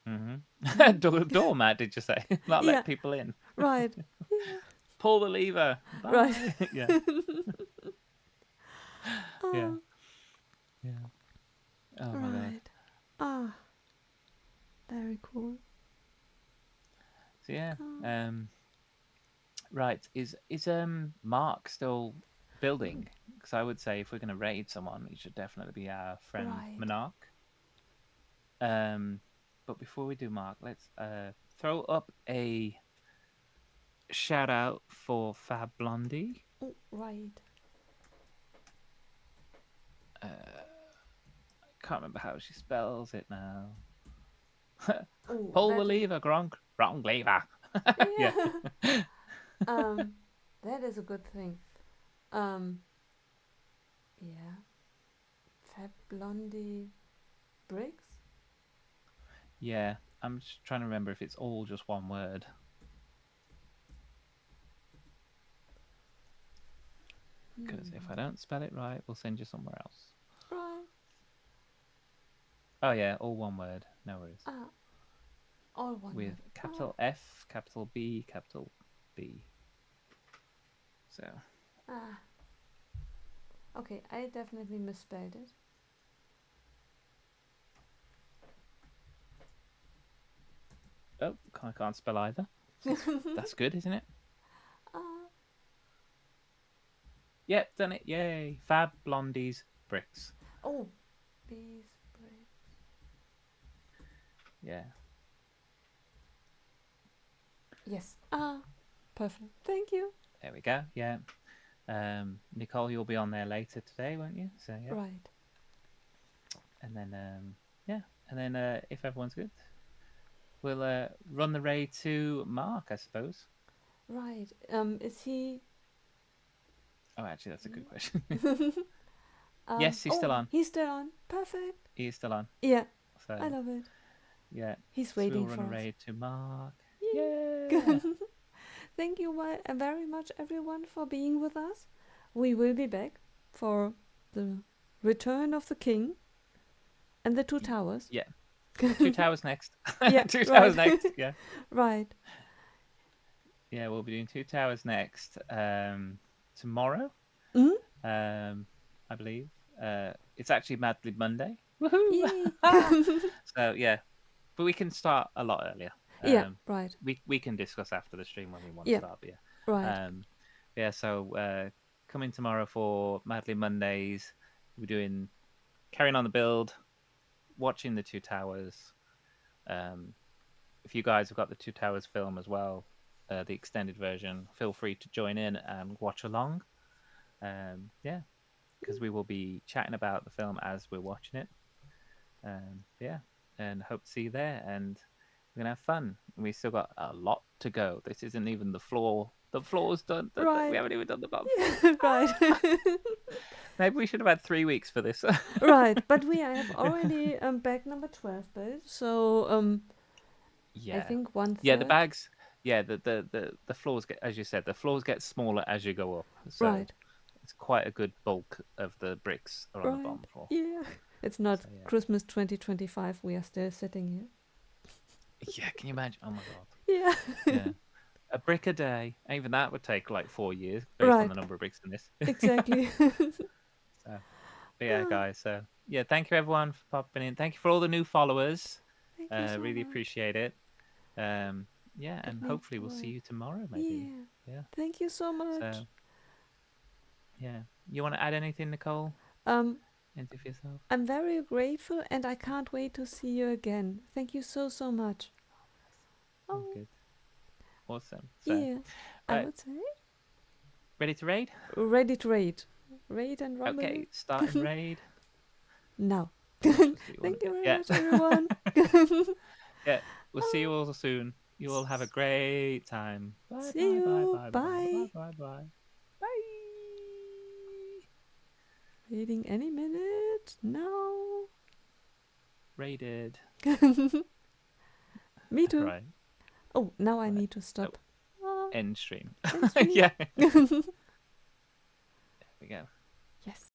Mm-hmm. Mm. Doormat, did you say? Not Yeah. let people in. Right. Yeah. Pull the lever. Right. Bye. Yeah, yeah, Oh. yeah. Oh my god. Right. Ah. Very cool. So yeah. Oh. Um. Right. Is Mark still building? Because I would say if we're going to raid someone, it should definitely be our friend Right. Monarch. Um, but before we do Mark, let's throw up a shout out for Fab Blondie. Oh, right. Can't remember how she spells it now. Oh, Pull the that is. lever, Gronk. Wrong lever. Yeah. Yeah. um, that is a good thing. Um, yeah. Fab Blondie Bricks? Yeah. I'm just trying to remember if it's all just one word. Because if I don't spell it right, we'll send you somewhere else. Right. Oh yeah, all one word. No worries. Ah, all one With word. Ah, capital F, capital B, capital B. So ah. Okay, I definitely misspelled it. I can't spell either. That's good, isn't it? Ah, Yep, done it. Yay! Fab Blondie's bricks. oh, bees break. Yeah. Yes. Ah, perfect. Thank you. There we go. Yeah. Nicole, you'll be on there later today, won't you? So yeah. Right. And then yeah. And then if everyone's good, we'll run the raid to Mark, I suppose. Right. Is he? Oh, actually, that's a good question. um. Yes, he's still Oh, on. he's still on. Perfect. He's still on. Yeah, I So love it. yeah. He's So we'll waiting run for a us. raid to Mark. Yay. Yeah. Thank you very much, everyone, for being with us. We will be back for the Return of the King and the Two Towers. Yeah. Two towers next. Yeah, Two right. towers next. Yeah. Right. Yeah, we'll be doing two towers next. Tomorrow. Hmm. I believe. It's actually Madly Monday. Woohoo! Yay. So yeah, but we can start a lot earlier. Yeah, right. We can discuss after the stream when we want to Yeah, start. But right. yeah, yeah. So coming tomorrow for Madly Mondays, we're doing carrying on the build, watching the Two Towers. Um, if you guys have got the Two Towers film as well, the extended version, feel free to join in and watch along. Yeah, because we will be chatting about the film as we're watching it. Yeah, and hope to see you there. And we're gonna have fun. We still got a lot to go. This isn't even the floor. The floor's done. We Right. haven't even done the bottom floor. Yeah, right. Maybe we should have had 3 weeks for this. Right. But we have already bag number 12 built, so I Yeah, think one yeah. The third. bags. Yeah, the floors get, as you said, the floors get smaller as you go up. So Right. it's quite a good bulk of the bricks are on the Right. bottom floor. Yeah. It's not So yeah, Christmas 2025. We are still sitting here. yeah. Can you imagine? Oh my god. Yeah. Yeah. A brick a day. Even that would take like 4 years based on Right. the number of bricks in this. Exactly. So, but yeah, Ah, guys. So yeah, thank you everyone for popping in. Thank you for all the new followers. thank you so Really much. appreciate it. Yeah, It and means hopefully the we'll see world. you tomorrow. Maybe. Yeah. Yeah. Thank you so much. So yeah, you want to add anything, Nicole? Um, Anything for yourself? I'm very grateful and I can't wait to see you again. Thank you so, so much. All Oh, good. Awesome. So, yeah. I right, would say ready to raid? ready to raid. Raid and rumble Okay, in. starting raid. Now. Pretty much just what you want Thank to you do. very Yeah. much, everyone. Yeah. We'll see you Oh, all soon. You all have a great time. Bye, see bye, bye, you. bye, bye, bye, Bye. bye, bye. Bye. Raiding any minute now. Raided. Me too. Right. Oh, now I Right. need to Oh, stop. Ah, end stream. end stream. Yeah. There we go. Yes.